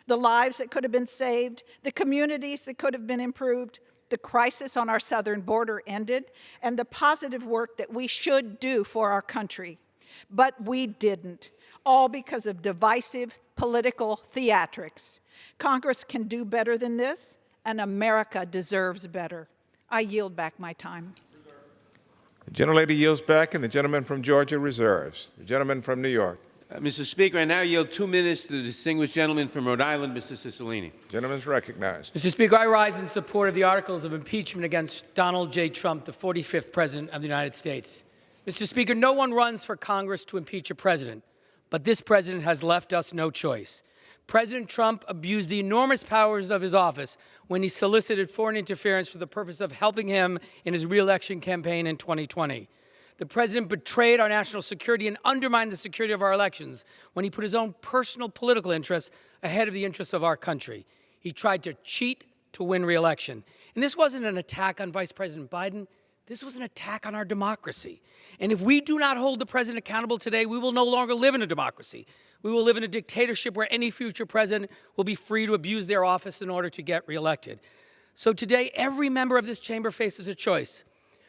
the lives that could have been saved, the communities that could have been improved, the crisis on our southern border ended, and the positive work that we should do for our country. But we didn't, all because of divisive political theatrics. Congress can do better than this, and America deserves better. I yield back my time. The gentlelady yields back, and the gentleman from Georgia reserves. The gentleman from New York. Mr. Speaker, I now yield 2 minutes to the distinguished gentleman from Rhode Island, Mr. Cicilline. Gentleman is recognized. Mr. Speaker, I rise in support of the articles of impeachment against Donald J. Trump, the 45th President of the United States. Mr. Speaker, no one runs for Congress to impeach a president, but this president has left us no choice. President Trump abused the enormous powers of his office when he solicited foreign interference for the purpose of helping him in his re-election campaign in 2020. The president betrayed our national security and undermined the security of our elections when he put his own personal political interests ahead of the interests of our country. He tried to cheat to win re-election. And this wasn't an attack on Vice President Biden. This was an attack on our democracy. And if we do not hold the president accountable today, we will no longer live in a democracy. We will live in a dictatorship where any future president will be free to abuse their office in order to get reelected. So today, every member of this chamber faces a choice,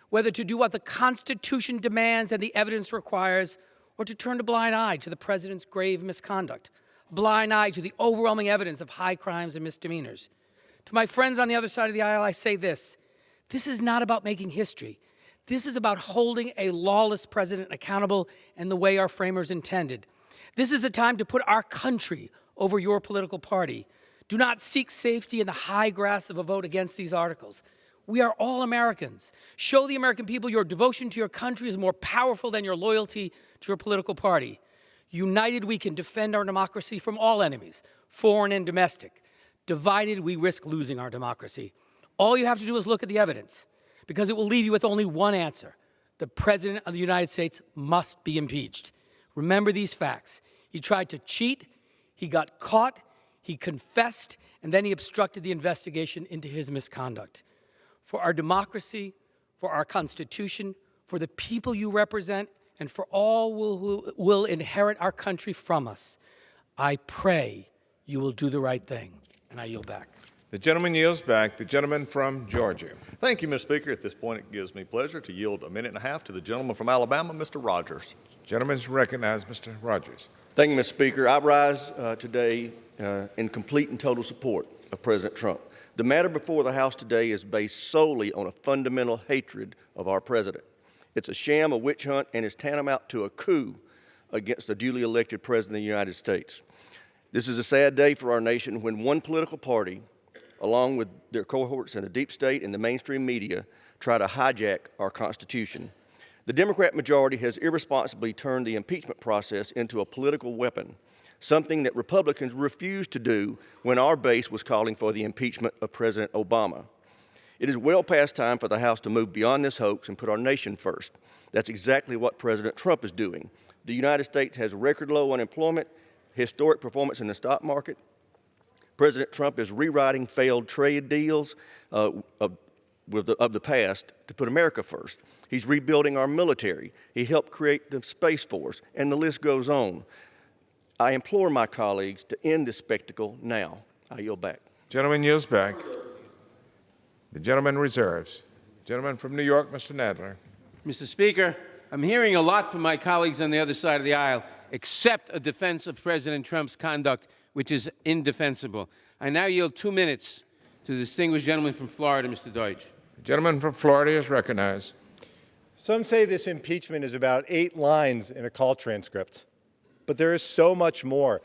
whether to do what the Constitution demands and the evidence requires, or to turn a blind eye to the president's grave misconduct, a blind eye to the overwhelming evidence of high crimes and misdemeanors. To my friends on the other side of the aisle, I say this: this is not about making history. This is about holding a lawless president accountable in the way our framers intended. This is a time to put our country over your political party. Do not seek safety in the high grass of a vote against these articles. We are all Americans. Show the American people your devotion to your country is more powerful than your loyalty to your political party. United, we can defend our democracy from all enemies, foreign and domestic. Divided, we risk losing our democracy. All you have to do is look at the evidence, because it will leave you with only one answer. The President of the United States must be impeached. Remember these facts. He tried to cheat, he got caught, he confessed, and then he obstructed the investigation into his misconduct. For our democracy, for our Constitution, for the people you represent, and for all who will inherit our country from us, I pray you will do the right thing. And I yield back. The gentleman yields back. The gentleman from Georgia. Thank you, Mr. Speaker. At this point, it gives me pleasure to yield a minute and a half to the gentleman from Alabama, Mr. Rogers. Gentleman is recognized, Mr. Rogers. Thank you, Mr. Speaker. I rise today in complete and total support of President Trump. The matter before the House today is based solely on a fundamental hatred of our president. It's a sham, a witch hunt, and is tantamount to a coup against the duly elected President of the United States. This is a sad day for our nation when one political party, along with their cohorts in the deep state and the mainstream media, try to hijack our Constitution. The Democrat majority has irresponsibly turned the impeachment process into a political weapon, something that Republicans refused to do when our base was calling for the impeachment of President Obama. It is well past time for the House to move beyond this hoax and put our nation first. That's exactly what President Trump is doing. The United States has record low unemployment, historic performance in the stock market. President Trump is rewriting failed trade deals of the past to put America first. He's rebuilding our military. He helped create the Space Force, and the list goes on. I implore my colleagues to end this spectacle now. I yield back. Gentleman yields back. The gentleman reserves. Gentleman from New York, Mr. Nadler. Mr. Speaker, I'm hearing a lot from my colleagues on the other side of the aisle, except a defense of President Trump's conduct, which is indefensible. I now yield 2 minutes to the distinguished gentleman from Florida, Mr. Deutsch. The gentleman from Florida is recognized. Some say this impeachment is about 8 lines in a call transcript, but there is so much more.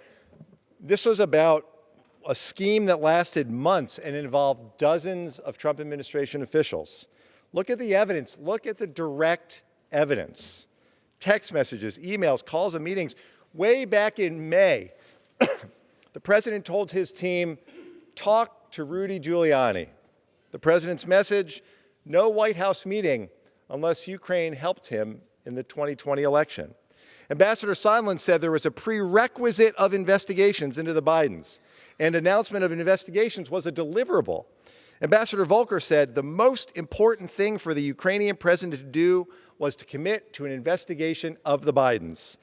This was about a scheme that lasted months and involved dozens of Trump administration officials. Look at the evidence. Look at the direct evidence. Text messages, emails, calls, and meetings. Way back in May, the president told his team, talk to Rudy Giuliani. The president's message, no White House meeting unless Ukraine helped him in the 2020 election. Ambassador Sondland said there was a prerequisite of investigations into the Bidens, and announcement of investigations was a deliverable. Ambassador Volker said the most important thing for the Ukrainian president to do was to commit to an investigation of the Bidens.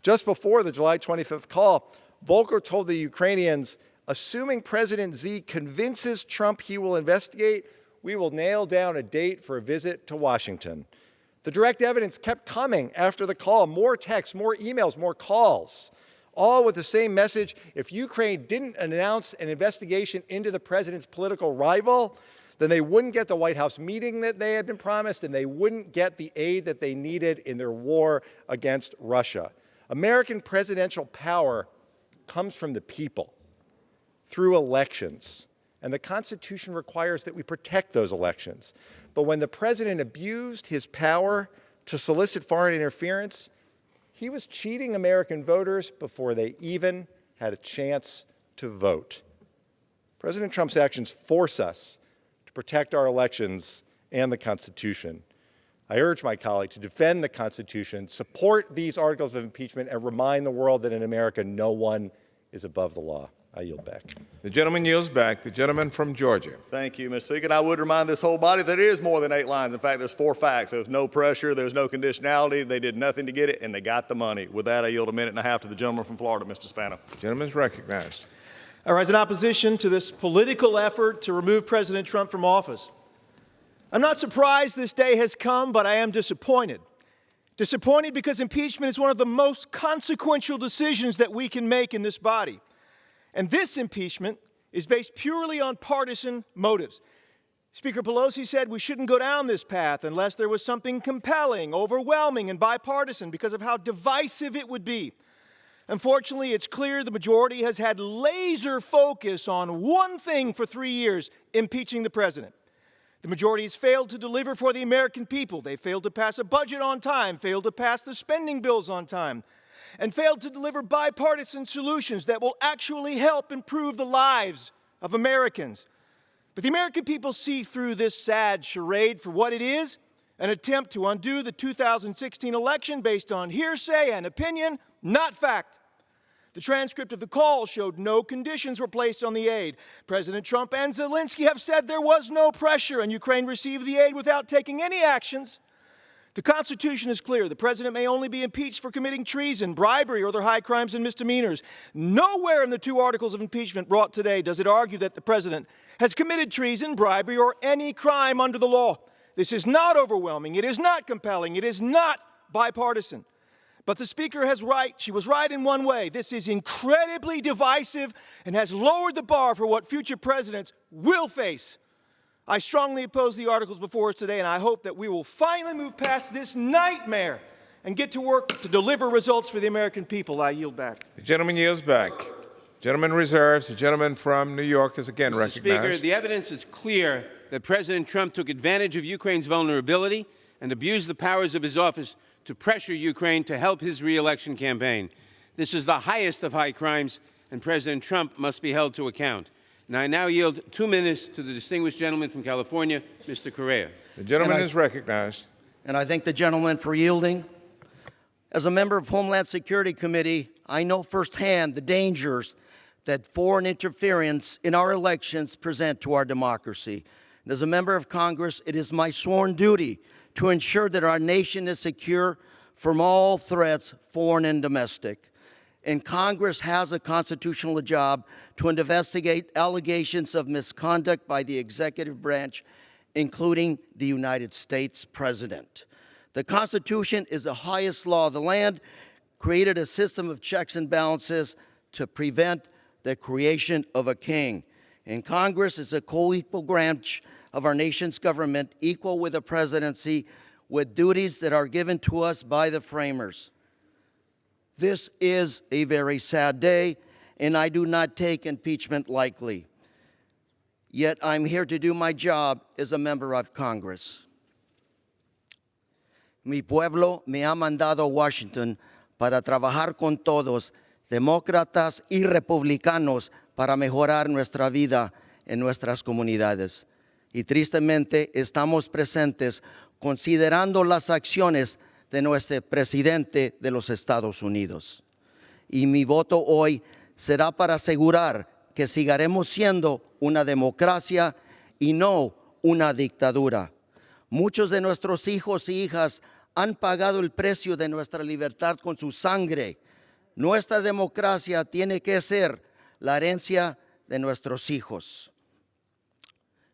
Just before the July 25th call, Volker told the Ukrainians, Assuming President Xi convinces Trump he will investigate, we will nail down a date for a visit to Washington. The direct evidence kept coming after the call, more texts, more emails, more calls, all with the same message. If Ukraine didn't announce an investigation into the president's political rival, then they wouldn't get the White House meeting that they had been promised, and they wouldn't get the aid that they needed in their war against Russia. American presidential power comes from the people through elections, and the Constitution requires that we protect those elections. But when the president abused his power to solicit foreign interference, he was cheating American voters before they even had a chance to vote. President Trump's actions force us to protect our elections and the Constitution. I urge my colleague to defend the Constitution, support these articles of impeachment, and remind the world that in America no one is above the law. I yield back. The gentleman yields back. The gentleman from Georgia. Thank you, Mr. Speaker. And I would remind this whole body that it is more than 8 lines. In fact, there's 4 facts. There's no pressure. There's no conditionality. They did nothing to get it, and they got the money. With that, I yield a minute and a half to the gentleman from Florida, Mr. Spano. The gentleman is recognized. I rise in opposition to this political effort to remove President Trump from office. I'm not surprised this day has come, but I am disappointed. Disappointed because impeachment is one of the most consequential decisions that we can make in this body. And this impeachment is based purely on partisan motives. Speaker Pelosi said we shouldn't go down this path unless there was something compelling, overwhelming, and bipartisan because of how divisive it would be. Unfortunately, it's clear the majority has had laser focus on one thing for 3 years, impeaching the president. The majority has failed to deliver for the American people. They failed to pass a budget on time, failed to pass the spending bills on time, and failed to deliver bipartisan solutions that will actually help improve the lives of Americans. But the American people see through this sad charade for what it is, an attempt to undo the 2016 election based on hearsay and opinion, not fact. The transcript of the call showed no conditions were placed on the aid. President Trump and Zelensky have said there was no pressure and Ukraine received the aid without taking any actions. The Constitution is clear. The president may only be impeached for committing treason, bribery, or other high crimes and misdemeanors. Nowhere in the 2 articles of impeachment brought today does it argue that the president has committed treason, bribery, or any crime under the law. This is not overwhelming. It is not compelling. It is not bipartisan. But the Speaker has right. She was right in one way. This is incredibly divisive and has lowered the bar for what future presidents will face. I strongly oppose the articles before us today, and I hope that we will finally move past this nightmare and get to work to deliver results for the American people. I yield back. The gentleman yields back. Gentleman reserves. The gentleman from New York is again recognized. Mr. Speaker, the evidence is clear that President Trump took advantage of Ukraine's vulnerability and abused the powers of his office to pressure Ukraine to help his re-election campaign. This is the highest of high crimes, and President Trump must be held to account. And I now yield 2 minutes to the distinguished gentleman from California, Mr. Correa. The gentleman is recognized. And I thank the gentleman for yielding. As a member of Homeland Security Committee, I know firsthand the dangers that foreign interference in our elections present to our democracy. And as a member of Congress, it is my sworn duty to ensure that our nation is secure from all threats, foreign and domestic. And Congress has a constitutional job to investigate allegations of misconduct by the executive branch, including the United States President. The Constitution is the highest law of the land, created a system of checks and balances to prevent the creation of a king. And Congress is a co-equal branch of our nation's government, equal with the presidency, with duties that are given to us by the framers. This is a very sad day, and I do not take impeachment lightly. Yet I'm here to do my job as a member of Congress. Mi pueblo me ha mandado a Washington para trabajar con todos, demócratas y republicanos, para mejorar nuestra vida en nuestras comunidades. Y tristemente estamos presentes considerando las acciones de nuestro presidente de los Estados Unidos. Y mi voto hoy será para asegurar que sigaremos siendo una democracia y no una dictadura. Muchos de nuestros hijos y hijas han pagado el precio de nuestra libertad con su sangre. Nuestra democracia tiene que ser la herencia de nuestros hijos.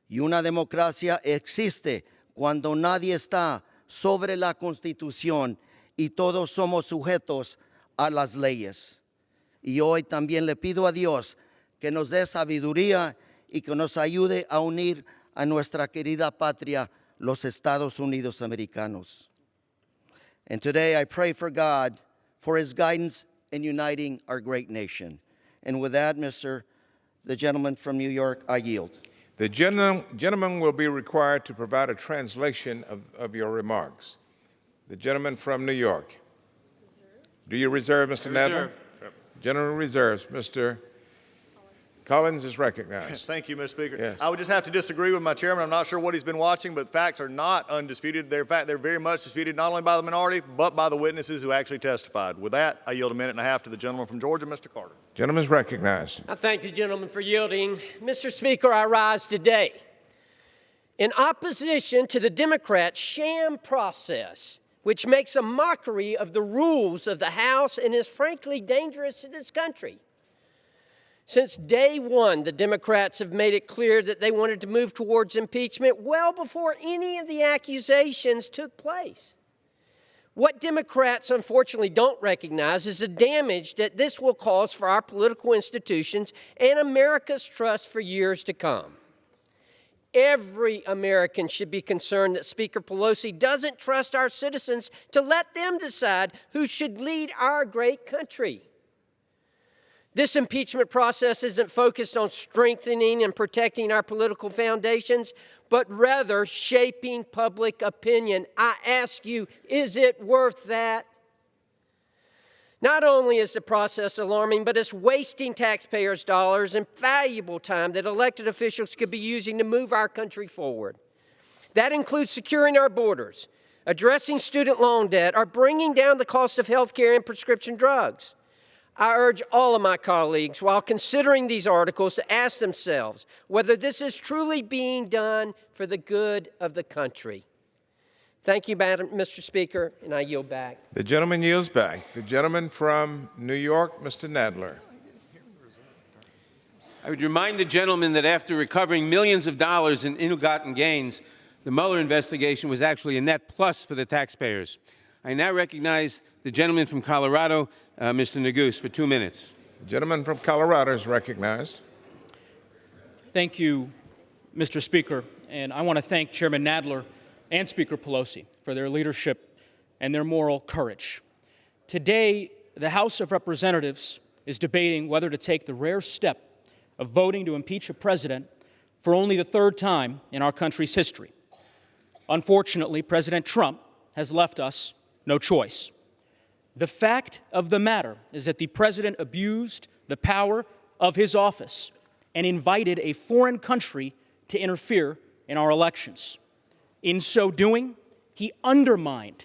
Y una democracia existe cuando nadie está sobre la Constitución y todos somos sujetos a las leyes. Y hoy también le pido a Dios que nos dé sabiduría y que nos ayude a unir a nuestra querida patria, los Estados Unidos americanos. And today I pray for God for his guidance in uniting our great nation. And with that, the gentleman from New York, I yield. The gentleman will be required to provide a translation of your remarks. The gentleman from New York. Do you reserve, Mr. Nadler? Gentleman reserves. Mr. Collins is recognized. Thank you, Mr. Speaker. Yes. I would just have to disagree with my chairman. I'm not sure what he's been watching, but facts are not undisputed. In fact, they're very much disputed not only by the minority, but by the witnesses who actually testified. With that, I yield a minute and a half to the gentleman from Georgia, Mr. Carter. Gentleman is recognized. I thank the gentleman for yielding. Mr. Speaker, I rise today in opposition to the Democrats' sham process, which makes a mockery of the rules of the House and is frankly dangerous to this country. Since day one, the Democrats have made it clear that they wanted to move towards impeachment well before any of the accusations took place. What Democrats unfortunately don't recognize is the damage that this will cause for our political institutions and America's trust for years to come. Every American should be concerned that Speaker Pelosi doesn't trust our citizens to let them decide who should lead our great country. This impeachment process isn't focused on strengthening and protecting our political foundations, but rather shaping public opinion. I ask you, is it worth that? Not only is the process alarming, but it's wasting taxpayers' dollars and valuable time that elected officials could be using to move our country forward. That includes securing our borders, addressing student loan debt, or bringing down the cost of health care and prescription drugs. I urge all of my colleagues, while considering these articles, to ask themselves whether this is truly being done for the good of the country. Thank you, Mr. Speaker, and I yield back. The gentleman yields back. The gentleman from New York, Mr. Nadler. I would remind the gentleman that after recovering millions of dollars in ill-gotten gains, the Mueller investigation was actually a net plus for the taxpayers. I now recognize the gentleman from Colorado, Mr. Neguse, for 2 minutes. The gentleman from Colorado is recognized. Thank you, Mr. Speaker. And I want to thank Chairman Nadler and Speaker Pelosi for their leadership and their moral courage. Today, the House of Representatives is debating whether to take the rare step of voting to impeach a president for only the third time in our country's history. Unfortunately, President Trump has left us no choice. The fact of the matter is that the president abused the power of his office and invited a foreign country to interfere in our elections. In so doing, he undermined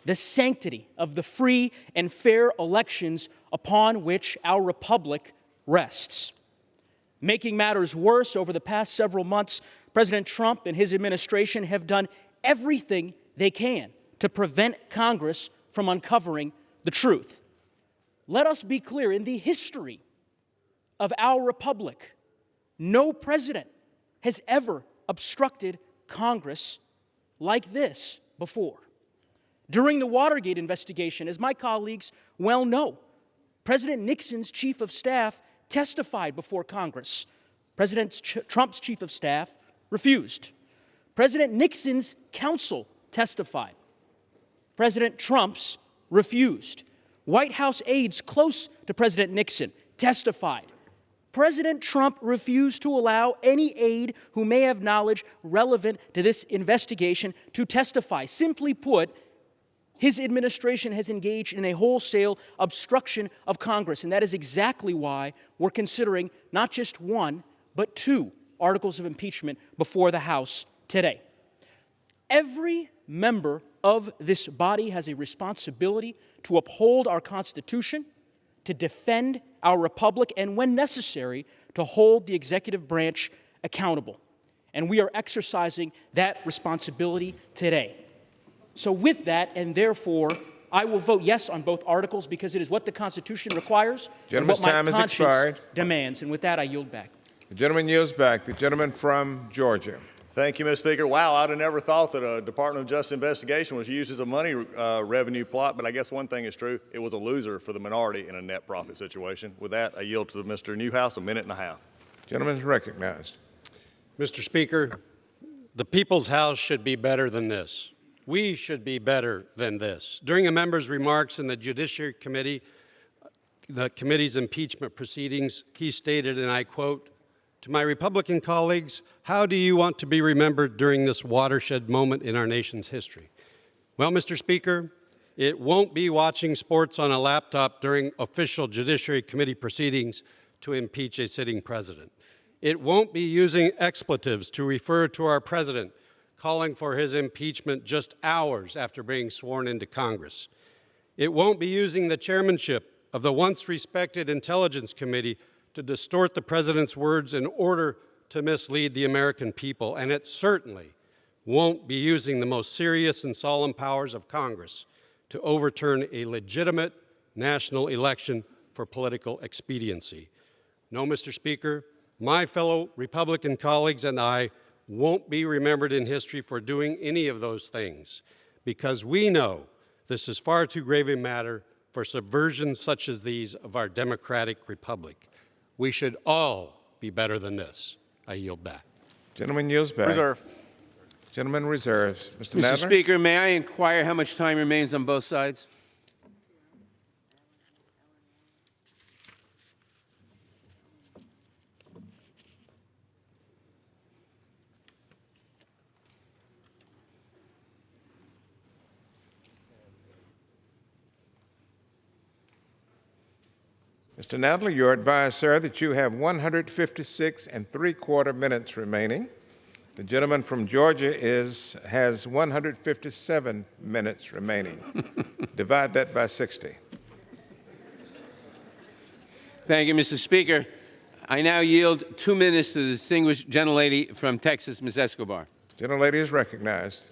the sanctity of the free and fair elections upon which our republic rests. Making matters worse, over the past several months, President Trump and his administration have done everything they can to prevent Congress from uncovering the truth. Let us be clear, in the history of our republic, no president has ever obstructed Congress like this before. During the Watergate investigation, as my colleagues well know, President Nixon's chief of staff testified before Congress. President Trump's chief of staff refused. President Nixon's counsel testified. President Trump's refused. White House aides close to President Nixon testified. President Trump refused to allow any aide who may have knowledge relevant to this investigation to testify. Simply put, his administration has engaged in a wholesale obstruction of Congress, and that is exactly why we're considering not just one, but 2 articles of impeachment before the House today. Every member of this body has a responsibility to uphold our Constitution, to defend our republic, and when necessary, to hold the executive branch accountable. And we are exercising that responsibility today. So with that, and therefore, I will vote yes on both articles because it is what the Constitution requires and what my conscience demands. And with that, I yield back. The gentleman yields back. The gentleman from Georgia. Thank you, Mr. Speaker. Wow, I'd have never thought that a Department of Justice investigation was used as a money revenue plot, but I guess one thing is true. It was a loser for the minority in a net profit situation. With that, I yield to Mr. Newhouse, a minute and a half. Gentleman is recognized. Mr. Speaker, the People's House should be better than this. We should be better than this. During a member's remarks in the Judiciary Committee, the committee's impeachment proceedings, he stated, and I quote, "To my Republican colleagues, how do you want to be remembered during this watershed moment in our nation's history?" Well, Mr. Speaker, it won't be watching sports on a laptop during official Judiciary Committee proceedings to impeach a sitting president. It won't be using expletives to refer to our president calling for his impeachment just hours after being sworn into Congress. It won't be using the chairmanship of the once respected Intelligence Committee to distort the president's words in order to mislead the American people. And it certainly won't be using the most serious and solemn powers of Congress to overturn a legitimate national election for political expediency. No, Mr. Speaker, my fellow Republican colleagues and I won't be remembered in history for doing any of those things, because we know this is far too grave a matter for subversions such as these of our democratic republic. We should all be better than this. I yield back. Gentleman yields back. Reserve. Gentleman reserves. Mr. Mr. Nadler? Speaker, may I inquire how much time remains on both sides? Mr. Nadler, you're advised, sir, that you have 156 3/4 minutes remaining. The gentleman from Georgia has 157 minutes remaining. Divide that by 60. Thank you, Mr. Speaker. I now yield 2 minutes to the distinguished gentlelady from Texas, Ms. Escobar. Gentlelady is recognized.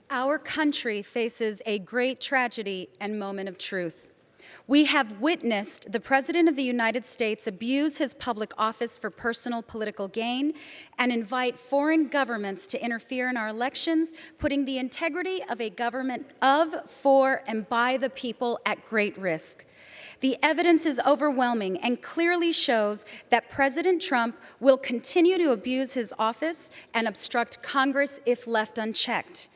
Our country faces a great tragedy and moment of truth. We have witnessed the President of the United States abuse his public office for personal political gain and invite foreign governments to interfere in our elections, putting the integrity of a government of, for, and by the people at great risk. The evidence is overwhelming and clearly shows that President Trump will continue to abuse his office and obstruct Congress if left unchecked.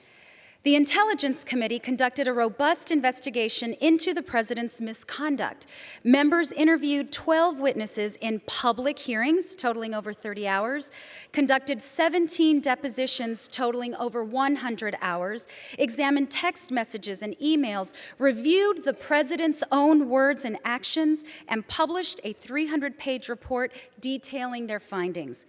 The Intelligence Committee conducted a robust investigation into the president's misconduct. Members interviewed 12 witnesses in public hearings totaling over 30 hours, conducted 17 depositions totaling over 100 hours, examined text messages and emails, reviewed the president's own words and actions, and published a 300-page report detailing their findings.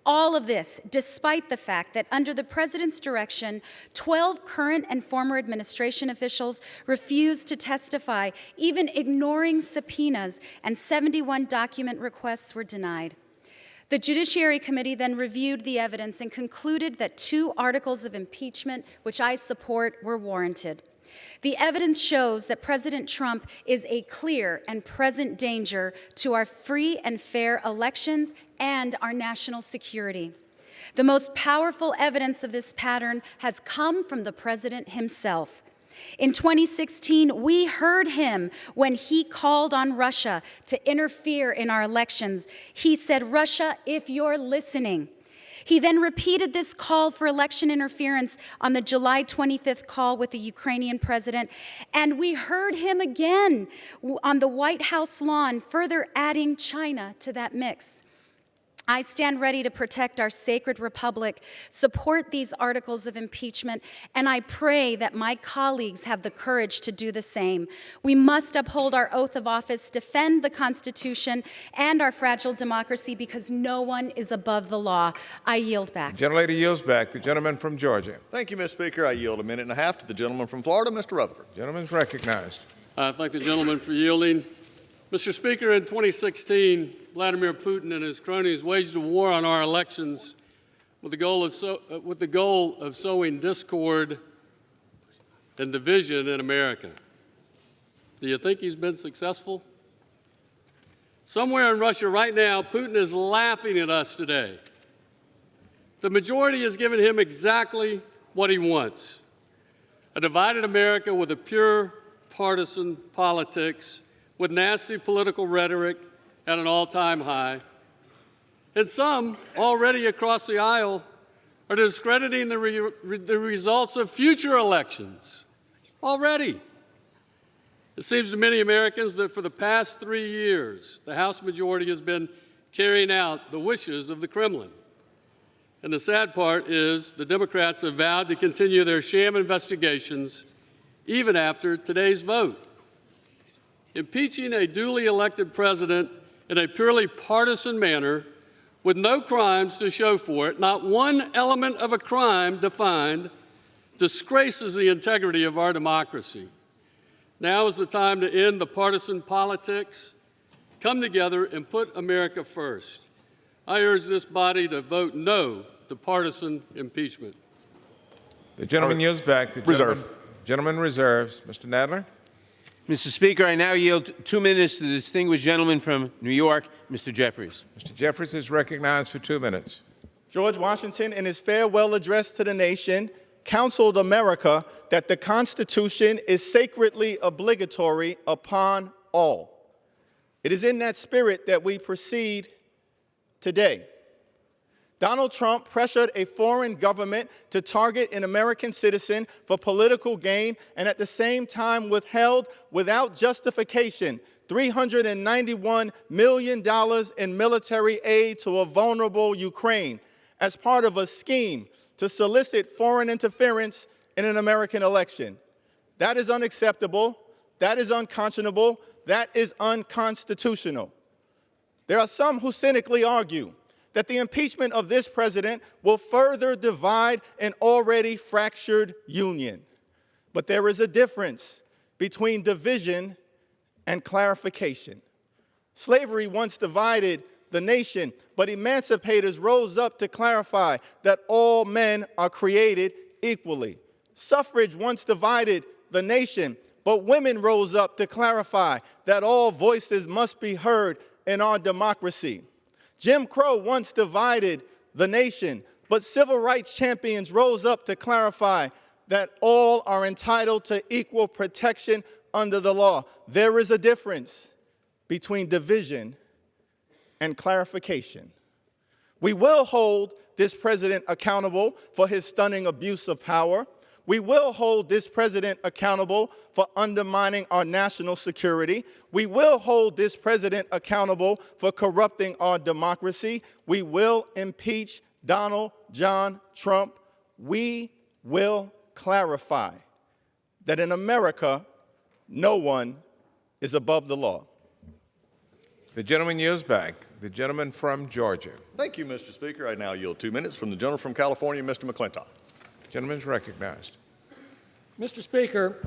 All of this, despite the fact that under the president's direction, 12 current and former administration officials refused to testify, even ignoring subpoenas, and 71 document requests were denied. The Judiciary Committee then reviewed the evidence and concluded that 2 articles of impeachment, which I support, were warranted. The evidence shows that President Trump is a clear and present danger to our free and fair elections and our national security. The most powerful evidence of this pattern has come from the president himself. In 2016, we heard him when he called on Russia to interfere in our elections. He said, "Russia, if you're listening." He then repeated this call for election interference on the July 25th call with the Ukrainian president, and we heard him again on the White House lawn, further adding China to that mix. I stand ready to protect our sacred republic, support these articles of impeachment, and I pray that my colleagues have the courage to do the same. We must uphold our oath of office, defend the Constitution and our fragile democracy, because no one is above the law. I yield back. The gentlelady yields back. The gentleman from Georgia. Thank you, Mr. Speaker. I yield a minute and a half to the gentleman from Florida, Mr. Rutherford. Gentleman's recognized. I thank the gentleman for yielding. Mr. Speaker, in 2016, Vladimir Putin and his cronies waged a war on our elections with the goal of sowing discord and division in America. Do you think he's been successful? Somewhere in Russia right now, Putin is laughing at us today. The majority has given him exactly what he wants: a divided America with a pure partisan politics, with nasty political rhetoric at an all-time high. And some, already across the aisle, are discrediting the results of future elections. Already. It seems to many Americans that for the past 3 years, the House majority has been carrying out the wishes of the Kremlin. And the sad part is the Democrats have vowed to continue their sham investigations even after today's vote. Impeaching a duly elected president in a purely partisan manner with no crimes to show for it, not one element of a crime defined, disgraces the integrity of our democracy. Now is the time to end the partisan politics, come together, and put America first. I urge this body to vote no to partisan impeachment. The gentleman yields back. The gentleman reserves. Mr. Nadler. Mr. Speaker, I now yield 2 minutes to the distinguished gentleman from New York, Mr. Jeffries. Mr. Jeffries is recognized for 2 minutes. George Washington, in his farewell address to the nation, counseled America that the Constitution is sacredly obligatory upon all. It is in that spirit that we proceed today. Donald Trump pressured a foreign government to target an American citizen for political gain and at the same time withheld without justification $391 million in military aid to a vulnerable Ukraine as part of a scheme to solicit foreign interference in an American election. That is unacceptable. That is unconscionable. That is unconstitutional. There are some who cynically argue that the impeachment of this president will further divide an already fractured union. But there is a difference between division and clarification. Slavery once divided the nation, but emancipators rose up to clarify that all men are created equally. Suffrage once divided the nation, but women rose up to clarify that all voices must be heard in our democracy. Jim Crow once divided the nation, but civil rights champions rose up to clarify that all are entitled to equal protection under the law. There is a difference between division and clarification. We will hold this president accountable for his stunning abuse of power. We will hold this president accountable for undermining our national security. We will hold this president accountable for corrupting our democracy. We will impeach Donald John Trump. We will clarify that in America, no one is above the law. The gentleman yields back. The gentleman from Georgia. Thank you, Mr. Speaker. I now yield 2 minutes from the gentleman from California, Mr. McClintock. Gentleman is recognized. Mr. Speaker,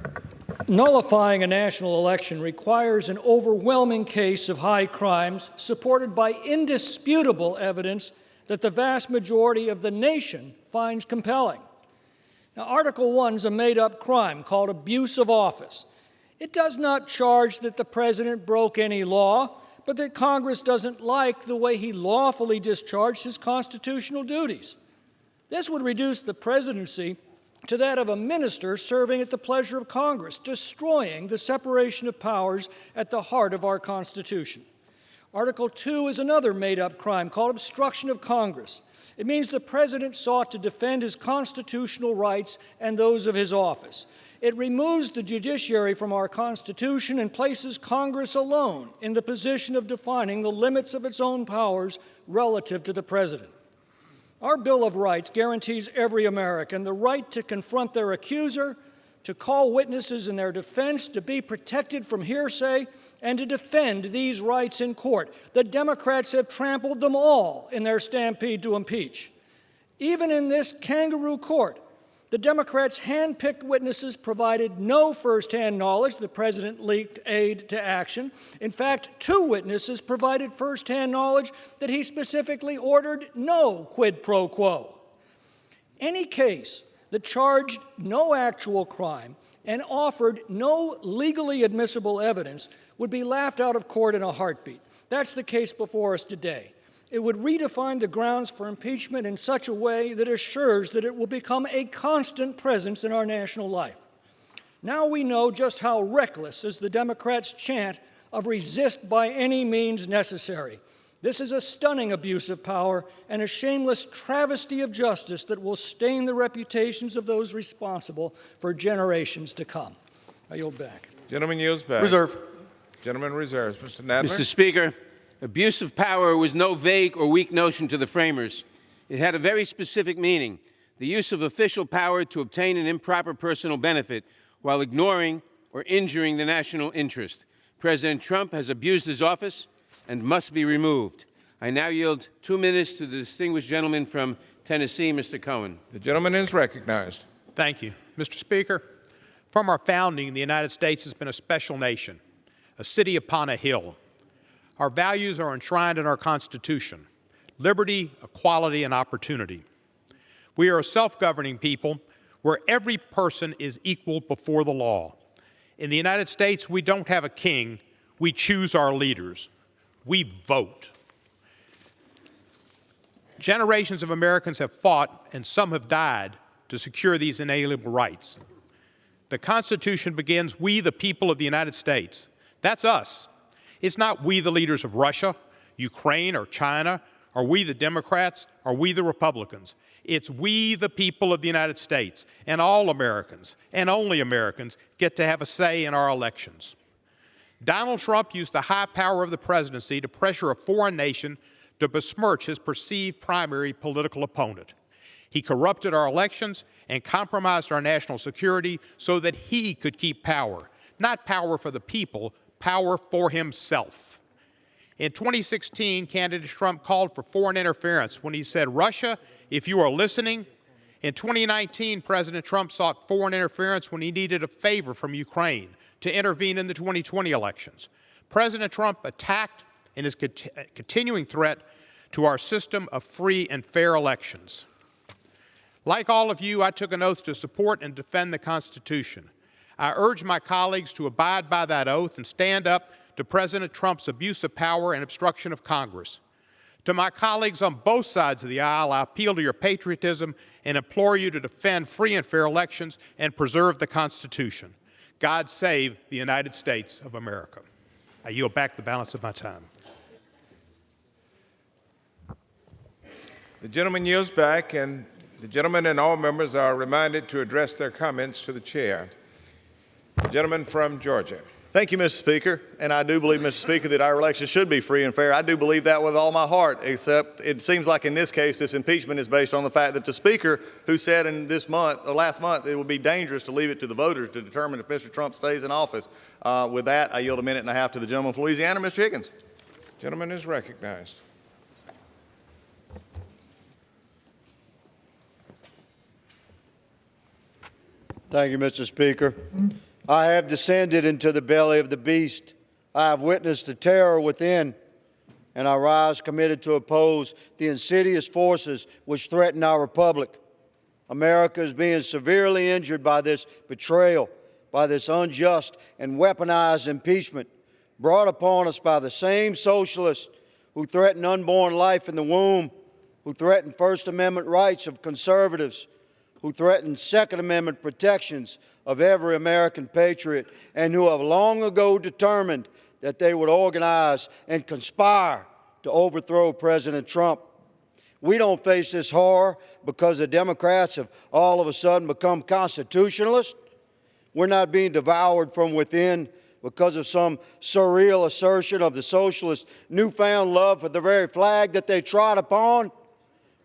nullifying a national election requires an overwhelming case of high crimes supported by indisputable evidence that the vast majority of the nation finds compelling. Now, Article 1 is a made-up crime called abuse of office. It does not charge that the president broke any law, but that Congress doesn't like the way he lawfully discharged his constitutional duties. This would reduce the presidency to that of a minister serving at the pleasure of Congress, destroying the separation of powers at the heart of our Constitution. Article 2 is another made-up crime called obstruction of Congress. It means the president sought to defend his constitutional rights and those of his office. It removes the judiciary from our Constitution and places Congress alone in the position of defining the limits of its own powers relative to the president. Our Bill of Rights guarantees every American the right to confront their accuser, to call witnesses in their defense, to be protected from hearsay, and to defend these rights in court. The Democrats have trampled them all in their stampede to impeach. Even in this kangaroo court, the Democrats' hand-picked witnesses provided no firsthand knowledge the president leaked aid to action. In fact, 2 witnesses provided firsthand knowledge that he specifically ordered no quid pro quo. Any case that charged no actual crime and offered no legally admissible evidence would be laughed out of court in a heartbeat. That's the case before us today. It would redefine the grounds for impeachment in such a way that assures that it will become a constant presence in our national life. Now we know just how reckless is the Democrats' chant of resist by any means necessary. This is a stunning abuse of power and a shameless travesty of justice that will stain the reputations of those responsible for generations to come. I yield back. Gentleman yields back. Reserve. Gentleman reserves. Mr. Nadler. Mr. Speaker, abuse of power was no vague or weak notion to the framers. It had a very specific meaning: the use of official power to obtain an improper personal benefit while ignoring or injuring the national interest. President Trump has abused his office and must be removed. I now yield 2 minutes to the distinguished gentleman from Tennessee, Mr. Cohen. The gentleman is recognized. Thank you. Mr. Speaker, from our founding, the United States has been a special nation, a city upon a hill. Our values are enshrined in our Constitution: liberty, equality, and opportunity. We are a self-governing people where every person is equal before the law. In the United States, we don't have a king. We choose our leaders. We vote. Generations of Americans have fought, and some have died, to secure these inalienable rights. The Constitution begins, "We, the people of the United States." That's us. It's not we, the leaders of Russia, Ukraine, or China, or we, the Democrats, or we, the Republicans. It's we, the people of the United States, and all Americans, and only Americans, get to have a say in our elections. Donald Trump used the high power of the presidency to pressure a foreign nation to besmirch his perceived primary political opponent. He corrupted our elections and compromised our national security so that he could keep power. Not power for the people, power for himself. In 2016, candidate Trump called for foreign interference when he said, "Russia, if you are listening." In 2019, President Trump sought foreign interference when he needed a favor from Ukraine to intervene in the 2020 elections. President Trump attacked and is continuing threat to our system of free and fair elections. Like all of you, I took an oath to support and defend the Constitution. I urge my colleagues to abide by that oath and stand up to President Trump's abuse of power and obstruction of Congress. To my colleagues on both sides of the aisle, I appeal to your patriotism and implore you to defend free and fair elections and preserve the Constitution. God save the United States of America. I yield back the balance of my time. The gentleman yields back, and the gentleman and all members are reminded to address their comments to the chair. The gentleman from Georgia. Thank you, Mr. Speaker. And I do believe, Mr. Speaker, that our elections should be free and fair. I do believe that with all my heart, except it seems like in this case, this impeachment is based on the fact that the Speaker, who said in this month, or last month, it would be dangerous to leave it to the voters to determine if Mr. Trump stays in office. With that, I yield a minute and a half to the gentleman from Louisiana, Mr. Higgins. Gentleman is recognized. Thank you, Mr. Speaker. I have descended into the belly of the beast. I have witnessed the terror within, and I rise committed to oppose the insidious forces which threaten our republic. America is being severely injured by this betrayal, by this unjust and weaponized impeachment brought upon us by the same socialists who threaten unborn life in the womb, who threaten First Amendment rights of conservatives, who threaten Second Amendment protections of every American patriot, and who have long ago determined that they would organize and conspire to overthrow President Trump. We don't face this horror because the Democrats have all of a sudden become constitutionalists. We're not being devoured from within because of some surreal assertion of the socialists' newfound love for the very flag that they trod upon.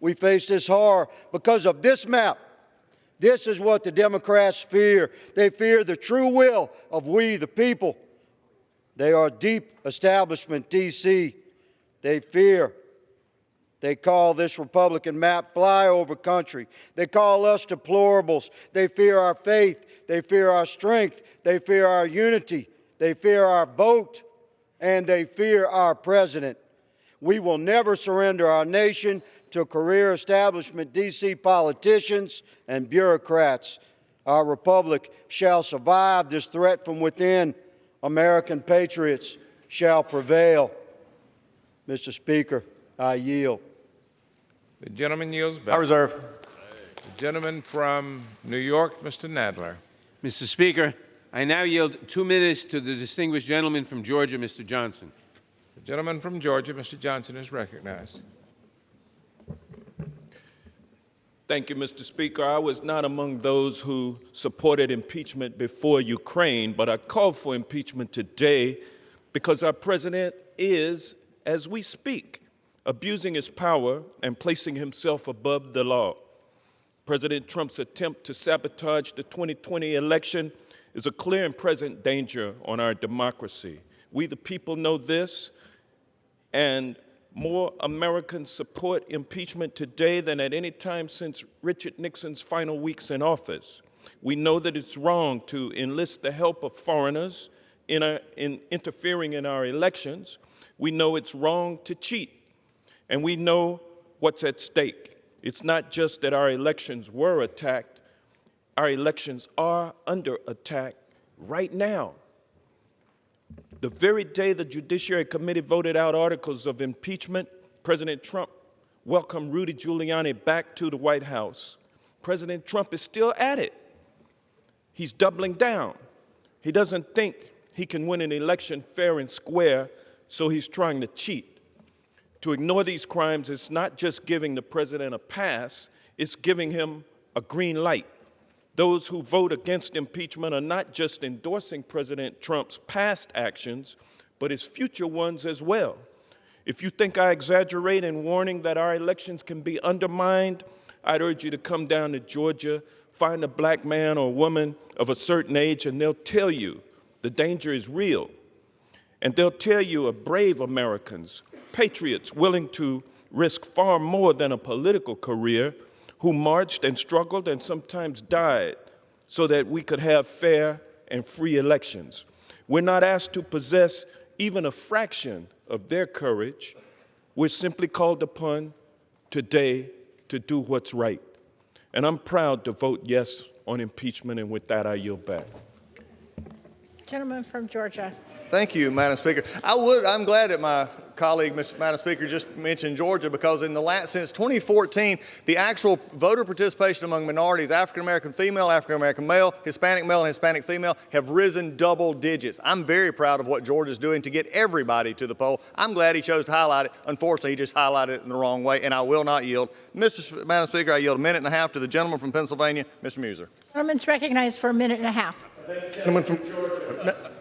We face this horror because of this map. This is what the Democrats fear. They fear the true will of we, the people. They are deep establishment D.C. They fear. They call this Republican map flyover country. They call us deplorables. They fear our faith. They fear our strength. They fear our unity. They fear our vote. And they fear our president. We will never surrender our nation to career establishment D.C. politicians and bureaucrats. Our republic shall survive this threat from within. American patriots shall prevail. Mr. Speaker, I yield. The gentleman yields back. I reserve. The gentleman from New York, Mr. Nadler. Mr. Speaker, I now yield 2 minutes to the distinguished gentleman from Georgia, Mr. Johnson. The gentleman from Georgia, Mr. Johnson, is recognized. Thank you, Mr. Speaker. I was not among those who supported impeachment before Ukraine, but I called for impeachment today because our president is, as we speak, abusing his power and placing himself above the law. President Trump's attempt to sabotage the 2020 election is a clear and present danger on our democracy. We, the people, know this, and more Americans support impeachment today than at any time since Richard Nixon's final weeks in office. We know that it's wrong to enlist the help of foreigners in interfering in our elections. We know it's wrong to cheat, and we know what's at stake. It's not just that our elections were attacked, our elections are under attack right now. The very day the Judiciary Committee voted out articles of impeachment, President Trump welcomed Rudy Giuliani back to the White House. President Trump is still at it. He's doubling down. He doesn't think he can win an election fair and square, so he's trying to cheat. To ignore these crimes is not just giving the president a pass, it's giving him a green light. Those who vote against impeachment are not just endorsing President Trump's past actions, but his future ones as well. If you think I exaggerate in warning that our elections can be undermined, I'd urge you to come down to Georgia, find a black man or woman of a certain age, and they'll tell you the danger is real. And they'll tell you of brave Americans, patriots willing to risk far more than a political career, who marched and struggled and sometimes died so that we could have fair and free elections. We're not asked to possess even a fraction of their courage. We're simply called upon today to do what's right. And I'm proud to vote yes on impeachment, and with that, I yield back. Gentleman from Georgia. Thank you, Madam Speaker. I'm glad that my colleague, Madam Speaker, just mentioned Georgia, because since 2014, the actual voter participation among minorities, African-American female, African-American male, Hispanic male, and Hispanic female, have risen double digits. I'm very proud of what Georgia's doing to get everybody to the poll. I'm glad he chose to highlight it. Unfortunately, he just highlighted it in the wrong way, and I will not yield. Madam Speaker, I yield a minute and a half to the gentleman from Pennsylvania, Mr. Muser. Gentleman's recognized for a minute and a half. Gentleman from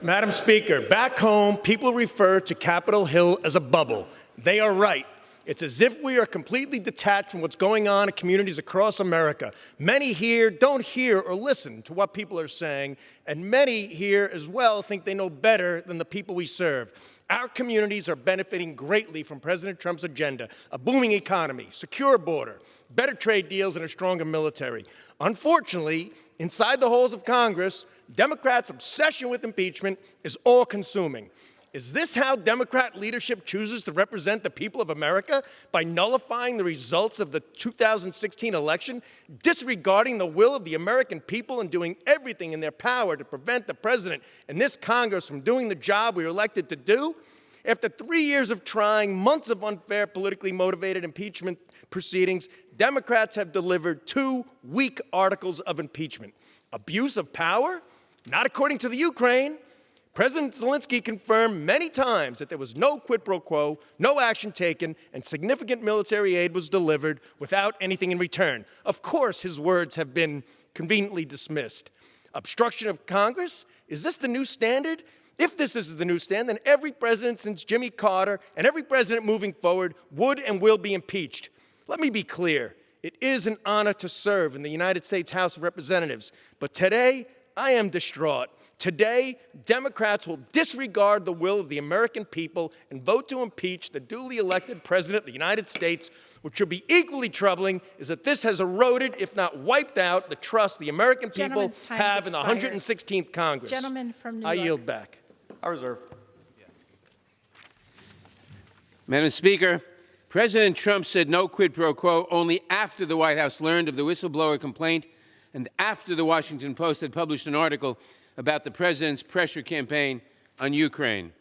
Madam Speaker, back home, people refer to Capitol Hill as a bubble. They are right. It's as if we are completely detached from what's going on in communities across America. Many here don't hear or listen to what people are saying, and many here as well think they know better than the people we serve. Our communities are benefiting greatly from President Trump's agenda: a booming economy, secure border, better trade deals, and a stronger military. Unfortunately, inside the halls of Congress, Democrats' obsession with impeachment is all-consuming. Is this how Democrat leadership chooses to represent the people of America? By nullifying the results of the 2016 election, disregarding the will of the American people, and doing everything in their power to prevent the president and this Congress from doing the job we were elected to do? After 3 years of trying, months of unfair, politically motivated impeachment proceedings, Democrats have delivered 2 weak articles of impeachment. Abuse of power? Not according to the Ukraine. President Zelensky confirmed many times that there was no quid pro quo, no action taken, and significant military aid was delivered without anything in return. Of course, his words have been conveniently dismissed. Obstruction of Congress? Is this the new standard? If this is the new standard, then every president since Jimmy Carter and every president moving forward would and will be impeached. Let me be clear. It is an honor to serve in the United States House of Representatives, but today I am distraught. Today, Democrats will disregard the will of the American people and vote to impeach the duly elected President of the United States. What should be equally troubling is that this has eroded, if not wiped out, the trust the American people have in the 116th Congress. Gentleman from New I York. yield back. I reserve. Madam Speaker, President Trump said no quid pro quo only after the White House learned of the whistleblower complaint and after the Washington Post had published an article about the president's pressure campaign on Ukraine.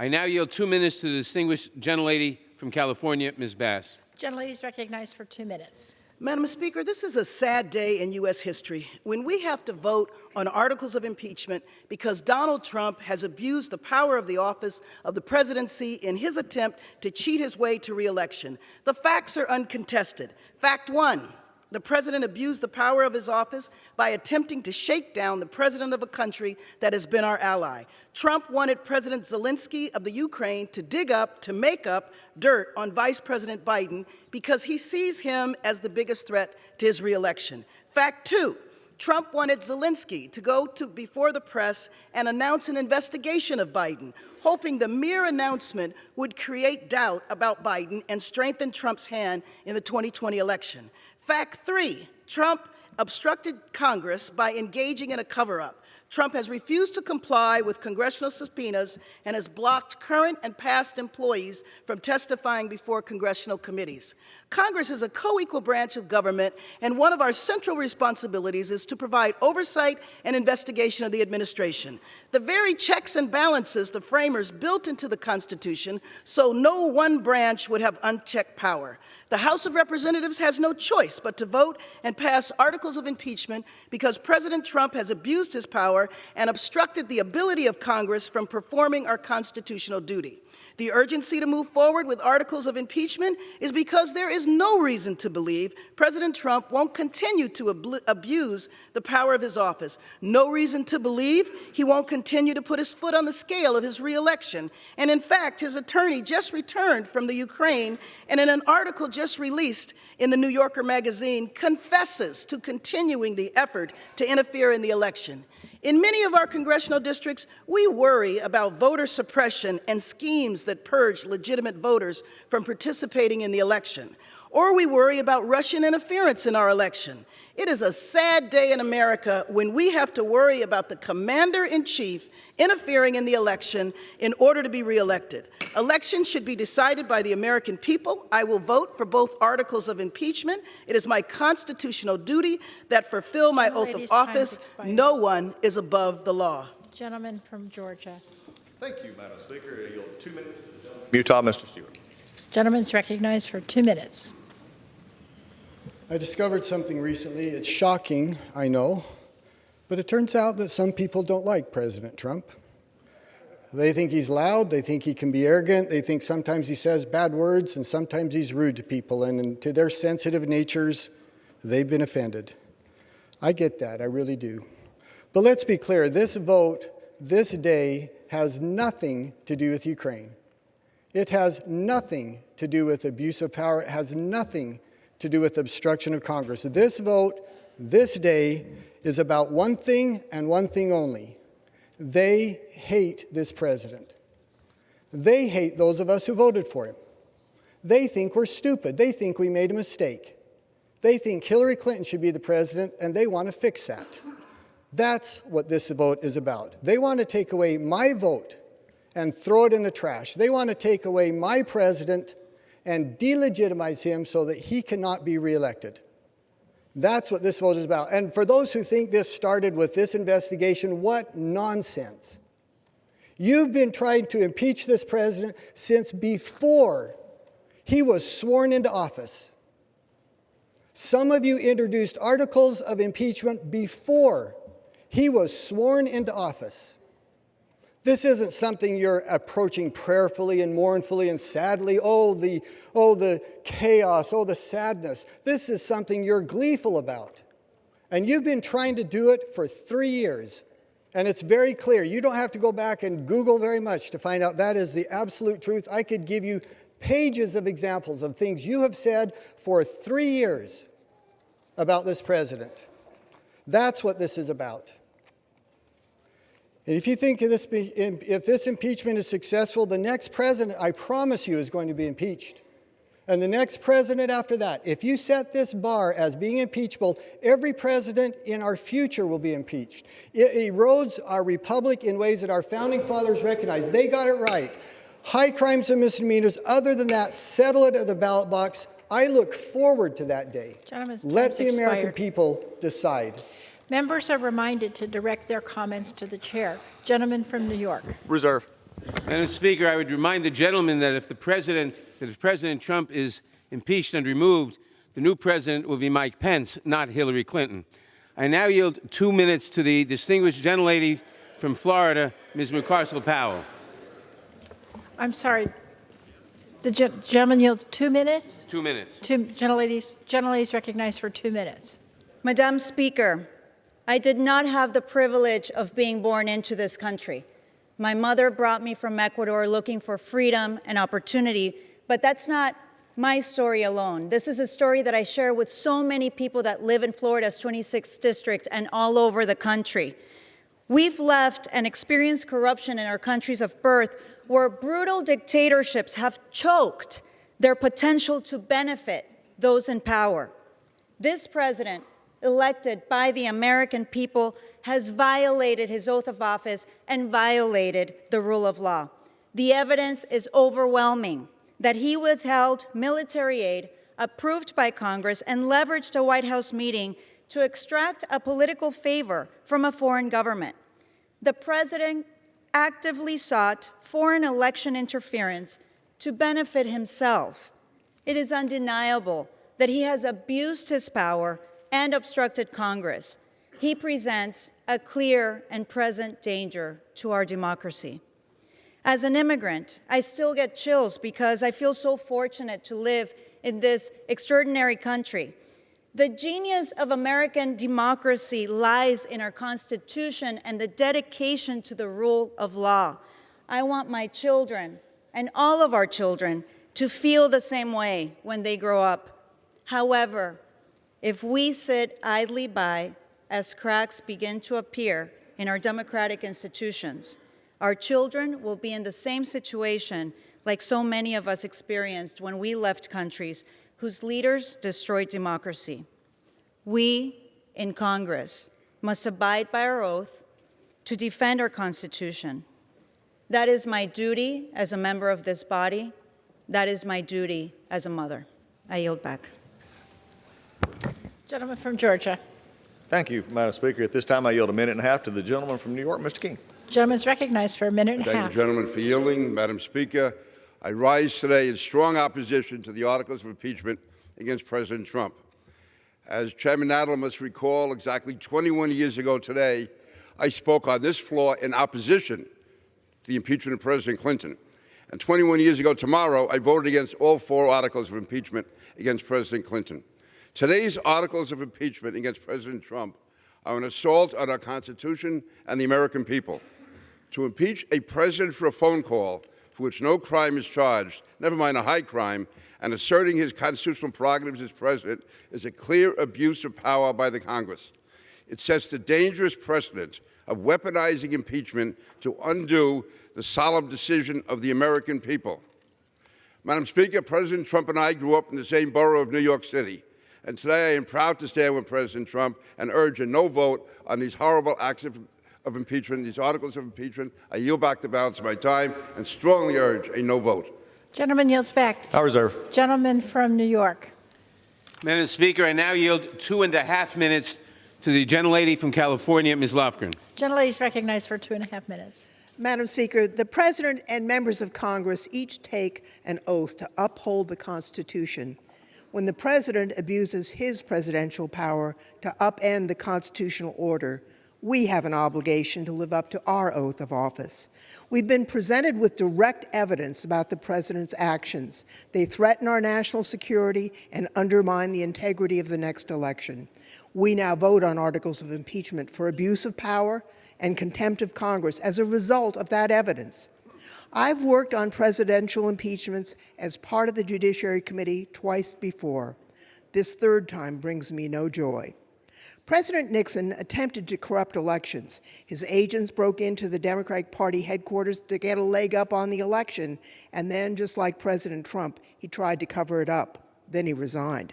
I now yield 2 minutes to the distinguished gentlelady from California, Ms. Bass. Gentlelady is recognized for 2 minutes. Madam Speaker, this is a sad day in U.S. history when we have to vote on articles of impeachment because Donald Trump has abused the power of the office of the presidency in his attempt to cheat his way to re-election. The facts are uncontested. Fact one, the president abused the power of his office by attempting to shake down the president of a country that has been our ally. Trump wanted President Zelensky of the Ukraine to make up dirt on Vice President Biden because he sees him as the biggest threat to his reelection. Fact two, Trump wanted Zelensky to go before the press and announce an investigation of Biden, hoping the mere announcement would create doubt about Biden and strengthen Trump's hand in the 2020 election. Fact three, Trump obstructed Congress by engaging in a cover-up. Trump has refused to comply with congressional subpoenas and has blocked current and past employees from testifying before congressional committees. Congress is a co-equal branch of government, and one of our central responsibilities is to provide oversight and investigation of the administration. The very checks and balances the framers built into the Constitution so no one branch would have unchecked power. The House of Representatives has no choice but to vote and pass articles of impeachment because President Trump has abused his power and obstructed the ability of Congress from performing our constitutional duty. The urgency to move forward with articles of impeachment is because there is no reason to believe President Trump won't continue to abuse the power of his office. No reason to believe he won't continue to put his foot on the scale of his reelection. And in fact, his attorney just returned from the Ukraine and in an article just released in the New Yorker magazine confesses to continuing the effort to interfere in the election. In many of our congressional districts, we worry about voter suppression and schemes that purge legitimate voters from participating in the election. Or we worry about Russian interference in our election. It is a sad day in America when we have to worry about the commander-in-chief interfering in the election in order to be reelected. Elections should be decided by the American people. I will vote for both articles of impeachment. It is my constitutional duty that fulfill my oath of office. No one is above the law. Gentleman from Georgia. Thank you, Madam Speaker. I yield 2 minutes. Utah, Mr. Stewart. Gentleman's recognized for 2 minutes. I discovered something recently. It's shocking, I know, but it turns out that some people don't like President Trump. They think he's loud, they think he can be arrogant, they think sometimes he says bad words, and sometimes he's rude to people, and to their sensitive natures, they've been offended. I get that, I really do. But let's be clear, this vote, this day, has nothing to do with Ukraine. It has nothing to do with abuse of power. It has nothing to do with obstruction of Congress. This vote, this day, is about one thing and one thing only. They hate this president. They hate those of us who voted for him. They think we're stupid. They think we made a mistake. They think Hillary Clinton should be the president, and they want to fix that. That's what this vote is about. They want to take away my vote and throw it in the trash. They want to take away my president and delegitimize him so that he cannot be reelected. That's what this vote is about. And for those who think this started with this investigation, what nonsense. You've been trying to impeach this president since before he was sworn into office. Some of you introduced articles of impeachment before he was sworn into office. This isn't something you're approaching prayerfully and mournfully and sadly. Oh, the chaos, oh, the sadness. This is something you're gleeful about. And you've been trying to do it for 3 years. And it's very clear. You don't have to go back and Google very much to find out that is the absolute truth. I could give you pages of examples of things you have said for 3 years about this president. That's what this is about. And if you think if this impeachment is successful, the next president, I promise you, is going to be impeached. And the next president after that, if you set this bar as being impeachable, every president in our future will be impeached. It erodes our republic in ways that our founding fathers recognized. They got it right. High crimes and misdemeanors, other than that, settle it at the ballot box. I look forward to that day. Let the American people decide. Members are reminded to direct their comments to the chair. Gentleman from New York. Reserve. Madam Speaker, I would remind the gentleman that if President Trump is impeached and removed, the new president will be Mike Pence, not Hillary Clinton. I now yield 2 minutes to the distinguished gentlelady from Florida, Ms. McCarcel-Powell. I'm sorry. The gentleman yields 2 minutes? 2 minutes. Gentleladies recognized for 2 minutes. Madam Speaker, I did not have the privilege of being born into this country. My mother brought me from Ecuador looking for freedom and opportunity, but that's not my story alone. This is a story that I share with so many people that live in Florida's 26th district and all over the country. We've left and experienced corruption in our countries of birth where brutal dictatorships have choked their potential to benefit those in power. This president, elected by the American people, has violated his oath of office and violated the rule of law. The evidence is overwhelming that he withheld military aid approved by Congress and leveraged a White House meeting to extract a political favor from a foreign government. The president actively sought foreign election interference to benefit himself. It is undeniable that he has abused his power and obstructed Congress. He presents a clear and present danger to our democracy. As an immigrant, I still get chills because I feel so fortunate to live in this extraordinary country. The genius of American democracy lies in our Constitution and the dedication to the rule of law. I want my children and all of our children to feel the same way when they grow up. However, if we sit idly by as cracks begin to appear in our democratic institutions, our children will be in the same situation like so many of us experienced when we left countries whose leaders destroyed democracy. We in Congress must abide by our oath to defend our Constitution. That is my duty as a member of this body. That is my duty as a mother. I yield back. Gentleman from Georgia. Thank you, Madam Speaker. At this time, I yield 1.5 minutes to the gentleman from New York, Mr. King. Gentleman's recognized for 1.5 minutes. Thank the gentleman for yielding. Madam Speaker, I rise today in strong opposition to the articles of impeachment against President Trump. As Chairman Nadler must recall, exactly 21 years ago today, I spoke on this floor in opposition to the impeachment of President Clinton. And 21 years ago tomorrow, I voted against all 4 articles of impeachment against President Clinton. Today's articles of impeachment against President Trump are an assault on our Constitution and the American people. To impeach a president for a phone call for which no crime is charged, never mind a high crime, and asserting his constitutional prerogatives as president is a clear abuse of power by the Congress. It sets the dangerous precedent of weaponizing impeachment to undo the solemn decision of the American people. Madam Speaker, President Trump and I grew up in the same borough of New York City. And today I am proud to stand with President Trump and urge a no vote on these horrible acts of impeachment, these articles of impeachment. I yield back the balance of my time and strongly urge a no vote. Gentleman yields back. I reserve. Gentleman from New York. Madam Speaker, I now yield 2.5 minutes to the gentlelady from California, Ms. Lofgren. Gentlelady is recognized for 2.5 minutes. Madam Speaker, the President and members of Congress each take an oath to uphold the Constitution. When the President abuses his presidential power to upend the constitutional order, we have an obligation to live up to our oath of office. We've been presented with direct evidence about the President's actions. They threaten our national security and undermine the integrity of the next election. We now vote on articles of impeachment for abuse of power and contempt of Congress as a result of that evidence. I've worked on presidential impeachments as part of the Judiciary Committee twice before. This third time brings me no joy. President Nixon attempted to corrupt elections. His agents broke into the Democratic Party headquarters to get a leg up on the election, and then, just like President Trump, he tried to cover it up. Then he resigned.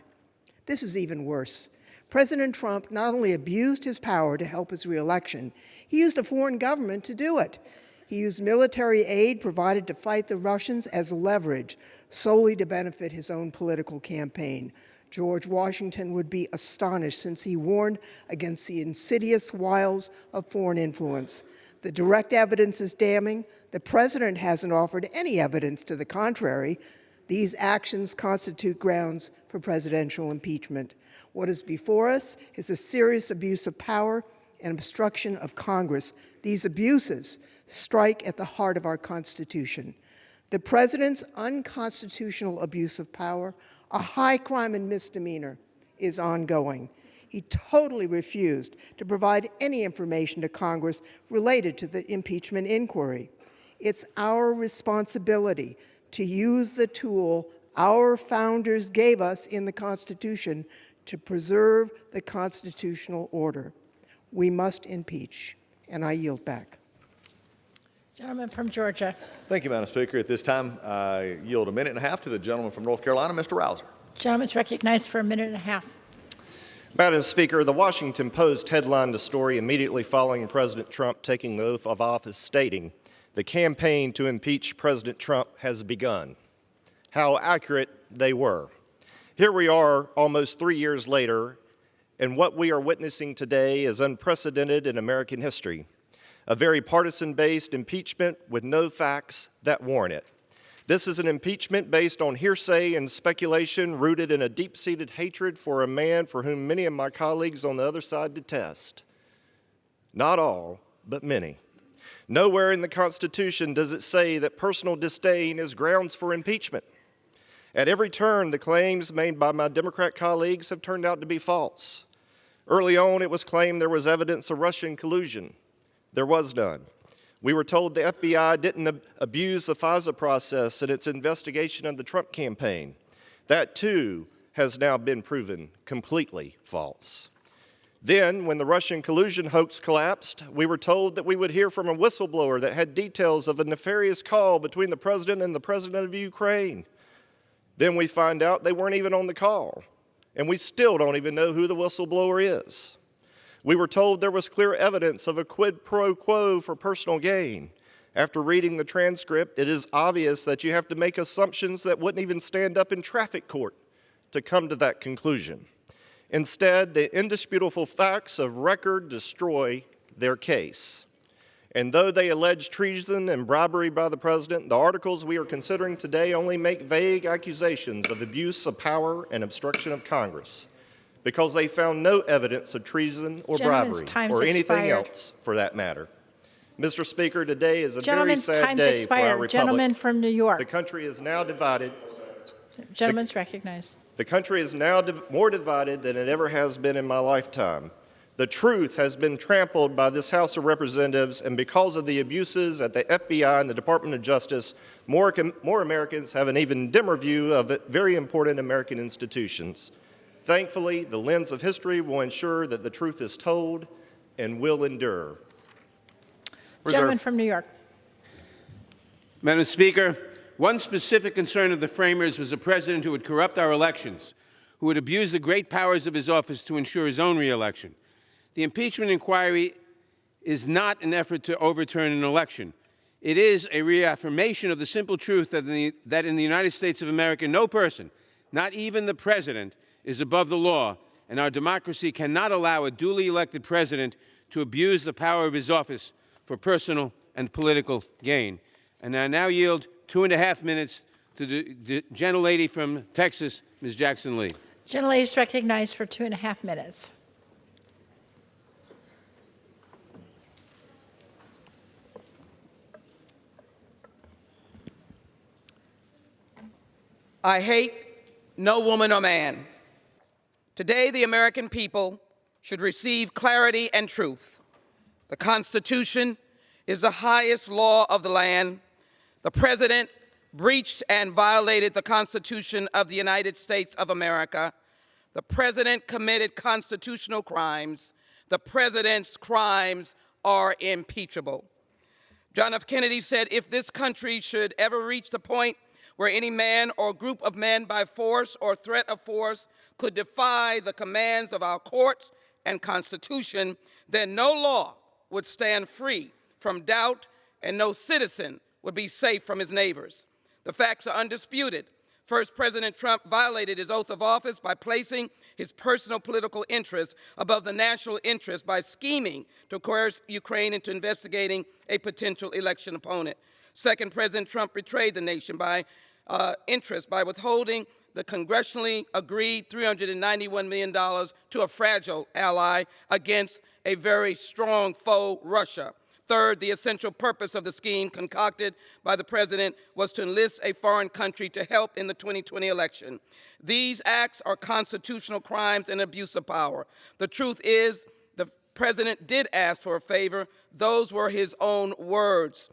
This is even worse. President Trump not only abused his power to help his reelection, he used a foreign government to do it. He used military aid provided to fight the Russians as leverage, solely to benefit his own political campaign. George Washington would be astonished, since he warned against the insidious wiles of foreign influence. The direct evidence is damning. The president hasn't offered any evidence to the contrary. These actions constitute grounds for presidential impeachment. What is before us is a serious abuse of power and obstruction of Congress. These abuses strike at the heart of our Constitution. The president's unconstitutional abuse of power, a high crime and misdemeanor, is ongoing. He totally refused to provide any information to Congress related to the impeachment inquiry. It's our responsibility to use the tool our founders gave us in the Constitution to preserve the constitutional order. We must impeach, and I yield back. Gentleman from Georgia. Thank you, Madam Speaker. At this time, I yield a minute and a half to the gentleman from North Carolina, Mr. Rouser. Gentleman's recognized for a minute and a half. Madam Speaker, the Washington Post headlined a story immediately following President Trump taking the oath of office stating, "The campaign to impeach President Trump has begun." How accurate they were. Here we are almost 3 years later, and what we are witnessing today is unprecedented in American history. A very partisan-based impeachment with no facts that warrant it. This is an impeachment based on hearsay and speculation rooted in a deep-seated hatred for a man for whom many of my colleagues on the other side detest. Not all, but many. Nowhere in the Constitution does it say that personal disdain is grounds for impeachment. At every turn, the claims made by my Democrat colleagues have turned out to be false. Early on, it was claimed there was evidence of Russian collusion. There was none. We were told the FBI didn't abuse the FISA process in its investigation of the Trump campaign. That, too, has now been proven completely false. Then, when the Russian collusion hoax collapsed, we were told that we would hear from a whistleblower that had details of a nefarious call between the president and the president of Ukraine. Then we find out they weren't even on the call, and we still don't even know who the whistleblower is. We were told there was clear evidence of a quid pro quo for personal gain. After reading the transcript, it is obvious that you have to make assumptions that wouldn't even stand up in traffic court to come to that conclusion. Instead, the indisputable facts of record destroy their case. And though they allege treason and bribery by the president, the articles we are considering today only make vague accusations of abuse of power and obstruction of Congress, because they found no evidence of treason or bribery or anything else for that matter. Mr. Speaker, today is a very sad day for our republic. Gentleman from New York. The country is now divided. Gentleman's recognized. The country is now more divided than it ever has been in my lifetime. The truth has been trampled by this House of Representatives, and because of the abuses at the FBI and the Department of Justice, more Americans have an even dimmer view of very important American institutions. Thankfully, the lens of history will ensure that the truth is told and will endure. Gentleman from New York. Madam Speaker, one specific concern of the framers was a president who would corrupt our elections, who would abuse the great powers of his office to ensure his own reelection. The impeachment inquiry is not an effort to overturn an election. It is a reaffirmation of the simple truth that in the United States of America, no person, not even the president, is above the law, and our democracy cannot allow a duly elected president to abuse the power of his office for personal and political gain. And I now yield 2.5 minutes to the gentlelady from Texas, Ms. Jackson Lee. Gentlelady is recognized for 2.5 minutes. I hate no woman or man. Today, the American people should receive clarity and truth. The Constitution is the highest law of the land. The President breached and violated the Constitution of the United States of America. The President committed constitutional crimes. The President's crimes are impeachable. John F. Kennedy said, if this country should ever reach the point where any man or group of men by force or threat of force could defy the commands of our courts and Constitution, then no law would stand free from doubt and no citizen would be safe from his neighbors. The facts are undisputed. First, President Trump violated his oath of office by placing his personal political interests above the national interest by scheming to coerce Ukraine into investigating a potential election opponent. Second, President Trump betrayed the nation by withholding the congressionally agreed $391 million to a fragile ally against a very strong foe, Russia. Third, the essential purpose of the scheme concocted by the president was to enlist a foreign country to help in the 2020 election. These acts are constitutional crimes and abuse of power. The truth is, the president did ask for a favor. Those were his own words.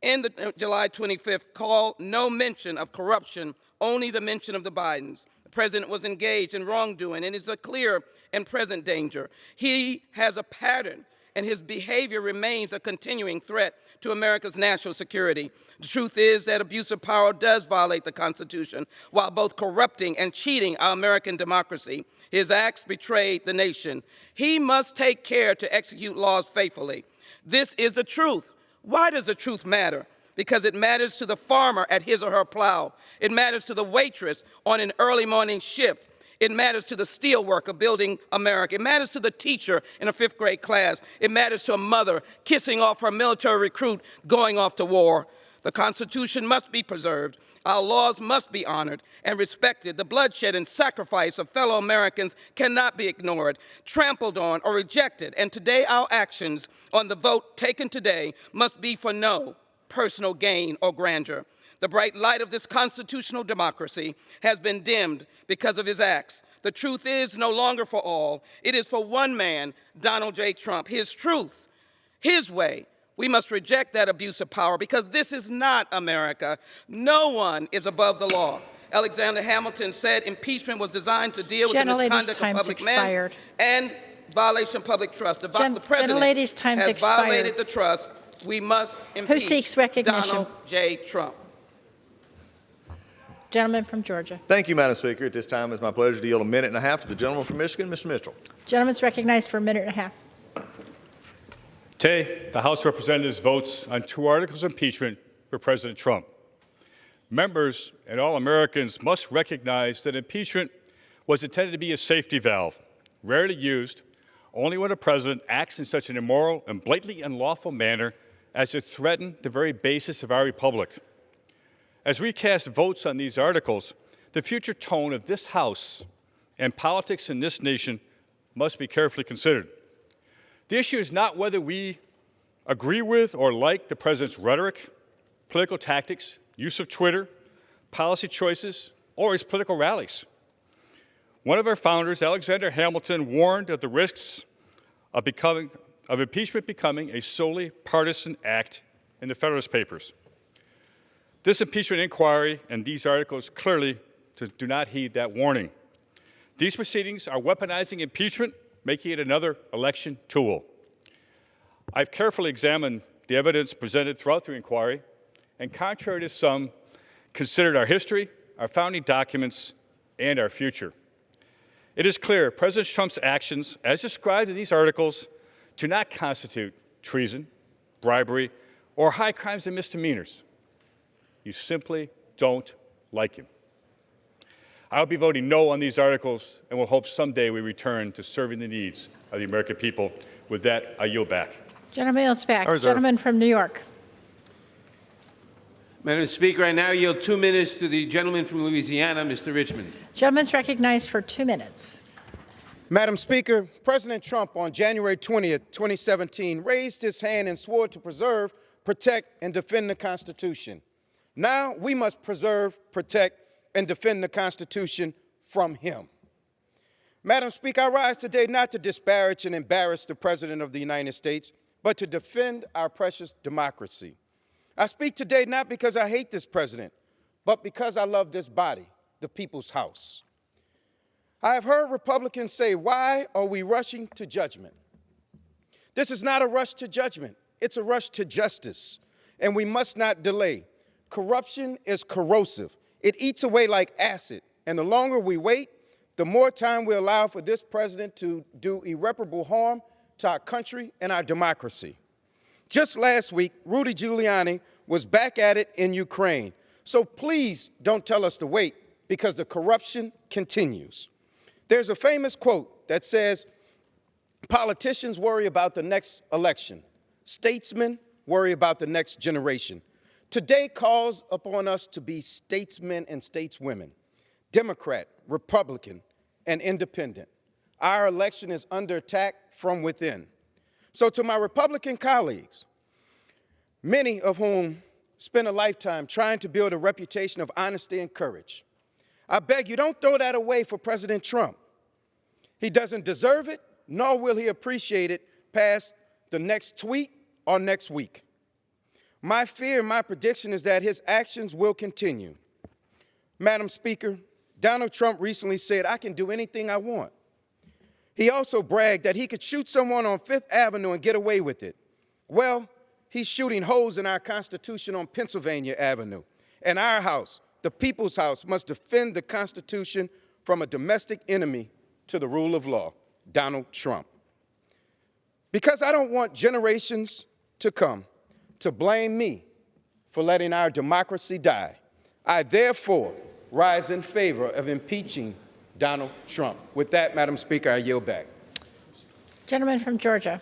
In the July 25th call, no mention of corruption, only the mention of the Bidens. The president was engaged in wrongdoing and is a clear and present danger. He has a pattern, and his behavior remains a continuing threat to America's national security. The truth is that abuse of power does violate the Constitution, while both corrupting and cheating our American democracy. His acts betrayed the nation. He must take care to execute laws faithfully. This is the truth. Why does the truth matter? Because it matters to the farmer at his or her plow. It matters to the waitress on an early morning shift. It matters to the steel worker building America. It matters to the teacher in a 5th grade class. It matters to a mother kissing off her military recruit going off to war. The Constitution must be preserved. Our laws must be honored and respected. The bloodshed and sacrifice of fellow Americans cannot be ignored, trampled on, or rejected. And today, our actions on the vote taken today must be for no personal gain or grandeur. The bright light of this constitutional democracy has been dimmed because of his acts. The truth is no longer for all. It is for one man, Donald J. Trump, his truth, his way. We must reject that abuse of power because this is not America. No one is above the law. Alexander Hamilton said impeachment was designed to deal with the misconduct of public men and violation of public trust. The president has violated the trust. We must impeach Who seeks recognition? Donald J. Trump. Gentleman from Georgia. Thank you, Madam Speaker. At this time, it's my pleasure to yield a minute and a half to the gentleman from Michigan, Mr. Mitchell. Gentleman's recognized for a minute and a half. Today, the House of Representatives votes on 2 articles of impeachment for President Trump. Members and all Americans must recognize that impeachment was intended to be a safety valve, rarely used, only when a president acts in such an immoral and blatantly unlawful manner as to threaten the very basis of our republic. As we cast votes on these articles, the future tone of this House and politics in this nation must be carefully considered. The issue is not whether we agree with or like the president's rhetoric, political tactics, use of Twitter, policy choices, or his political rallies. One of our founders, Alexander Hamilton, warned of the risks of impeachment becoming a solely partisan act in the Federalist Papers. This impeachment inquiry and these articles clearly do not heed that warning. These proceedings are weaponizing impeachment, making it another election tool. I've carefully examined the evidence presented throughout the inquiry, and contrary to some, considered our history, our founding documents, and our future. It is clear President Trump's actions, as described in these articles, do not constitute treason, bribery, or high crimes and misdemeanors. You simply don't like him. I'll be voting no on these articles and will hope someday we return to serving the needs of the American people. With that, I yield back. Gentleman yields back. Gentleman from New York. Madam Speaker, I now yield 2 minutes to the gentleman from Louisiana, Mr. Richmond. Gentleman's recognized for 2 minutes. Madam Speaker, President Trump on January 20th, 2017 raised his hand and swore to preserve, protect, and defend the Constitution. Now we must preserve, protect, and defend the Constitution from him. Madam Speaker, I rise today not to disparage and embarrass the President of the United States, but to defend our precious democracy. I speak today not because I hate this president, but because I love this body, the People's House. I have heard Republicans say, why are we rushing to judgment? This is not a rush to judgment. It's a rush to justice, and we must not delay. Corruption is corrosive. It eats away like acid, and the longer we wait, the more time we allow for this president to do irreparable harm to our country and our democracy. Just last week, Rudy Giuliani was back at it in Ukraine. So please don't tell us to wait, because the corruption continues. There's a famous quote that says, politicians worry about the next election. Statesmen worry about the next generation. Today calls upon us to be statesmen and stateswomen, Democrat, Republican, and independent. Our election is under attack from within. So to my Republican colleagues, many of whom spend a lifetime trying to build a reputation of honesty and courage, I beg you, don't throw that away for President Trump. He doesn't deserve it, nor will he appreciate it past the next tweet or next week. My fear and my prediction is that his actions will continue. Madam Speaker, Donald Trump recently said, "I can do anything I want." He also bragged that he could shoot someone on Fifth Avenue and get away with it. Well, he's shooting holes in our Constitution on Pennsylvania Avenue. And our house, the people's house, must defend the Constitution from a domestic enemy to the rule of law, Donald Trump. Because I don't want generations to come to blame me for letting our democracy die, I therefore rise in favor of impeaching Donald Trump. With that, Madam Speaker, I yield back. Gentleman from Georgia.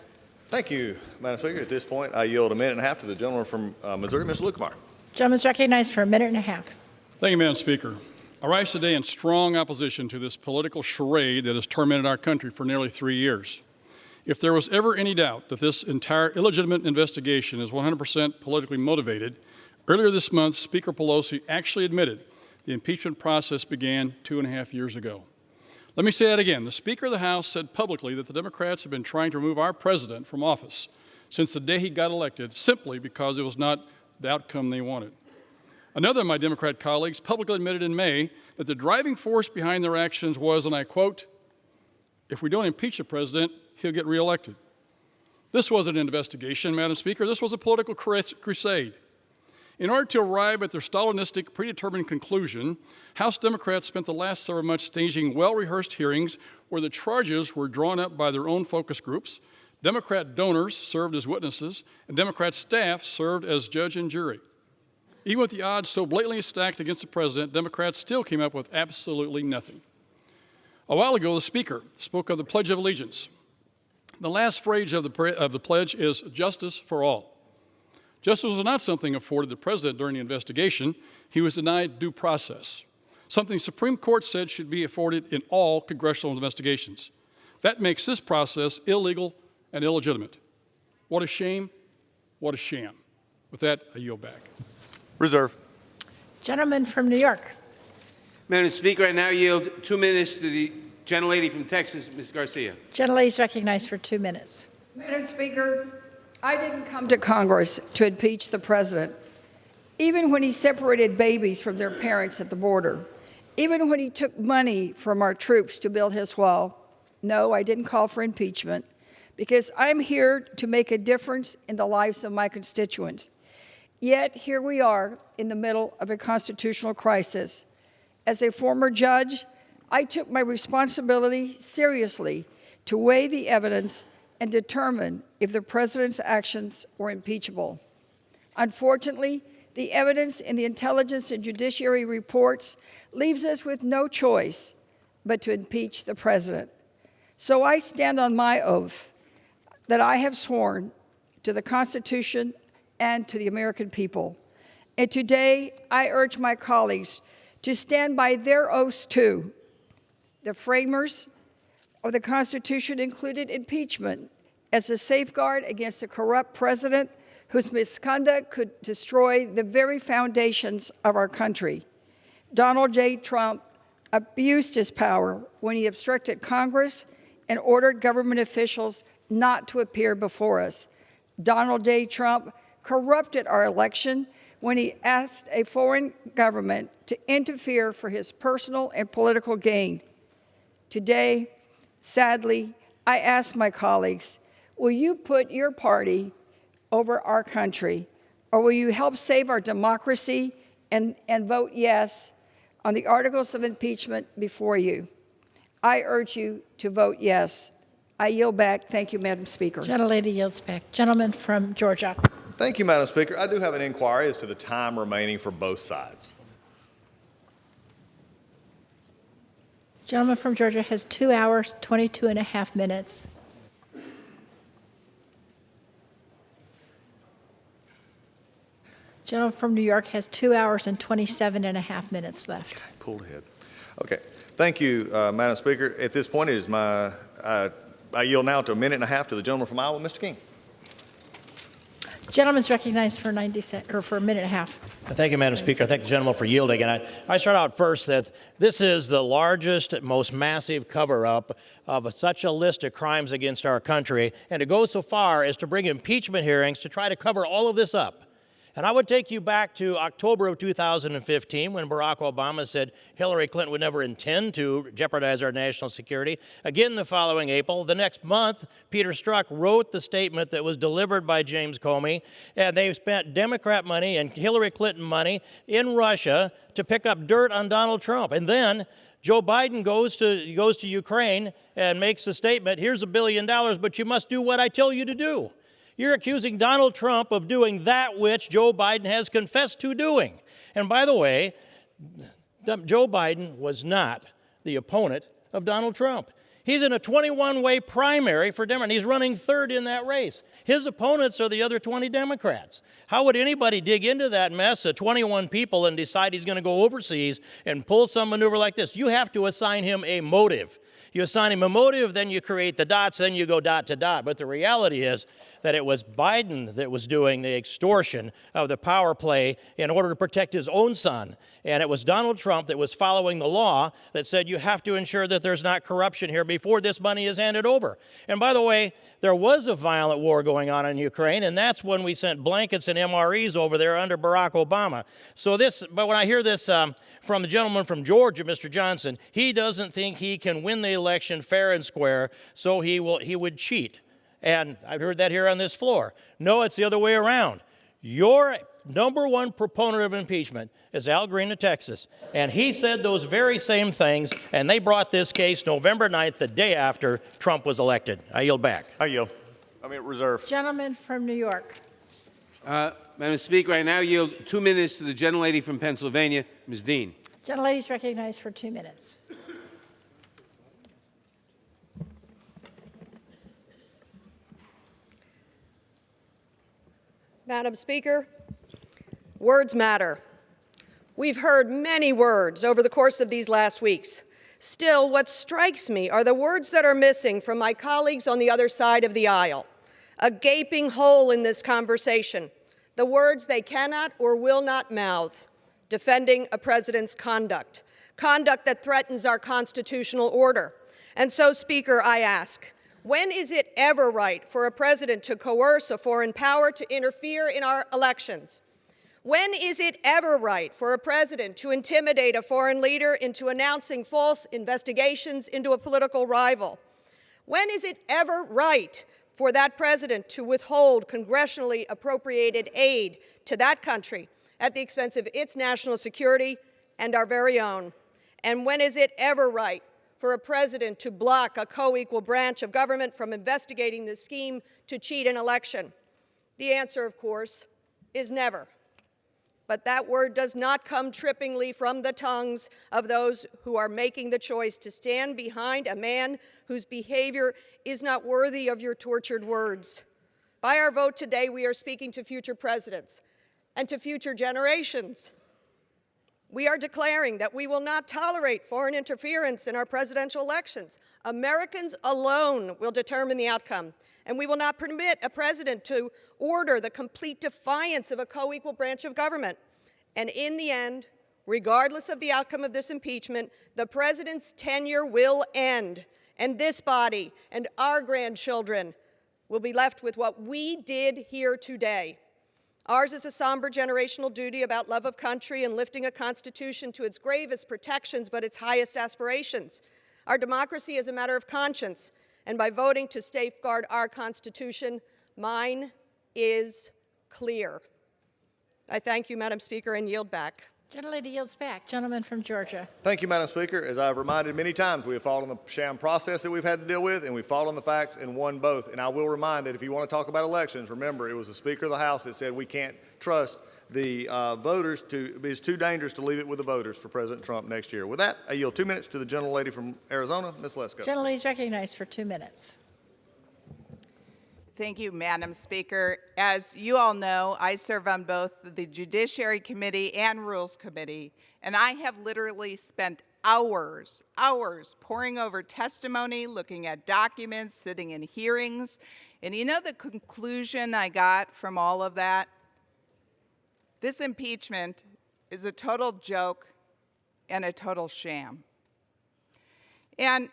Thank you, Madam Speaker. At this point, I yield a minute and a half to the gentleman from Missouri, Mr. Lukemeyer. Gentleman's recognized for a minute and a half. Thank you, Madam Speaker. I rise today in strong opposition to this political charade that has tormented our country for nearly 3 years. If there was ever any doubt that this entire illegitimate investigation is 100% politically motivated, earlier this month, Speaker Pelosi actually admitted the impeachment process began 2.5 years ago. Let me say that again. The Speaker of the House said publicly that the Democrats have been trying to remove our president from office since the day he got elected, simply because it was not the outcome they wanted. Another of my Democrat colleagues publicly admitted in May that the driving force behind their actions was, and I quote, "If we don't impeach the president, he'll get reelected." This wasn't an investigation, Madam Speaker. This was a political crusade. In order to arrive at their Stalinistic, predetermined conclusion, House Democrats spent the last several months staging well-rehearsed hearings where the charges were drawn up by their own focus groups, Democrat donors served as witnesses, and Democrat staff served as judge and jury. Even with the odds so blatantly stacked against the president, Democrats still came up with absolutely nothing. A while ago, the Speaker spoke of the Pledge of Allegiance. The last phrase of the pledge is justice for all. Justice was not something afforded the president during the investigation. He was denied due process, something the Supreme Court said should be afforded in all congressional investigations. That makes this process illegal and illegitimate. What a shame. What a sham. With that, I yield back. Reserve. Gentleman from New York. Madam Speaker, I now yield 2 minutes to the gentlelady from Texas, Ms. Garcia. Gentlelady is recognized for 2 minutes. Madam Speaker, I didn't come to Congress to impeach the president. Even when he separated babies from their parents at the border, even when he took money from our troops to build his wall, no, I didn't call for impeachment, because I'm here to make a difference in the lives of my constituents. Yet here we are in the middle of a constitutional crisis. As a former judge, I took my responsibility seriously to weigh the evidence and determine if the president's actions were impeachable. Unfortunately, the evidence in the intelligence and judiciary reports leaves us with no choice but to impeach the president. So I stand on my oath that I have sworn to the Constitution and to the American people. And today, I urge my colleagues to stand by their oaths too. The framers of the Constitution included impeachment as a safeguard against a corrupt president whose misconduct could destroy the very foundations of our country. Donald J. Trump abused his power when he obstructed Congress and ordered government officials not to appear before us. Donald J. Trump corrupted our election when he asked a foreign government to interfere for his personal and political gain. Today, sadly, I ask my colleagues, will you put your party over our country, or will you help save our democracy and vote yes on the articles of impeachment before you? I urge you to vote yes. I yield back. Thank you, Madam Speaker. Gentlelady yields back. Gentleman from Georgia. Thank you, Madam Speaker. I do have an inquiry as to the time remaining for both sides. Gentleman from Georgia has 2 hours, 22 and a half minutes. Gentleman from New York has 2 hours and 27 and a half minutes left. Pulled ahead. Okay. Thank you, Madam Speaker. At this point, it is I yield now to a minute and a half to the gentleman from Iowa, Mr. King. Gentleman's recognized for for a minute and a half. Thank you, Madam Speaker. I thank the gentleman for yielding. And I start out first that this is the largest, most massive cover-up of such a list of crimes against our country, and to go so far as to bring impeachment hearings to try to cover all of this up. And I would take you back to October of 2015 when Barack Obama said Hillary Clinton would never intend to jeopardize our national security. Again, the following April, the next month, Peter Strzok wrote the statement that was delivered by James Comey, and they spent Democrat money and Hillary Clinton money in Russia to pick up dirt on Donald Trump. And then Joe Biden goes to Ukraine and makes the statement, here's $1 billion, but you must do what I tell you to do. You're accusing Donald Trump of doing that which Joe Biden has confessed to doing. And by the way, Joe Biden was not the opponent of Donald Trump. He's in a 21-way primary for Democrats. He's running third in that race. His opponents are the other 20 Democrats. How would anybody dig into that mess of 21 people and decide he's going to go overseas and pull some maneuver like this? You have to assign him a motive. You assign him a motive, then you create the dots, then you go dot to dot. But the reality is that it was Biden that was doing the extortion of the power play in order to protect his own son. And it was Donald Trump that was following the law that said you have to ensure that there's not corruption here before this money is handed over. And by the way, there was a violent war going on in Ukraine, and that's when we sent blankets and MREs over there under Barack Obama. But when I hear this from the gentleman from Georgia, Mr. Johnson, he doesn't think he can win the election fair and square, so he would cheat. And I've heard that here on this floor. No, it's the other way around. Your number one proponent of impeachment is Al Green of Texas. And he said those very same things, and they brought this case November 9th, the day after Trump was elected. I yield back. I yield. Reserve. Gentleman from New York. Madam Speaker, I now yield 2 minutes to the gentlelady from Pennsylvania, Ms. Dean. Gentlelady is recognized for 2 minutes. Madam Speaker, words matter. We've heard many words over the course of these last weeks. Still, what strikes me are the words that are missing from my colleagues on the other side of the aisle. A gaping hole in this conversation. The words they cannot or will not mouth. Defending a president's conduct. Conduct that threatens our constitutional order. And so, Speaker, I ask, when is it ever right for a president to coerce a foreign power to interfere in our elections? When is it ever right for a president to intimidate a foreign leader into announcing false investigations into a political rival? When is it ever right for that president to withhold congressionally appropriated aid to that country at the expense of its national security and our very own? And when is it ever right for a president to block a co-equal branch of government from investigating the scheme to cheat an election? The answer, of course, is never. But that word does not come trippingly from the tongues of those who are making the choice to stand behind a man whose behavior is not worthy of your tortured words. By our vote today, we are speaking to future presidents and to future generations. We are declaring that we will not tolerate foreign interference in our presidential elections. Americans alone will determine the outcome, and we will not permit a president to order the complete defiance of a co-equal branch of government. And in the end, regardless of the outcome of this impeachment, the president's tenure will end, and this body and our grandchildren will be left with what we did here today. Ours is a somber generational duty about love of country and lifting a Constitution to its gravest protections but its highest aspirations. Our democracy is a matter of conscience, and by voting to safeguard our Constitution, mine is clear. I thank you, Madam Speaker, and yield back. Gentlelady yields back. Gentleman from Georgia. Thank you, Madam Speaker. As I've reminded many times, we have followed the sham process that we've had to deal with, and we've followed on the facts and won both. And I will remind that if you want to talk about elections, remember it was the Speaker of the House that said we can't trust the voters to, it's too dangerous to leave it with the voters for President Trump next year. With that, I yield 2 minutes to the gentlelady from Arizona, Ms. Lesko. Gentlelady is recognized for 2 minutes. Thank you, Madam Speaker. As you all know, I serve on both the Judiciary Committee and Rules Committee, and I have literally spent hours poring over testimony, looking at documents, sitting in hearings. And you know the conclusion I got from all of that? This impeachment is a total joke and a total sham. And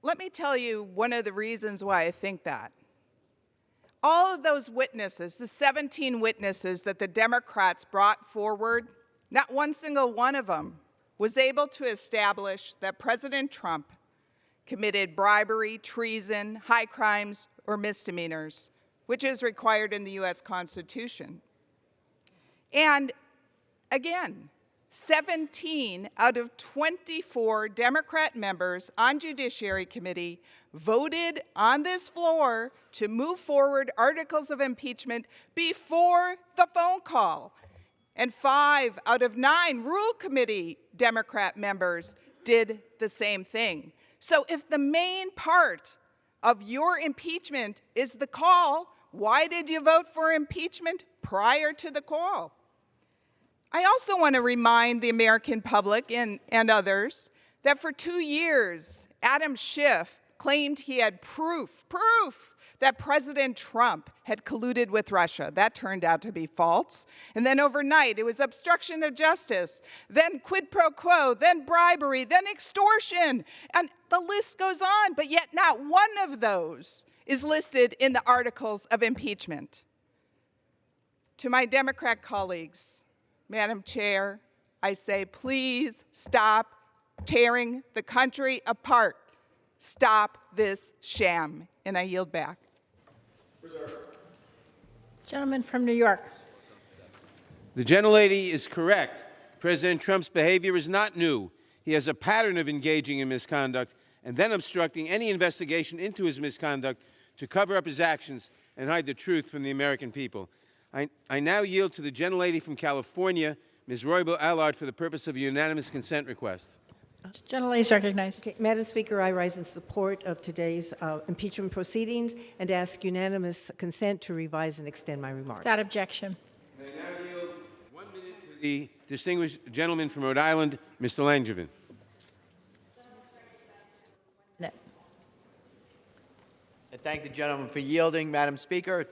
let me tell you one of the reasons why I think that. All of those witnesses, the 17 witnesses that the Democrats brought forward, not one single one of them was able to establish that President Trump committed bribery, treason, high crimes, or misdemeanors, which is required in the U.S. Constitution. And again, 17 out of 24 Democrat members on Judiciary Committee voted on this floor to move forward articles of impeachment before the phone call. And 5 out of 9 Rule Committee Democrat members did the same thing. So if the main part of your impeachment is the call, why did you vote for impeachment prior to the call? I also want to remind the American public and others that for 2 years, Adam Schiff claimed he had proof that President Trump had colluded with Russia. That turned out to be false. And then overnight, it was obstruction of justice, then quid pro quo, then bribery, then extortion. And the list goes on, but yet not one of those is listed in the articles of impeachment. To my Democrat colleagues, Madam Chair, I say, please stop tearing the country apart. Stop this sham. And I yield back. Gentleman from New York. The gentlelady is correct. President Trump's behavior is not new. He has a pattern of engaging in misconduct and then obstructing any investigation into his misconduct to cover up his actions and hide the truth from the American people. I now yield to the gentlelady from California, Ms. Roybal Allard, for the purpose of a unanimous consent request. Gentlelady is recognized. Okay, Madam Speaker, I rise in support of today's impeachment proceedings and ask unanimous consent to revise and extend my remarks. Without objection. I now yield 1 minute to the distinguished gentleman from Rhode Island, Mr. Langevin. I thank the gentleman for yielding, Madam Speaker.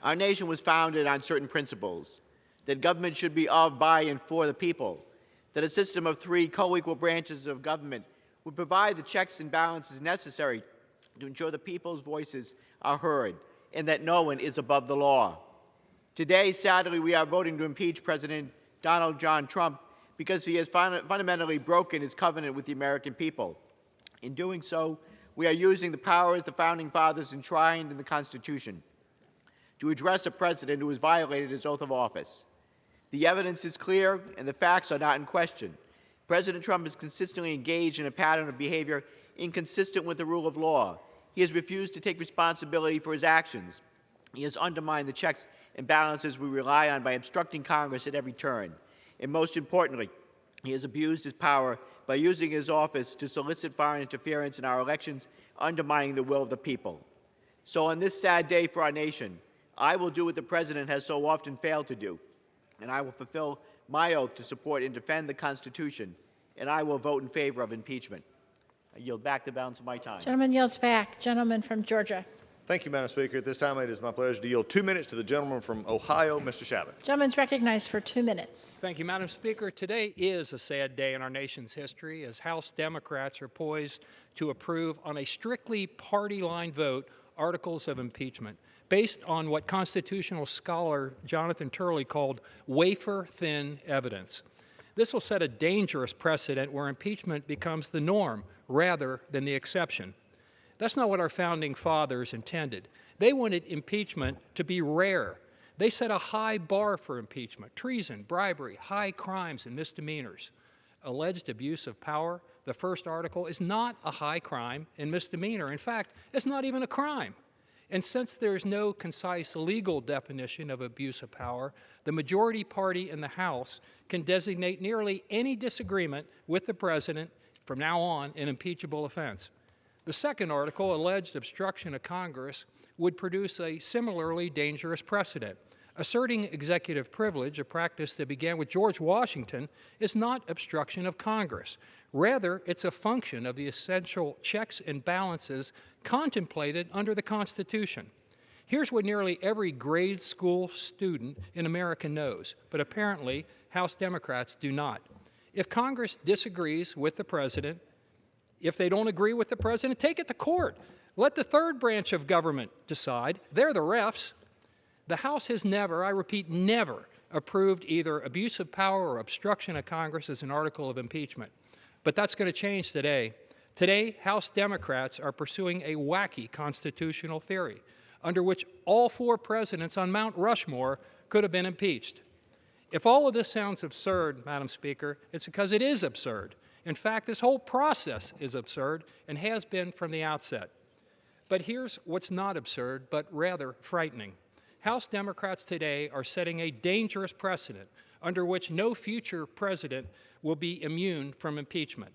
Our nation was founded on certain principles: that government should be of, by, and for the people; that a system of 3 co-equal branches of government would provide the checks and balances necessary to ensure the people's voices are heard, and that no one is above the law. Today, sadly, we are voting to impeach President Donald John Trump because he has fundamentally broken his covenant with the American people. In doing so, we are using the powers the Founding Fathers enshrined in the Constitution to address a president who has violated his oath of office. The evidence is clear and the facts are not in question. President Trump is consistently engaged in a pattern of behavior inconsistent with the rule of law. He has refused to take responsibility for his actions. He has undermined the checks and balances we rely on by obstructing Congress at every turn. And most importantly, he has abused his power by using his office to solicit foreign interference in our elections, undermining the will of the people. So on this sad day for our nation, I will do what the President has so often failed to do, and I will fulfill my oath to support and defend the Constitution, and I will vote in favor of impeachment. I yield back the balance of my time. Gentleman yields back. Gentleman from Georgia. Thank you, Madam Speaker. At this time, it is my pleasure to yield 2 minutes to the gentleman from Ohio, Mr. Shabbat. Gentleman's recognized for 2 minutes. Thank you, Madam Speaker. Today is a sad day in our nation's history as House Democrats are poised to approve on a strictly party line vote articles of impeachment based on what constitutional scholar Jonathan Turley called wafer-thin evidence. This will set a dangerous precedent where impeachment becomes the norm rather than the exception. That's not what our founding fathers intended. They wanted impeachment to be rare. They set a high bar for impeachment: treason, bribery, high crimes, and misdemeanors. Alleged abuse of power, the first article, is not a high crime and misdemeanor. In fact, it's not even a crime. And since there's no concise legal definition of abuse of power, the majority party in the House can designate nearly any disagreement with the president from now on an impeachable offense. The second article, alleged obstruction of Congress, would produce a similarly dangerous precedent. Asserting executive privilege, a practice that began with George Washington, is not obstruction of Congress. Rather, it's a function of the essential checks and balances contemplated under the Constitution. Here's what nearly every grade school student in America knows, but apparently House Democrats do not. If Congress disagrees with the president, if they don't agree with the president, take it to court. Let the third branch of government decide. They're the refs. The House has never, I repeat, never approved either abuse of power or obstruction of Congress as an article of impeachment. But that's going to change today. Today, House Democrats are pursuing a wacky constitutional theory under which all 4 presidents on Mount Rushmore could have been impeached. If all of this sounds absurd, Madam Speaker, it's because it is absurd. In fact, this whole process is absurd and has been from the outset. But here's what's not absurd, but rather frightening. House Democrats today are setting a dangerous precedent under which no future president will be immune from impeachment,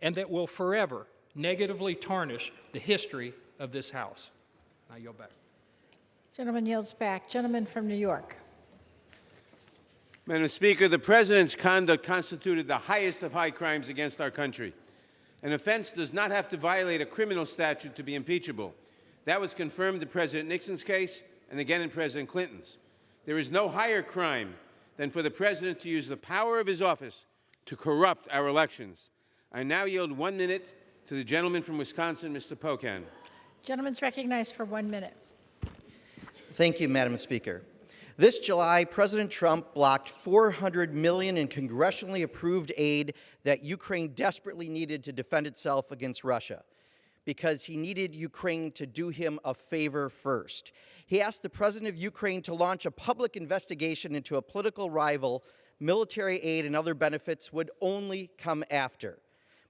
and that will forever negatively tarnish the history of this House. I yield back. Gentleman yields back. Gentleman from New York. Madam Speaker, the President's conduct constituted the highest of high crimes against our country. An offense does not have to violate a criminal statute to be impeachable. That was confirmed in President Nixon's case and again in President Clinton's. There is no higher crime than for the President to use the power of his office to corrupt our elections. I now yield 1 minute to the gentleman from Wisconsin, Mr. Pocan. Gentleman's recognized for 1 minute. Thank you, Madam Speaker. This July, President Trump blocked $400 million in congressionally approved aid that Ukraine desperately needed to defend itself against Russia, because he needed Ukraine to do him a favor first. He asked the president of Ukraine to launch a public investigation into a political rival. Military aid and other benefits would only come after.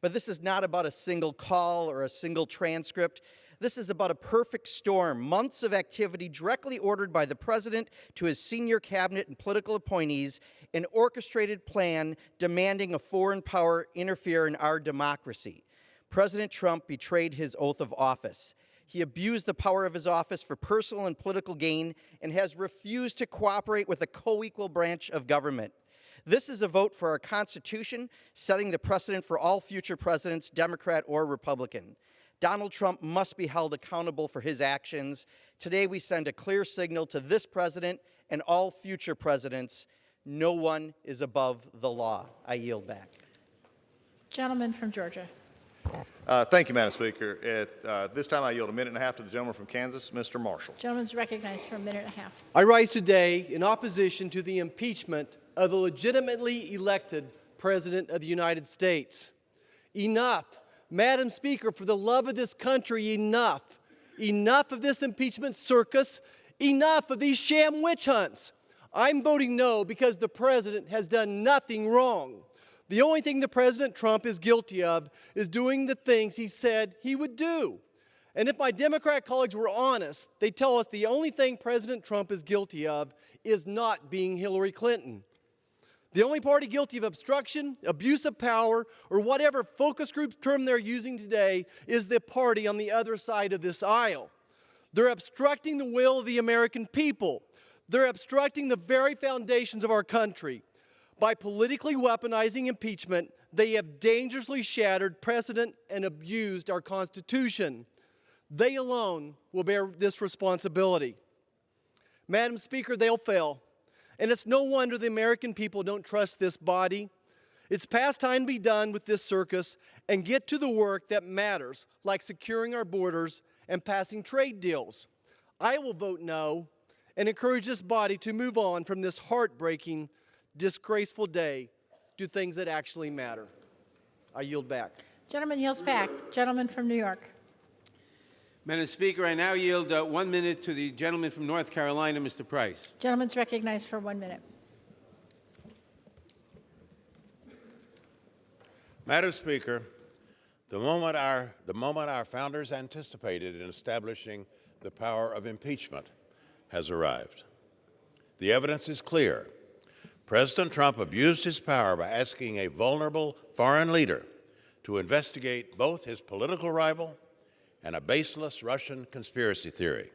But this is not about a single call or a single transcript. This is about a perfect storm, months of activity directly ordered by the president to his senior cabinet and political appointees, an orchestrated plan demanding a foreign power interfere in our democracy. President Trump betrayed his oath of office. He abused the power of his office for personal and political gain and has refused to cooperate with a co-equal branch of government. This is a vote for our Constitution, setting the precedent for all future presidents, Democrat or Republican. Donald Trump must be held accountable for his actions. Today we send a clear signal to this president and all future presidents: no one is above the law. I yield back. Gentleman from Georgia. Thank you, Madam Speaker. At this time, I yield 1.5 minutes to the gentleman from Kansas, Mr. Marshall. Gentleman's recognized for 1.5 minutes. I rise today in opposition to the impeachment of the legitimately elected President of the United States. Enough. Madam Speaker, for the love of this country, enough. Enough of this impeachment circus. Enough of these sham witch hunts. I'm voting no because the President has done nothing wrong. The only thing the President Trump is guilty of is doing the things he said he would do. And if my Democrat colleagues were honest, they'd tell us the only thing President Trump is guilty of is not being Hillary Clinton. The only party guilty of obstruction, abuse of power, or whatever focus group term they're using today is the party on the other side of this aisle. They're obstructing the will of the American people. They're obstructing the very foundations of our country. By politically weaponizing impeachment, they have dangerously shattered precedent and abused our Constitution. They alone will bear this responsibility. Madam Speaker, they'll fail. And it's no wonder the American people don't trust this body. It's past time to be done with this circus and get to the work that matters, like securing our borders and passing trade deals. I will vote no and encourage this body to move on from this heartbreaking, disgraceful day to things that actually matter. I yield back. Gentleman yields back. Gentleman from New York. Madam Speaker, I now yield 1 minute to the gentleman from North Carolina, Mr. Price. Gentleman's recognized for 1 minute. Madam Speaker, The moment our founders anticipated in establishing the power of impeachment has arrived. The evidence is clear. President Trump abused his power by asking a vulnerable foreign leader to investigate both his political rival and a baseless Russian conspiracy theory,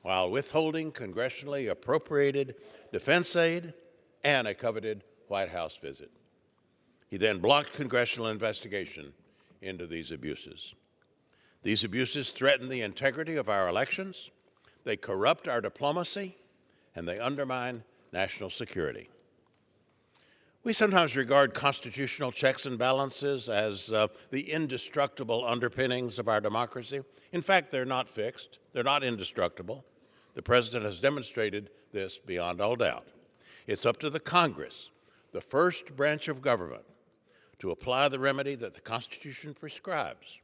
while withholding congressionally appropriated defense aid and a coveted White House visit. He then blocked congressional investigation into these abuses. These abuses threaten the integrity of our elections, they corrupt our diplomacy, and they undermine national security. We sometimes regard constitutional checks and balances as the indestructible underpinnings of our democracy. In fact, they're not fixed. They're not indestructible. The President has demonstrated this beyond all doubt. It's up to the Congress, the first branch of government, to apply the remedy that the Constitution prescribes,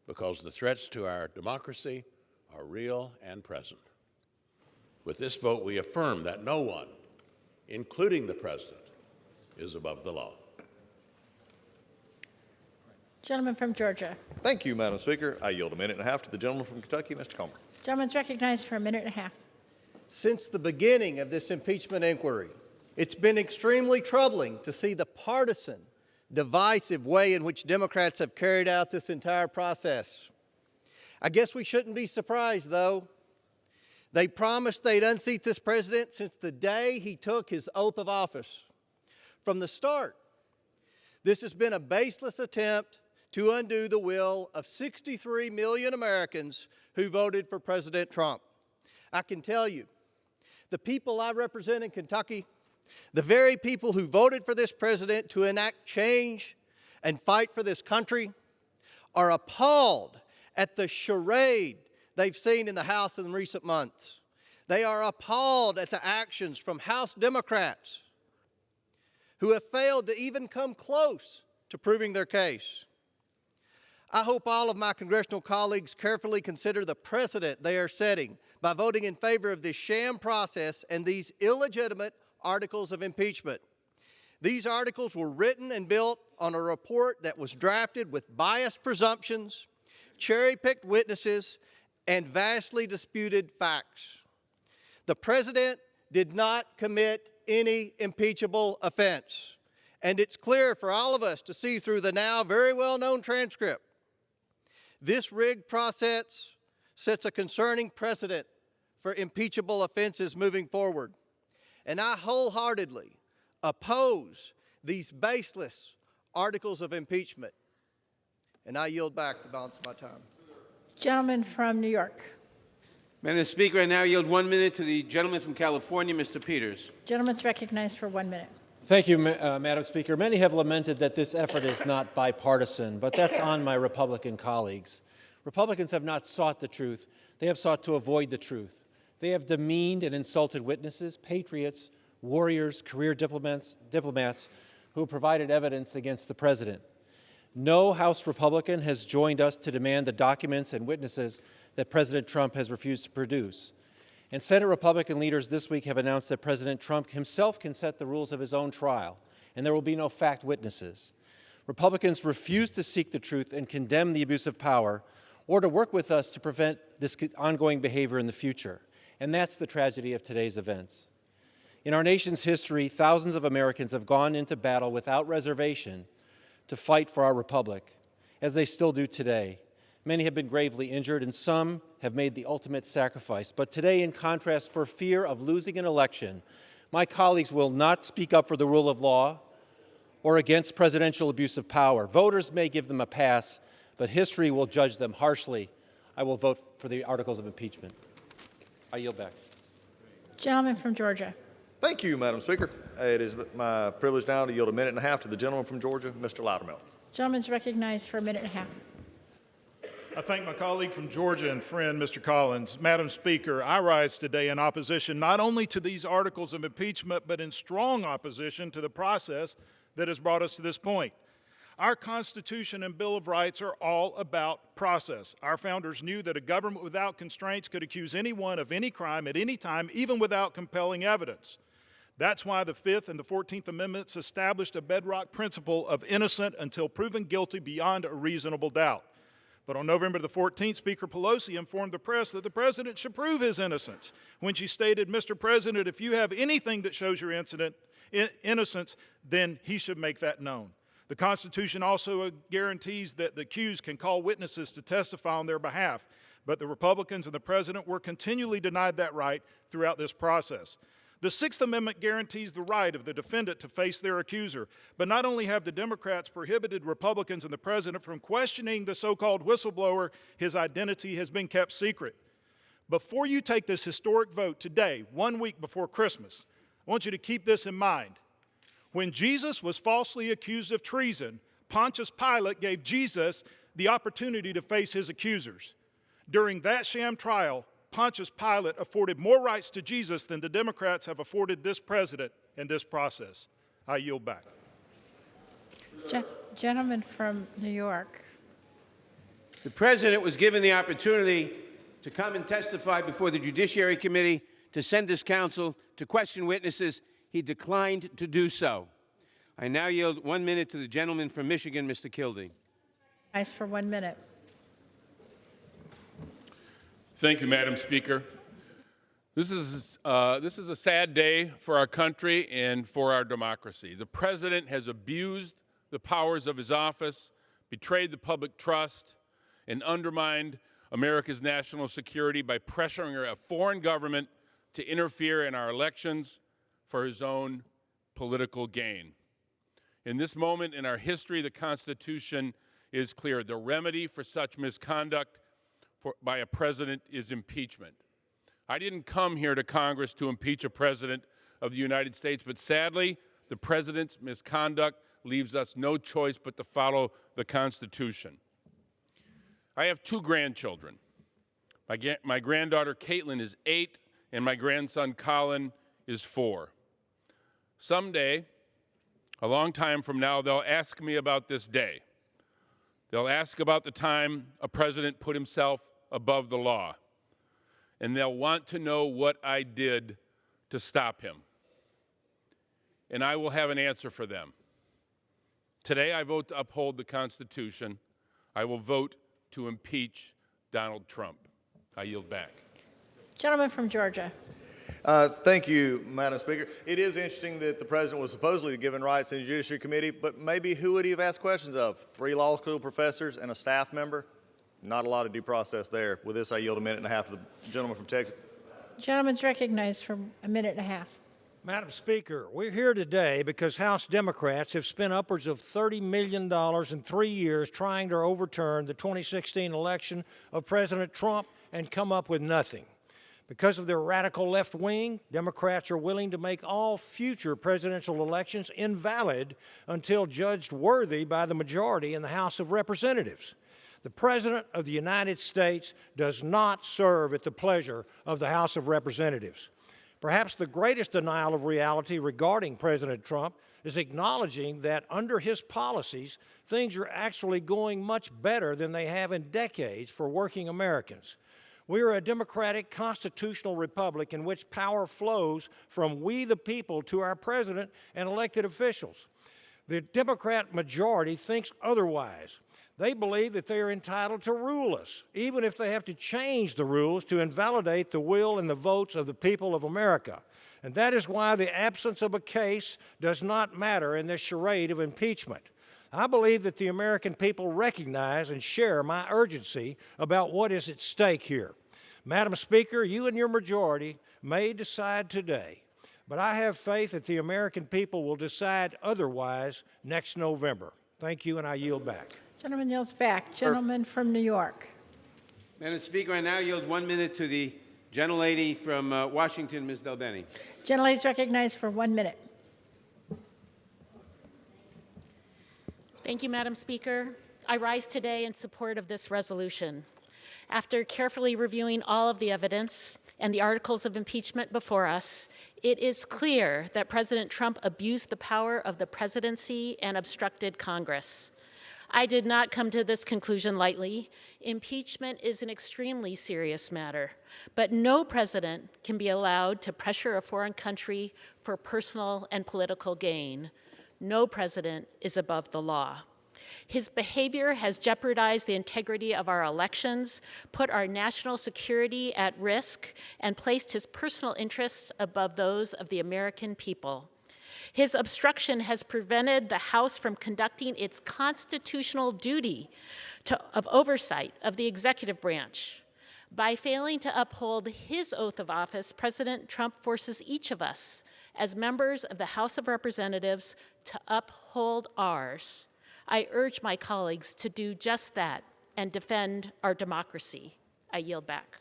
because the threats to our democracy are real and present. With this vote, we affirm that no one, including the President, is above the law. Gentleman from Georgia. Thank you, Madam Speaker. I yield a minute and a half to the gentleman from Kentucky, Mr. Comer. Gentleman's recognized for a minute and a half. Since the beginning of this impeachment inquiry, it's been extremely troubling to see the partisan, divisive way in which Democrats have carried out this entire process. I guess we shouldn't be surprised, though. They promised they'd unseat this president since the day he took his oath of office. From the start, this has been a baseless attempt to undo the will of 63 million Americans who voted for President Trump. I can tell you, the people I represent in Kentucky, the very people who voted for this president to enact change and fight for this country, are appalled at the charade they've seen in the House in recent months. They are appalled at the actions from House Democrats who have failed to even come close to proving their case. I hope all of my congressional colleagues carefully consider the precedent they are setting by voting in favor of this sham process and these illegitimate articles of impeachment. These articles were written and built on a report that was drafted with biased presumptions, cherry-picked witnesses, and vastly disputed facts. The president did not commit any impeachable offense, and it's clear for all of us to see through the now very well-known transcript. This rigged process sets a concerning precedent for impeachable offenses moving forward, and I wholeheartedly oppose these baseless articles of impeachment, and I yield back the balance of my time. Gentleman from New York. Madam Speaker, I now yield 1 minute to the gentleman from California, Mr. Peters. Gentleman's recognized for 1 minute. Thank you, Madam Speaker. Many have lamented that this effort is not bipartisan, but that's on my Republican colleagues. Republicans have not sought the truth. They have sought to avoid the truth. They have demeaned and insulted witnesses, patriots, warriors, career diplomats who have provided evidence against the president. No House Republican has joined us to demand the documents and witnesses that President Trump has refused to produce. And Senate Republican leaders this week have announced that President Trump himself can set the rules of his own trial, and there will be no fact witnesses. Republicans refuse to seek the truth and condemn the abuse of power, or to work with us to prevent this ongoing behavior in the future. And that's the tragedy of today's events. In our nation's history, thousands of Americans have gone into battle without reservation to fight for our republic, as they still do today. Many have been gravely injured, and some have made the ultimate sacrifice. But today, in contrast, for fear of losing an election, my colleagues will not speak up for the rule of law or against presidential abuse of power. Voters may give them a pass, but history will judge them harshly. I will vote for the articles of impeachment. I yield back. Gentleman from Georgia. Thank you, Madam Speaker. It is my privilege now to yield a minute and a half to the gentleman from Georgia, Mr. Loudermilk. Gentleman's recognized for a minute and a half. I thank my colleague from Georgia and friend, Mr. Collins. Madam Speaker, I rise today in opposition not only to these articles of impeachment, but in strong opposition to the process that has brought us to this point. Our Constitution and Bill of Rights are all about process. Our founders knew that a government without constraints could accuse anyone of any crime at any time, even without compelling evidence. That's why the Fifth and the 14th Amendments established a bedrock principle of innocent until proven guilty beyond a reasonable doubt. But on November the 14th, Speaker Pelosi informed the press that the president should prove his innocence when she stated, "Mr. President, if you have anything that shows your innocence, then he should make that known." The Constitution also guarantees that the accused can call witnesses to testify on their behalf, but the Republicans and the president were continually denied that right throughout this process. The Sixth Amendment guarantees the right of the defendant to face their accuser, but not only have the Democrats prohibited Republicans and the president from questioning the so-called whistleblower, his identity has been kept secret. Before you take this historic vote today, 1 week before Christmas, I want you to keep this in mind. When Jesus was falsely accused of treason, Pontius Pilate gave Jesus the opportunity to face his accusers. During that sham trial, Pontius Pilate afforded more rights to Jesus than the Democrats have afforded this president in this process. I yield back. Gentleman from New York. The president was given the opportunity to come and testify before the Judiciary Committee, to send his counsel, to question witnesses. He declined to do so. I now yield 1 minute to the gentleman from Michigan, Mr. Kildee. Nice for 1 minute. Thank you, Madam Speaker. This is a sad day for our country and for our democracy. The president has abused the powers of his office, betrayed the public trust, and undermined America's national security by pressuring a foreign government to interfere in our elections for his own political gain. In this moment in our history, the Constitution is clear. The remedy for such misconduct by a president is impeachment. I didn't come here to Congress to impeach a president of the United States, but sadly, the president's misconduct leaves us no choice but to follow the Constitution. I have 2 grandchildren. My granddaughter Caitlin is 8, and my grandson Colin is 4. Someday, a long time from now, they'll ask me about this day. They'll ask about the time a president put himself above the law, and they'll want to know what I did to stop him. And I will have an answer for them. Today, I vote to uphold the Constitution. I will vote to impeach Donald Trump. I yield back. Gentleman from Georgia. Thank you, Madam Speaker. It is interesting that the president was supposedly given rights in the Judiciary Committee, but maybe who would he have asked questions of? 3 law school professors and a staff member? Not a lot of due process there. With this, I yield 1.5 minutes to the gentleman from Texas. Gentleman's recognized for 1.5 minutes. Madam Speaker, we're here today because House Democrats have spent upwards of $30 million in 3 years trying to overturn the 2016 election of President Trump and come up with nothing. Because of their radical left wing, Democrats are willing to make all future presidential elections invalid until judged worthy by the majority in the House of Representatives. The President of the United States does not serve at the pleasure of the House of Representatives. Perhaps the greatest denial of reality regarding President Trump is acknowledging that under his policies, things are actually going much better than they have in decades for working Americans. We are a democratic constitutional republic in which power flows from we the people to our president and elected officials. The Democrat majority thinks otherwise. They believe that they are entitled to rule us, even if they have to change the rules to invalidate the will and the votes of the people of America. And that is why the absence of a case does not matter in this charade of impeachment. I believe that the American people recognize and share my urgency about what is at stake here. Madam Speaker, you and your majority may decide today, but I have faith that the American people will decide otherwise next November. Thank you, and I yield back. Gentleman yields back. Gentleman from New York. Madam Speaker, I now yield 1 minute to the gentlelady from Washington, Ms. Del Bene. Gentlelady is recognized for 1 minute. Thank you, Madam Speaker. I rise today in support of this resolution. After carefully reviewing all of the evidence and the articles of impeachment before us, it is clear that President Trump abused the power of the presidency and obstructed Congress. I did not come to this conclusion lightly. Impeachment is an extremely serious matter, but no president can be allowed to pressure a foreign country for personal and political gain. No president is above the law. His behavior has jeopardized the integrity of our elections, put our national security at risk, and placed his personal interests above those of the American people. His obstruction has prevented the House from conducting its constitutional duty of oversight of the executive branch. By failing to uphold his oath of office, President Trump forces each of us, as members of the House of Representatives, to uphold ours. I urge my colleagues to do just that and defend our democracy. I yield back.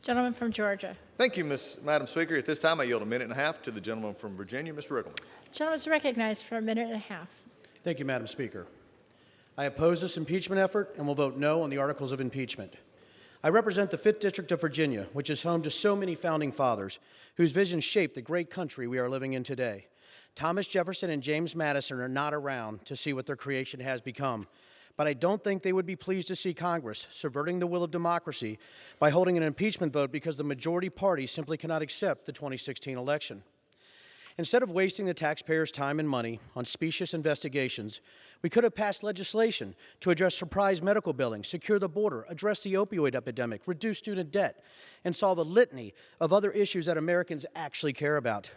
Gentleman from Georgia. Thank you, Madam Speaker. At this time, I yield a minute and a half to the gentleman from Virginia, Mr. Riggleman. Gentleman is recognized for a minute and a half. Thank you, Madam Speaker. I oppose this impeachment effort and will vote no on the articles of impeachment. I represent the 5th District of Virginia, which is home to so many founding fathers whose visions shaped the great country we are living in today. Thomas Jefferson and James Madison are not around to see what their creation has become, but I don't think they would be pleased to see Congress subverting the will of democracy by holding an impeachment vote because the majority party simply cannot accept the 2016 election. Instead of wasting the taxpayers' time and money on specious investigations, we could have passed legislation to address surprise medical billing, secure the border, address the opioid epidemic, reduce student debt, and solve a litany of other issues that Americans actually care about.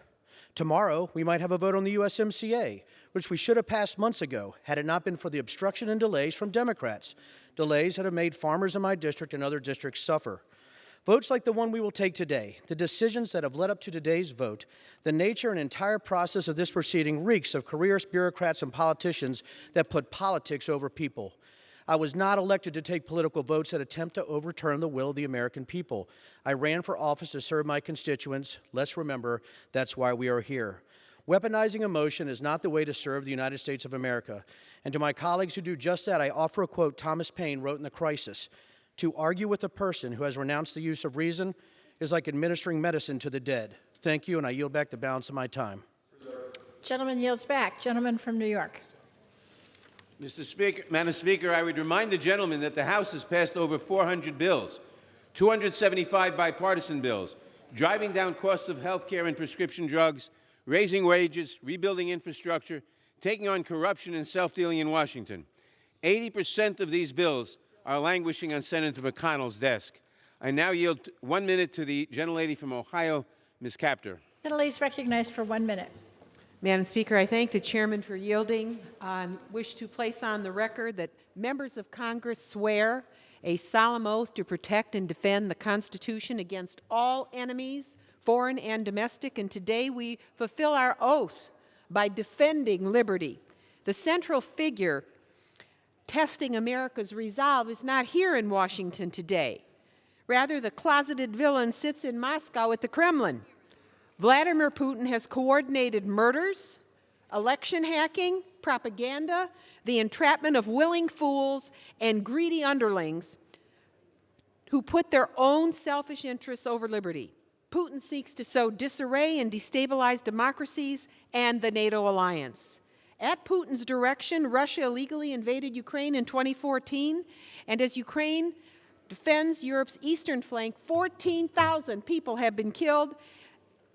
Tomorrow, we might have a vote on the USMCA, which we should have passed months ago had it not been for the obstruction and delays from Democrats, delays that have made farmers in my district and other districts suffer. Votes like the one we will take today, the decisions that have led up to today's vote, the nature and entire process of this proceeding reeks of careerist bureaucrats and politicians that put politics over people. I was not elected to take political votes that attempt to overturn the will of the American people. I ran for office to serve my constituents. Let's remember, that's why we are here. Weaponizing emotion is not the way to serve the United States of America. And to my colleagues who do just that, I offer a quote Thomas Paine wrote in The Crisis. To argue with a person who has renounced the use of reason is like administering medicine to the dead. Thank you, and I yield back the balance of my time. Gentleman yields back. Gentleman from New York. Mr. Speaker, Madam Speaker, I would remind the gentleman that the House has passed over 400 bills, 275 bipartisan bills, driving down costs of health care and prescription drugs, raising wages, rebuilding infrastructure, taking on corruption and self-dealing in Washington. 80% of these bills are languishing on Senator McConnell's desk. I now yield 1 minute to the gentlelady from Ohio, Ms. Capter. Gentlelady is recognized for 1 minute. Madam Speaker, I thank the chairman for yielding. I wish to place on the record that members of Congress swear a solemn oath to protect and defend the Constitution against all enemies, foreign and domestic, and today we fulfill our oath by defending liberty. The central figure testing America's resolve is not here in Washington today. Rather, the closeted villain sits in Moscow at the Kremlin. Vladimir Putin has coordinated murders, election hacking, propaganda, the entrapment of willing fools and greedy underlings who put their own selfish interests over liberty. Putin seeks to sow disarray and destabilize democracies and the NATO alliance. At Putin's direction, Russia illegally invaded Ukraine in 2014, and as Ukraine defends Europe's eastern flank, 14,000 people have been killed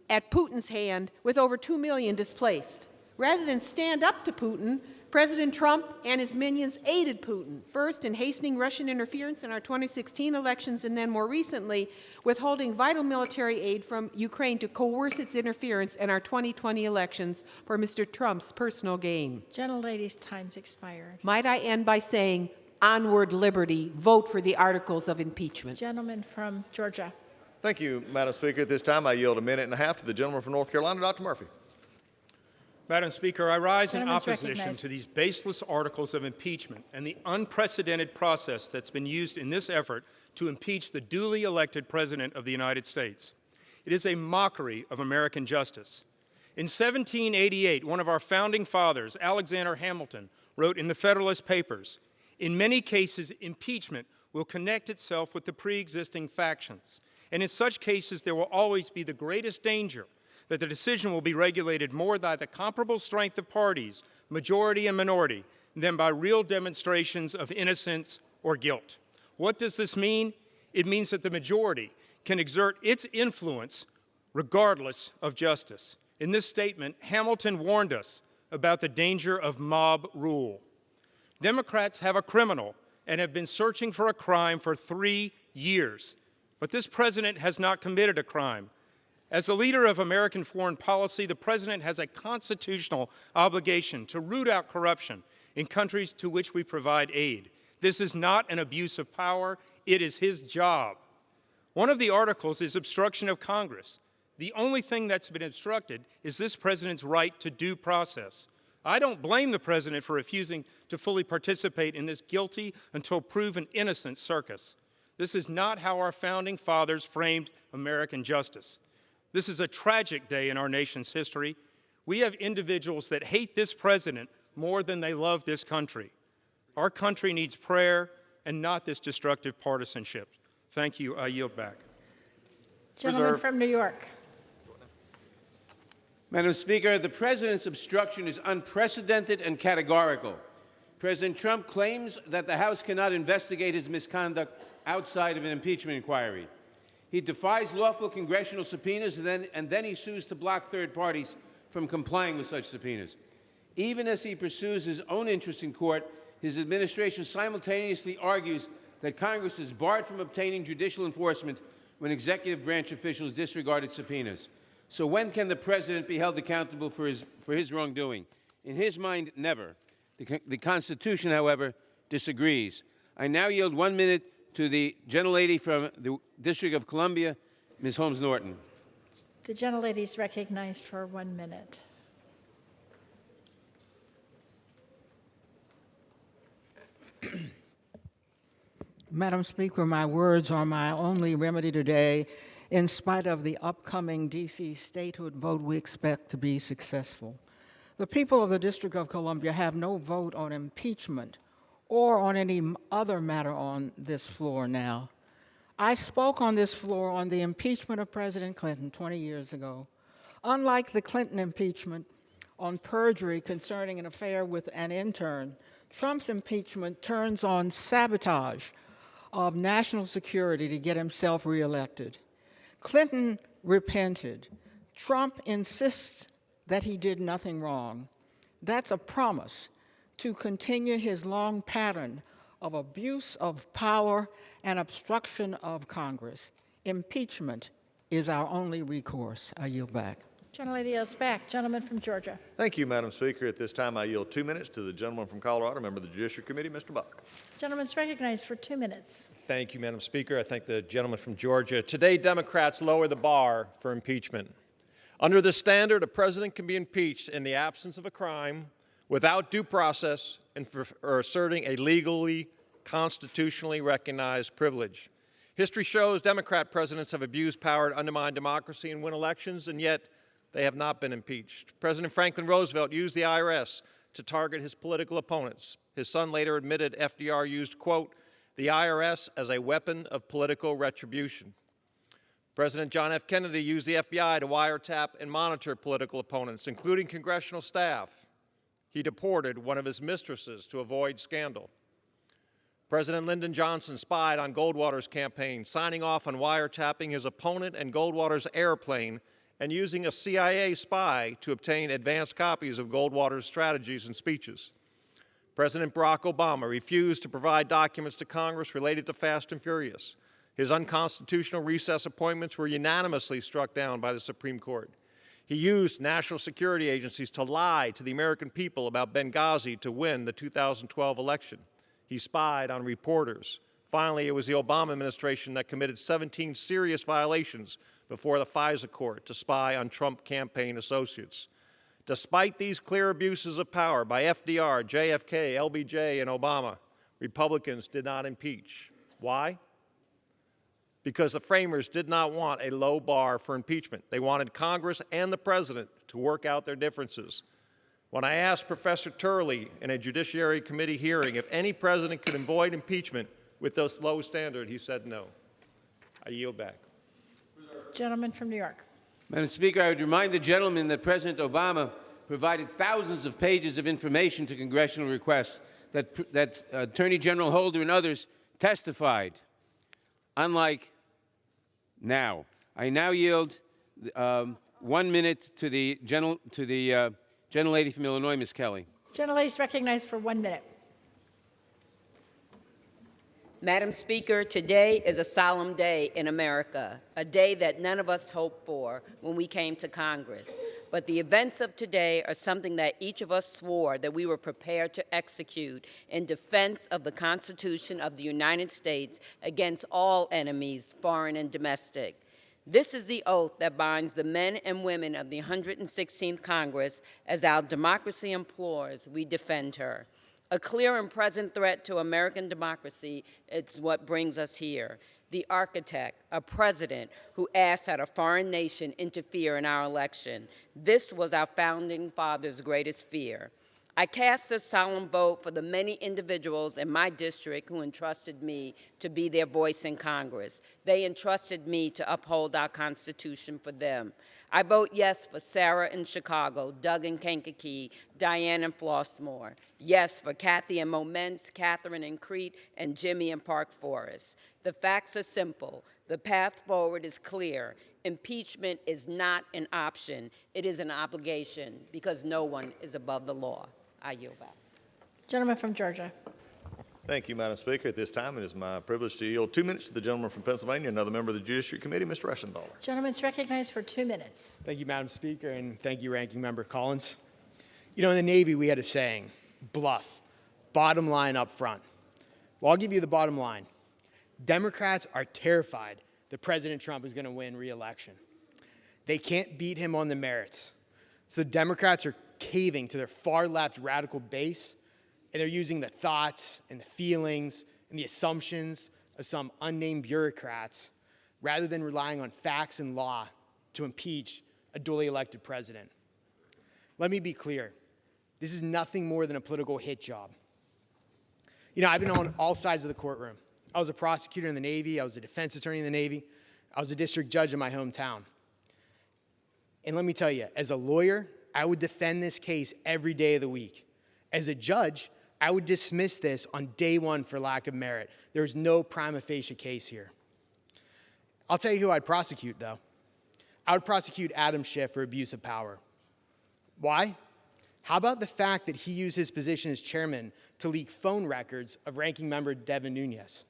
at Putin's hand, with over 2 million displaced. Rather than stand up to Putin, President Trump and his minions aided Putin, first in hastening Russian interference in our 2016 elections, and then more recently withholding vital military aid from Ukraine to coerce its interference in our 2020 elections for Mr. Trump's personal gain. Gentlelady's time's expired. Might I end by saying, onward liberty, vote for the articles of impeachment. Gentleman from Georgia. Thank you, Madam Speaker. At this time, I yield a minute and a half to the gentleman from North Carolina, Dr. Murphy. Madam Speaker, I rise in Gentleman's opposition recognized. to these baseless articles of impeachment and the unprecedented process that's been used in this effort to impeach the duly elected President of the United States. It is a mockery of American justice. In 1788, one of our founding fathers, Alexander Hamilton, wrote in the Federalist Papers, "In many cases, impeachment will connect itself with the pre-existing factions. And in such cases, there will always be the greatest danger that the decision will be regulated more by the comparable strength of parties, majority and minority, than by real demonstrations of innocence or guilt. What does this mean? It means that the majority can exert its influence regardless of justice. In this statement, Hamilton warned us about the danger of mob rule. Democrats have a criminal and have been searching for a crime for 3 years. But this president has not committed a crime. As the leader of American foreign policy, the president has a constitutional obligation to root out corruption in countries to which we provide aid. This is not an abuse of power. It is his job. One of the articles is obstruction of Congress. The only thing that's been obstructed is this president's right to due process. I don't blame the president for refusing to fully participate in this guilty until proven innocent circus. This is not how our founding fathers framed American justice. This is a tragic day in our nation's history. We have individuals that hate this president more than they love this country. Our country needs prayer and not this destructive partisanship. Thank you. I yield back. Gentleman from New York. Madam Speaker, the president's obstruction is unprecedented and categorical. President Trump claims that the House cannot investigate his misconduct outside of an impeachment inquiry. He defies lawful congressional subpoenas and then he sues to block third parties from complying with such subpoenas. Even as he pursues his own interests in court, his administration simultaneously argues that Congress is barred from obtaining judicial enforcement when executive branch officials disregarded subpoenas. So when can the president be held accountable for his wrongdoing? In his mind, never. The Constitution, however, disagrees. I now yield 1 minute to the gentlelady from the District of Columbia, Ms. Holmes Norton. The gentlelady is recognized for 1 minute. Madam Speaker, my words are my only remedy today. In spite of the upcoming D.C. statehood vote, we expect to be successful. The people of the District of Columbia have no vote on impeachment or on any other matter on this floor now. I spoke on this floor on the impeachment of President Clinton 20 years ago. Unlike the Clinton impeachment on perjury concerning an affair with an intern, Trump's impeachment turns on sabotage of national security to get himself reelected. Clinton repented. Trump insists that he did nothing wrong. That's a promise to continue his long pattern of abuse of power and obstruction of Congress. Impeachment is our only recourse. I yield back. Gentlelady yields back. Gentleman from Georgia. Thank you, Madam Speaker. At this time, I yield 2 minutes to the gentleman from Colorado, member of the Judiciary Committee, Mr. Buck. Gentleman's recognized for 2 minutes. Thank you, Madam Speaker. I thank the gentleman from Georgia. Today, Democrats lower the bar for impeachment. Under this standard, a president can be impeached in the absence of a crime, without due process, and for asserting a legally, constitutionally recognized privilege. History shows Democrat presidents have abused power to undermine democracy and win elections, and yet they have not been impeached. President Franklin Roosevelt used the IRS to target his political opponents. His son later admitted FDR used, quote, the IRS as a weapon of political retribution. President John F. Kennedy used the FBI to wiretap and monitor political opponents, including congressional staff. He deported one of his mistresses to avoid scandal. President Lyndon Johnson spied on Goldwater's campaign, signing off on wiretapping his opponent and Goldwater's airplane and using a CIA spy to obtain advanced copies of Goldwater's strategies and speeches. President Barack Obama refused to provide documents to Congress related to Fast and Furious. His unconstitutional recess appointments were unanimously struck down by the Supreme Court. He used national security agencies to lie to the American people about Benghazi to win the 2012 election. He spied on reporters. Finally, it was the Obama administration that committed 17 serious violations before the FISA court to spy on Trump campaign associates. Despite these clear abuses of power by FDR, JFK, LBJ, and Obama, Republicans did not impeach. Why? Because the framers did not want a low bar for impeachment. They wanted Congress and the president to work out their differences. When I asked Professor Turley in a Judiciary Committee hearing if any president could avoid impeachment with this low standard, he said no. I yield back. Gentleman from New York. Madam Speaker, I would remind the gentleman that President Obama provided thousands of pages of information to congressional requests that Attorney General Holder and others testified. Unlike now, I now yield 1 minute to the gentlelady from Illinois, Ms. Kelly. Gentlelady is recognized for 1 minute. Madam Speaker, today is a solemn day in America, a day that none of us hoped for when we came to Congress. But the events of today are something that each of us swore that we were prepared to execute in defense of the Constitution of the United States against all enemies, foreign and domestic. This is the oath that binds the men and women of the 116th Congress. As our democracy implores, we defend her. A clear and present threat to American democracy is what brings us here. The architect, a president who asked that a foreign nation interfere in our election. This was our founding fathers' greatest fear. I cast this solemn vote for the many individuals in my district who entrusted me to be their voice in Congress. They entrusted me to uphold our Constitution for them. I vote yes for Sarah in Chicago, Doug in Kankakee, Diane in Flossmoor. Yes for Kathy in Momence, Catherine in Crete, and Jimmy in Park Forest. The facts are simple. The path forward is clear. Impeachment is not an option. It is an obligation because no one is above the law. I yield back. Gentleman from Georgia. Thank you, Madam Speaker. At this time, it is my privilege to yield 2 minutes to the gentleman from Pennsylvania, another member of the Judiciary Committee, Mr. Reschenthaler. Gentleman's recognized for 2 minutes. Thank you, Madam Speaker, and thank you, Ranking Member Collins. You know, in the Navy, we had a saying, bluff, bottom line up front. Well, I'll give you the bottom line. Democrats are terrified that President Trump is going to win re-election. They can't beat him on the merits. So the Democrats are caving to their far-left radical base, and they're using the thoughts and the feelings and the assumptions of some unnamed bureaucrats rather than relying on facts and law to impeach a duly elected president. Let me be clear. This is nothing more than a political hit job. You know, I've been on all sides of the courtroom. I was a prosecutor in the Navy. I was a defense attorney in the Navy. I was a district judge in my hometown. And let me tell you, as a lawyer, I would defend this case every day of the week. As a judge, I would dismiss this on day one for lack of merit. There's no prima facie case here. I'll tell you who I'd prosecute, though. I would prosecute Adam Schiff for abuse of power. Why? How about the fact that he used his position as chairman to leak phone records of Ranking Member Devin Nunes?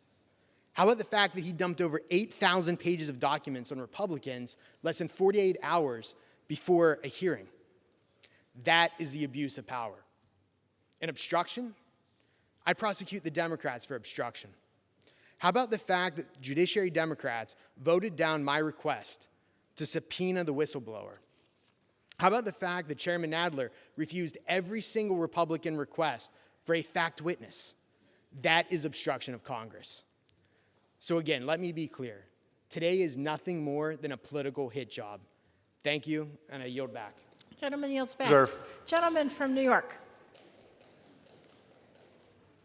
How about the fact that he dumped over 8,000 pages of documents on Republicans less than 48 hours before a hearing? That is the abuse of power. And obstruction? I'd prosecute the Democrats for obstruction. How about the fact that Judiciary Democrats voted down my request to subpoena the whistleblower? How about the fact that Chairman Nadler refused every single Republican request for a fact witness? That is obstruction of Congress. So again, let me be clear. Today is nothing more than a political hit job. Thank you, and I yield back. Gentleman yields back. Reserve. Gentleman from New York.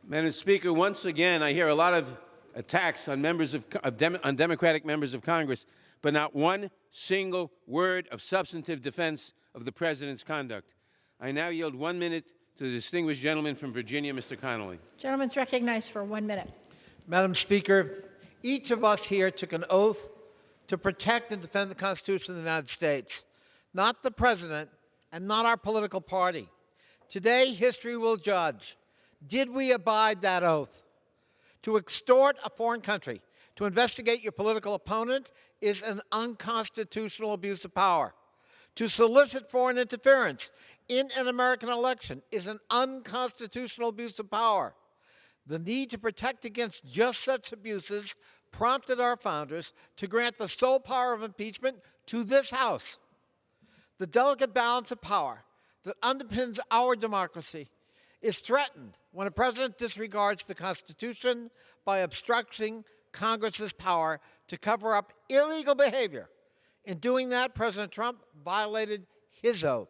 Madam Speaker, once again, I hear a lot of attacks on Democratic members of Congress, but not one single word of substantive defense of the President's conduct. I now yield 1 minute to the distinguished gentleman from Virginia, Mr. Connolly. Gentleman's recognized for 1 minute. Madam Speaker, each of us here took an oath to protect and defend the Constitution of the United States, not the President and not our political party. Today, history will judge. Did we abide that oath? To extort a foreign country, to investigate your political opponent is an unconstitutional abuse of power. To solicit foreign interference in an American election is an unconstitutional abuse of power. The need to protect against just such abuses prompted our founders to grant the sole power of impeachment to this House. The delicate balance of power that underpins our democracy is threatened when a president disregards the Constitution by obstructing Congress's power to cover up illegal behavior. In doing that, President Trump violated his oath.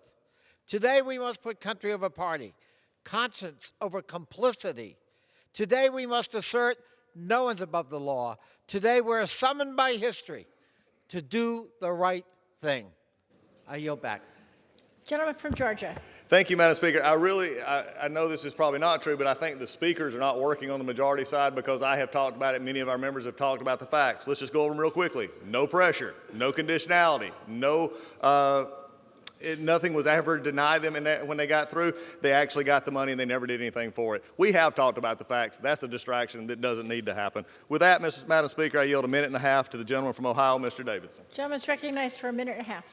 Today, we must put country over party, conscience over complicity. Today, we must assert no one's above the law. Today, we're summoned by history to do the right thing. I yield back. Gentleman from Georgia. Thank you, Madam Speaker. I know this is probably not true, but I think the speakers are not working on the majority side because I have talked about it. Many of our members have talked about the facts. Let's just go over them real quickly. No pressure, no conditionality, nothing was ever denied them when they got through. They actually got the money and they never did anything for it. We have talked about the facts. That's a distraction that doesn't need to happen. With that, Madam Speaker, I yield a minute and a half to the gentleman from Ohio, Mr. Davidson. Gentleman's recognized for a minute and a half.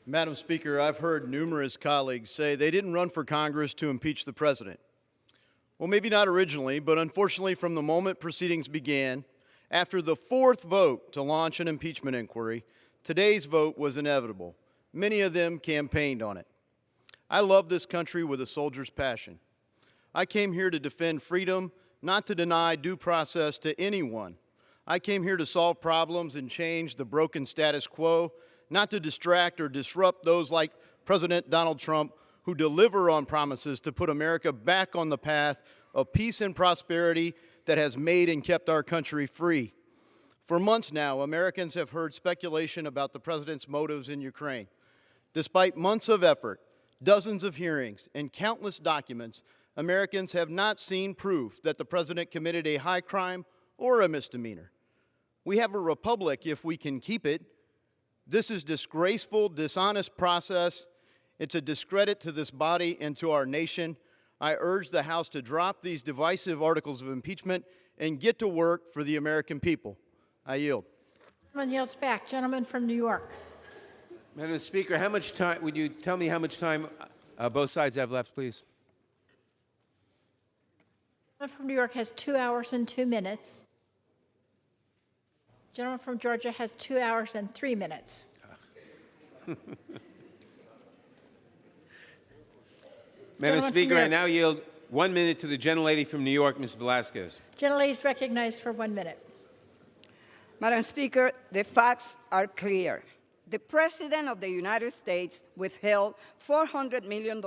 Madam Speaker, I've heard numerous colleagues say they didn't run for Congress to impeach the president. Well, maybe not originally, but unfortunately from the moment proceedings began, after the fourth vote to launch an impeachment inquiry, today's vote was inevitable. Many of them campaigned on it. I love this country with a soldier's passion. I came here to defend freedom, not to deny due process to anyone. I came here to solve problems and change the broken status quo, not to distract or disrupt those like President Donald Trump who deliver on promises to put America back on the path of peace and prosperity that has made and kept our country free. For months now, Americans have heard speculation about the president's motives in Ukraine. Despite months of effort, dozens of hearings, and countless documents, Americans have not seen proof that the president committed a high crime or a misdemeanor. We have a republic if we can keep it. This is disgraceful, dishonest process. It's a discredit to this body and to our nation. I urge the House to drop these divisive articles of impeachment and get to work for the American people. I yield. Gentleman yields back. Gentleman from New York. Madam Speaker, how much time, would you tell me how much time both sides have left, please? Gentleman from New York has 2 hours and 2 minutes. Gentleman from Georgia has 2 hours and 3 minutes. Madam Speaker, I now yield 1 minute to the gentlelady from New York, Ms. Velasquez. Gentlelady is recognized for 1 minute. Madam Speaker, the facts are clear. The President of the United States withheld $400 million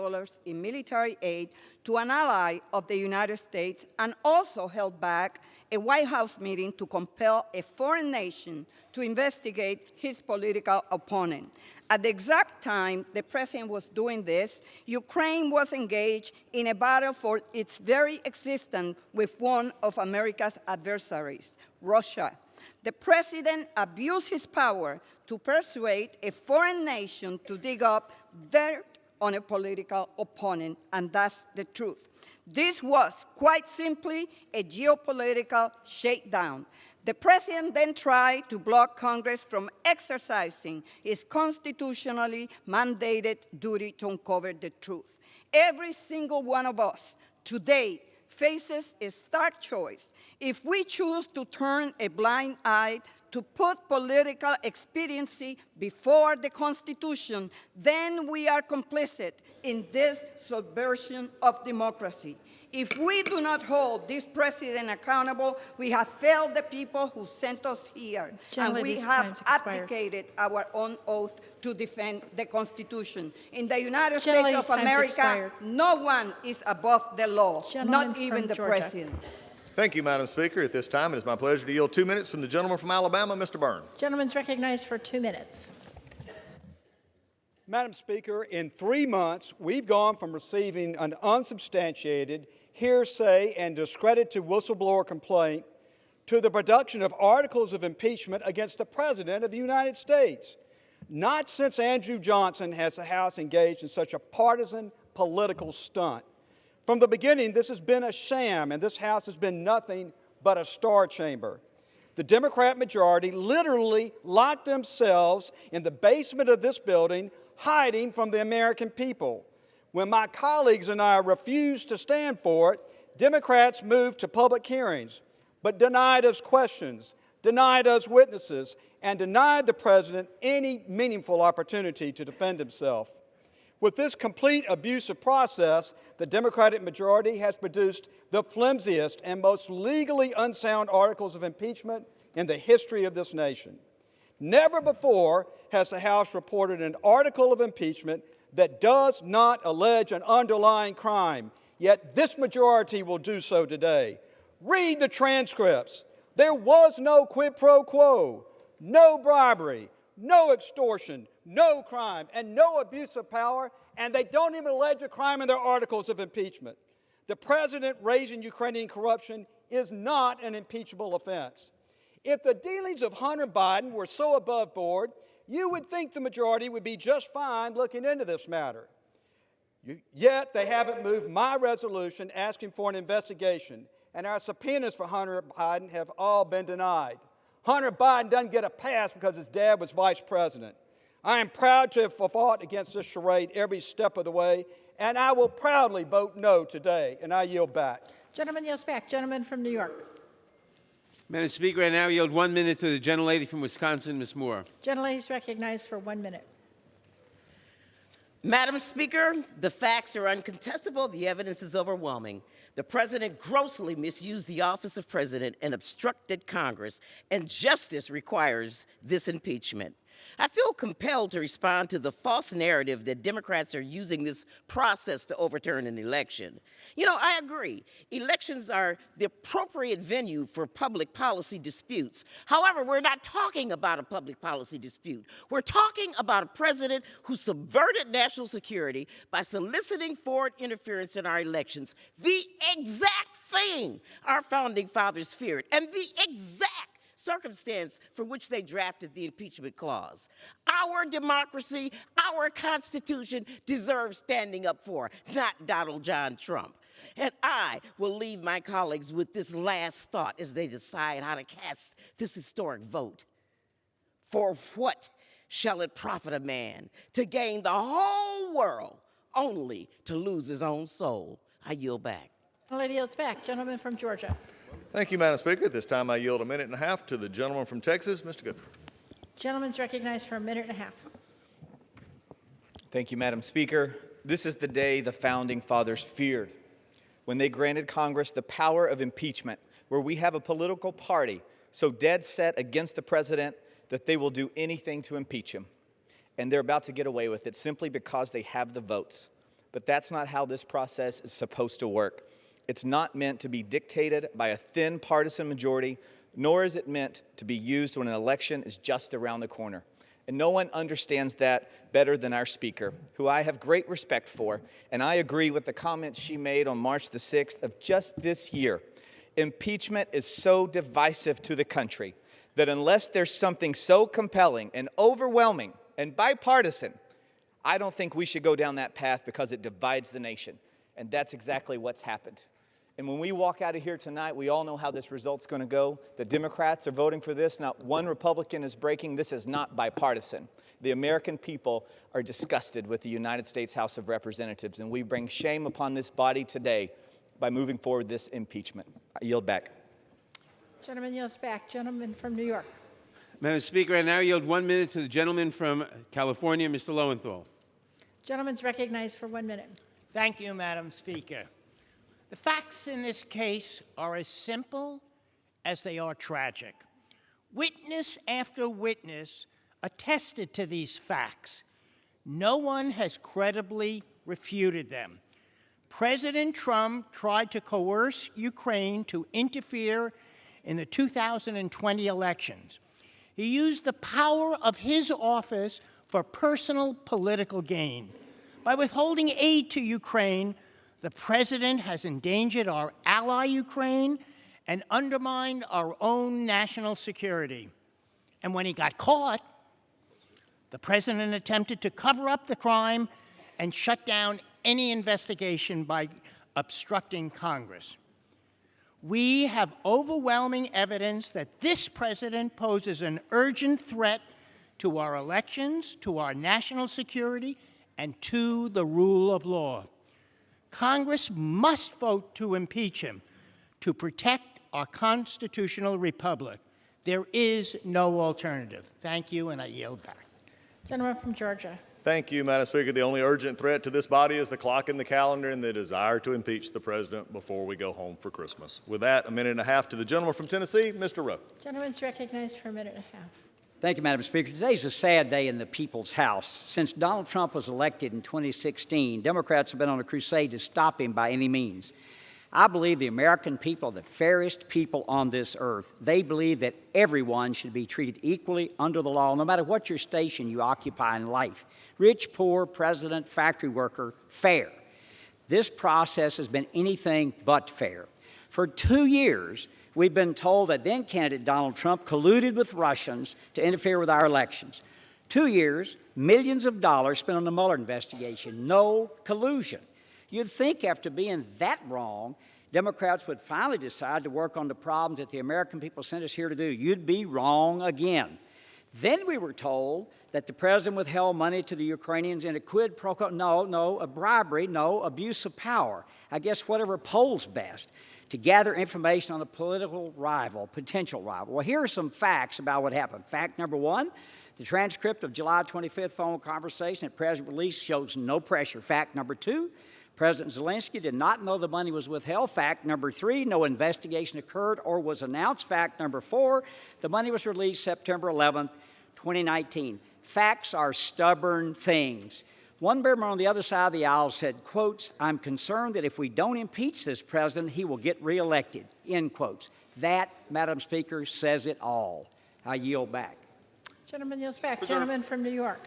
in military aid to an ally of the United States and also held back a White House meeting to compel a foreign nation to investigate his political opponent. At the exact time the President was doing this, Ukraine was engaged in a battle for its very existence with one of America's adversaries, Russia. The President abused his power to persuade a foreign nation to dig up dirt on a political opponent, and that's the truth. This was quite simply a geopolitical shakedown. The President then tried to block Congress from exercising its constitutionally mandated duty to uncover the truth. Every single one of us today faces a stark choice. If we choose to turn a blind eye to put political expediency before the Constitution, then we are complicit in this subversion of democracy. If we do not hold this President accountable, we have failed the people who sent us here, and we have abdicated our own oath to defend the Constitution. In the United States of America, no one is above the law, not even the President. Thank you, Madam Speaker. At this time, it is my pleasure to yield 2 minutes from the gentleman from Alabama, Mr. Byrne. Gentleman's recognized for 2 minutes. Madam Speaker, in 3 months, we've gone from receiving an unsubstantiated, hearsay, and discredited whistleblower complaint to the production of articles of impeachment against the President of the United States. Not since Andrew Johnson has the House engaged in such a partisan political stunt. From the beginning, this has been a sham, and this House has been nothing but a star chamber. The Democrat majority literally locked themselves in the basement of this building, hiding from the American people. When my colleagues and I refused to stand for it, Democrats moved to public hearings, but denied us questions, denied us witnesses, and denied the President any meaningful opportunity to defend himself. With this complete abusive process, the Democratic majority has produced the flimsiest and most legally unsound articles of impeachment in the history of this nation. Never before has the House reported an article of impeachment that does not allege an underlying crime, yet this majority will do so today. Read the transcripts. There was no quid pro quo, no bribery, no extortion, no crime, and no abuse of power, and they don't even allege a crime in their articles of impeachment. The president raising Ukrainian corruption is not an impeachable offense. If the dealings of Hunter Biden were so above board, you would think the majority would be just fine looking into this matter. Yet they haven't moved my resolution asking for an investigation, and our subpoenas for Hunter Biden have all been denied. Hunter Biden doesn't get a pass because his dad was vice president. I am proud to have fought against this charade every step of the way, and I will proudly vote no today, and I yield back. Gentleman yields back. Gentleman from New York. Madam Speaker, I now yield 1 minute to the gentlelady from Wisconsin, Ms. Moore. Gentlelady is recognized for 1 minute. Madam Speaker, the facts are uncontestable. The evidence is overwhelming. The president grossly misused the office of president and obstructed Congress, and justice requires this impeachment. I feel compelled to respond to the false narrative that Democrats are using this process to overturn an election. You know, I agree. Elections are the appropriate venue for public policy disputes. However, we're not talking about a public policy dispute. We're talking about a president who subverted national security by soliciting foreign interference in our elections, the exact thing our founding fathers feared, and the exact circumstance for which they drafted the impeachment clause. Our democracy, our Constitution deserves standing up for, not Donald John Trump. And I will leave my colleagues with this last thought as they decide how to cast this historic vote. For what shall it profit a man to gain the whole world only to lose his own soul? I yield back. Lady yields back. Gentleman from Georgia. Thank you, Madam Speaker. At this time, I yield 1.5 minutes to the gentleman from Texas, Mr. Goodman. Gentleman's recognized for 1.5 minutes. Thank you, Madam Speaker. This is the day the Founding Fathers feared, when they granted Congress the power of impeachment, where we have a political party so dead set against the president that they will do anything to impeach him. And they're about to get away with it simply because they have the votes. But that's not how this process is supposed to work. It's not meant to be dictated by a thin partisan majority, nor is it meant to be used when an election is just around the corner. And no one understands that better than our Speaker, who I have great respect for, and I agree with the comments she made on March the 6th of just this year. Impeachment is so divisive to the country that unless there's something so compelling and overwhelming and bipartisan, I don't think we should go down that path because it divides the nation. And that's exactly what's happened. And when we walk out of here tonight, we all know how this result's going to go. The Democrats are voting for this. Not one Republican is breaking. This is not bipartisan. The American people are disgusted with the United States House of Representatives, and we bring shame upon this body today by moving forward this impeachment. I yield back. Gentleman yields back. Gentleman from New York. Madam Speaker, I now yield 1 minute to the gentleman from California, Mr. Lowenthal. Gentleman's recognized for 1 minute. Thank you, Madam Speaker. The facts in this case are as simple as they are tragic. Witness after witness attested to these facts. No one has credibly refuted them. President Trump tried to coerce Ukraine to interfere in the 2020 elections. He used the power of his office for personal political gain. By withholding aid to Ukraine, the president has endangered our ally Ukraine and undermined our own national security. And when he got caught, the president attempted to cover up the crime and shut down any investigation by obstructing Congress. We have overwhelming evidence that this president poses an urgent threat to our elections, to our national security, and to the rule of law. Congress must vote to impeach him to protect our constitutional republic. There is no alternative. Thank you, and I yield back. Gentleman from Georgia. Thank you, Madam Speaker. The only urgent threat to this body is the clock in the calendar and the desire to impeach the president before we go home for Christmas. With that, 1.5 minutes to the gentleman from Tennessee, Mr. Rowe. Gentleman's recognized for 1.5 minutes. Thank you, Madam Speaker. Today is a sad day in the People's House. Since Donald Trump was elected in 2016, Democrats have been on a crusade to stop him by any means. I believe the American people are the fairest people on this earth. They believe that everyone should be treated equally under the law, no matter what your station you occupy in life. Rich, poor, president, factory worker, fair. This process has been anything but fair. For 2 years, we've been told that then-candidate Donald Trump colluded with Russians to interfere with our elections. 2 years, millions of dollars spent on the Mueller investigation. No collusion. You'd think after being that wrong, Democrats would finally decide to work on the problems that the American people sent us here to do. You'd be wrong again. Then we were told that the president withheld money to the Ukrainians in a quid pro quo. No, a bribery, no, abuse of power. I guess whatever polls best, to gather information on a political rival, potential rival. Well, here are some facts about what happened. Fact number one, the transcript of July 25th phone conversation that President released shows no pressure. Fact number two, President Zelensky did not know the money was withheld. Fact number three, no investigation occurred or was announced. Fact number four, the money was released September 11th, 2019. Facts are stubborn things. One member on the other side of the aisle said, quotes, "I'm concerned that if we don't impeach this president, he will get reelected," end quotes. That, Madam Speaker, says it all. I yield back. Gentleman yields back. Gentleman from New York.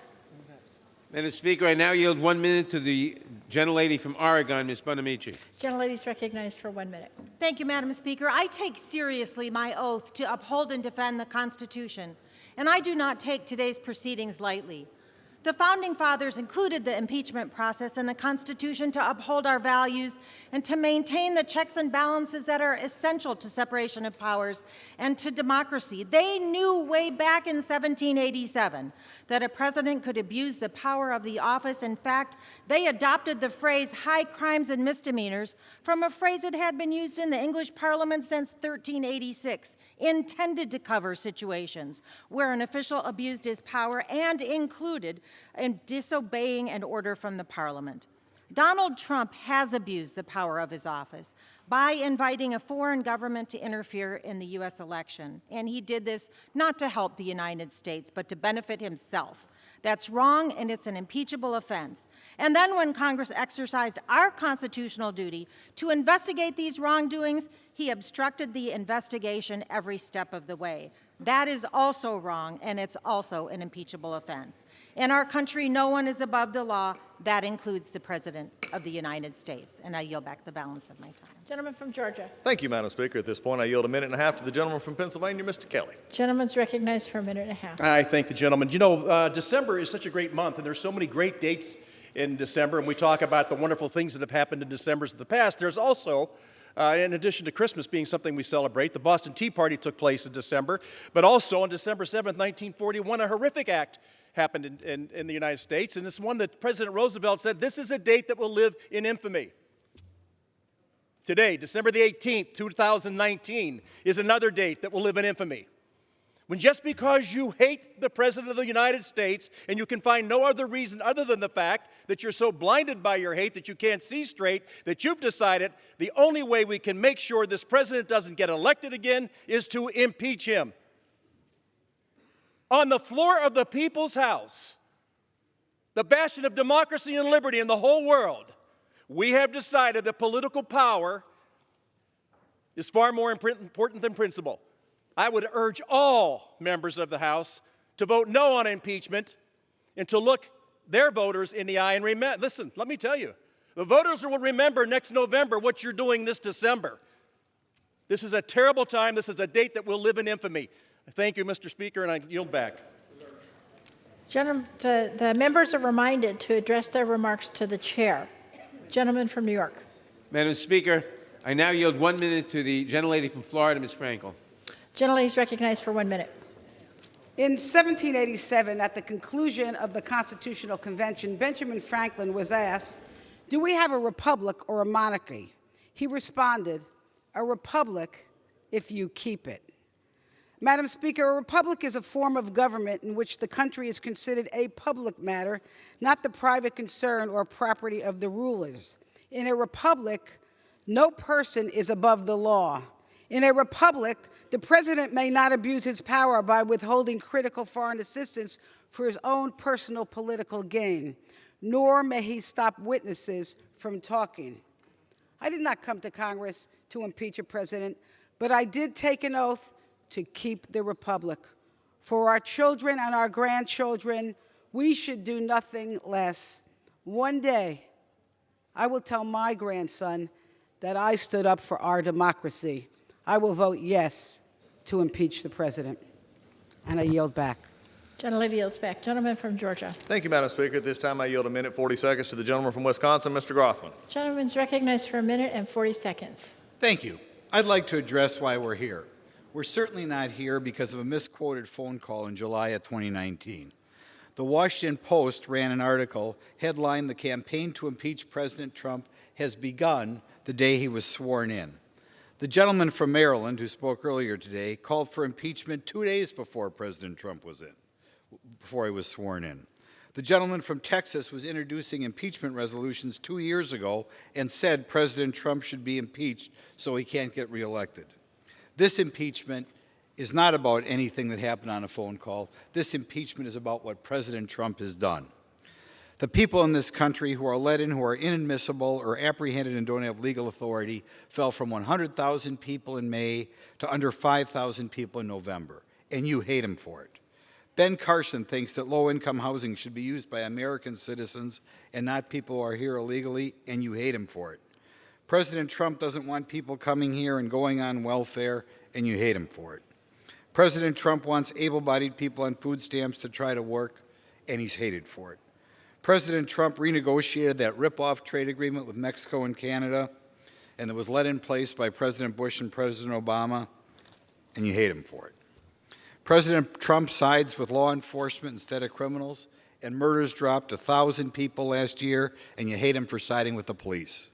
Madam Speaker, I now yield 1 minute to the gentlelady from Oregon, Ms. Bonamici. Gentlelady is recognized for 1 minute. Thank you, Madam Speaker. I take seriously my oath to uphold and defend the Constitution, and I do not take today's proceedings lightly. The Founding Fathers included the impeachment process in the Constitution to uphold our values and to maintain the checks and balances that are essential to separation of powers and to democracy. They knew way back in 1787 that a president could abuse the power of the office. In fact, they adopted the phrase high crimes and misdemeanors from a phrase that had been used in the English Parliament since 1386, intended to cover situations where an official abused his power and included in disobeying an order from the Parliament. Donald Trump has abused the power of his office by inviting a foreign government to interfere in the U.S. election. And he did this not to help the United States, but to benefit himself. That's wrong, and it's an impeachable offense. And then when Congress exercised our constitutional duty to investigate these wrongdoings, he obstructed the investigation every step of the way. That is also wrong, and it's also an impeachable offense. In our country, no one is above the law. That includes the President of the United States. And I yield back the balance of my time. Gentleman from Georgia. Thank you, Madam Speaker. At this point, I yield 1.5 minutes to the gentleman from Pennsylvania, Mr. Kelly. Gentleman's recognized for 1.5 minutes. I thank the gentleman. You know, December is such a great month, and there's so many great dates in December, and we talk about the wonderful things that have happened in Decembers of the past. There's also, in addition to Christmas being something we celebrate, the Boston Tea Party took place in December, but also on December 7th, 1941, a horrific act happened in the United States, and it's one that President Roosevelt said, this is a date that will live in infamy. Today, December the 18th, 2019, is another date that will live in infamy. When just because you hate the President of the United States and you can find no other reason other than the fact that you're so blinded by your hate that you can't see straight, that you've decided the only way we can make sure this president doesn't get elected again is to impeach him. On the floor of the People's House, the bastion of democracy and liberty in the whole world, we have decided that political power is far more important than principle. I would urge all members of the House to vote no on impeachment and to look their voters in the eye and remember, listen, let me tell you, the voters will remember next November what you're doing this December. This is a terrible time. This is a date that will live in infamy. Thank you, Mr. Speaker, and I yield back. Gentlemen, the members are reminded to address their remarks to the chair. Gentleman from New York. Madam Speaker, I now yield 1 minute to the gentlelady from Florida, Ms. Frankel. Gentlelady is recognized for 1 minute. In 1787, at the conclusion of the Constitutional Convention, Benjamin Franklin was asked, "Do we have a republic or a monarchy?" He responded, "A republic if you keep it." Madam Speaker, a republic is a form of government in which the country is considered a public matter, not the private concern or property of the rulers. In a republic, no person is above the law. In a republic, the president may not abuse his power by withholding critical foreign assistance for his own personal political gain, nor may he stop witnesses from talking. I did not come to Congress to impeach a president, but I did take an oath to keep the republic. For our children and our grandchildren, we should do nothing less. One day, I will tell my grandson that I stood up for our democracy. I will vote yes to impeach the president. And I yield back. Gentlelady yields back. Gentleman from Georgia. Thank you, Madam Speaker. At this time, I yield a minute 40 seconds to the gentleman from Wisconsin, Mr. Grothman. Gentleman's recognized for a minute and 40 seconds. Thank you. I'd like to address why we're here. We're certainly not here because of a misquoted phone call in July of 2019. The Washington Post ran an article headlined, "The campaign to impeach President Trump has begun the day he was sworn in." The gentleman from Maryland who spoke earlier today called for impeachment 2 days before President Trump was before he was sworn in. The gentleman from Texas was introducing impeachment resolutions 2 years ago and said President Trump should be impeached so he can't get reelected. This impeachment is not about anything that happened on a phone call. This impeachment is about what President Trump has done. The people in this country who are let in, who are inadmissible or apprehended and don't have legal authority, fell from 100,000 people in May to under 5,000 people in November, and you hate him for it. Ben Carson thinks that low-income housing should be used by American citizens and not people who are here illegally, and you hate him for it. President Trump doesn't want people coming here and going on welfare, and you hate him for it. President Trump wants able-bodied people on food stamps to try to work, and he's hated for it. President Trump renegotiated that rip-off trade agreement with Mexico and Canada, and that was let in place by President Bush and President Obama, and you hate him for it. President Trump sides with law enforcement instead of criminals, and murders dropped 1,000 people last year, and you hate him for siding with the police.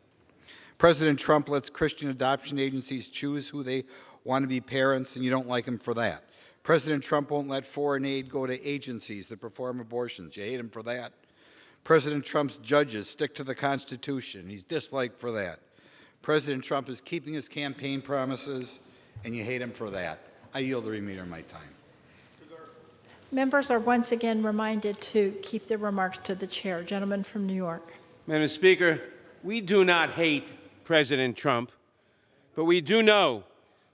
President Trump lets Christian adoption agencies choose who they want to be parents, and you don't like him for that. President Trump won't let foreign aid go to agencies that perform abortions. You hate him for that. President Trump's judges stick to the Constitution. He's disliked for that. President Trump is keeping his campaign promises, and you hate him for that. I yield the remainder of my time. Members are once again reminded to keep their remarks to the chair. Gentleman from New York. Madam Speaker, we do not hate President Trump, but we do know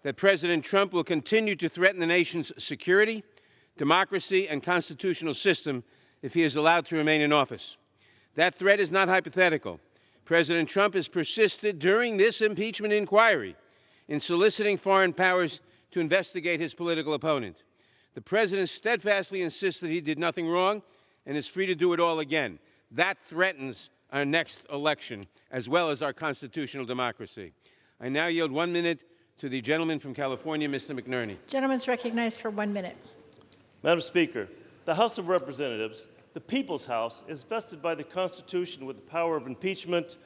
that President Trump will continue to threaten the nation's security, democracy, and constitutional system if he is allowed to remain in office. That threat is not hypothetical. President Trump has persisted during this impeachment inquiry in soliciting foreign powers to investigate his political opponent. The president steadfastly insists that he did nothing wrong and is free to do it all again. That threatens our next election, as well as our constitutional democracy. I now yield 1 minute to the gentleman from California, Mr. McNerney. Gentleman's recognized for 1 minute. Madam Speaker, the House of Representatives, the People's House, is vested by the Constitution with the power of impeachment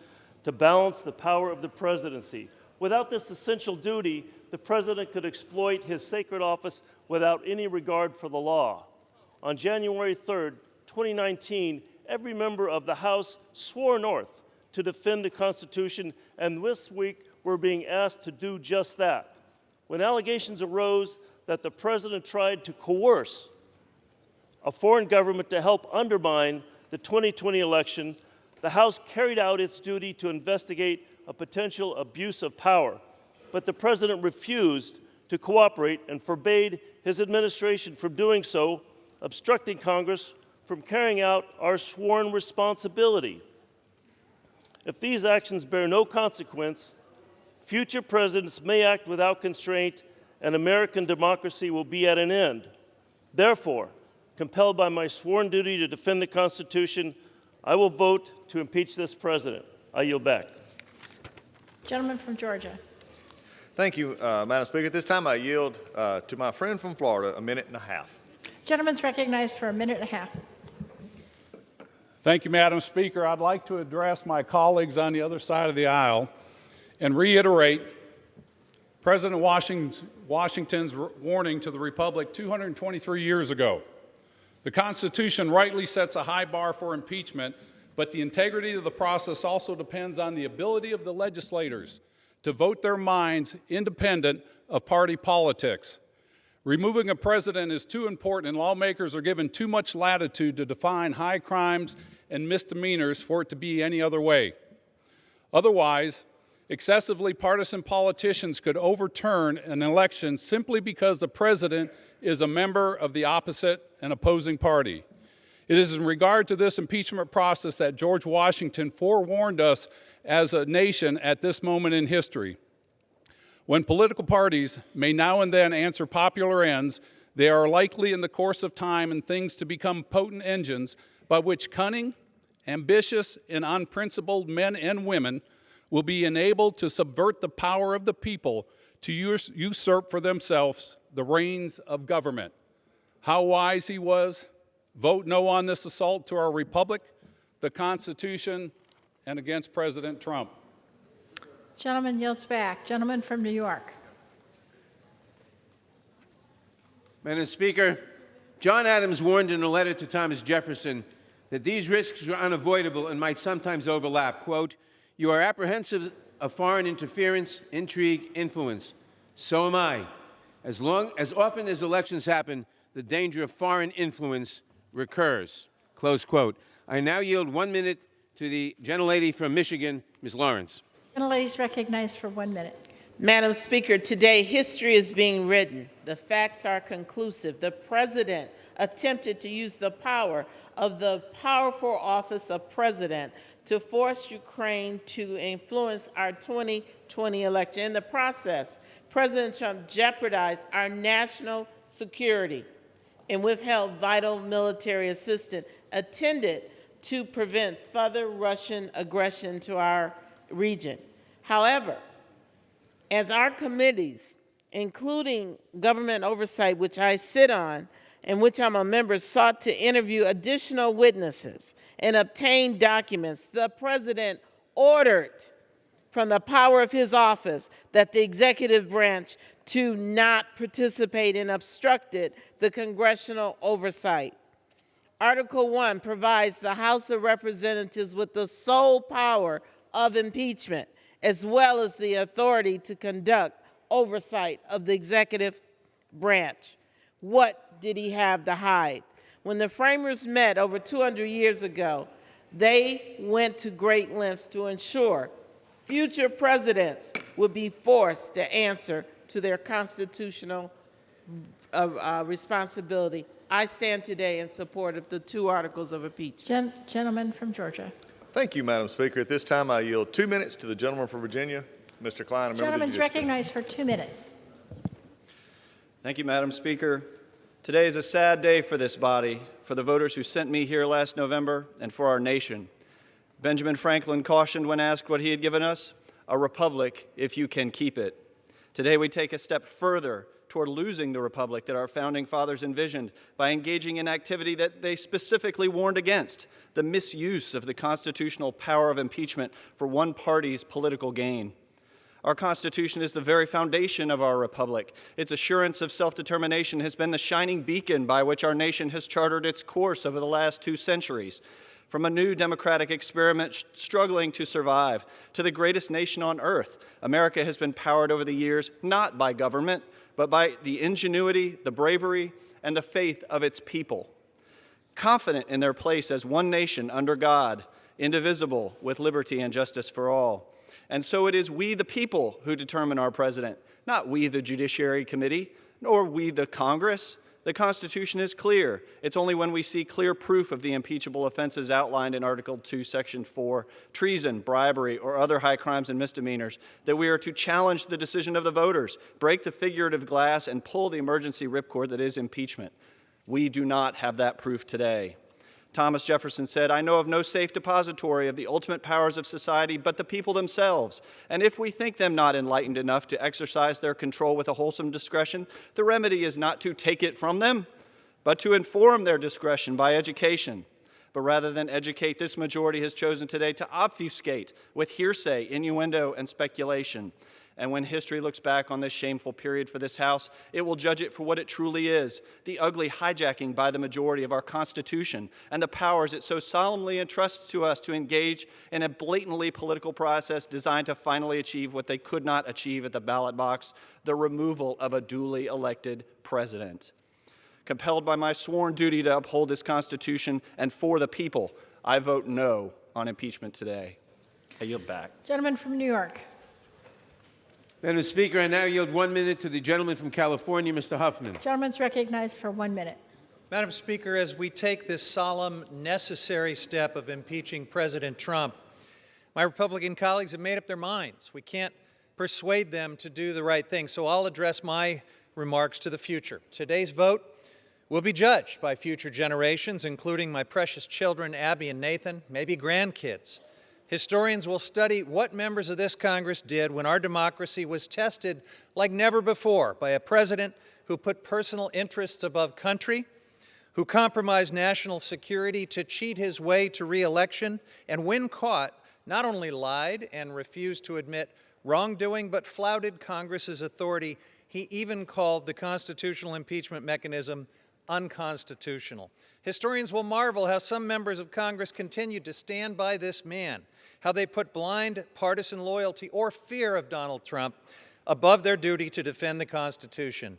to balance the power of the presidency. Without this essential duty, the president could exploit his sacred office without any regard for the law. On January 3rd, 2019, every member of the House swore an oath to defend the Constitution, and this week we're being asked to do just that. When allegations arose that the president tried to coerce a foreign government to help undermine the 2020 election, the House carried out its duty to investigate a potential abuse of power. But the president refused to cooperate and forbade his administration from doing so, obstructing Congress from carrying out our sworn responsibility. If these actions bear no consequence, future presidents may act without constraint, and American democracy will be at an end. Therefore, compelled by my sworn duty to defend the Constitution, I will vote to impeach this president. I yield back. Gentleman from Georgia. Thank you, Madam Speaker. At this time, I yield to my friend from Florida a minute and a half. Gentleman's recognized for a minute and a half. Thank you, Madam Speaker. I'd like to address my colleagues on the other side of the aisle and reiterate President Washington's warning to the Republic 223 years ago. The Constitution rightly sets a high bar for impeachment, but the integrity of the process also depends on the ability of the legislators to vote their minds independent of party politics. Removing a president is too important, and lawmakers are given too much latitude to define high crimes and misdemeanors for it to be any other way. Otherwise, Excessively partisan politicians could overturn an election simply because the president is a member of the opposite and opposing party. It is in regard to this impeachment process that George Washington forewarned us as a nation at this moment in history. When political parties may now and then answer popular ends, they are likely in the course of time and things to become potent engines by which cunning, ambitious, and unprincipled men and women will be enabled to subvert the power of the people to usurp for themselves the reins of government. How wise he was. Vote no on this assault to our republic, the Constitution, and against President Trump. Gentleman yields back. Gentleman from New York. Madam Speaker, John Adams warned in a letter to Thomas Jefferson that these risks were unavoidable and might sometimes overlap. Quote, "You are apprehensive of foreign interference, intrigue, influence. So am I. As often as elections happen, the danger of foreign influence recurs." Close quote. I now yield 1 minute to the gentlelady from Michigan, Ms. Lawrence. Gentlelady is recognized for 1 minute. Madam Speaker, today history is being written. The facts are conclusive. The president attempted to use the power of the powerful office of president to force Ukraine to influence our 2020 election. In the process, President Trump jeopardized our national security and withheld vital military assistance intended to prevent further Russian aggression to our region. However, as our committees, including government oversight, which I sit on, and which I'm a member, sought to interview additional witnesses and obtain documents, the president ordered from the power of his office that the executive branch to not participate and obstructed the congressional oversight. Article 1 provides the House of Representatives with the sole power of impeachment, as well as the authority to conduct oversight of the executive branch. What did he have to hide? When the framers met over 200 years ago, they went to great lengths to ensure future presidents would be forced to answer to their constitutional responsibility. I stand today in support of the 2 articles of impeachment. Gentleman from Georgia. Thank you, Madam Speaker. At this time, I yield 2 minutes to the gentleman from Virginia, Mr. Klein. Gentleman's recognized for 2 minutes. Thank you, Madam Speaker. Today is a sad day for this body, for the voters who sent me here last November, and for our nation. Benjamin Franklin cautioned when asked what he had given us, "A republic if you can keep it." Today we take a step further toward losing the republic that our founding fathers envisioned by engaging in activity that they specifically warned against, the misuse of the constitutional power of impeachment for one party's political gain. Our Constitution is the very foundation of our republic. Its assurance of self-determination has been the shining beacon by which our nation has chartered its course over the last 2 centuries. From a new democratic experiment struggling to survive to the greatest nation on earth, America has been powered over the years not by government, but by the ingenuity, the bravery, and the faith of its people. Confident in their place as one nation under God, indivisible, with liberty and justice for all. And so it is we, the people, who determine our president, not we, the Judiciary Committee, nor we, the Congress. The Constitution is clear. It's only when we see clear proof of the impeachable offenses outlined in Article 2, Section 4, treason, bribery, or other high crimes and misdemeanors, that we are to challenge the decision of the voters, break the figurative glass, and pull the emergency ripcord that is impeachment. We do not have that proof today. Thomas Jefferson said, "I know of no safe depository of the ultimate powers of society but the people themselves. And if we think them not enlightened enough to exercise their control with a wholesome discretion, the remedy is not to take it from them, but to inform their discretion by education. But rather than educate, this majority has chosen today to obfuscate with hearsay, innuendo, and speculation. And when history looks back on this shameful period for this House, it will judge it for what it truly is, the ugly hijacking by the majority of our Constitution and the powers it so solemnly entrusts to us to engage in a blatantly political process designed to finally achieve what they could not achieve at the ballot box, the removal of a duly elected president. Compelled by my sworn duty to uphold this Constitution and for the people, I vote no on impeachment today." I yield back. Gentleman from New York. Madam Speaker, I now yield 1 minute to the gentleman from California, Mr. Huffman. Gentleman's recognized for 1 minute. Madam Speaker, as we take this solemn, necessary step of impeaching President Trump, my Republican colleagues have made up their minds. We can't persuade them to do the right thing, so I'll address my remarks to the future. Today's vote will be judged by future generations, including my precious children, Abby and Nathan, maybe grandkids. Historians will study what members of this Congress did when our democracy was tested like never before by a president who put personal interests above country, who compromised national security to cheat his way to re-election, and when caught, not only lied and refused to admit wrongdoing, but flouted Congress's authority. He even called the constitutional impeachment mechanism unconstitutional. Historians will marvel how some members of Congress continued to stand by this man, how they put blind partisan loyalty or fear of Donald Trump above their duty to defend the Constitution,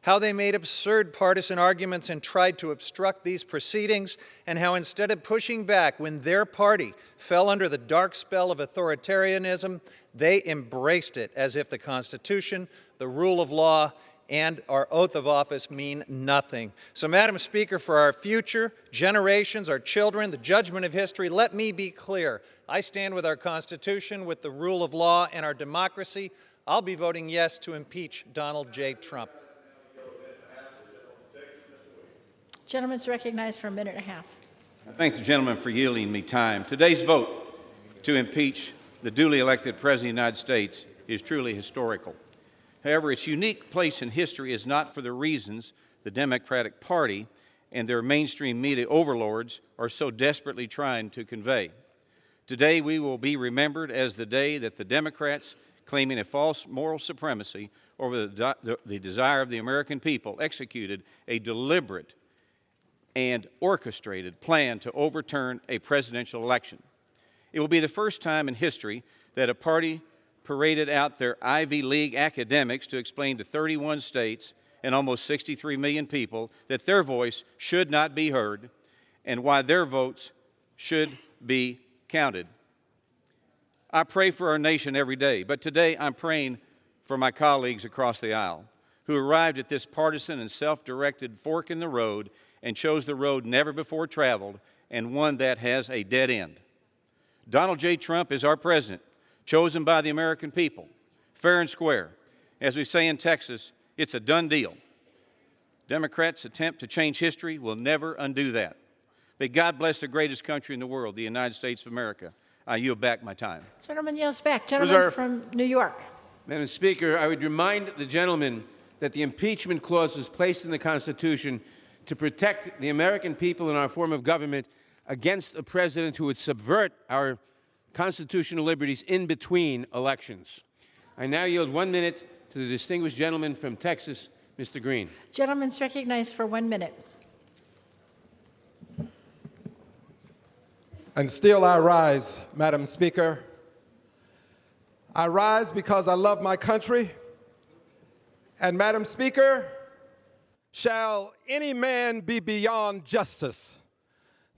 how they made absurd partisan arguments and tried to obstruct these proceedings, and how instead of pushing back when their party fell under the dark spell of authoritarianism, they embraced it as if the Constitution, the rule of law, and our oath of office mean nothing. So, Madam Speaker, for our future generations, our children, the judgment of history, let me be clear. I stand with our Constitution, with the rule of law, and our democracy. I'll be voting yes to impeach Donald J. Trump. Gentleman's recognized for a minute and a half. I thank the gentleman for yielding me time. Today's vote to impeach the duly elected President of the United States is truly historical. However, its unique place in history is not for the reasons the Democratic Party and their mainstream media overlords are so desperately trying to convey. Today, we will be remembered as the day that the Democrats, claiming a false moral supremacy over the desire of the American people, executed a deliberate and orchestrated plan to overturn a presidential election. It will be the first time in history that a party paraded out their Ivy League academics to explain to 31 states and almost 63 million people that their voice should not be heard and why their votes should be counted. I pray for our nation every day, but today I'm praying for my colleagues across the aisle who arrived at this partisan and self-directed fork in the road and chose the road never before traveled and one that has a dead end. Donald J. Trump is our president, chosen by the American people, fair and square. As we say in Texas, it's a done deal. Democrats' attempt to change history will never undo that. May God bless the greatest country in the world, the United States of America. I yield back my time. Gentleman yields back. Gentleman from New York. Madam Speaker, I would remind the gentleman that the impeachment clause was placed in the Constitution to protect the American people and our form of government against a president who would subvert our constitutional liberties in between elections. I now yield 1 minute to the distinguished gentleman from Texas, Mr. Green. Gentleman's recognized for 1 minute. And still I rise, Madam Speaker. I rise because I love my country. And Madam Speaker, shall any man be beyond justice?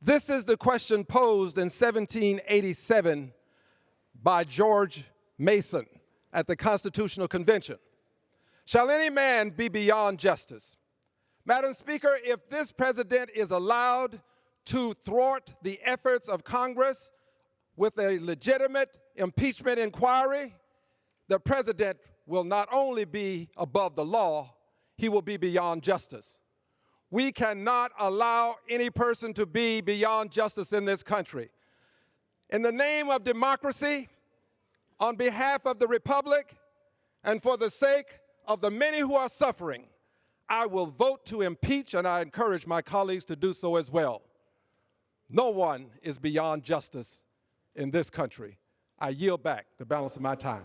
This is the question posed in 1787 by George Mason at the Constitutional Convention. Shall any man be beyond justice? Madam Speaker, if this president is allowed to thwart the efforts of Congress with a legitimate impeachment inquiry, the president will not only be above the law, he will be beyond justice. We cannot allow any person to be beyond justice in this country. In the name of democracy, on behalf of the Republic, and for the sake of the many who are suffering, I will vote to impeach, and I encourage my colleagues to do so as well. No one is beyond justice in this country. I yield back the balance of my time.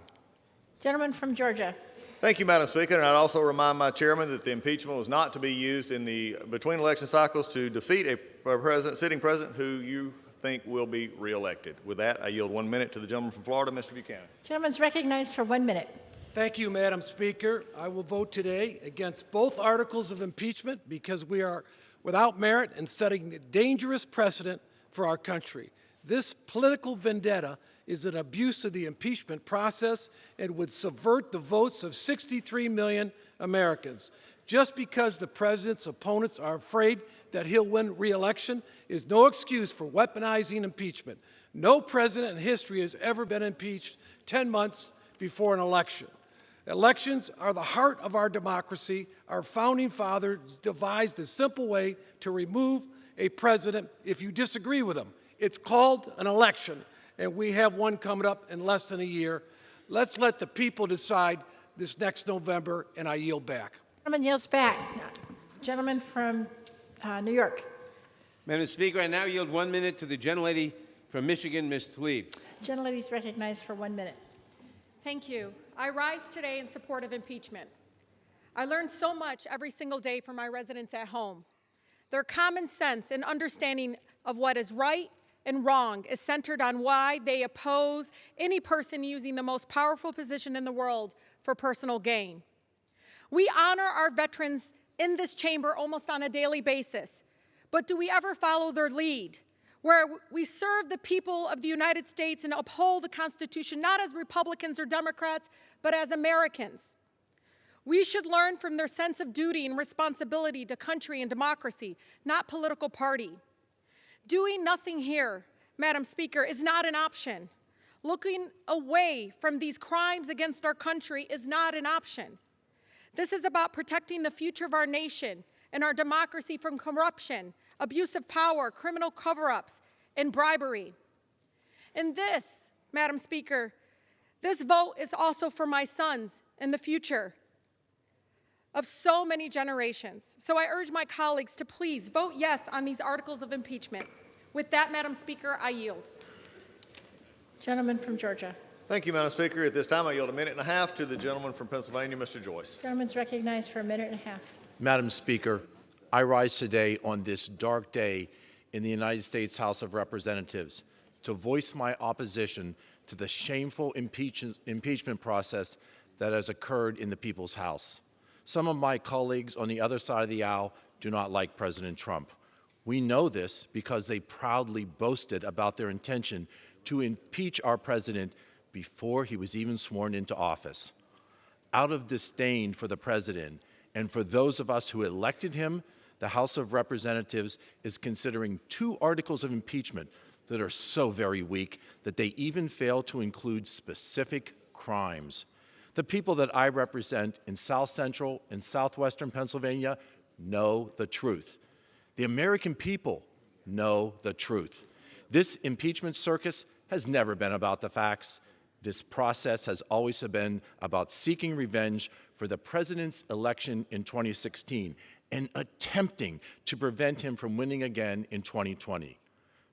Gentleman from Georgia. Thank you, Madam Speaker, and I'd also remind my chairman that the impeachment was not to be used in the between election cycles to defeat a sitting president who you think will be reelected. With that, I yield 1 minute to the gentleman from Florida, Mr. Buchanan. Gentleman's recognized for 1 minute. Thank you, Madam Speaker. I will vote today against both articles of impeachment because we are without merit and setting a dangerous precedent for our country. This political vendetta is an abuse of the impeachment process and would subvert the votes of 63 million Americans. Just because the president's opponents are afraid that he'll win re-election is no excuse for weaponizing impeachment. No president in history has ever been impeached 10 months before an election. Elections are the heart of our democracy. Our founding fathers devised a simple way to remove a president if you disagree with him. It's called an election, and we have one coming up in less than a year. Let's let the people decide this next November, and I yield back. Gentleman yields back. Gentleman from New York. Madam Speaker, I now yield 1 minute to the gentlelady from Michigan, Ms. Tlaib. Gentlelady is recognized for 1 minute. Thank you. I rise today in support of impeachment. I learn so much every single day from my residents at home. Their common sense and understanding of what is right and wrong is centered on why they oppose any person using the most powerful position in the world for personal gain. We honor our veterans in this chamber almost on a daily basis, but do we ever follow their lead, where we serve the people of the United States and uphold the Constitution, not as Republicans or Democrats, but as Americans? We should learn from their sense of duty and responsibility to country and democracy, not political party. Doing nothing here, Madam Speaker, is not an option. Looking away from these crimes against our country is not an option. This is about protecting the future of our nation and our democracy from corruption, abuse of power, criminal cover-ups, and bribery. And this, Madam Speaker, this vote is also for my sons and the future of so many generations. So I urge my colleagues to please vote yes on these articles of impeachment. With that, Madam Speaker, I yield. Gentleman from Georgia. Thank you, Madam Speaker. At this time, I yield 1.5 minutes to the gentleman from Pennsylvania, Mr. Joyce. Gentleman's recognized for 1.5 minutes. Madam Speaker, I rise today on this dark day in the United States House of Representatives to voice my opposition to the shameful impeachment process that has occurred in the People's House. Some of my colleagues on the other side of the aisle do not like President Trump. We know this because they proudly boasted about their intention to impeach our president before he was even sworn into office. Out of disdain for the president and for those of us who elected him, the House of Representatives is considering 2 articles of impeachment that are so very weak that they even fail to include specific crimes. The people that I represent in South Central and Southwestern Pennsylvania know the truth. The American people know the truth. This impeachment circus has never been about the facts. This process has always been about seeking revenge for the president's election in 2016 and attempting to prevent him from winning again in 2020.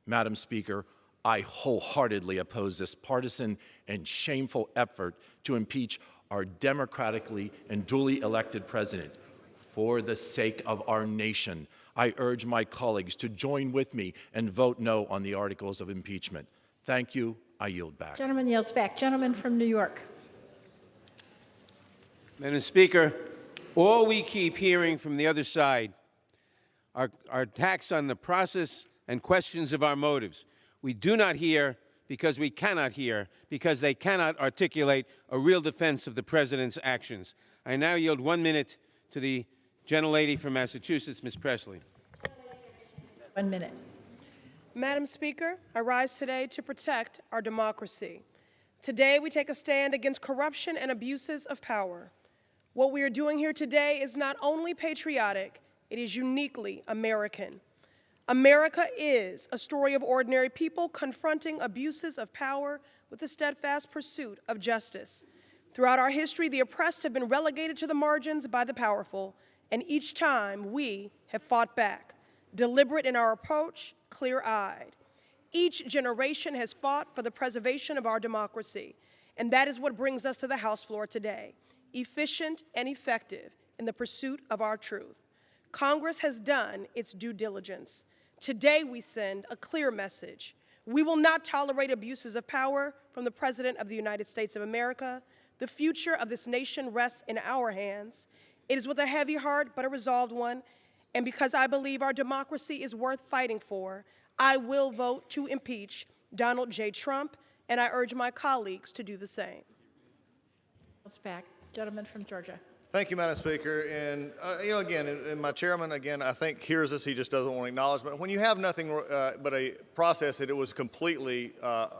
Madam Speaker, I wholeheartedly oppose this partisan and shameful effort to impeach our democratically and duly elected president. For the sake of our nation, I urge my colleagues to join with me and vote no on the articles of impeachment. Thank you. I yield back. Gentleman yields back. Gentleman from New York. Madam Speaker, all we keep hearing from the other side are attacks on the process and questions of our motives. We do not hear because we cannot hear, because they cannot articulate a real defense of the president's actions. I now yield 1 minute to the gentlelady from Massachusetts, Ms. Presley. 1 minute. Madam Speaker, I rise today to protect our democracy. Today, we take a stand against corruption and abuses of power. What we are doing here today is not only patriotic, it is uniquely American. America is a story of ordinary people confronting abuses of power with a steadfast pursuit of justice. Throughout our history, the oppressed have been relegated to the margins by the powerful, and each time we have fought back, deliberate in our approach, clear-eyed. Each generation has fought for the preservation of our democracy, and that is what brings us to the House floor today, efficient and effective in the pursuit of our truth. Congress has done its due diligence. Today we send a clear message. We will not tolerate abuses of power from the President of the United States of America. The future of this nation rests in our hands. It is with a heavy heart, but a resolved one, and because I believe our democracy is worth fighting for, I will vote to impeach Donald J. Trump and I urge my colleagues to do the same. Back. Gentleman from Georgia. Thank you, Madam Speaker. And, again, and my chairman, again, I think hears us. He just doesn't want acknowledgement. When you have nothing but a process that it was completely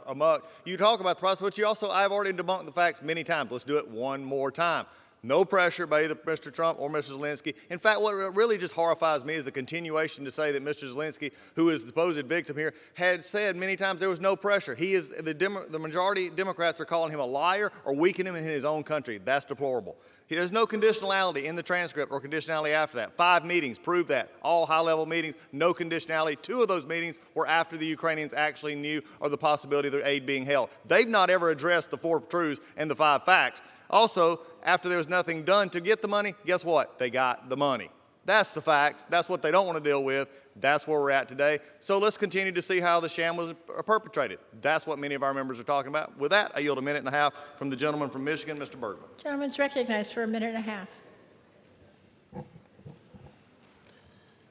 amok, you talk about the process, but you also, I've already debunked the facts many times. Let's do it one more time. No pressure by either Mr. Trump or Mr. Zelensky. In fact, what really just horrifies me is the continuation to say that Mr. Zelensky, who is the supposed victim here, had said many times there was no pressure. He is the majority Democrats are calling him a liar or weakening him in his own country. That's deplorable. There's no conditionality in the transcript or conditionality after that. 5 meetings prove that. All high-level meetings, no conditionality. 2 of those meetings were after the Ukrainians actually knew of the possibility of their aid being held. They've not ever addressed the 4 truths and the 5 facts. Also, after there was nothing done to get the money, guess what? They got the money. That's the facts. That's what they don't want to deal with. That's where we're at today. So let's continue to see how the sham was perpetrated. That's what many of our members are talking about. With that, I yield a minute and a half from the gentleman from Michigan, Mr. Bergman. Gentleman's recognized for a minute and a half.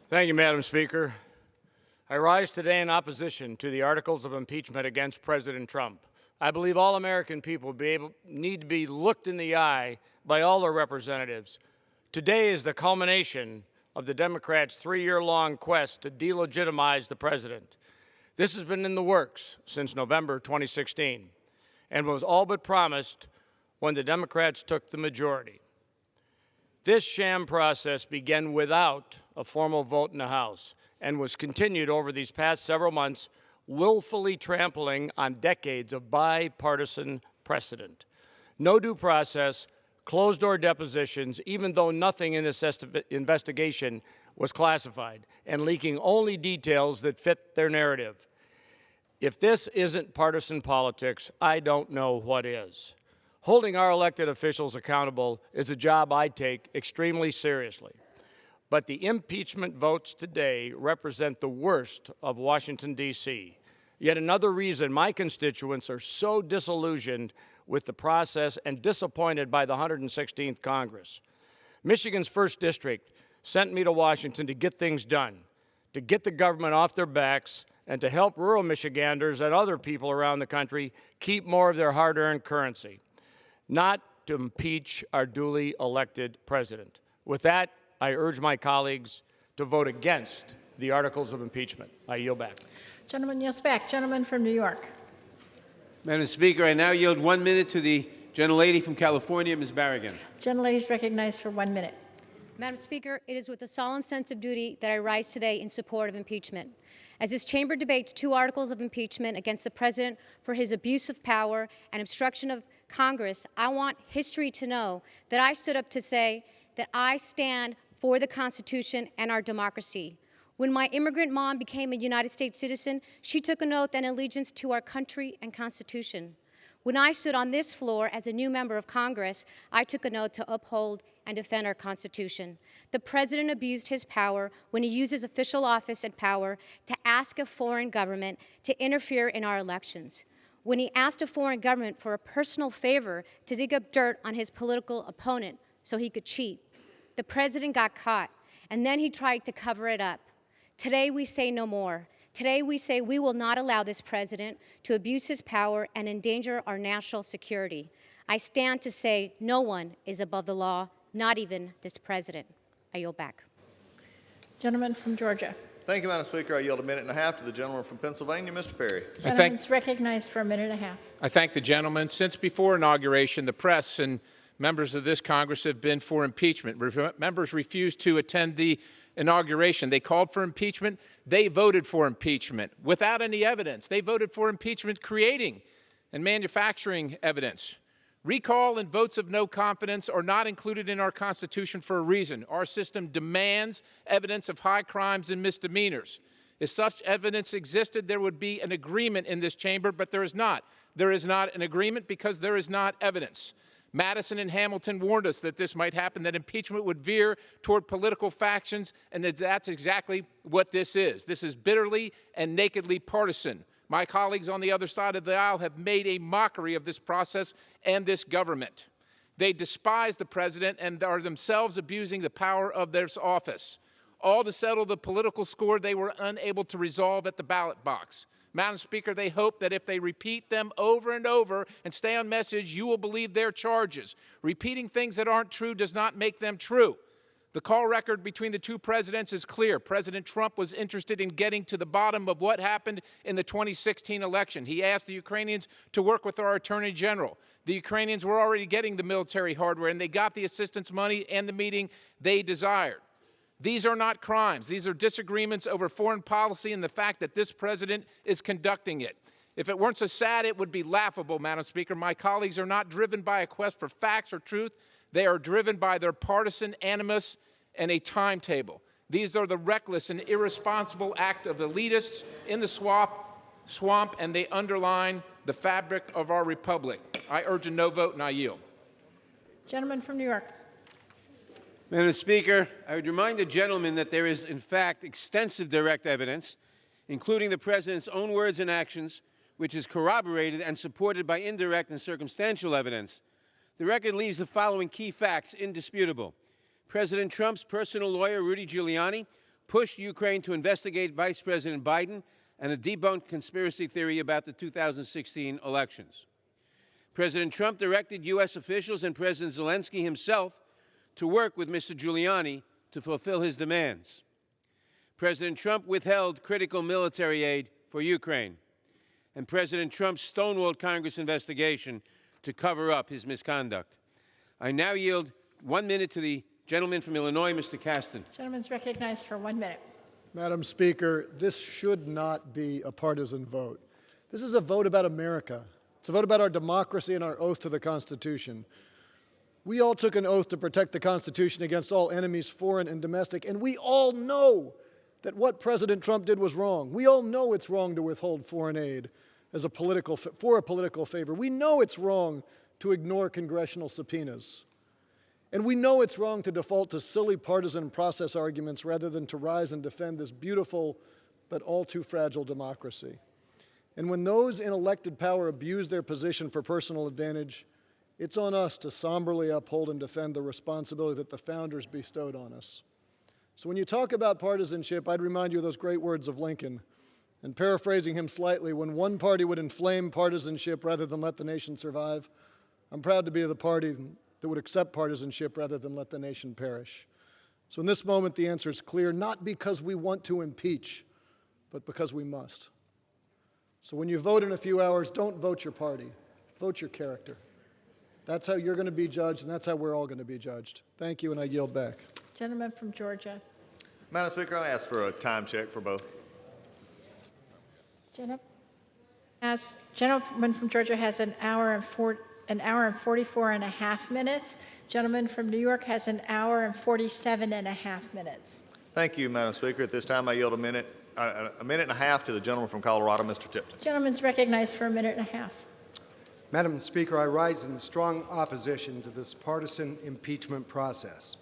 Thank you, Madam Speaker. I rise today in opposition to the articles of impeachment against President Trump. I believe all American people need to be looked in the eye by all their representatives. Today is the culmination of the Democrats' 3-year-long quest to delegitimize the president. This has been in the works since November 2016 and was all but promised when the Democrats took the majority. This sham process began without a formal vote in the House and was continued over these past several months, willfully trampling on decades of bipartisan precedent. No due process, closed-door depositions, even though nothing in this investigation was classified, and leaking only details that fit their narrative. If this isn't partisan politics, I don't know what is. Holding our elected officials accountable is a job I take extremely seriously. But the impeachment votes today represent the worst of Washington, D.C. Yet another reason my constituents are so disillusioned with the process and disappointed by the 116th Congress. Michigan's 1st District sent me to Washington to get things done, to get the government off their backs, and to help rural Michiganders and other people around the country keep more of their hard-earned currency, not to impeach our duly elected president. With that, I urge my colleagues to vote against the articles of impeachment. I yield back. Gentleman yields back. Gentleman from New York. Madam Speaker, I now yield 1 minute to the gentlelady from California, Ms. Barragan. Gentlelady is recognized for 1 minute. Madam Speaker, it is with a solemn sense of duty that I rise today in support of impeachment. As this chamber debates 2 articles of impeachment against the President for his abuse of power and obstruction of Congress, I want history to know that I stood up to say that I stand for the Constitution and our democracy. When my immigrant mom became a United States citizen, she took an oath and allegiance to our country and Constitution. When I stood on this floor as a new member of Congress, I took an oath to uphold and defend our Constitution. The President abused his power when he used his official office and power to ask a foreign government to interfere in our elections. When he asked a foreign government for a personal favor to dig up dirt on his political opponent so he could cheat. The President got caught, and then he tried to cover it up. Today we say no more. Today we say we will not allow this president to abuse his power and endanger our national security. I stand to say no one is above the law, not even this president. I yield back. Gentleman from Georgia. Thank you, Madam Speaker. I yield a minute and a half to the gentleman from Pennsylvania, Mr. Perry. Gentleman is recognized for a minute and a half. I thank the gentleman. Since before inauguration, the press and members of this Congress have been for impeachment. Members refused to attend the inauguration. They called for impeachment. They voted for impeachment without any evidence. They voted for impeachment creating and manufacturing evidence. Recall and votes of no confidence are not included in our Constitution for a reason. Our system demands evidence of high crimes and misdemeanors. If such evidence existed, there would be an agreement in this chamber, but there is not. There is not an agreement because there is not evidence. Madison and Hamilton warned us that this might happen, that impeachment would veer toward political factions, and that's exactly what this is. This is bitterly and nakedly partisan. My colleagues on the other side of the aisle have made a mockery of this process and this government. They despise the president and are themselves abusing the power of their office, all to settle the political score they were unable to resolve at the ballot box. Madam Speaker, they hope that if they repeat them over and over and stay on message, you will believe their charges. Repeating things that aren't true does not make them true. The call record between the two presidents is clear. President Trump was interested in getting to the bottom of what happened in the 2016 election. He asked the Ukrainians to work with our Attorney General. The Ukrainians were already getting the military hardware, and they got the assistance money and the meeting they desired. These are not crimes. These are disagreements over foreign policy and the fact that this president is conducting it. If it weren't so sad, it would be laughable, Madam Speaker. My colleagues are not driven by a quest for facts or truth. They are driven by their partisan animus and a timetable. These are the reckless and irresponsible act of elitists in the swamp, and they underline the fabric of our republic. I urge a no vote, and I yield. Gentleman from New York. Madam Speaker, I would remind the gentleman that there is, in fact, extensive direct evidence, including the President's own words and actions, which is corroborated and supported by indirect and circumstantial evidence. The record leaves the following key facts indisputable. President Trump's personal lawyer, Rudy Giuliani, pushed Ukraine to investigate Vice President Biden and a debunked conspiracy theory about the 2016 elections. President Trump directed U.S. officials and President Zelensky himself to work with Mr. Giuliani to fulfill his demands. President Trump withheld critical military aid for Ukraine, and President Trump stonewalled Congress investigation to cover up his misconduct. I now yield 1 minute to the gentleman from Illinois, Mr. Caston. Gentleman's recognized for 1 minute. Madam Speaker, this should not be a partisan vote. This is a vote about America. It's a vote about our democracy and our oath to the Constitution. We all took an oath to protect the Constitution against all enemies, foreign and domestic, and we all know that what President Trump did was wrong. We all know it's wrong to withhold foreign aid as for a political favor. We know it's wrong to ignore congressional subpoenas. And we know it's wrong to default to silly partisan process arguments rather than to rise and defend this beautiful but all too fragile democracy. And when those in elected power abuse their position for personal advantage, it's on us to somberly uphold and defend the responsibility that the founders bestowed on us. So when you talk about partisanship, I'd remind you of those great words of Lincoln. And paraphrasing him slightly, when one party would inflame partisanship rather than let the nation survive, I'm proud to be the party that would accept partisanship rather than let the nation perish. So in this moment, the answer is clear, not because we want to impeach, but because we must. So when you vote in a few hours, don't vote your party, vote your character. That's how you're going to be judged, and that's how we're all going to be judged. Thank you, and I yield back. Gentleman from Georgia. Madam Speaker, I ask for a time check for both. Gentleman from Georgia has an hour and 44 and a half minutes. Gentleman from New York has an hour and 47 and a half minutes. Thank you, Madam Speaker. At this time, I yield a minute and a half to the gentleman from Colorado, Mr. Tipton. Gentleman's recognized for a minute and a half. Madam Speaker, I rise in strong opposition to this partisan impeachment process.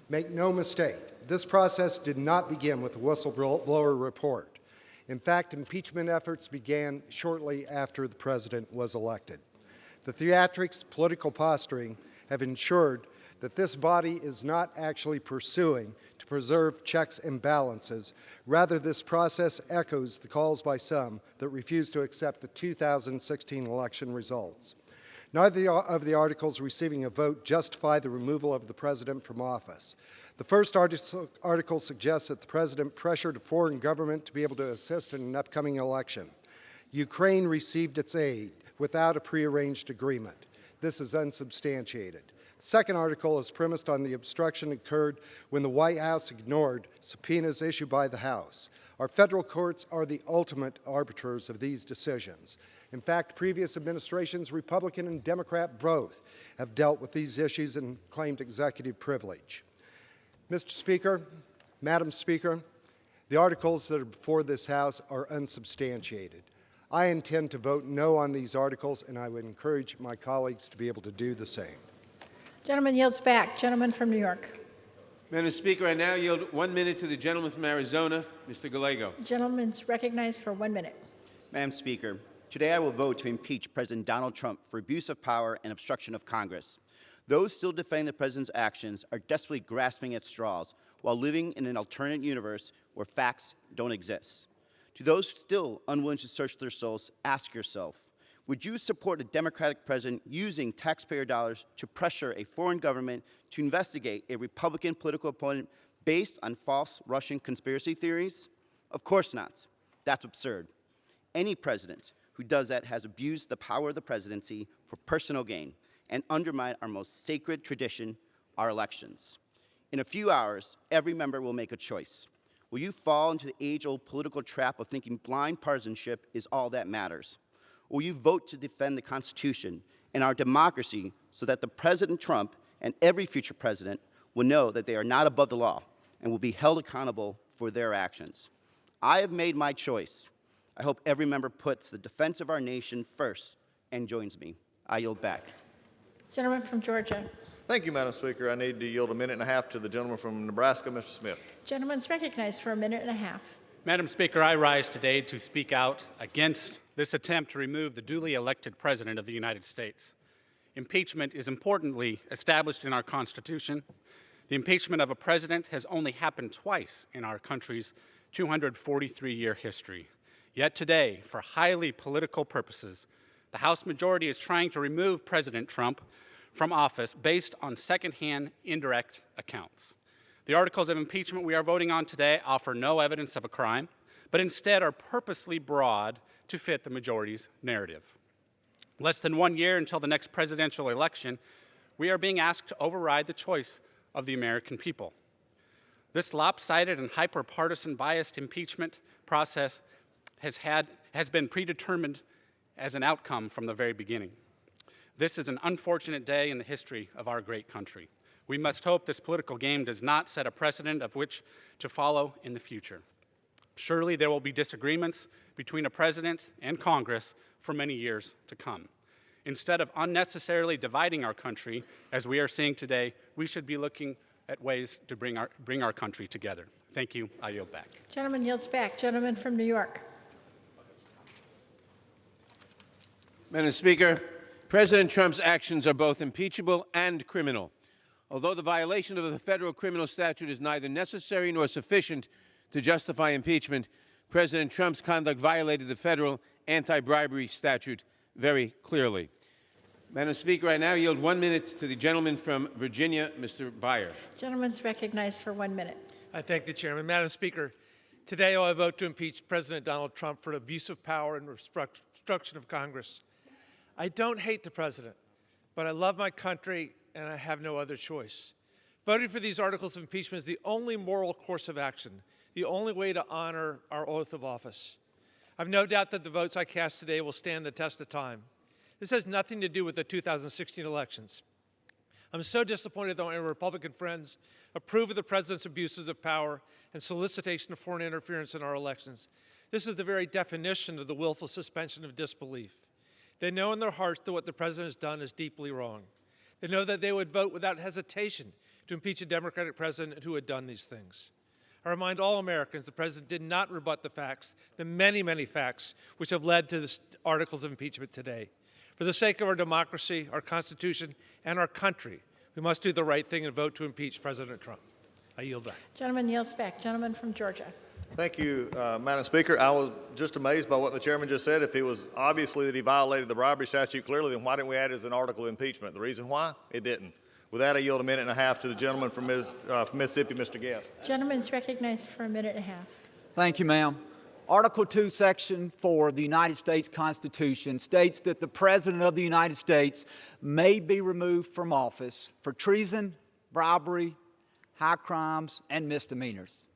Make no mistake, this process did not begin with the whistleblower report. In fact, impeachment efforts began shortly after the president was elected. The theatrics, political posturing have ensured that this body is not actually pursuing to preserve checks and balances. Rather, this process echoes the calls by some that refuse to accept the 2016 election results. Neither of the articles receiving a vote justify the removal of the president from office. The first article suggests that the president pressured a foreign government to be able to assist in an upcoming election. Ukraine received its aid without a prearranged agreement. This is unsubstantiated. The second article is premised on the obstruction occurred when the White House ignored subpoenas issued by the House. Our federal courts are the ultimate arbiters of these decisions. In fact, previous administrations, Republican and Democrat both, have dealt with these issues and claimed executive privilege. Mr. Speaker, Madam Speaker, the articles that are before this House are unsubstantiated. I intend to vote no on these articles, and I would encourage my colleagues to be able to do the same. Gentleman yields back. Gentleman from New York. Madam Speaker, I now yield 1 minute to the gentleman from Arizona, Mr. Gallego. Gentleman's recognized for 1 minute. Madam Speaker, today I will vote to impeach President Donald Trump for abuse of power and obstruction of Congress. Those still defending the president's actions are desperately grasping at straws while living in an alternate universe where facts don't exist. To those still unwilling to search their souls, ask yourself, would you support a Democratic president using taxpayer dollars to pressure a foreign government to investigate a Republican political opponent based on false Russian conspiracy theories? Of course not. That's absurd. Any president who does that has abused the power of the presidency for personal gain and undermined our most sacred tradition, our elections. In a few hours, every member will make a choice. Will you fall into the age-old political trap of thinking blind partisanship is all that matters? Or will you vote to defend the Constitution and our democracy so that the President Trump and every future president will know that they are not above the law and will be held accountable for their actions? I have made my choice. I hope every member puts the defense of our nation first and joins me. I yield back. Gentleman from Georgia. Thank you, Madam Speaker. I need to yield a minute and a half to the gentleman from Nebraska, Mr. Smith. Gentleman's recognized for a minute and a half. Madam Speaker, I rise today to speak out against this attempt to remove the duly elected President of the United States. Impeachment is importantly established in our Constitution. The impeachment of a president has only happened twice in our country's 243-year history. Yet today, for highly political purposes, the House majority is trying to remove President Trump from office based on secondhand indirect accounts. The articles of impeachment we are voting on today offer no evidence of a crime, but instead are purposely broad to fit the majority's narrative. Less than 1 year until the next presidential election, we are being asked to override the choice of the American people. This lopsided and hyper-partisan biased impeachment process has been predetermined as an outcome from the very beginning. This is an unfortunate day in the history of our great country. We must hope this political game does not set a precedent of which to follow in the future. Surely there will be disagreements between a president and Congress for many years to come. Instead of unnecessarily dividing our country, as we are seeing today, we should be looking at ways to bring our country together. Thank you. I yield back. Gentleman yields back. Gentleman from New York. Madam Speaker, President Trump's actions are both impeachable and criminal. Although the violation of the federal criminal statute is neither necessary nor sufficient to justify impeachment, President Trump's conduct violated the federal anti-bribery statute very clearly. Madam Speaker, I now yield 1 minute to the gentleman from Virginia, Mr. Beyer. Gentleman's recognized for 1 minute. I thank the chairman. Madam Speaker, today I vote to impeach President Donald Trump for abuse of power and obstruction of Congress. I don't hate the president, but I love my country and I have no other choice. Voting for these articles of impeachment is the only moral course of action, the only way to honor our oath of office. I have no doubt that the votes I cast today will stand the test of time. This has nothing to do with the 2016 elections. I'm so disappointed that my Republican friends approve of the president's abuses of power and solicitation of foreign interference in our elections. This is the very definition of the willful suspension of disbelief. They know in their hearts that what the president has done is deeply wrong. They know that they would vote without hesitation to impeach a Democratic president who had done these things. I remind all Americans the president did not rebut the facts, the many, many facts which have led to the articles of impeachment today. For the sake of our democracy, our Constitution, and our country, we must do the right thing and vote to impeach President Trump. I yield back. Gentleman yields back. Gentleman from Georgia. Thank you, Madam Speaker. I was just amazed by what the chairman just said. If it was obviously that he violated the bribery statute clearly, then why didn't we add it as an article of impeachment? The reason why? It didn't. With that, I yield a minute and a half to the gentleman from Mississippi, Mr. Guest. Gentleman's recognized for a minute and a half. Thank you, ma'am. Article 2, Section 4 of the United States Constitution states that the President of the United States may be removed from office for treason, bribery, high crimes, and misdemeanors.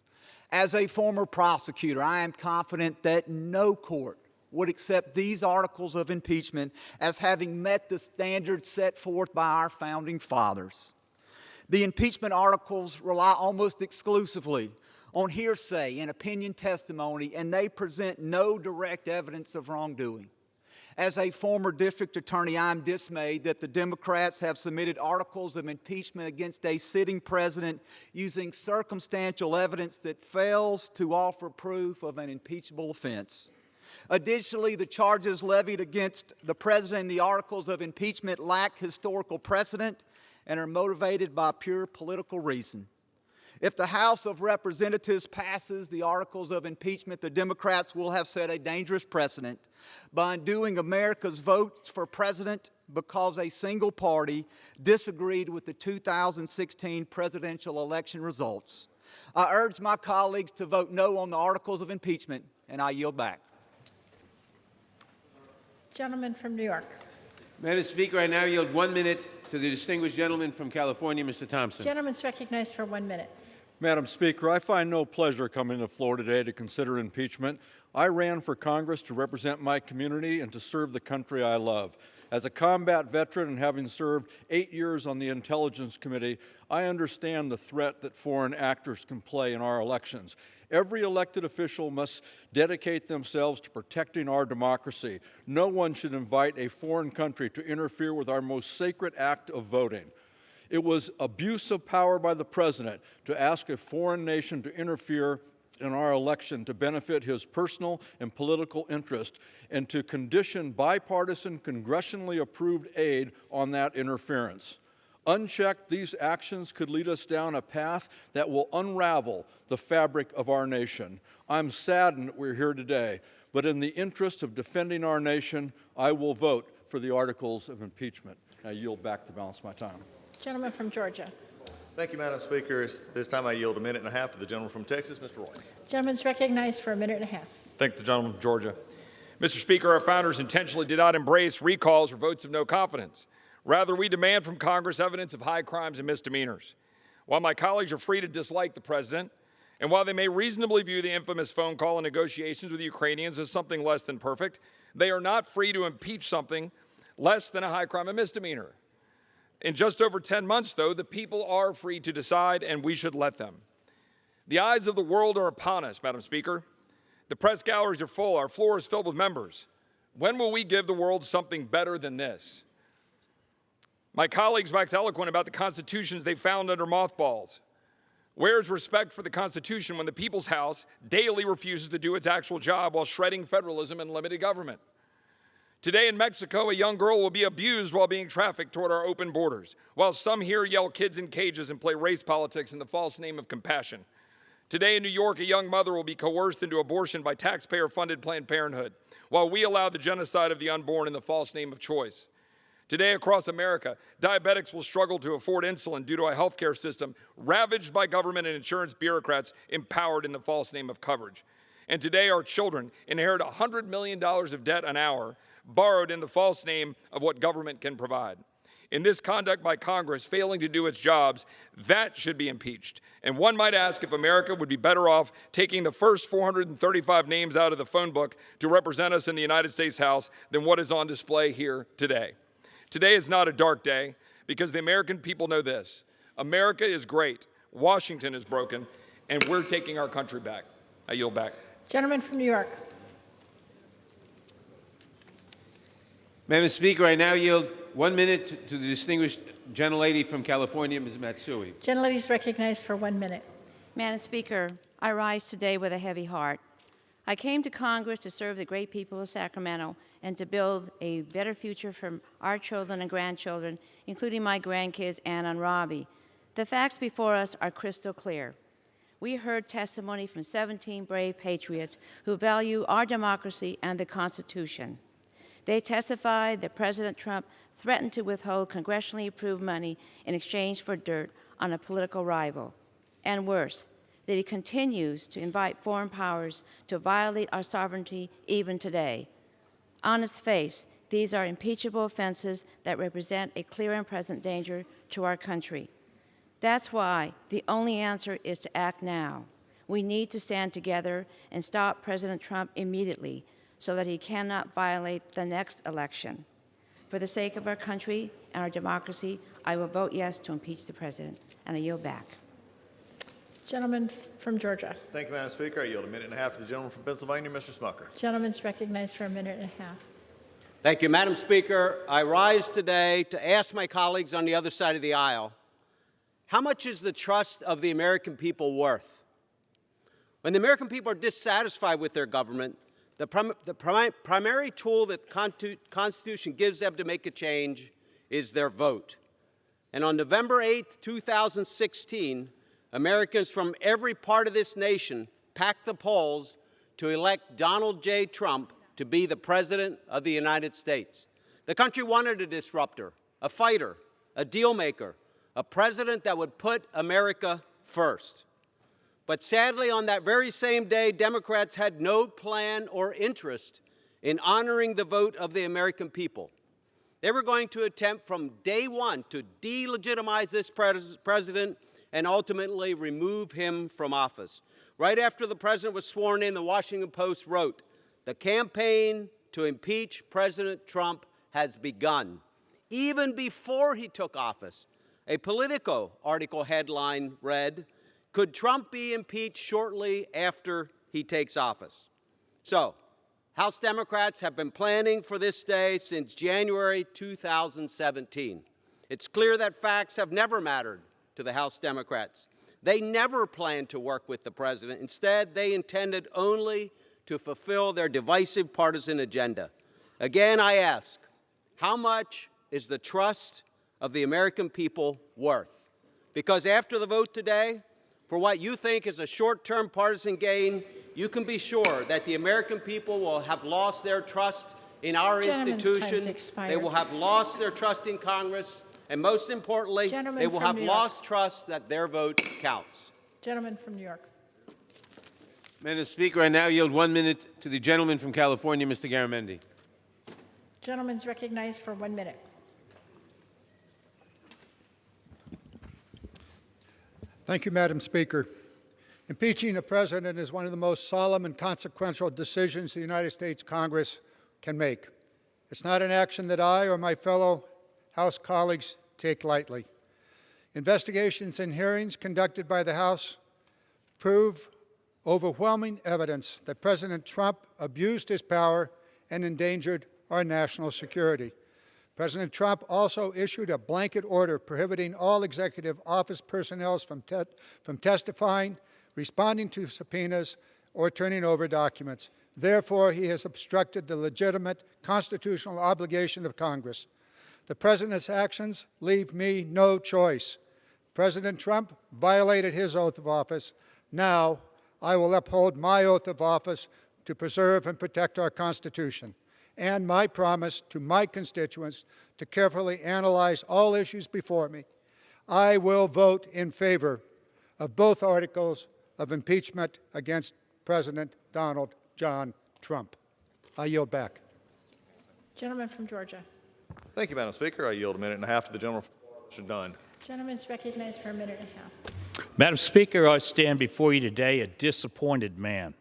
As a former prosecutor, I am confident that no court would accept these articles of impeachment as having met the standards set forth by our founding fathers. The impeachment articles rely almost exclusively on hearsay and opinion testimony, and they present no direct evidence of wrongdoing. As a former district attorney, I'm dismayed that the Democrats have submitted articles of impeachment against a sitting president using circumstantial evidence that fails to offer proof of an impeachable offense. Additionally, the charges levied against the president in the articles of impeachment lack historical precedent and are motivated by pure political reason. If the House of Representatives passes the articles of impeachment, the Democrats will have set a dangerous precedent by undoing America's votes for president because a single party disagreed with the 2016 presidential election results. I urge my colleagues to vote no on the articles of impeachment, and I yield back. Gentleman from New York. Madam Speaker, I now yield 1 minute to the distinguished gentleman from California, Mr. Thompson. Gentleman's recognized for 1 minute. Madam Speaker, I find no pleasure coming to the floor today to consider impeachment. I ran for Congress to represent my community and to serve the country I love. As a combat veteran and having served 8 years on the Intelligence Committee, I understand the threat that foreign actors can play in our elections. Every elected official must dedicate themselves to protecting our democracy. No one should invite a foreign country to interfere with our most sacred act of voting. It was abuse of power by the President to ask a foreign nation to interfere in our election to benefit his personal and political interest and to condition bipartisan, congressionally approved aid on that interference. Unchecked, these actions could lead us down a path that will unravel the fabric of our nation. I'm saddened that we're here today, but in the interest of defending our nation, I will vote for the articles of impeachment. I yield back to balance my time. Gentleman from Georgia. Thank you, Madam Speaker. This time I yield 1.5 minutes to the gentleman from Texas, Mr. Roy. Gentleman's recognized for 1.5 minutes. Thank the gentleman from Georgia. Mr. Speaker, our founders intentionally did not embrace recalls or votes of no confidence. Rather, we demand from Congress evidence of high crimes and misdemeanors. While my colleagues are free to dislike the president, and while they may reasonably view the infamous phone call and negotiations with the Ukrainians as something less than perfect, they are not free to impeach something less than a high crime and misdemeanor. In just over 10 months, though, the people are free to decide, and we should let them. The eyes of the world are upon us, Madam Speaker. The press galleries are full. Our floor is filled with members. When will we give the world something better than this? My colleagues wax eloquent about the constitutions they found under mothballs. Where is respect for the Constitution when the People's House daily refuses to do its actual job while shredding federalism and limited government? Today in Mexico, a young girl will be abused while being trafficked toward our open borders, while some here yell kids in cages and play race politics in the false name of compassion. Today in New York, a young mother will be coerced into abortion by taxpayer-funded Planned Parenthood, while we allow the genocide of the unborn in the false name of choice. Today across America, diabetics will struggle to afford insulin due to a healthcare system ravaged by government and insurance bureaucrats empowered in the false name of coverage. And today our children inherit $100 million of debt an hour, borrowed in the false name of what government can provide. In this conduct by Congress failing to do its jobs, that should be impeached. And one might ask if America would be better off taking the first 435 names out of the phone book to represent us in the United States House than what is on display here today. Today is not a dark day because the American people know this. America is great, Washington is broken, and we're taking our country back. I yield back. Gentleman from New York. Madam Speaker, I now yield 1 minute to the distinguished gentlelady from California, Ms. Matsui. Gentlelady is recognized for 1 minute. Madam Speaker, I rise today with a heavy heart. I came to Congress to serve the great people of Sacramento and to build a better future for our children and grandchildren, including my grandkids, Anna and Robbie. The facts before us are crystal clear. We heard testimony from 17 brave patriots who value our democracy and the Constitution. They testified that President Trump threatened to withhold congressionally approved money in exchange for dirt on a political rival. And worse, that he continues to invite foreign powers to violate our sovereignty even today. On its face, these are impeachable offenses that represent a clear and present danger to our country. That's why the only answer is to act now. We need to stand together and stop President Trump immediately so that he cannot violate the next election. For the sake of our country and our democracy, I will vote yes to impeach the president, and I yield back. Gentleman from Georgia. Thank you, Madam Speaker. I yield 1.5 minutes to the gentleman from Pennsylvania, Mr. Smucker. Gentleman's recognized for 1.5 minutes. Thank you, Madam Speaker. I rise today to ask my colleagues on the other side of the aisle, how much is the trust of the American people worth? When the American people are dissatisfied with their government, the primary tool that the Constitution gives them to make a change is their vote. And on November 8, 2016, Americans from every part of this nation packed the polls to elect Donald J. Trump to be the President of the United States. The country wanted a disruptor, a fighter, a deal maker, a president that would put America first. But sadly, on that very same day, Democrats had no plan or interest in honoring the vote of the American people. They were going to attempt from day one to delegitimize this president and ultimately remove him from office. Right after the president was sworn in, the Washington Post wrote, "The campaign to impeach President Trump has begun." Even before he took office, a Politico article headline read, "Could Trump be impeached shortly after he takes office?" So, House Democrats have been planning for this day since January 2017. It's clear that facts have never mattered to the House Democrats. They never planned to work with the president. Instead, they intended only to fulfill their divisive partisan agenda. Again, I ask, how much is the trust of the American people worth? Because after the vote today, for what you think is a short-term partisan gain, you can be sure that the American people will have lost their trust in our institution. They will have lost their trust in Congress. And most importantly, they will have lost trust that their vote counts. Gentleman from New York. Madam Speaker, I now yield 1 minute to the gentleman from California, Mr. Garamendi. Gentleman's recognized for 1 minute. Thank you, Madam Speaker. Impeaching a president is one of the most solemn and consequential decisions the United States Congress can make. It's not an action that I or my fellow House colleagues take lightly. Investigations and hearings conducted by the House prove overwhelming evidence that President Trump abused his power and endangered our national security. President Trump also issued a blanket order prohibiting all executive office personnel from testifying, responding to subpoenas, or turning over documents. Therefore, he has obstructed the legitimate constitutional obligation of Congress. The President's actions leave me no choice. President Trump violated his oath of office. Now, I will uphold my oath of office to preserve and protect our Constitution, and my promise to my constituents to carefully analyze all issues before me. I will vote in favor of both articles of impeachment against President Donald John Trump. I yield back. Gentleman from Georgia. Thank you, Madam Speaker. I yield 1.5 minutes to the gentleman from Dunn. Gentleman's recognized for 1.5 minutes. Madam Speaker, I stand before you today a disappointed man.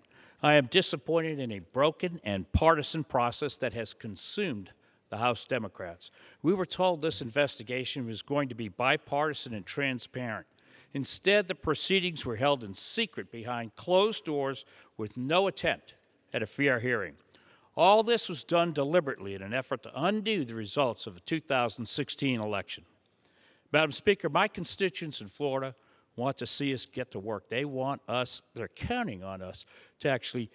I am disappointed in a broken and partisan process that has consumed the House Democrats. We were told this investigation was going to be bipartisan and transparent. Instead, the proceedings were held in secret behind closed doors with no attempt at a fair hearing. All this was done deliberately in an effort to undo the results of the 2016 election. Madam Speaker, my constituents in Florida want to see us get to work. They want us, they're counting on us to actually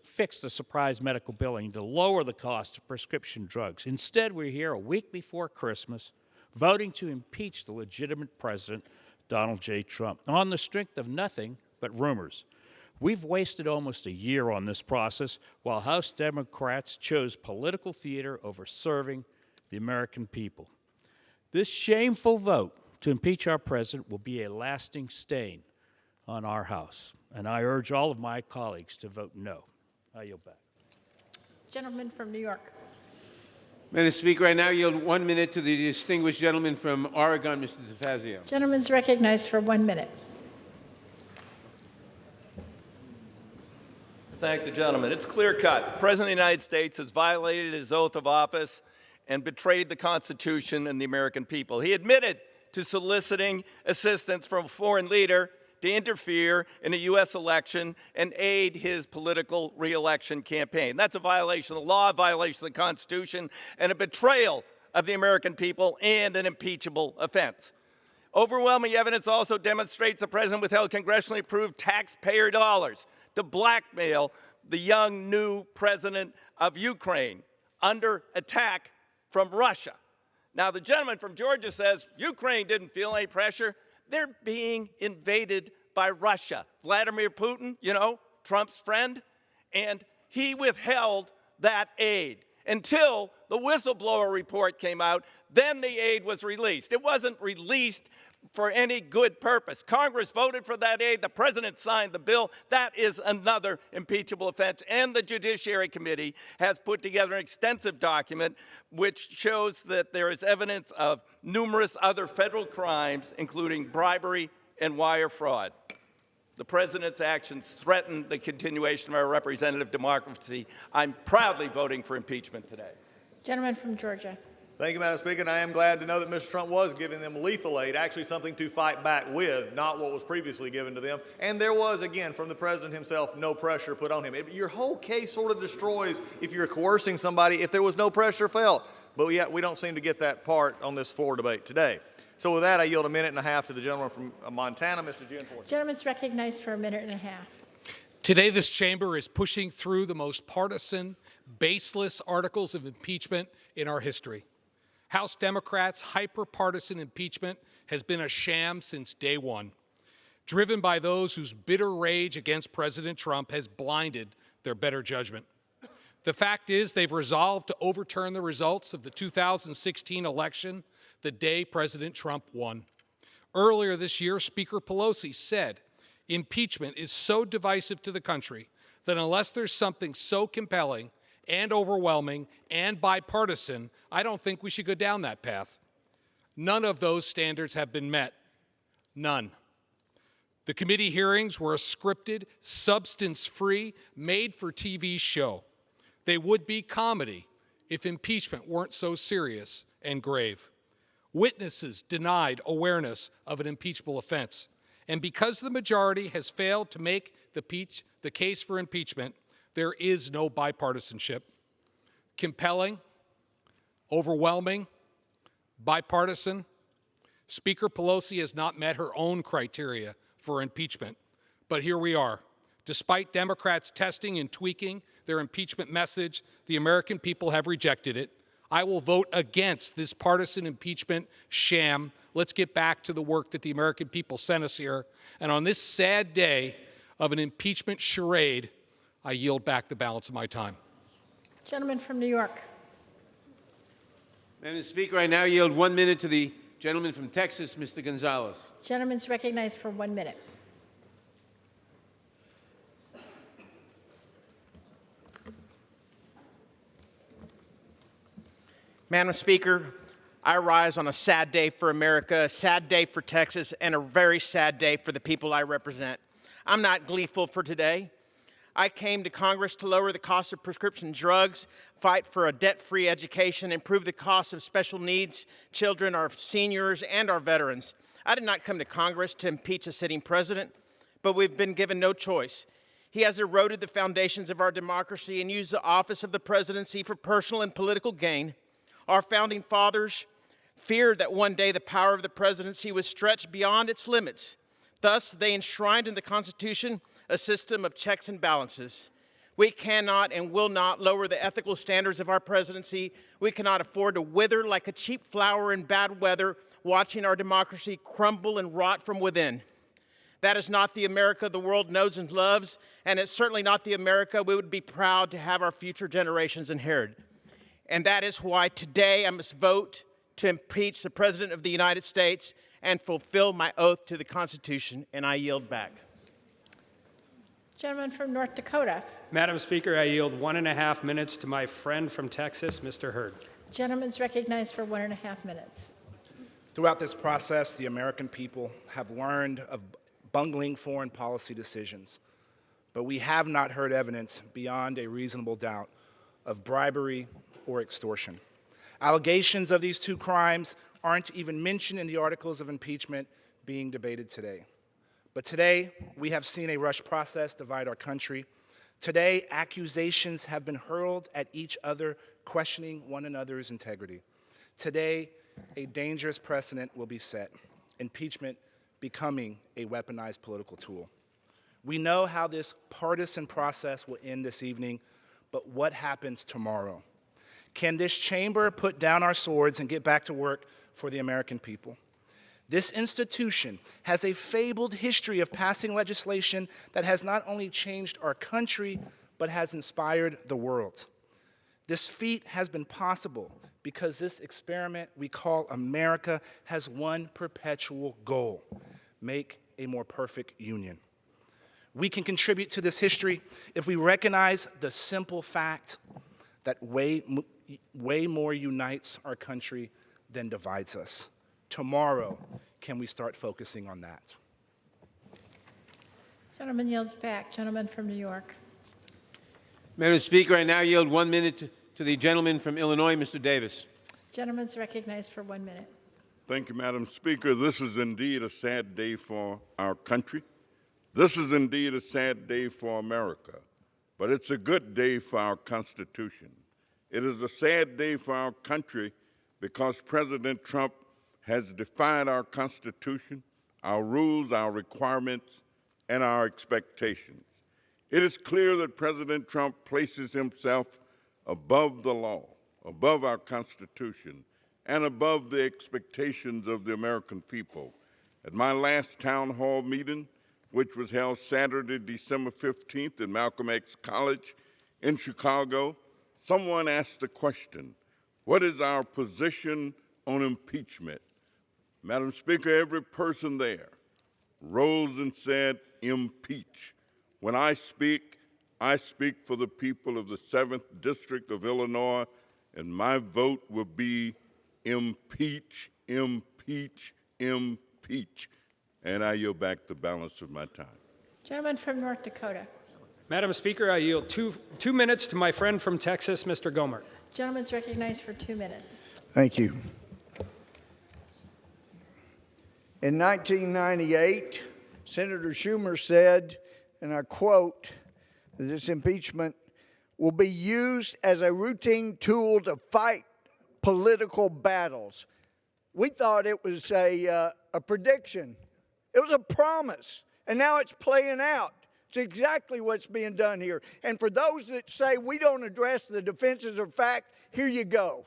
fix the surprise medical billing, to lower the cost of prescription drugs. Instead, we're here a week before Christmas voting to impeach the legitimate president, Donald J. Trump, on the strength of nothing but rumors. We've wasted almost a year on this process while House Democrats chose political theater over serving the American people. This shameful vote to impeach our president will be a lasting stain on our House, and I urge all of my colleagues to vote no. I yield back. Gentleman from New York. Madam Speaker, I now yield 1 minute to the distinguished gentleman from Oregon, Mr. DeFazio. Gentleman's recognized for 1 minute. Thank the gentleman. It's clear-cut. The President of the United States has violated his oath of office and betrayed the Constitution and the American people. He admitted to soliciting assistance from a foreign leader to interfere in a U.S. election and aid his political re-election campaign. That's a violation of the law, a violation of the Constitution, and a betrayal of the American people, and an impeachable offense. Overwhelming evidence also demonstrates the president withheld congressionally approved taxpayer dollars to blackmail the young new president of Ukraine under attack from Russia. Now, the gentleman from Georgia says Ukraine didn't feel any pressure. They're being invaded by Russia. Vladimir Putin, you know, Trump's friend, and he withheld that aid until the whistleblower report came out. Then the aid was released. It wasn't released for any good purpose. Congress voted for that aid. The president signed the bill. That is another impeachable offense. And the Judiciary Committee has put together an extensive document which shows that there is evidence of numerous other federal crimes, including bribery and wire fraud. The president's actions threaten the continuation of our representative democracy. I'm proudly voting for impeachment today. Gentleman from Georgia. Thank you, Madam Speaker, and I am glad to know that Mr. Trump was giving them lethal aid, actually something to fight back with, not what was previously given to them. And there was, again, from the president himself, no pressure put on him. Your whole case sort of destroys if you're coercing somebody if there was no pressure felt. But yet we don't seem to get that part on this floor debate today. So with that, I yield a minute and a half to the gentleman from Montana, Mr. Gianforte. Gentleman's recognized for a minute and a half. Today, this chamber is pushing through the most partisan, baseless articles of impeachment in our history. House Democrats' hyper-partisan impeachment has been a sham since day one, driven by those whose bitter rage against President Trump has blinded their better judgment. The fact is, they've resolved to overturn the results of the 2016 election the day President Trump won. Earlier this year, Speaker Pelosi said, impeachment is so divisive to the country that unless there's something so compelling and overwhelming and bipartisan, I don't think we should go down that path. None of those standards have been met. None. The committee hearings were a scripted, substance-free, made-for-TV show. They would be comedy if impeachment weren't so serious and grave. Witnesses denied awareness of an impeachable offense. And because the majority has failed to make the case for impeachment, there is no bipartisanship. Compelling, overwhelming, bipartisan. Speaker Pelosi has not met her own criteria for impeachment. But here we are. Despite Democrats testing and tweaking their impeachment message, the American people have rejected it. I will vote against this partisan impeachment sham. Let's get back to the work that the American people sent us here. And on this sad day of an impeachment charade, I yield back the balance of my time. Gentleman from New York. Madam Speaker, I now yield 1 minute to the gentleman from Texas, Mr. Gonzalez. Gentleman's recognized for 1 minute. Madam Speaker, I rise on a sad day for America, a sad day for Texas, and a very sad day for the people I represent. I'm not gleeful for today. I came to Congress to lower the cost of prescription drugs, fight for a debt-free education, improve the cost of special needs children, our seniors, and our veterans. I did not come to Congress to impeach a sitting president, but we've been given no choice. He has eroded the foundations of our democracy and used the office of the presidency for personal and political gain. Our founding fathers feared that one day the power of the presidency was stretched beyond its limits. Thus, they enshrined in the Constitution a system of checks and balances. We cannot and will not lower the ethical standards of our presidency. We cannot afford to wither like a cheap flower in bad weather, watching our democracy crumble and rot from within. That is not the America the world knows and loves, and it's certainly not the America we would be proud to have our future generations inherit. And that is why today I must vote to impeach the President of the United States and fulfill my oath to the Constitution, and I yield back. Gentleman from North Dakota. Madam Speaker, I yield 1.5 minutes to my friend from Texas, Mr. Hurd. Gentleman's recognized for 1.5 minutes. Throughout this process, the American people have learned of bungling foreign policy decisions, but we have not heard evidence beyond a reasonable doubt of bribery or extortion. Allegations of these two crimes aren't even mentioned in the articles of impeachment being debated today. But today, we have seen a rushed process divide our country. Today, accusations have been hurled at each other, questioning one another's integrity. Today, a dangerous precedent will be set, impeachment becoming a weaponized political tool. We know how this partisan process will end this evening, but what happens tomorrow? Can this chamber put down our swords and get back to work for the American people? This institution has a fabled history of passing legislation that has not only changed our country, but has inspired the world. This feat has been possible because this experiment we call America has one perpetual goal: make a more perfect union. We can contribute to this history if we recognize the simple fact that way more unites our country than divides us. Tomorrow, can we start focusing on that? Gentleman yields back. Gentleman from New York. Madam Speaker, I now yield 1 minute to the gentleman from Illinois, Mr. Davis. Gentleman's recognized for 1 minute. Thank you, Madam Speaker. This is indeed a sad day for our country. This is indeed a sad day for America, but it's a good day for our Constitution. It is a sad day for our country because President Trump has defied our Constitution, our rules, our requirements, and our expectations. It is clear that President Trump places himself above the law, above our Constitution, and above the expectations of the American people. At my last town hall meeting, which was held Saturday, December 15th at Malcolm X College in Chicago, someone asked the question, what is our position on impeachment? Madam Speaker, every person there rose and said, impeach. When I speak for the people of the 7th District of Illinois, and my vote will be impeach, impeach, impeach. And I yield back the balance of my time. Gentleman from North Dakota. Madam Speaker, I yield two minutes to my friend from Texas, Mr. Gohmert. Gentleman's recognized for 2 minutes. Thank you. In 1998, Senator Schumer said, and I quote, this impeachment will be used as a routine tool to fight political battles. We thought it was a prediction. It was a promise, and now it's playing out. It's exactly what's being done here. And for those that say we don't address the defenses of fact, here you go.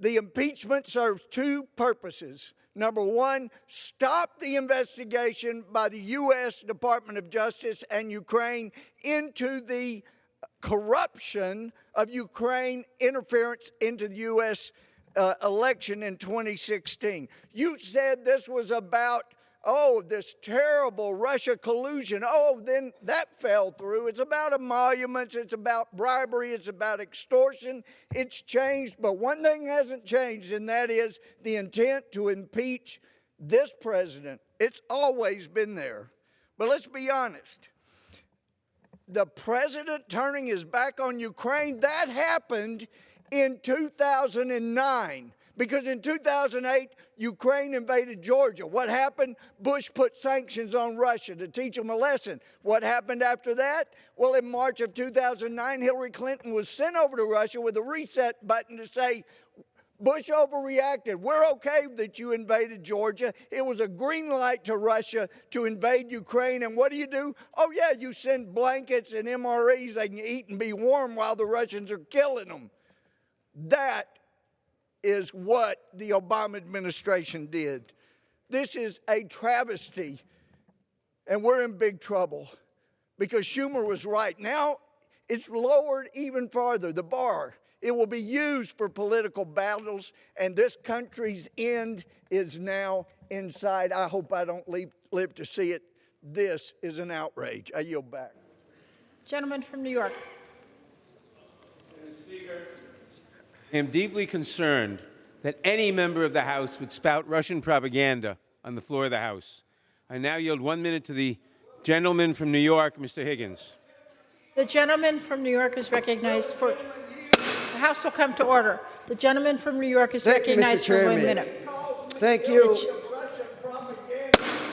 The impeachment serves two purposes. Number one, stop the investigation by the U.S. Department of Justice and Ukraine into the corruption of Ukraine interference into the U.S. Election in 2016. You said this was about, this terrible Russia collusion. Then that fell through. It's about emoluments. It's about bribery. It's about extortion. It's changed, but one thing hasn't changed, and that is the intent to impeach this president. It's always been there. But let's be honest. The president turning his back on Ukraine, that happened in 2009. Because in 2008, Ukraine invaded Georgia. What happened? Bush put sanctions on Russia to teach them a lesson. What happened after that? Well, in March of 2009, Hillary Clinton was sent over to Russia with a reset button to say, Bush overreacted. We're okay that you invaded Georgia. It was a green light to Russia to invade Ukraine. And what do? Oh, yeah, you send blankets and MREs they can eat and be warm while the Russians are killing them. That is what the Obama administration did. This is a travesty, and we're in big trouble because Schumer was right. Now it's lowered even farther, the bar. It will be used for political battles, and this country's end is now in sight. I hope I don't live to see it. This is an outrage. I yield back. Gentleman from New York. I am deeply concerned that any member of the House would spout Russian propaganda on the floor of the House. I now yield 1 minute to the gentleman from New York, Mr. Higgins. The gentleman from New York is recognized for... The House will come to order. The gentleman from New York is recognized for 1 minute. Thank you.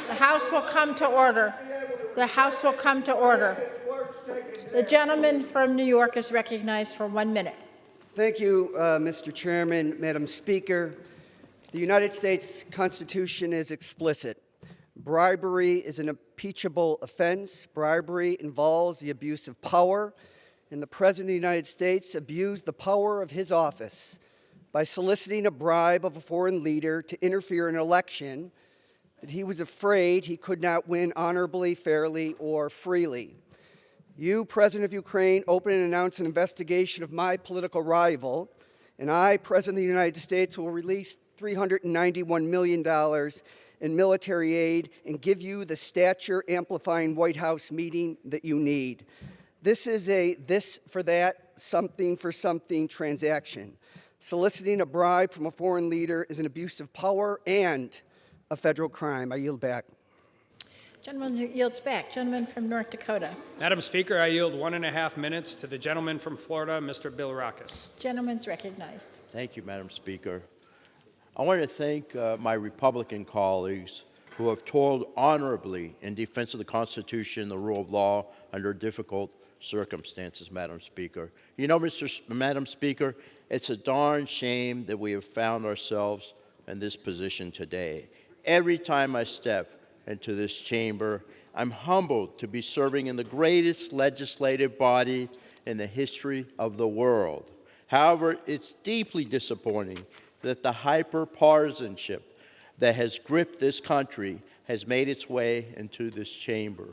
The House will come to order. The House will come to order. The gentleman from New York is recognized for 1 minute. Thank you, Mr. Chairman. Madam Speaker, the United States Constitution is explicit. Bribery is an impeachable offense. Bribery involves the abuse of power, and the President of the United States abused the power of his office by soliciting a bribe of a foreign leader to interfere in an election that he was afraid he could not win honorably, fairly, or freely. You, President of Ukraine, opened and announced an investigation of my political rival, and I, President of the United States, will release $391 million in military aid and give you the stature-amplifying White House meeting that you need. This is a this for that, something for something transaction. Soliciting a bribe from a foreign leader is an abuse of power and a federal crime. I yield back. Gentleman yields back. Gentleman from North Dakota. Madam Speaker, I yield 1.5 minutes to the gentleman from Florida, Mr. Bill Rackus. Gentleman's recognized. Thank you, Madam Speaker. I want to thank my Republican colleagues who have toiled honorably in defense of the Constitution and the rule of law under difficult circumstances, Madam Speaker. You know, Madam Speaker, it's a darn shame that we have found ourselves in this position today. Every time I step into this chamber, I'm humbled to be serving in the greatest legislative body in the history of the world. However, it's deeply disappointing that the hyper-partisanship that has gripped this country has made its way into this chamber.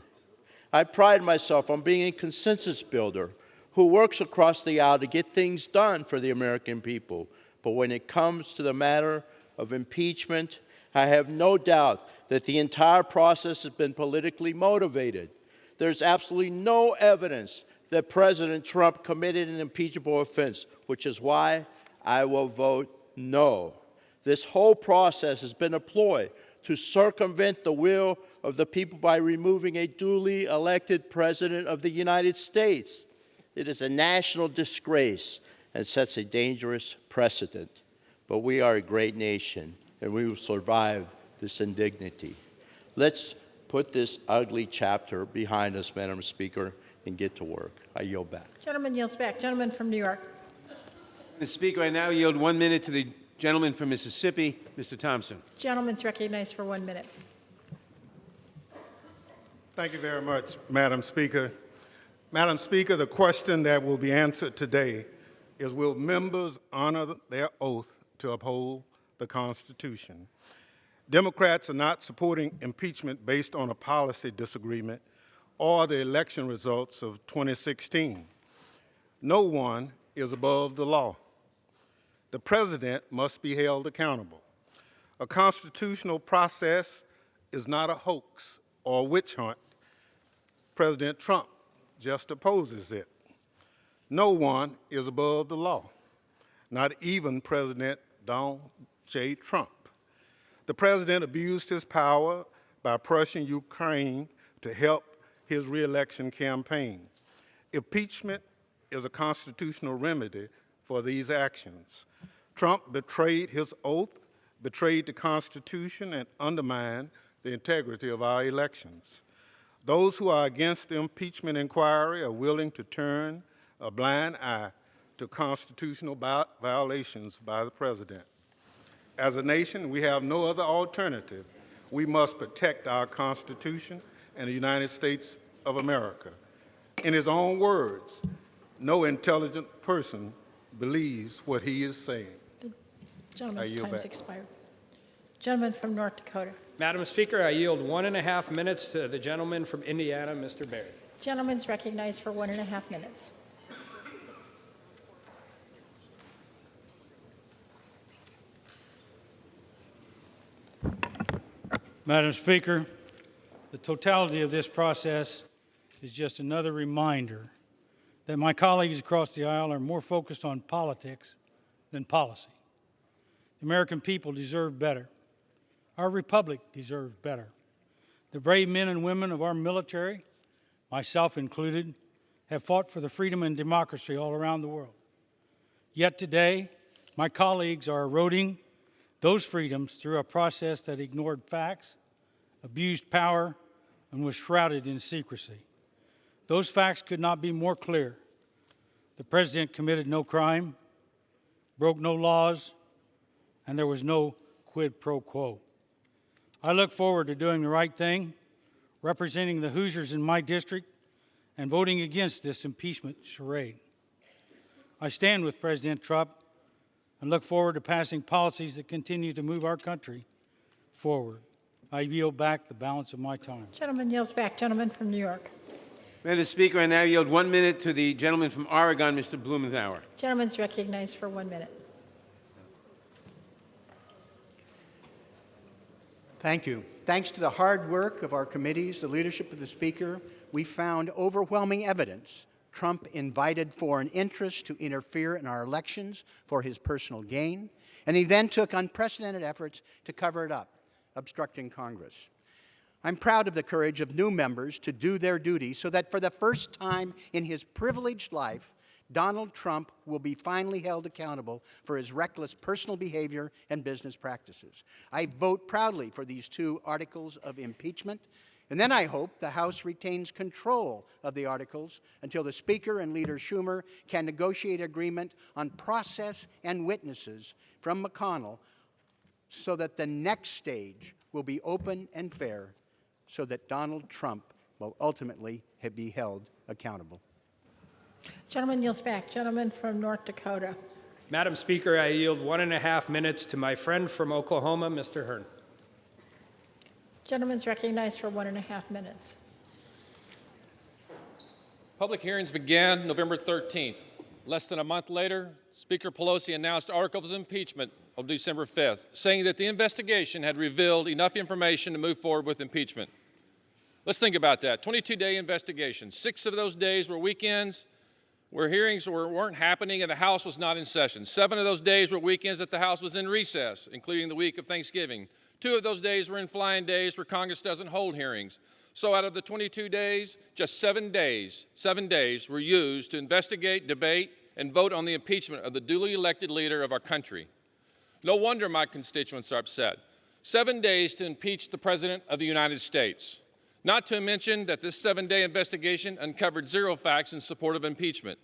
I pride myself on being a consensus builder who works across the aisle to get things done for the American people. But when it comes to the matter of impeachment, I have no doubt that the entire process has been politically motivated. There's absolutely no evidence that President Trump committed an impeachable offense, which is why I will vote no. This whole process has been a ploy to circumvent the will of the people by removing a duly elected President of the United States. It is a national disgrace and sets a dangerous precedent. But we are a great nation, and we will survive this indignity. Let's put this ugly chapter behind us, Madam Speaker, and get to work. I yield back. Gentleman yields back. Gentleman from New York. Mr. Speaker, I now yield 1 minute to the gentleman from Mississippi, Mr. Thompson. Gentleman's recognized for 1 minute. Thank you very much, Madam Speaker. Madam Speaker, the question that will be answered today is, will members honor their oath to uphold the Constitution? Democrats are not supporting impeachment based on a policy disagreement or the election results of 2016. No one is above the law. The president must be held accountable. A constitutional process is not a hoax or witch hunt. President Trump just opposes it. No one is above the law, not even President Donald J. Trump. The president abused his power by pressuring Ukraine to help his reelection campaign. Impeachment is a constitutional remedy for these actions. Trump betrayed his oath, betrayed the Constitution, and undermined the integrity of our elections. Those who are against the impeachment inquiry are willing to turn a blind eye to constitutional violations by the president. As a nation, we have no other alternative. We must protect our Constitution and the United States of America. In his own words, no intelligent person believes what he is saying. The gentleman's time's back. expired. Gentleman from North Dakota. Madam Speaker, I yield 1.5 minutes to the gentleman from Indiana, Mr. Barry. Gentleman's recognized for 1.5 minutes. Madam Speaker, the totality of this process is just another reminder that my colleagues across the aisle are more focused on politics than policy. The American people deserve better. Our republic deserves better. The brave men and women of our military, myself included, have fought for the freedom and democracy all around the world. Yet today, my colleagues are eroding those freedoms through a process that ignored facts, abused power, and was shrouded in secrecy. Those facts could not be more clear. The president committed no crime, broke no laws, and there was no quid pro quo. I look forward to doing the right thing, representing the Hoosiers in my district, and voting against this impeachment charade. I stand with President Trump and look forward to passing policies that continue to move our country forward. I yield back the balance of my time. Gentleman yields back. Gentleman from New York. Madam Speaker, I now yield 1 minute to the gentleman from Oregon, Mr. Blumenauer. Gentleman's recognized for 1 minute. Thank you. Thanks to the hard work of our committees, the leadership of the Speaker, we found overwhelming evidence Trump invited foreign interests to interfere in our elections for his personal gain, and he then took unprecedented efforts to cover it up, obstructing Congress. I'm proud of the courage of new members to do their duty so that for the first time in his privileged life, Donald Trump will be finally held accountable for his reckless personal behavior and business practices. I vote proudly for these 2 articles of impeachment, and then I hope the House retains control of the articles until the Speaker and Leader Schumer can negotiate agreement on process and witnesses from McConnell so that the next stage will be open and fair so that Donald Trump will ultimately be held accountable. Gentleman yields back. Gentleman from North Dakota. Madam Speaker, I yield 1.5 minutes to my friend from Oklahoma, Mr. Hearn. Gentleman's recognized for 1.5 minutes. Public hearings began November 13th. Less than a month later, Speaker Pelosi announced articles of impeachment on December 5th, saying that the investigation had revealed enough information to move forward with impeachment. Let's think about that. 22-day investigation. 6 of those days were weekends where hearings weren't happening and the House was not in session. 7 of those days were weekends that the House was in recess, including the week of Thanksgiving. 2 of those days were in flying days where Congress doesn't hold hearings. So out of the 22 days, just 7 days were used to investigate, debate, and vote on the impeachment of the duly elected leader of our country. No wonder my constituents are upset. 7 days to impeach the President of the United States. Not to mention that this 7-day investigation uncovered 0 facts in support of impeachment.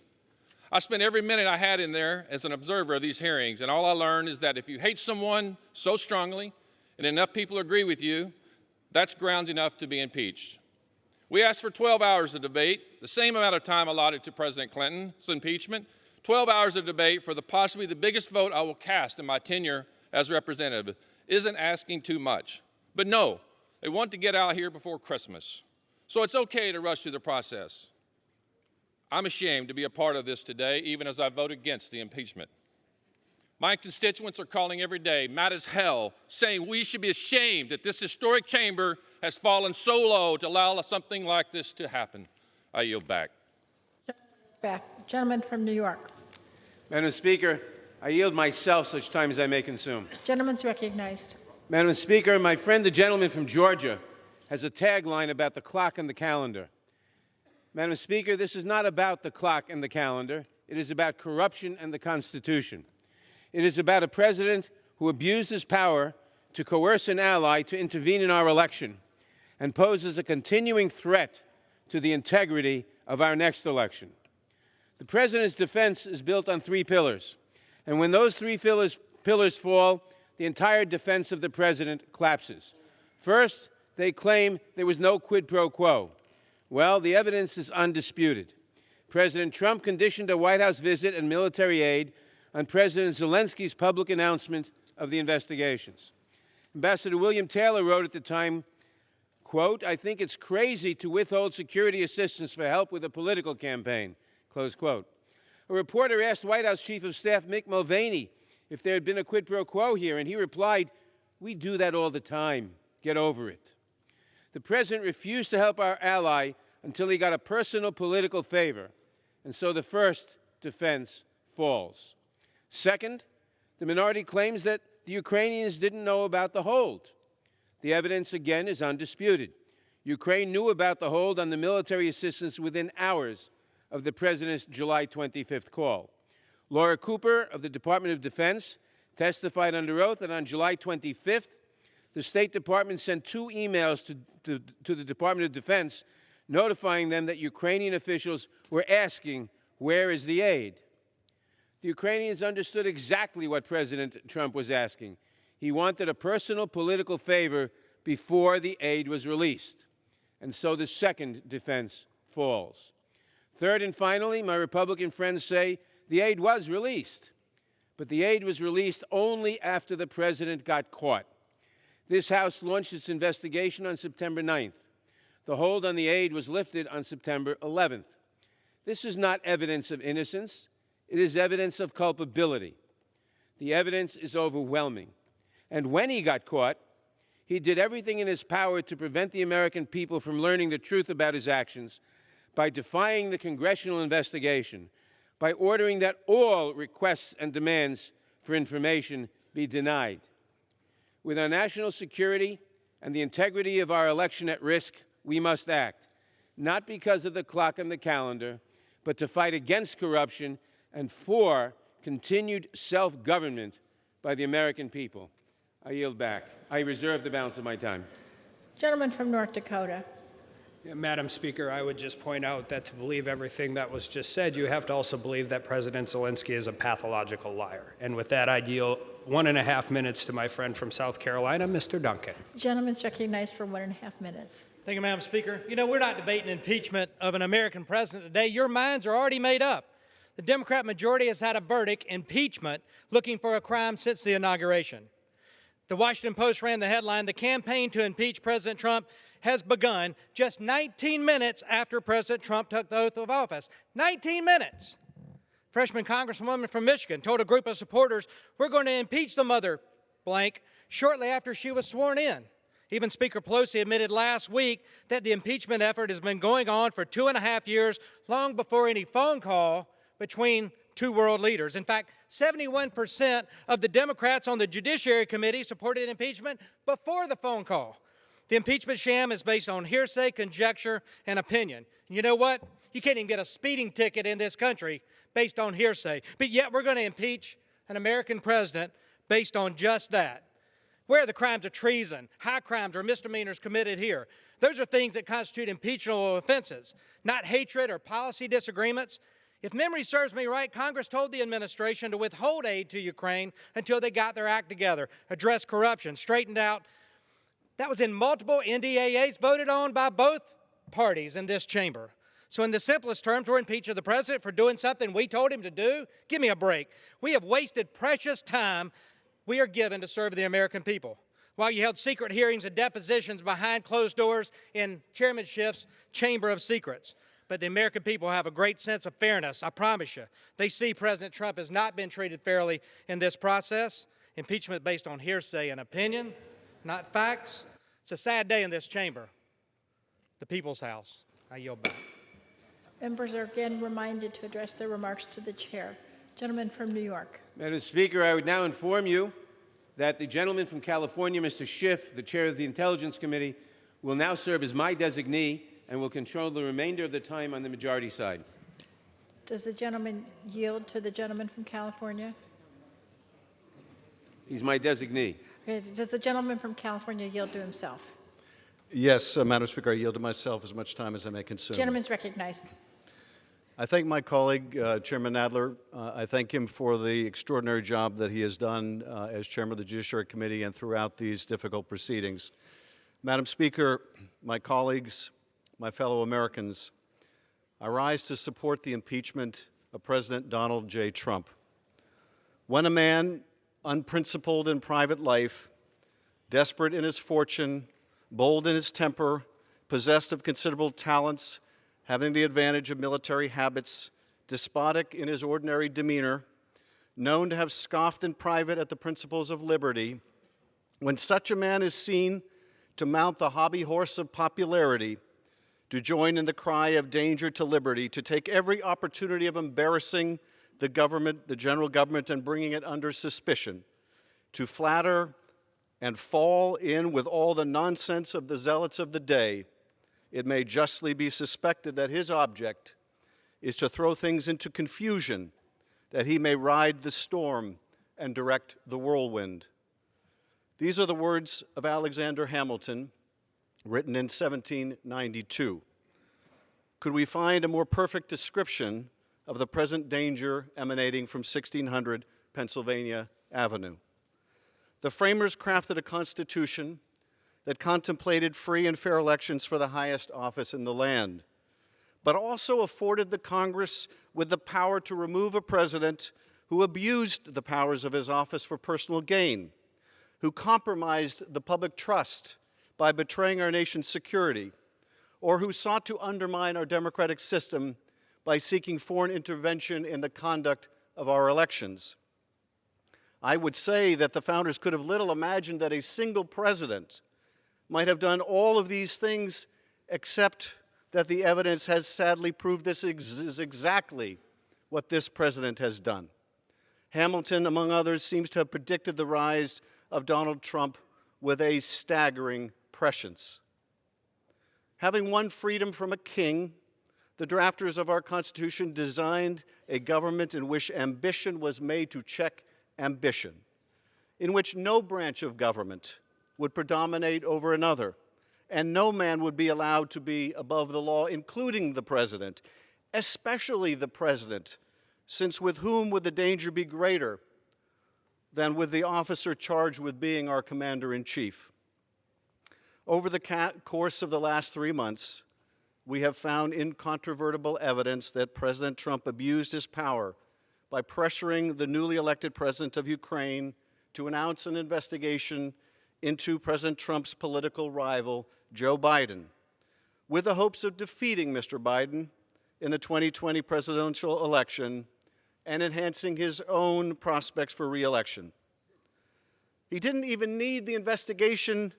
I spent every minute I had in there as an observer of these hearings, and all I learned is that if you hate someone so strongly and enough people agree with you, that's grounds enough to be impeached. We asked for 12 hours of debate, the same amount of time allotted to President Clinton's impeachment, 12 hours of debate for possibly the biggest vote I will cast in my tenure as representative. Isn't asking too much. But no, they want to get out here before Christmas. So it's okay to rush through the process. I'm ashamed to be a part of this today, even as I vote against the impeachment. My constituents are calling every day, mad as hell, saying we should be ashamed that this historic chamber has fallen so low to allow something like this to happen. I yield back. Back. Gentleman from New York. Madam Speaker, I yield myself such time as I may consume. Gentleman's recognized. Madam Speaker, my friend, the gentleman from Georgia, has a tagline about the clock and the calendar. Madam Speaker, this is not about the clock and the calendar. It is about corruption and the Constitution. It is about a president who abused his power to coerce an ally to intervene in our election and poses a continuing threat to the integrity of our next election. The president's defense is built on 3 pillars, and when those 3 pillars fall, the entire defense of the president collapses. First, they claim there was no quid pro quo. Well, the evidence is undisputed. President Trump conditioned a White House visit and military aid on President Zelensky's public announcement of the investigations. Ambassador William Taylor wrote at the time, quote, "I think it's crazy to withhold security assistance for help with a political campaign," close quote. A reporter asked White House Chief of Staff Mick Mulvaney if there had been a quid pro quo here, and he replied, "We do that all the time. Get over it." The president refused to help our ally until he got a personal political favor, and so the first defense falls. Second, the minority claims that the Ukrainians didn't know about the hold. The evidence, again, is undisputed. Ukraine knew about the hold on the military assistance within hours of the president's July 25th call. Laura Cooper of the Department of Defense testified under oath that on July 25th, the State Department sent 2 emails to the Department of Defense notifying them that Ukrainian officials were asking, "Where is the aid?" The Ukrainians understood exactly what President Trump was asking. He wanted a personal political favor before the aid was released. And so the second defense falls. Third and finally, my Republican friends say the aid was released. but the aid was released only after the president got caught. This House launched its investigation on September 9th. The hold on the aid was lifted on September 11th. This is not evidence of innocence. It is evidence of culpability. The evidence is overwhelming. And when he got caught, he did everything in his power to prevent the American people from learning the truth about his actions by defying the congressional investigation, by ordering that all requests and demands for information be denied. With our national security and the integrity of our election at risk, we must act, not because of the clock on the calendar, but to fight against corruption and for continued self-government by the American people. I yield back. I reserve the balance of my time. Gentleman from North Dakota. Madam Speaker, I would just point out that to believe everything that was just said, you have to also believe that President Zelensky is a pathological liar. And with that, I'd yield 1.5 minutes to my friend from South Carolina, Mr. Duncan. Gentleman's recognized for 1.5 minutes. Thank you, Madam Speaker. You know, we're not debating impeachment of an American president today. Your minds are already made up. The Democrat majority has had a verdict, impeachment, looking for a crime since the inauguration. The Washington Post ran the headline, "The campaign to impeach President Trump has begun," just 19 minutes after President Trump took the oath of office. 19 minutes. Freshman Congresswoman from Michigan told a group of supporters, "We're going to impeach the mother blank," shortly after she was sworn in. Even Speaker Pelosi admitted last week that the impeachment effort has been going on for 2.5 years, long before any phone call between two world leaders. In fact, 71% of the Democrats on the Judiciary Committee supported impeachment before the phone call. The impeachment sham is based on hearsay, conjecture, and opinion. And you know what? You can't even get a speeding ticket in this country based on hearsay. But yet we're going to impeach an American president based on just that. Where are the crimes of treason, high crimes, or misdemeanors committed here? Those are things that constitute impeachable offenses, not hatred or policy disagreements. If memory serves me right, Congress told the administration to withhold aid to Ukraine until they got their act together, addressed corruption, straightened out. That was in multiple NDAAs voted on by both parties in this chamber. So in the simplest terms, we're impeaching the president for doing something we told him to do? Give me a break. We have wasted precious time we are given to serve the American people. While you held secret hearings and depositions behind closed doors in Chairman Schiff's Chamber of Secrets. But the American people have a great sense of fairness, I promise you. They see President Trump has not been treated fairly in this process. Impeachment based on hearsay and opinion, not facts. It's a sad day in this chamber, the People's House. I yield back. Members are again reminded to address their remarks to the chair. Gentleman from New York. Madam Speaker, I would now inform you that the gentleman from California, Mr. Schiff, the chair of the Intelligence Committee, will now serve as my designee and will control the remainder of the time on the majority side. Does the gentleman yield to the gentleman from California? He's my designee. Okay. Does the gentleman from California yield to himself? Yes, Madam Speaker, I yield to myself as much time as I may consume. Gentleman's recognized. I thank my colleague, Chairman Nadler. I thank him for the extraordinary job that he has done as Chairman of the Judiciary Committee and throughout these difficult proceedings. Madam Speaker, my colleagues, my fellow Americans, I rise to support the impeachment of President Donald J. Trump. When a man, unprincipled in private life, desperate in his fortune, bold in his temper, possessed of considerable talents, having the advantage of military habits, despotic in his ordinary demeanor, known to have scoffed in private at the principles of liberty, when such a man is seen to mount the hobby horse of popularity, to join in the cry of danger to liberty, to take every opportunity of embarrassing the government, the general government, and bringing it under suspicion, to flatter and fall in with all the nonsense of the zealots of the day, it may justly be suspected that his object is to throw things into confusion, that he may ride the storm and direct the whirlwind. These are the words of Alexander Hamilton, written in 1792. Could we find a more perfect description of the present danger emanating from 1600 Pennsylvania Avenue? The framers crafted a constitution that contemplated free and fair elections for the highest office in the land, but also afforded the Congress with the power to remove a president who abused the powers of his office for personal gain, who compromised the public trust by betraying our nation's security, or who sought to undermine our democratic system by seeking foreign intervention in the conduct of our elections. I would say that the founders could have little imagined that a single president might have done all of these things, except that the evidence has sadly proved this is exactly what this president has done. Hamilton, among others, seems to have predicted the rise of Donald Trump with a staggering prescience. Having won freedom from a king, the drafters of our Constitution designed a government in which ambition was made to check ambition, in which no branch of government would predominate over another, and no man would be allowed to be above the law, including the president, especially the president, since with whom would the danger be greater than with the officer charged with being our commander-in-chief? Over the course of the last 3 months, we have found incontrovertible evidence that President Trump abused his power by pressuring the newly elected president of Ukraine to announce an investigation into President Trump's political rival, Joe Biden, with the hopes of defeating Mr. Biden in the 2020 presidential election and enhancing his own prospects for re-election. He didn't even need the investigation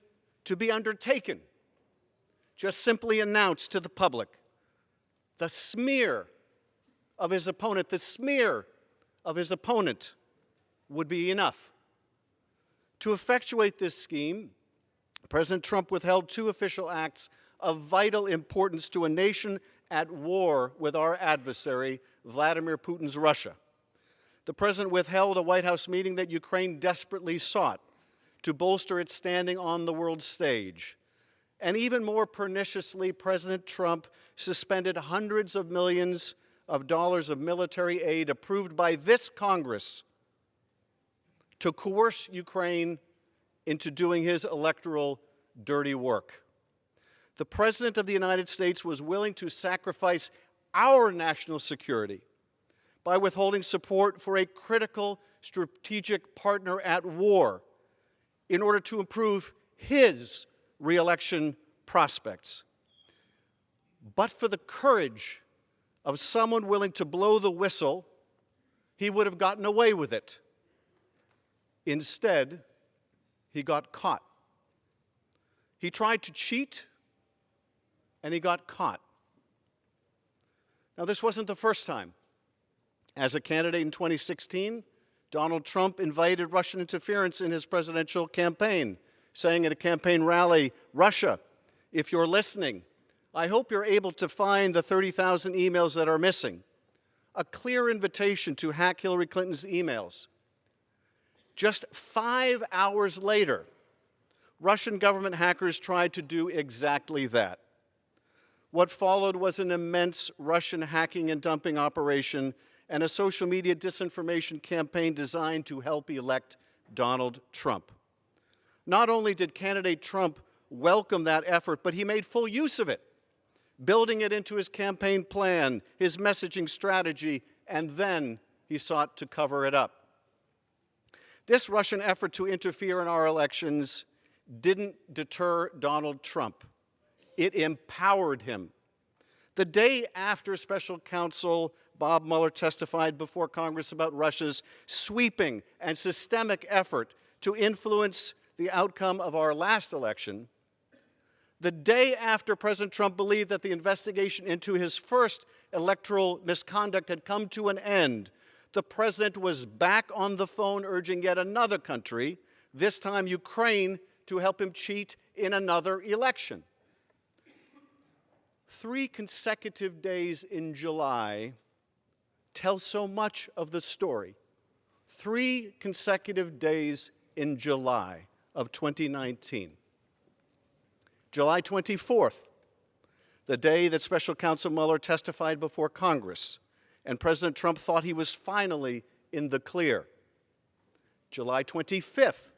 to be undertaken, just simply announced to the public. The smear of his opponent, would be enough. To effectuate this scheme, President Trump withheld 2 official acts of vital importance to a nation at war with our adversary, Vladimir Putin's Russia. The President withheld a White House meeting that Ukraine desperately sought to bolster its standing on the world stage. And even more perniciously, President Trump suspended hundreds of millions of dollars of military aid approved by this Congress to coerce Ukraine into doing his electoral dirty work. The President of the United States was willing to sacrifice our national security by withholding support for a critical strategic partner at war in order to improve his re-election prospects. But for the courage of someone willing to blow the whistle, he would have gotten away with it. Instead, he got caught. He tried to cheat, and he got caught. Now, this wasn't the first time. As a candidate in 2016, Donald Trump invited Russian interference in his presidential campaign, saying at a campaign rally, "Russia, if you're listening, I hope you're able to find the 30,000 emails that are missing." A clear invitation to hack Hillary Clinton's emails. Just 5 hours later, Russian government hackers tried to do exactly that. What followed was an immense Russian hacking and dumping operation and a social media disinformation campaign designed to help elect Donald Trump. Not only did candidate Trump welcome that effort, but he made full use of it, building it into his campaign plan, his messaging strategy, and then he sought to cover it up. This Russian effort to interfere in our elections didn't deter Donald Trump. It empowered him. The day after Special Counsel Bob Mueller testified before Congress about Russia's sweeping and systemic effort to influence the outcome of our last election, the day after President Trump believed that the investigation into his first electoral misconduct had come to an end, the president was back on the phone urging yet another country, this time Ukraine, to help him cheat in another election. 3 consecutive days in July tell so much of the story. 3 consecutive days in July of 2019. July 24th, the day that Special Counsel Mueller testified before Congress, and President Trump thought he was finally in the clear. July 25th,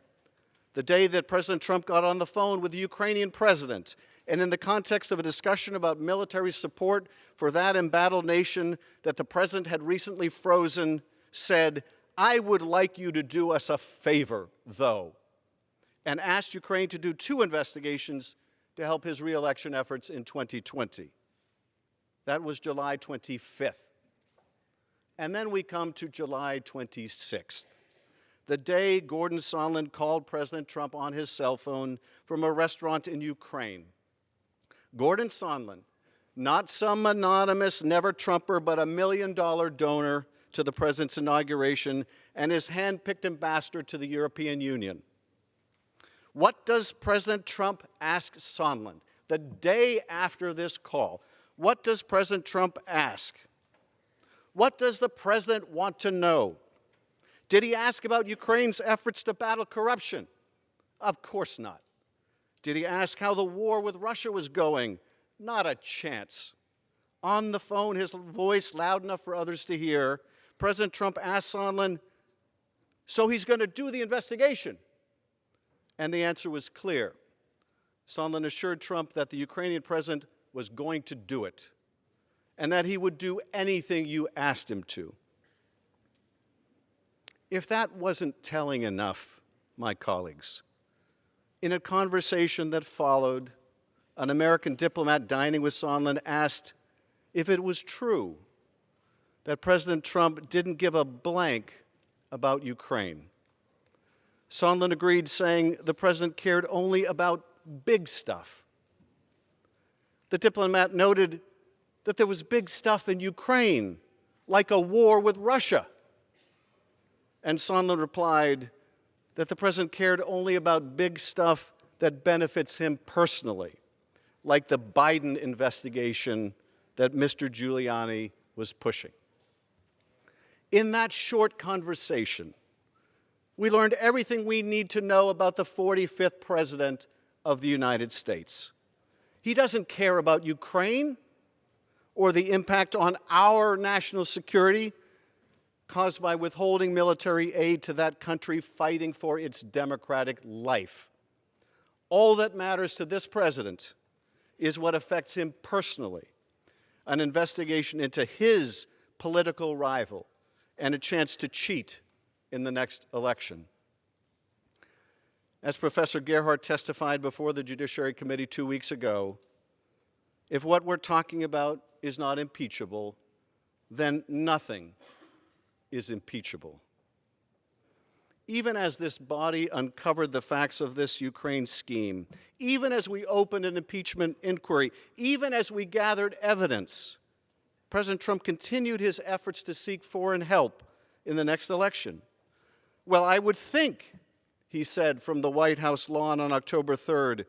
the day that President Trump got on the phone with the Ukrainian president, and in the context of a discussion about military support for that embattled nation that the president had recently frozen, said, I would like you to do us a favor, though, and asked Ukraine to do 2 investigations to help his re-election efforts in 2020. That was July 25th. And then we come to July 26th, the day Gordon Sondland called President Trump on his cell phone from a restaurant in Ukraine. Gordon Sondland, not some anonymous never-Trumper, but $1 million donor to the president's inauguration and his hand-picked ambassador to the European Union. What does President Trump ask Sondland the day after this call? What does President Trump ask? What does the president want to know? Did he ask about Ukraine's efforts to battle corruption? Of course not. Did he ask how the war with Russia was going? Not a chance. On the phone, his voice loud enough for others to hear, President Trump asked Sondland, so he's going to do the investigation? And the answer was clear. Sondland assured Trump that the Ukrainian president was going to do it, and that he would do anything you asked him to. If that wasn't telling enough, my colleagues, in a conversation that followed, an American diplomat dining with Sondland asked if it was true that President Trump didn't give a blank about Ukraine. Sondland agreed, saying the president cared only about big stuff. The diplomat noted that there was big stuff in Ukraine, like a war with Russia. And Sondland replied that the president cared only about big stuff that benefits him personally, like the Biden investigation that Mr. Giuliani was pushing. In that short conversation, we learned everything we need to know about the 45th President of the United States. He doesn't care about Ukraine or the impact on our national security caused by withholding military aid to that country fighting for its democratic life. All that matters to this president is what affects him personally, an investigation into his political rival and a chance to cheat in the next election. As Professor Gerhardt testified before the Judiciary Committee 2 weeks ago, if what we're talking about is not impeachable, then nothing is impeachable. Even as this body uncovered the facts of this Ukraine scheme, even as we opened an impeachment inquiry, even as we gathered evidence, President Trump continued his efforts to seek foreign help in the next election. Well, I would think, he said from the White House lawn on October 3rd,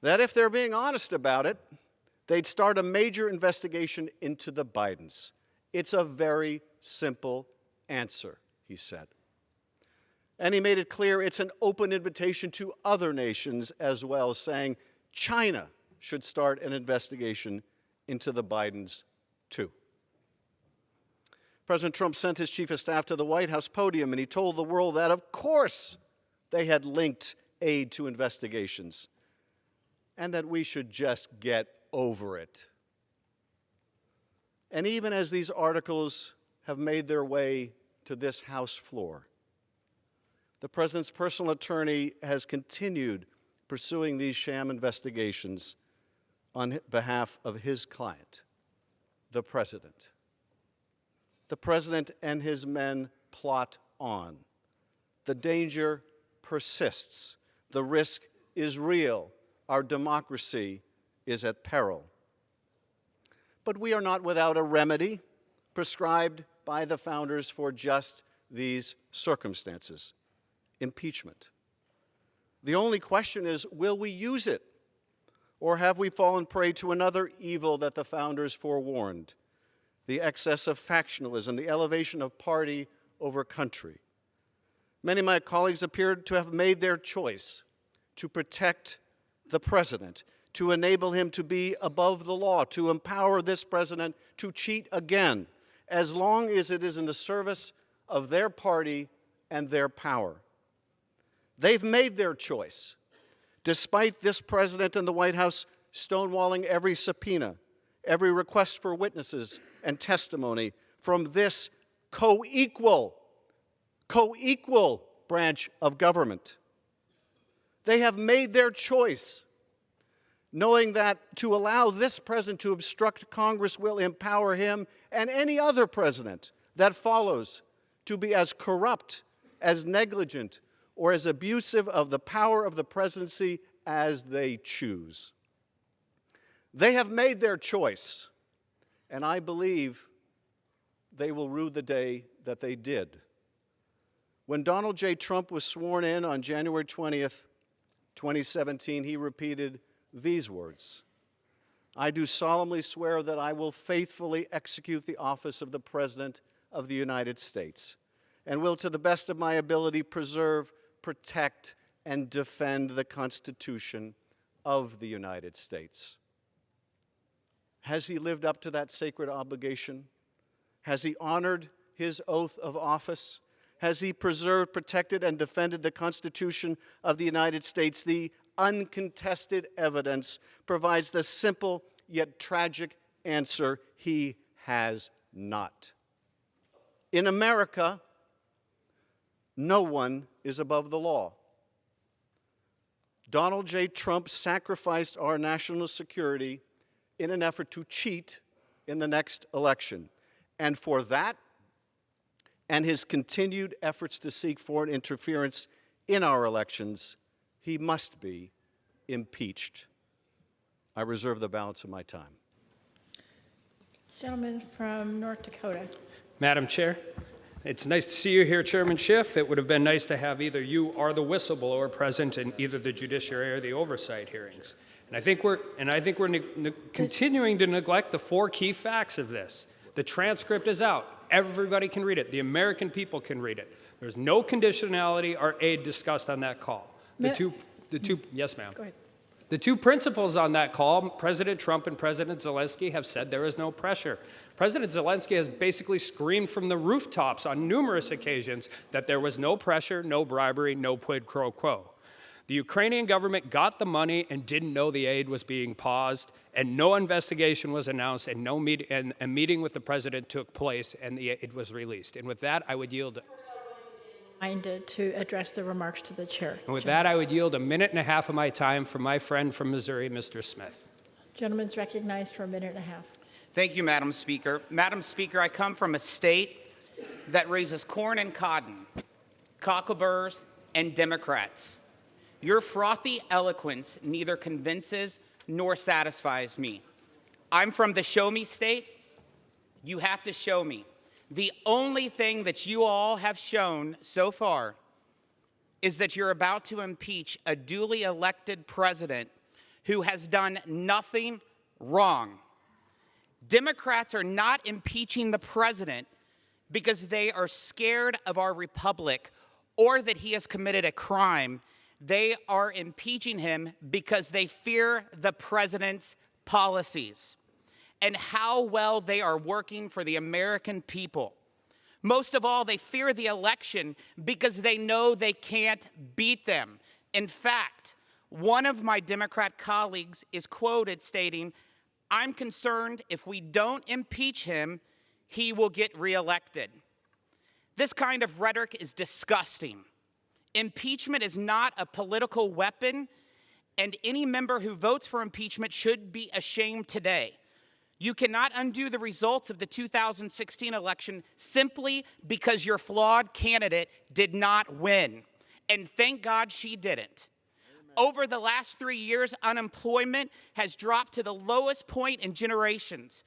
that if they're being honest about it, they'd start a major investigation into the Bidens. It's a very simple answer, he said. And he made it clear it's an open invitation to other nations as well, saying China should start an investigation into the Bidens too. President Trump sent his chief of staff to the White House podium and he told the world that, of course, they had linked aid to investigations and that we should just get over it. And even as these articles have made their way to this House floor, the president's personal attorney has continued pursuing these sham investigations on behalf of his client, the president. The president and his men plot on. The danger persists. The risk is real. Our democracy is at peril. But we are not without a remedy prescribed by the founders for just these circumstances: impeachment. The only question is, will we use it? Or have we fallen prey to another evil that the founders forewarned? The excess of factionalism, the elevation of party over country. Many of my colleagues appeared to have made their choice to protect the president, to enable him to be above the law, to empower this president to cheat again, as long as it is in the service of their party and their power. They've made their choice, despite this president and the White House stonewalling every subpoena, every request for witnesses and testimony from this co-equal co-equal branch of government. They have made their choice, knowing that to allow this president to obstruct Congress will empower him and any other president that follows to be as corrupt, as negligent, or as abusive of the power of the presidency as they choose. They have made their choice, and I believe they will rue the day that they did. When Donald J. Trump was sworn in on January 20th, 2017, he repeated these words: "I do solemnly swear that I will faithfully execute the office of the President of the United States and will, to the best of my ability, preserve, protect, and defend the Constitution of the United States." Has he lived up to that sacred obligation? Has he honored his oath of office? Has he preserved, protected, and defended the Constitution of the United States? The uncontested evidence provides the simple yet tragic answer: he has not. In America, no one is above the law. Donald J. Trump sacrificed our national security in an effort to cheat in the next election. And for that, and his continued efforts to seek foreign interference in our elections, he must be impeached. I reserve the balance of my time. Gentleman from North Dakota. Madam Chair, it's nice to see you here, Chairman Schiff. It would have been nice to have either you or the whistleblower present in either the judiciary or the oversight hearings. And I think we're continuing to neglect the four key facts of this. The transcript is out. Everybody can read it. The American people can read it. There's no conditionality or aid discussed on that call. Yes, ma'am. Go ahead. The two principals on that call, President Trump and President Zelensky, have said there is no pressure. President Zelensky has basically screamed from the rooftops on numerous occasions that there was no pressure, no bribery, no quid pro quo. The Ukrainian government got the money and didn't know the aid was being paused, and no investigation was announced, and a meeting with the president took place, and the aid was released. And with that, I would yield. To address the remarks to the chair. And with that, I would yield a minute and a half of my time for my friend from Missouri, Mr. Smith. Gentleman's recognized for a minute and a half. Thank you, Madam Speaker. Madam Speaker, I come from a state that raises corn and cotton, cockleburrs, and Democrats. Your frothy eloquence neither convinces nor satisfies me. I'm from the show me state. You have to show me. The only thing that you all have shown so far is that you're about to impeach a duly elected president who has done nothing wrong. Democrats are not impeaching the president because they are scared of our republic or that he has committed a crime. They are impeaching him because they fear the president's policies and how well they are working for the American people. Most of all, they fear the election because they know they can't beat them. In fact, one of my Democrat colleagues is quoted stating, "I'm concerned if we don't impeach him, he will get reelected." This kind of rhetoric is disgusting. Impeachment is not a political weapon, and any member who votes for impeachment should be ashamed today. You cannot undo the results of the 2016 election simply because your flawed candidate did not win. And thank God she didn't. Over the last 3 years, unemployment has dropped to the lowest point in generations.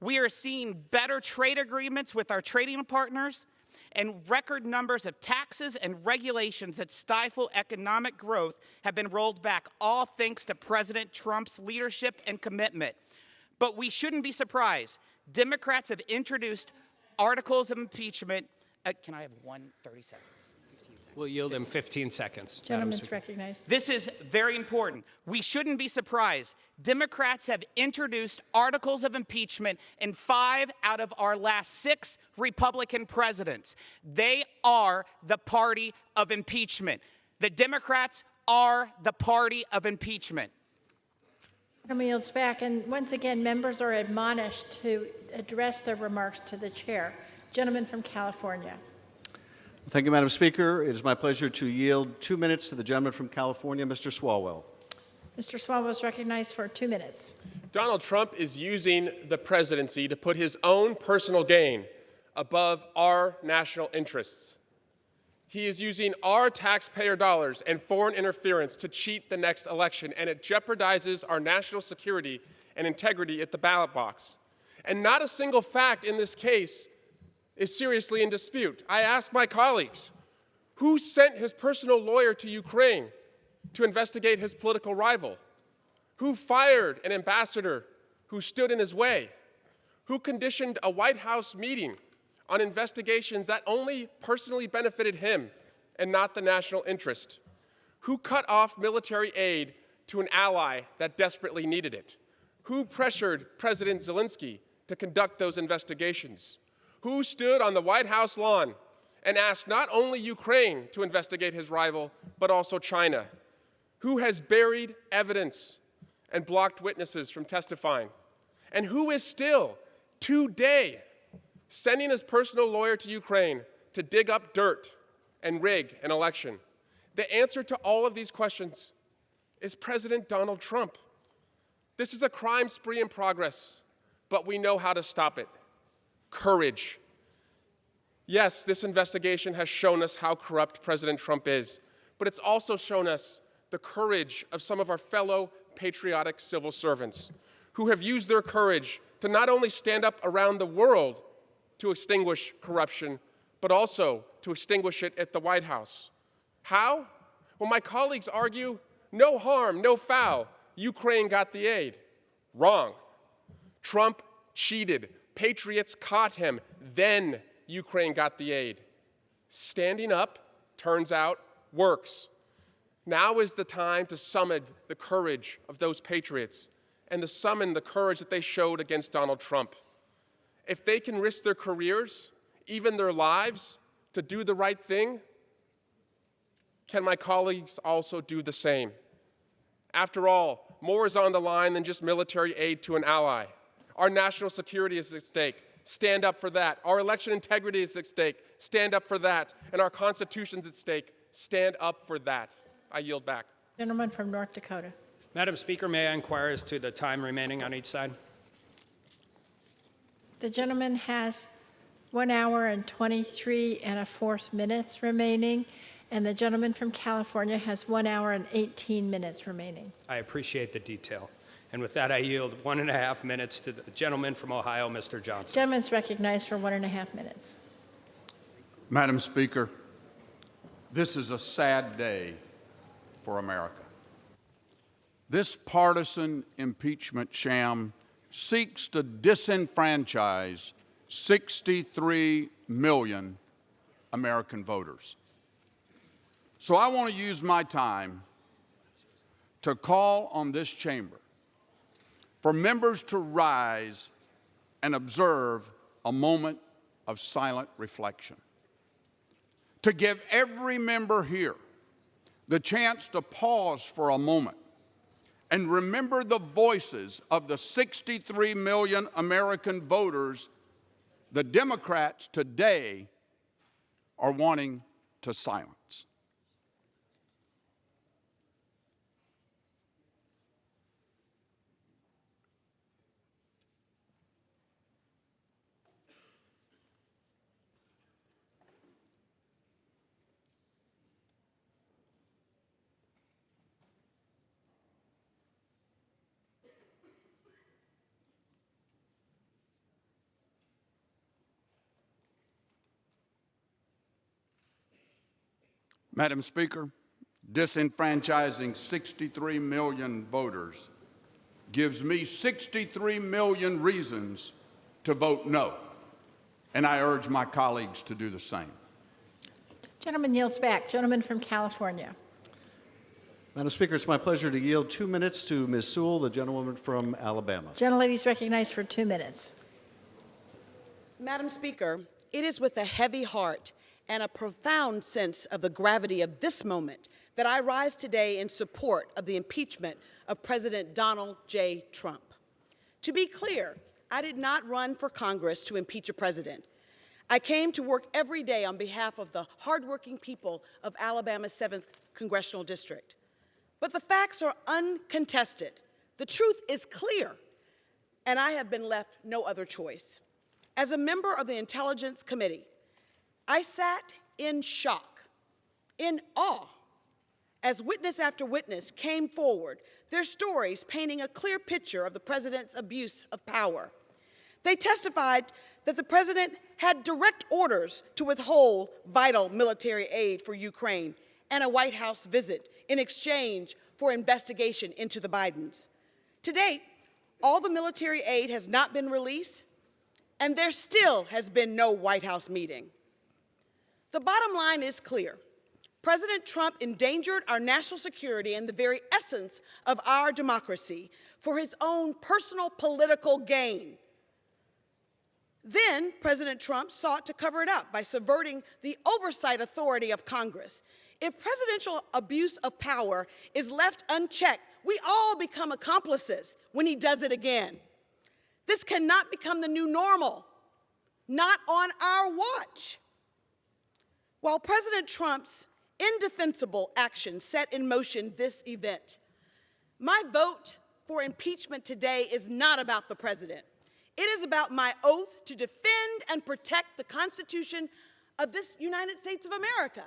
We are seeing better trade agreements with our trading partners, and record numbers of taxes and regulations that stifle economic growth have been rolled back, all thanks to President Trump's leadership and commitment. But we shouldn't be surprised. Democrats have introduced articles of impeachment. Can I have 30 seconds? We'll yield him 15 seconds. Gentleman's recognized. This is very important. We shouldn't be surprised. Democrats have introduced articles of impeachment in 5 out of our last 6 Republican presidents. They are the party of impeachment. The Democrats are the party of impeachment. Gentleman yields back, and once again, members are admonished to address their remarks to the chair. Gentleman from California. Thank you, Madam Speaker. It is my pleasure to yield 2 minutes to the gentleman from California, Mr. Swalwell. Mr. Swalwell is recognized for 2 minutes. Donald Trump is using the presidency to put his own personal gain above our national interests. He is using our taxpayer dollars and foreign interference to cheat the next election, and it jeopardizes our national security and integrity at the ballot box. And not a single fact in this case is seriously in dispute. I ask my colleagues, who sent his personal lawyer to Ukraine to investigate his political rival? Who fired an ambassador who stood in his way? Who conditioned a White House meeting on investigations that only personally benefited him and not the national interest? Who cut off military aid to an ally that desperately needed it? Who pressured President Zelensky to conduct those investigations? Who stood on the White House lawn and asked not only Ukraine to investigate his rival, but also China? Who has buried evidence and blocked witnesses from testifying? And who is still, today, sending his personal lawyer to Ukraine to dig up dirt and rig an election? The answer to all of these questions is President Donald Trump. This is a crime spree in progress, but we know how to stop it. Courage. Yes, this investigation has shown us how corrupt President Trump is, but it's also shown us the courage of some of our fellow patriotic civil servants who have used their courage to not only stand up around the world to extinguish corruption, but also to extinguish it at the White House. How? Well, my colleagues argue, no harm, no foul. Ukraine got the aid. Wrong. Trump cheated. Patriots caught him. Then Ukraine got the aid. Standing up, turns out, works. Now is the time to summon the courage of those patriots and to summon the courage that they showed against Donald Trump. If they can risk their careers, even their lives, to do the right thing, can my colleagues also do the same? After all, more is on the line than just military aid to an ally. Our national security is at stake. Stand up for that. Our election integrity is at stake. Stand up for that. And our Constitution's at stake. Stand up for that. I yield back. Gentleman from North Dakota. Madam Speaker, may I inquire as to the time remaining on each side? The gentleman has 1 hour and 23 minutes remaining, and the gentleman from California has 1 hour and 18 minutes remaining. I appreciate the detail. And with that, I yield 1.5 minutes to the gentleman from Ohio, Mr. Johnson. Gentleman's recognized for 1.5 minutes. Madam Speaker, this is a sad day for America. This partisan impeachment sham seeks to disenfranchise 63 million American voters. So I want to use my time to call on this chamber for members to rise and observe a moment of silent reflection, to give every member here the chance to pause for a moment and remember the voices of the 63 million American voters the Democrats today are wanting to silence. Madam Speaker, disenfranchising 63 million voters gives me 63 million reasons to vote no, and I urge my colleagues to do the same. Gentleman yields back. Gentleman from California. Madam Speaker, it's my pleasure to yield 2 minutes to Ms. Sewell, the gentlewoman from Alabama. Gentlelady is recognized for 2 minutes. Madam Speaker, it is with a heavy heart and a profound sense of the gravity of this moment that I rise today in support of the impeachment of President Donald J. Trump. To be clear, I did not run for Congress to impeach a president. I came to work every day on behalf of the hardworking people of Alabama's 7th Congressional District. But the facts are uncontested. The truth is clear, and I have been left no other choice. As a member of the Intelligence Committee, I sat in shock, in awe, as witness after witness came forward, their stories painting a clear picture of the president's abuse of power. They testified that the president had direct orders to withhold vital military aid for Ukraine and a White House visit in exchange for investigation into the Bidens. To date, all the military aid has not been released, and there still has been no White House meeting. The bottom line is clear. President Trump endangered our national security and the very essence of our democracy for his own personal political gain. Then President Trump sought to cover it up by subverting the oversight authority of Congress. If presidential abuse of power is left unchecked, we all become accomplices when he does it again. This cannot become the new normal, not on our watch. While President Trump's indefensible actions set in motion this event, my vote for impeachment today is not about the president. It is about my oath to defend and protect the Constitution of this United States of America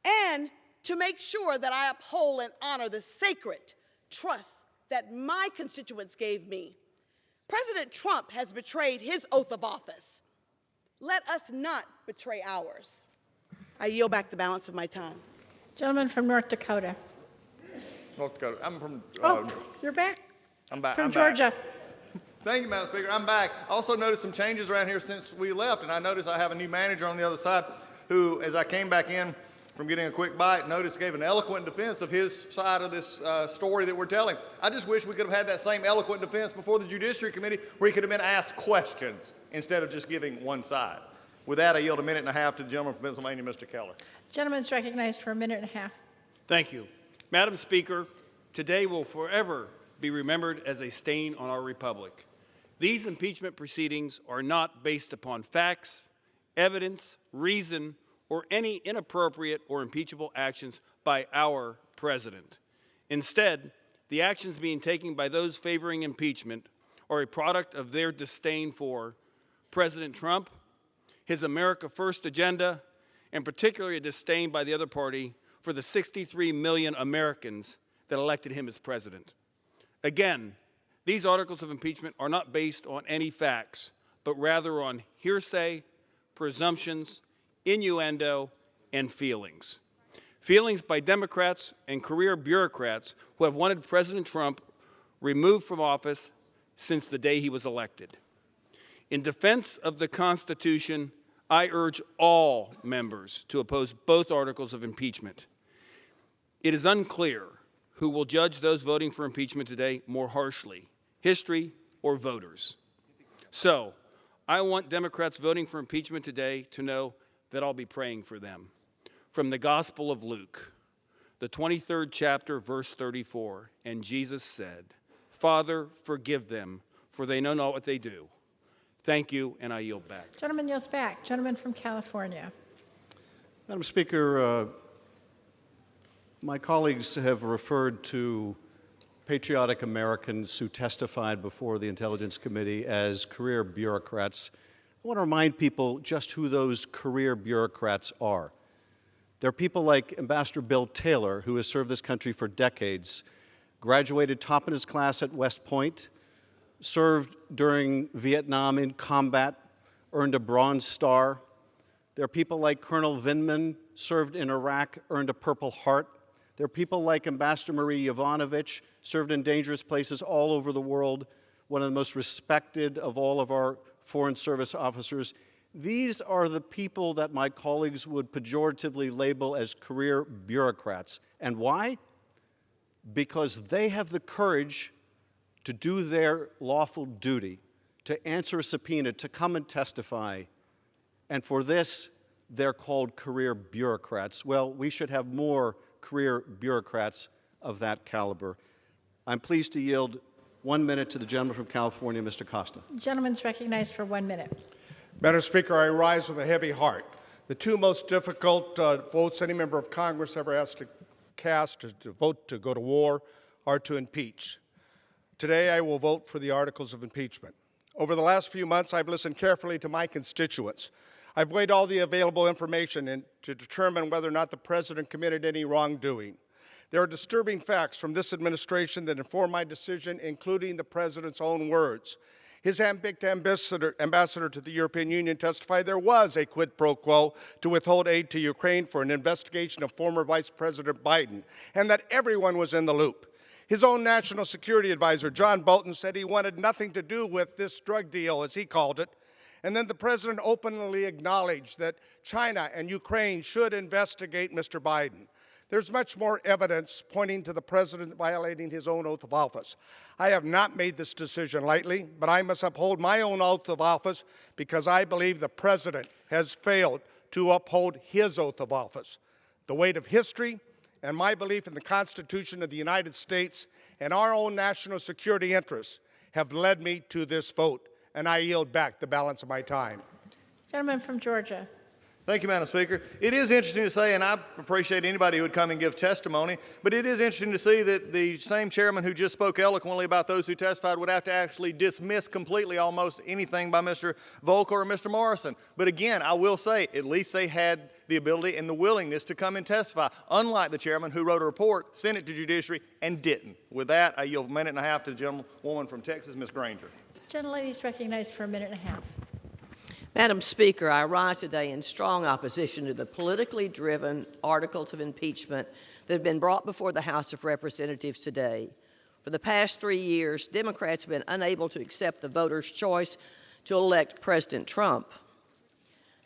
and to make sure that I uphold and honor the sacred trust that my constituents gave me. President Trump has betrayed his oath of office. Let us not betray ours. I yield back the balance of my time. Gentleman from North Dakota. North Dakota. I'm from. You're back? I'm back. From I'm Georgia. Back. Thank you, Madam Speaker. I'm back. I also noticed some changes around here since we left, and I noticed I have a new manager on the other side who, as I came back in from getting a quick bite, noticed gave an eloquent defense of his side of this story that we're telling. I just wish we could have had that same eloquent defense before the Judiciary Committee where he could have been asked questions instead of just giving one side. With that, I yield a minute and a half to the gentleman from Pennsylvania, Mr. Keller. Gentleman's recognized for a minute and a half. Thank you. Madam Speaker, today will forever be remembered as a stain on our republic. These impeachment proceedings are not based upon facts, evidence, reason, or any inappropriate or impeachable actions by our president. Instead, the actions being taken by those favoring impeachment are a product of their disdain for President Trump, his America First agenda, and particularly a disdain by the other party for the 63 million Americans that elected him as president. Again, these articles of impeachment are not based on any facts, but rather on hearsay, presumptions, innuendo, and feelings. Feelings by Democrats and career bureaucrats who have wanted President Trump removed from office since the day he was elected. In defense of the Constitution, I urge all members to oppose both articles of impeachment. It is unclear who will judge those voting for impeachment today more harshly, history or voters. So, I want Democrats voting for impeachment today to know that I'll be praying for them. From the Gospel of Luke, the 23rd chapter, verse 34, and Jesus said, "Father, forgive them, for they know not what they do." Thank you, and I yield back. Gentleman yields back. Gentleman from California. Madam Speaker, my colleagues have referred to patriotic Americans who testified before the Intelligence Committee as career bureaucrats. I want to remind people just who those career bureaucrats are. They're people like Ambassador Bill Taylor, who has served this country for decades, graduated top in his class at West Point, served during Vietnam in combat, earned a Bronze Star. There are people like Colonel Vindman, served in Iraq, earned a Purple Heart. There are people like Ambassador Marie Yovanovitch, served in dangerous places all over the world, one of the most respected of all of our Foreign Service officers. These are the people that my colleagues would pejoratively label as career bureaucrats. And why? Because they have the courage to do their lawful duty, to answer a subpoena, to come and testify. And for this, they're called career bureaucrats. Well, we should have more career bureaucrats of that caliber. I'm pleased to yield 1 minute to the gentleman from California, Mr. Costa. Gentleman's recognized for 1 minute. Madam Speaker, I rise with a heavy heart. The two most difficult votes any member of Congress ever has to cast to vote to go to war are to impeach. Today, I will vote for the articles of impeachment. Over the last few months, I've listened carefully to my constituents. I've weighed all the available information to determine whether or not the President committed any wrongdoing. There are disturbing facts from this administration that inform my decision, including the President's own words. His ambassador to the European Union testified there was a quid pro quo to withhold aid to Ukraine for an investigation of former Vice President Biden, and that everyone was in the loop. His own national security advisor, John Bolton, said he wanted nothing to do with this drug deal, as he called it. And then the President openly acknowledged that China and Ukraine should investigate Mr. Biden. There's much more evidence pointing to the President violating his own oath of office. I have not made this decision lightly, but I must uphold my own oath of office because I believe the President has failed to uphold his oath of office. The weight of history and my belief in the Constitution of the United States and our own national security interests have led me to this vote, and I yield back the balance of my time. Gentleman from Georgia. Thank you, Madam Speaker. It is interesting to say, and I appreciate anybody who would come and give testimony, but it is interesting to see that the same chairman who just spoke eloquently about those who testified would have to actually dismiss completely almost anything by Mr. Volker or Mr. Morrison. But again, I will say, at least they had the ability and the willingness to come and testify, unlike the chairman who wrote a report, sent it to Judiciary, and didn't. With that, I yield a minute and a half to the gentlewoman from Texas, Ms. Granger. Gentlelady is recognized for a minute and a half. Madam Speaker, I rise today in strong opposition to the politically driven articles of impeachment that have been brought before the House of Representatives today. For the past 3 years, Democrats have been unable to accept the voters' choice to elect President Trump.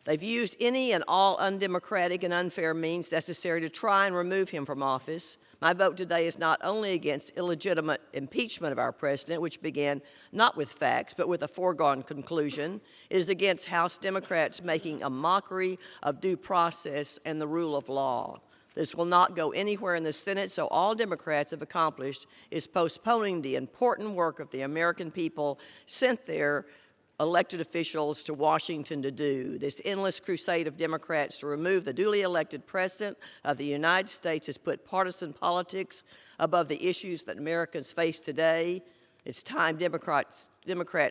They've used any and all undemocratic and unfair means necessary to try and remove him from office. My vote today is not only against illegitimate impeachment of our president, which began not with facts, but with a foregone conclusion. It is against House Democrats making a mockery of due process and the rule of law. This will not go anywhere in the Senate, so all Democrats have accomplished is postponing the important work of the American people sent there elected officials to Washington to do. This endless crusade of Democrats to remove the duly elected President of the United States has put partisan politics above the issues that Americans face today. It's time Democrats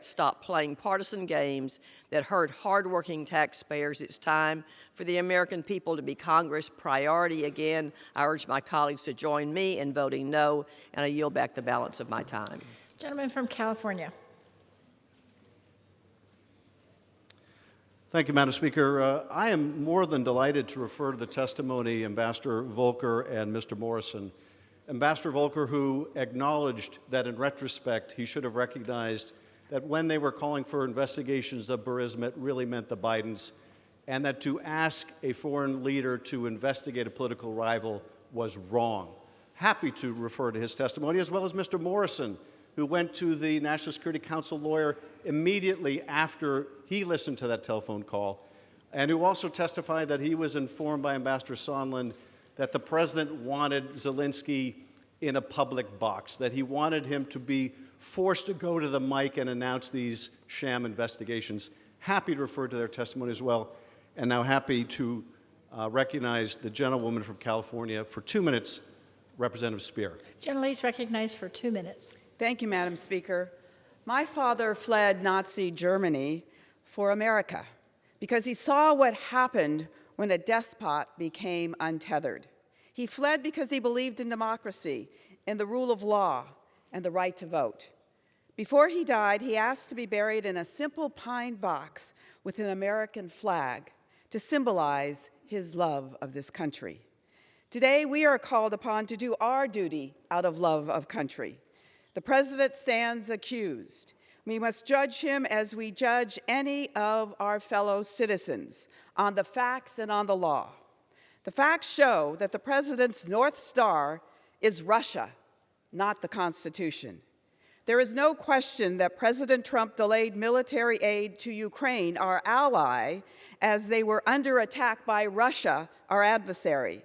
stop playing partisan games that hurt hardworking taxpayers. It's time for the American people to be Congress' priority again. I urge my colleagues to join me in voting no, and I yield back the balance of my time. Gentleman from California. Thank you, Madam Speaker. I am more than delighted to refer to the testimony of Ambassador Volker and Mr. Morrison. Ambassador Volker, who acknowledged that in retrospect he should have recognized that when they were calling for investigations of Burisma, it really meant the Bidens, and that to ask a foreign leader to investigate a political rival was wrong. Happy to refer to his testimony, as well as Mr. Morrison, who went to the National Security Council lawyer immediately after he listened to that telephone call, and who also testified that he was informed by Ambassador Sondland that the President wanted Zelensky in a public box, that he wanted him to be forced to go to the mic and announce these sham investigations. Happy to refer to their testimony as well, and now happy to recognize the gentlewoman from California for 2 minutes, Representative Speer. Gentlelady is recognized for 2 minutes. Thank you, Madam Speaker. My father fled Nazi Germany for America because he saw what happened when a despot became untethered. He fled because he believed in democracy, in the rule of law, and the right to vote. Before he died, he asked to be buried in a simple pine box with an American flag to symbolize his love of this country. Today, we are called upon to do our duty out of love of country. The President stands accused. We must judge him as we judge any of our fellow citizens on the facts and on the law. The facts show that the President's North Star is Russia, not the Constitution. There is no question that President Trump delayed military aid to Ukraine, our ally, as they were under attack by Russia, our adversary.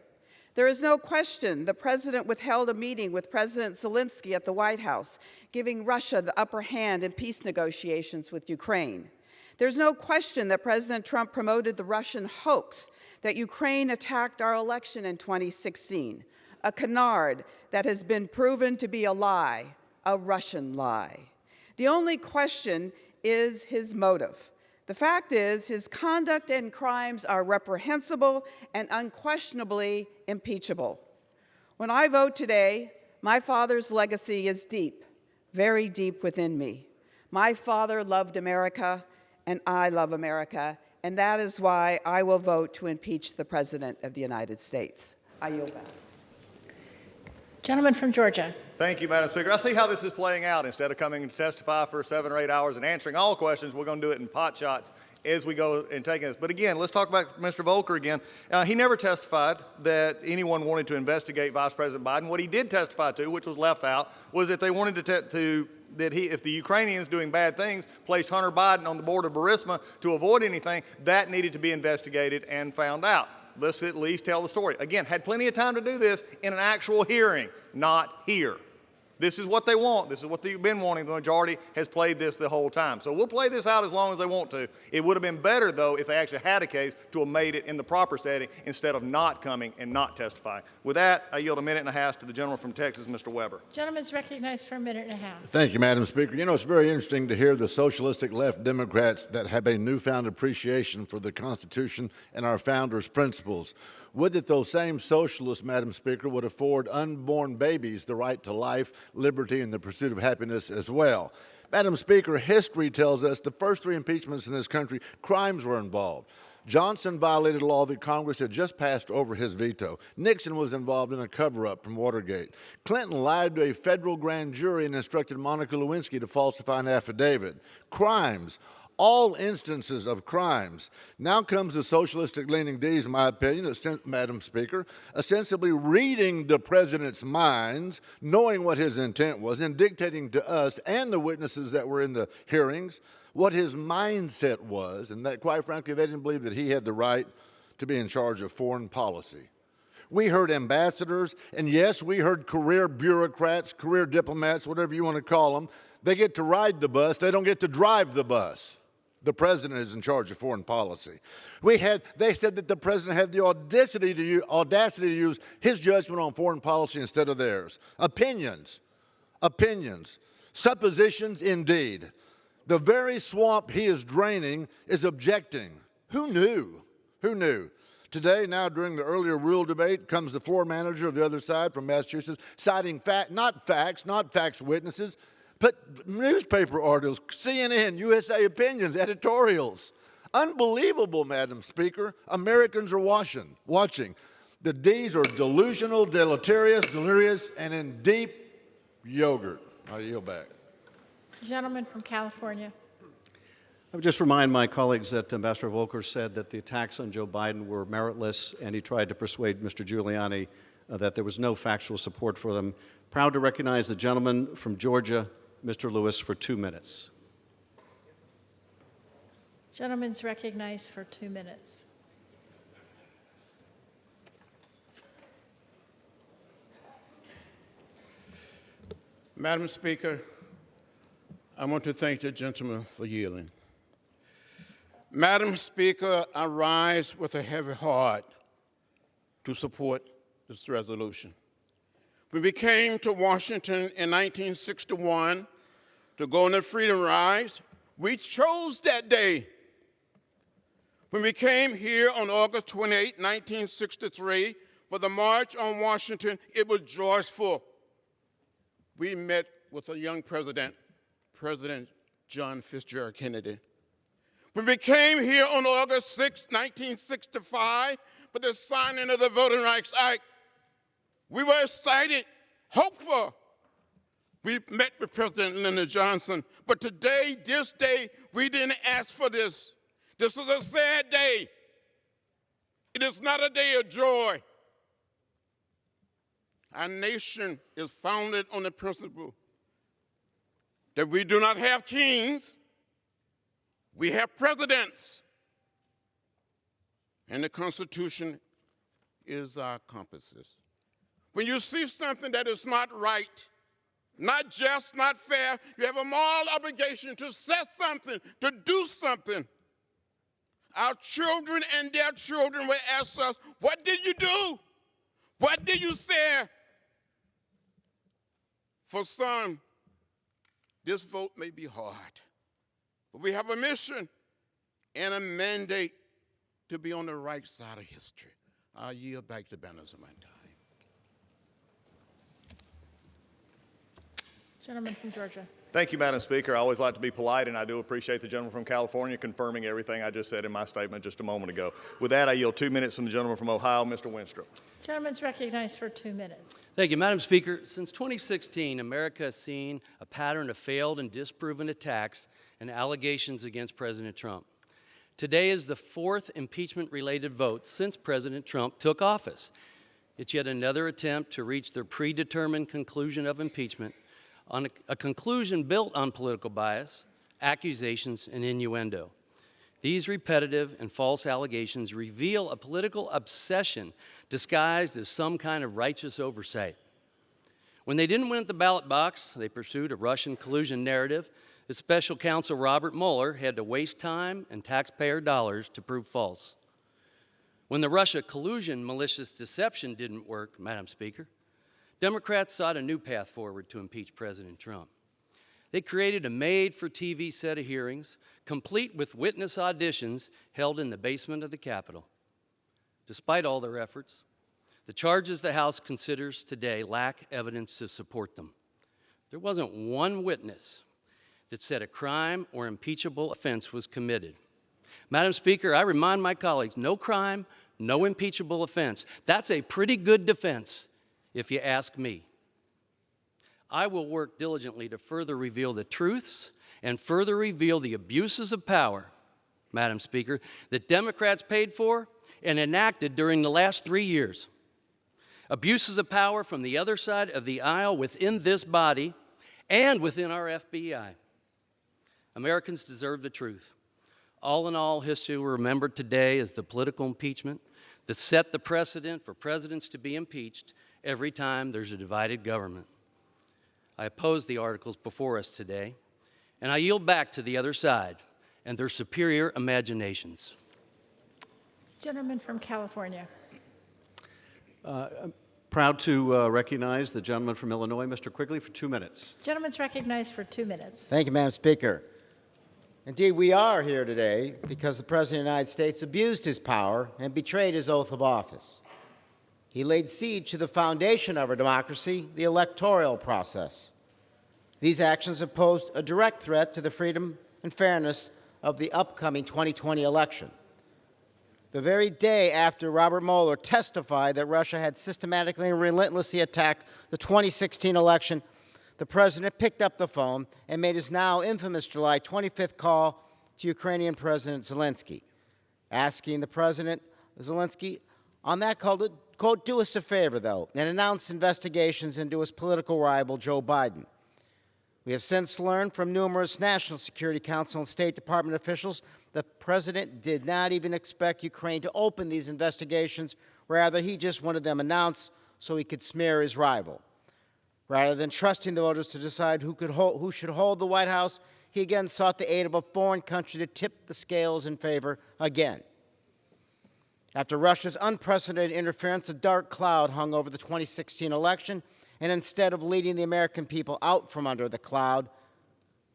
There is no question the President withheld a meeting with President Zelensky at the White House, giving Russia the upper hand in peace negotiations with Ukraine. There's no question that President Trump promoted the Russian hoax that Ukraine attacked our election in 2016, a canard that has been proven to be a lie, a Russian lie. The only question is his motive. The fact is, his conduct and crimes are reprehensible and unquestionably impeachable. When I vote today, my father's legacy is deep, very deep within me. My father loved America, and I love America, and that is why I will vote to impeach the President of the United States. I yield back. Gentleman from Georgia. Thank you, Madam Speaker. I see how this is playing out. Instead of coming to testify for 7 or 8 hours and answering all questions, we're going to do it in pot shots as we go and taking this. But again, let's talk about Mr. Volker again. He never testified that anyone wanted to investigate Vice President Biden. What he did testify to, which was left out, was that they wanted if the Ukrainians doing bad things placed Hunter Biden on the board of Burisma to avoid anything, that needed to be investigated and found out. Let's at least tell the story. Again, had plenty of time to do this in an actual hearing, not here. This is what they want. This is what they've been wanting. The majority has played this the whole time. So we'll play this out as long as they want to. It would have been better, though, if they actually had a case to have made it in the proper setting instead of not coming and not testifying. With that, I yield 1.5 minutes to the gentleman from Texas, Mr. Weber. Gentleman's recognized for 1.5 minutes. Thank you, Madam Speaker. You know, it's very interesting to hear the socialistic left Democrats that have a newfound appreciation for the Constitution and our founders' principles. Would that those same socialists, Madam Speaker, would afford unborn babies the right to life, liberty, and the pursuit of happiness as well. Madam Speaker, history tells us the first 3 impeachments in this country, crimes were involved. Johnson violated a law that Congress had just passed over his veto. Nixon was involved in a cover-up from Watergate. Clinton lied to a federal grand jury and instructed Monica Lewinsky to falsify an affidavit. Crimes. All instances of crimes. Now comes the socialistic-leaning D's, in my opinion, Madam Speaker, ostensibly reading the president's minds, knowing what his intent was, and dictating to us and the witnesses that were in the hearings what his mindset was, and that, quite frankly, they didn't believe that he had the right to be in charge of foreign policy. We heard ambassadors, and yes, we heard career bureaucrats, career diplomats, whatever you want to call them. They get to ride the bus. They don't get to drive the bus. The president is in charge of foreign policy. They said that the president had the audacity to use his judgment on foreign policy instead of theirs. Opinions. Suppositions indeed. The very swamp he is draining is objecting. Who knew? Who knew? Today, now during the earlier rule debate, comes the floor manager of the other side from Massachusetts, citing not facts witnesses, but newspaper articles, CNN, USA Opinions, editorials. Unbelievable, Madam Speaker. Americans are watching. The D's are delusional, deleterious, delirious, and in deep yogurt. I yield back. Gentleman from California. I would just remind my colleagues that Ambassador Volker said that the attacks on Joe Biden were meritless, and he tried to persuade Mr. Giuliani that there was no factual support for them. Proud to recognize the gentleman from Georgia, Mr. Lewis, for 2 minutes. Gentleman's recognized for 2 minutes. Madam Speaker, I want to thank the gentleman for yielding. Madam Speaker, I rise with a heavy heart to support this resolution. When we came to Washington in 1961 to go on the Freedom Rise, we chose that day. When we came here on August 28, 1963, for the March on Washington, it was joyful. We met with a young president, President John Fitzgerald Kennedy. When we came here on August 6, 1965, for the signing of the Voting Rights Act, we were excited, hopeful. We met with President Lyndon Johnson, but today, this day, we didn't ask for this. This is a sad day. It is not a day of joy. Our nation is founded on the principle that we do not have kings, we have presidents. And the Constitution is our compasses. When you see something that is not right, not just, not fair. You have a moral obligation to say something, to do something. Our children and their children will ask us, what did you do? What did you say? For some, this vote may be hard, but we have a mission and a mandate to be on the right side of history. I'll yield back the balance of my time. Gentleman from Georgia. Thank you, Madam Speaker. I always like to be polite, and I do appreciate the gentleman from California confirming everything I just said in my statement just a moment ago. With that, I yield 2 minutes from the gentleman from Ohio, Mr. Winstrup. Gentleman's recognized for 2 minutes. Thank you, Madam Speaker. Since 2016, America has seen a pattern of failed and disproven attacks and allegations against President Trump. Today is the fourth impeachment-related vote since President Trump took office. It's yet another attempt to reach the predetermined conclusion of impeachment on a conclusion built on political bias, accusations, and innuendo. These repetitive and false allegations reveal a political obsession disguised as some kind of righteous oversight. When they didn't win at the ballot box, they pursued a Russian collusion narrative that Special Counsel Robert Mueller had to waste time and taxpayer dollars to prove false. When the Russia collusion malicious deception didn't work, Madam Speaker, Democrats sought a new path forward to impeach President Trump. They created a made-for-TV set of hearings, complete with witness auditions held in the basement of the Capitol. Despite all their efforts, the charges the House considers today lack evidence to support them. There wasn't one witness that said a crime or impeachable offense was committed. Madam Speaker, I remind my colleagues, no crime, no impeachable offense. That's a pretty good defense, if you ask me. I will work diligently to further reveal the truths and further reveal the abuses of power, Madam Speaker, that Democrats paid for and enacted during the last 3 years. Abuses of power from the other side of the aisle within this body and within our FBI. Americans deserve the truth. All in all, history will remember today as the political impeachment that set the precedent for presidents to be impeached every time there's a divided government. I oppose the articles before us today, and I yield back to the other side and their superior imaginations. Gentleman from California. I'm proud to recognize the gentleman from Illinois, Mr. Quigley, for 2 minutes. Gentleman's recognized for 2 minutes. Thank you, Madam Speaker. Indeed, we are here today because the President of the United States abused his power and betrayed his oath of office. He laid siege to the foundation of our democracy, the electoral process. These actions have posed a direct threat to the freedom and fairness of the upcoming 2020 election. The very day after Robert Mueller testified that Russia had systematically and relentlessly attacked the 2016 election, the President picked up the phone and made his now infamous July 25th call to Ukrainian President Zelensky, asking the President Zelensky on that call to, quote, do us a favor, though, and announce investigations into his political rival, Joe Biden. We have since learned from numerous National Security Council and State Department officials the President did not even expect Ukraine to open these investigations. Rather, he just wanted them announced so he could smear his rival. Rather than trusting the voters to decide who should hold the White House, he again sought the aid of a foreign country to tip the scales in favor again. After Russia's unprecedented interference, a dark cloud hung over the 2016 election, and instead of leading the American people out from under the cloud,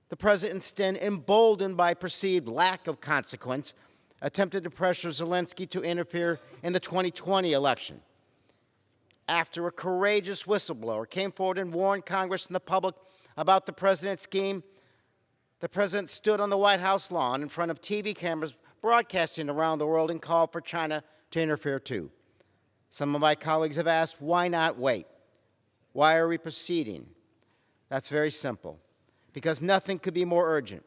the President, instead, emboldened by perceived lack of consequence, attempted to pressure Zelensky to interfere in the 2020 election. After a courageous whistleblower came forward and warned Congress and the public about the President's scheme, the President stood on the White House lawn in front of TV cameras broadcasting around the world and called for China to interfere too. Some of my colleagues have asked, why not wait? Why are we proceeding? That's very simple. Because nothing could be more urgent.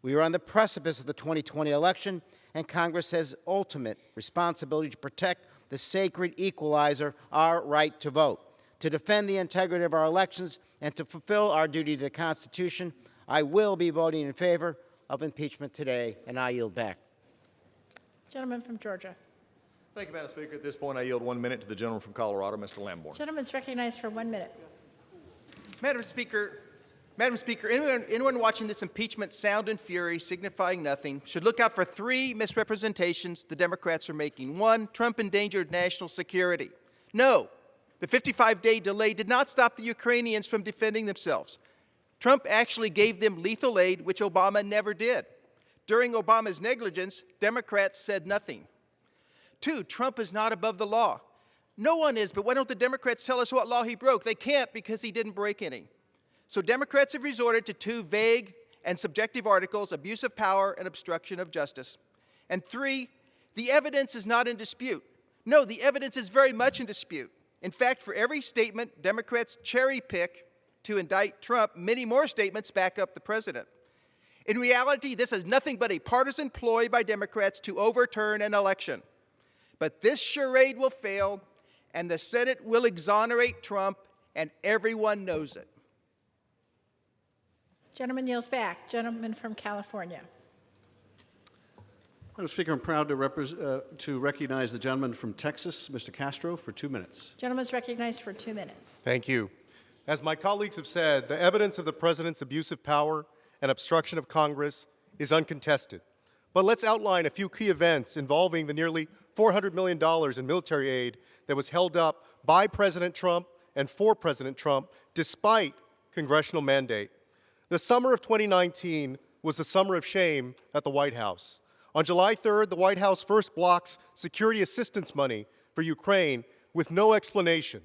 We are on the precipice of the 2020 election, and Congress has ultimate responsibility to protect the sacred equalizer, our right to vote, to defend the integrity of our elections, and to fulfill our duty to the Constitution. I will be voting in favor of impeachment today, and I yield back. Gentleman from Georgia. Thank you, Madam Speaker. At this point, I yield 1 minute to the gentleman from Colorado, Mr. Lamborn. Gentleman's recognized for 1 minute. Madam Speaker, anyone watching this impeachment sound and fury signifying nothing should look out for three misrepresentations the Democrats are making. One, Trump endangered national security. No, the 55-day delay did not stop the Ukrainians from defending themselves. Trump actually gave them lethal aid, which Obama never did. During Obama's negligence, Democrats said nothing. Two, Trump is not above the law. No one is, but why don't the Democrats tell us what law he broke? They can't because he didn't break any. So Democrats have resorted to two vague and subjective articles, abuse of power and obstruction of justice. And three, the evidence is not in dispute. No, the evidence is very much in dispute. In fact, for every statement Democrats cherry pick to indict Trump, many more statements back up the president. In reality, this is nothing but a partisan ploy by Democrats to overturn an election. But this charade will fail, and the Senate will exonerate Trump, and everyone knows it. Gentleman yields back. Gentleman from California. Madam Speaker, I'm proud to recognize the gentleman from Texas, Mr. Castro, for 2 minutes. Gentleman is recognized for 2 minutes. Thank you. As my colleagues have said, the evidence of the president's abuse of power and obstruction of Congress is uncontested. But let's outline a few key events involving the nearly $400 million in military aid that was held up by President Trump and for President Trump despite congressional mandate. The summer of 2019 was the summer of shame at the White House. On July 3rd, the White House first blocks security assistance money for Ukraine with no explanation.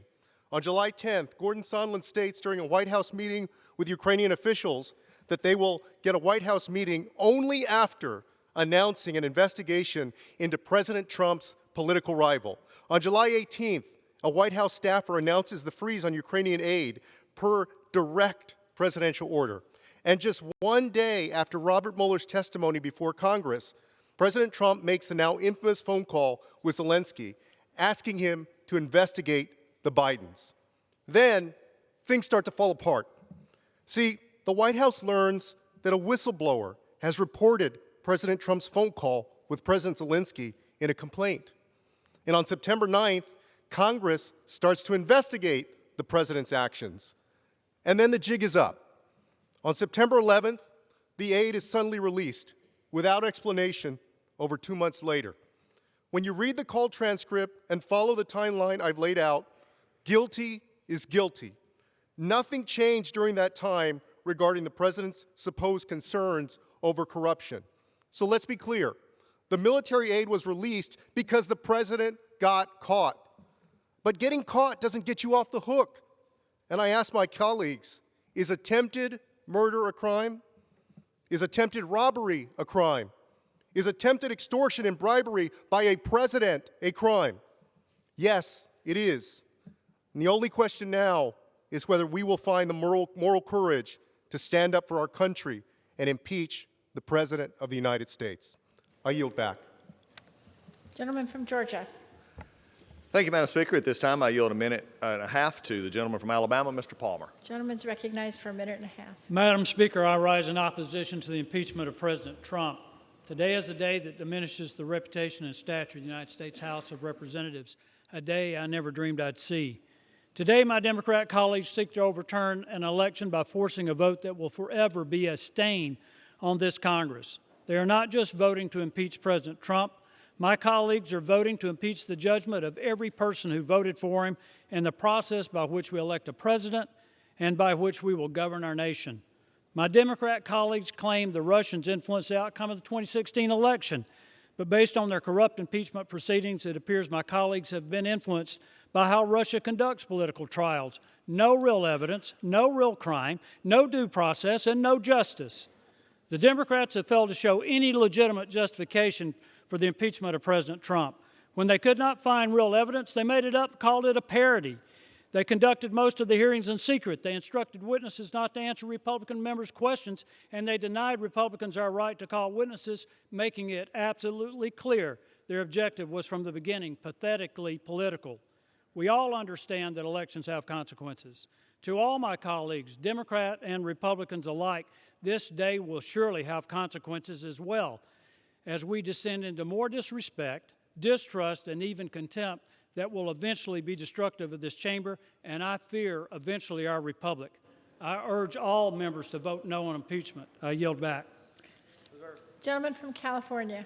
On July 10th, Gordon Sondland states during a White House meeting with Ukrainian officials that they will get a White House meeting only after announcing an investigation into President Trump's political rival. On July 18th, a White House staffer announces the freeze on Ukrainian aid per direct presidential order. And just 1 day after Robert Mueller's testimony before Congress, President Trump makes the now infamous phone call with Zelensky, asking him to investigate the Bidens. Then, things start to fall apart. See, the White House learns that a whistleblower has reported President Trump's phone call with President Zelensky in a complaint. And on September 9th, Congress starts to investigate the president's actions. And then the jig is up. On September 11th, the aid is suddenly released without explanation over 2 months later. When you read the call transcript and follow the timeline I've laid out, guilty is guilty. Nothing changed during that time regarding the president's supposed concerns over corruption. So let's be clear. The military aid was released because the president got caught. But getting caught doesn't get you off the hook. And I ask my colleagues, is attempted murder a crime? Is attempted robbery a crime? Is attempted extortion and bribery by a president a crime? Yes, it is. And the only question now is whether we will find the moral courage to stand up for our country and impeach the President of the United States. I yield back. Gentleman from Georgia. Thank you, Madam Speaker. At this time, I yield a minute and a half to the gentleman from Alabama, Mr. Palmer. Gentleman's recognized for a minute and a half. Madam Speaker, I rise in opposition to the impeachment of President Trump. Today is a day that diminishes the reputation and stature of the United States House of Representatives, a day I never dreamed I'd see. Today, my Democrat colleagues seek to overturn an election by forcing a vote that will forever be a stain on this Congress. They are not just voting to impeach President Trump. My colleagues are voting to impeach the judgment of every person who voted for him and the process by which we elect a president and by which we will govern our nation. My Democrat colleagues claim the Russians influenced the outcome of the 2016 election, but based on their corrupt impeachment proceedings, it appears my colleagues have been influenced by how Russia conducts political trials. No real evidence, no real crime, no due process, and no justice. The Democrats have failed to show any legitimate justification for the impeachment of President Trump. When they could not find real evidence, they made it up, called it a parody. They conducted most of the hearings in secret. They instructed witnesses not to answer Republican members' questions, and they denied Republicans our right to call witnesses, making it absolutely clear their objective was from the beginning pathetically political. We all understand that elections have consequences. To all my colleagues, Democrat and Republicans alike, this day will surely have consequences as well, as we descend into more disrespect, distrust, and even contempt that will eventually be destructive of this chamber, and I fear eventually our republic. I urge all members to vote no on impeachment. I yield back. Gentleman from California.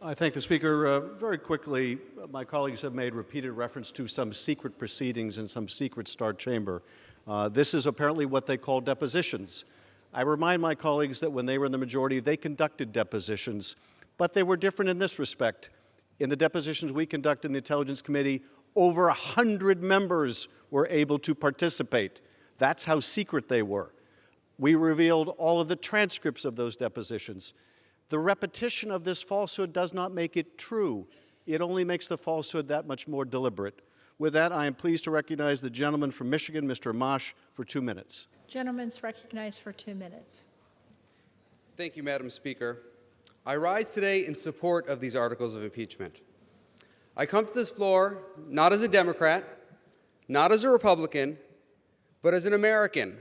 I thank the Speaker. Very quickly, my colleagues have made repeated reference to some secret proceedings in some secret Star Chamber. This is apparently what they call depositions. I remind my colleagues that when they were in the majority, they conducted depositions, but they were different in this respect. In the depositions we conducted in the Intelligence Committee, over 100 members were able to participate. That's how secret they were. We revealed all of the transcripts of those depositions. The repetition of this falsehood does not make it true. It only makes the falsehood that much more deliberate. With that, I am pleased to recognize the gentleman from Michigan, Mr. Mosh, for 2 minutes. Gentleman's recognized for 2 minutes. Thank you, Madam Speaker. I rise today in support of these articles of impeachment. I come to this floor not as a Democrat, not as a Republican, but as an American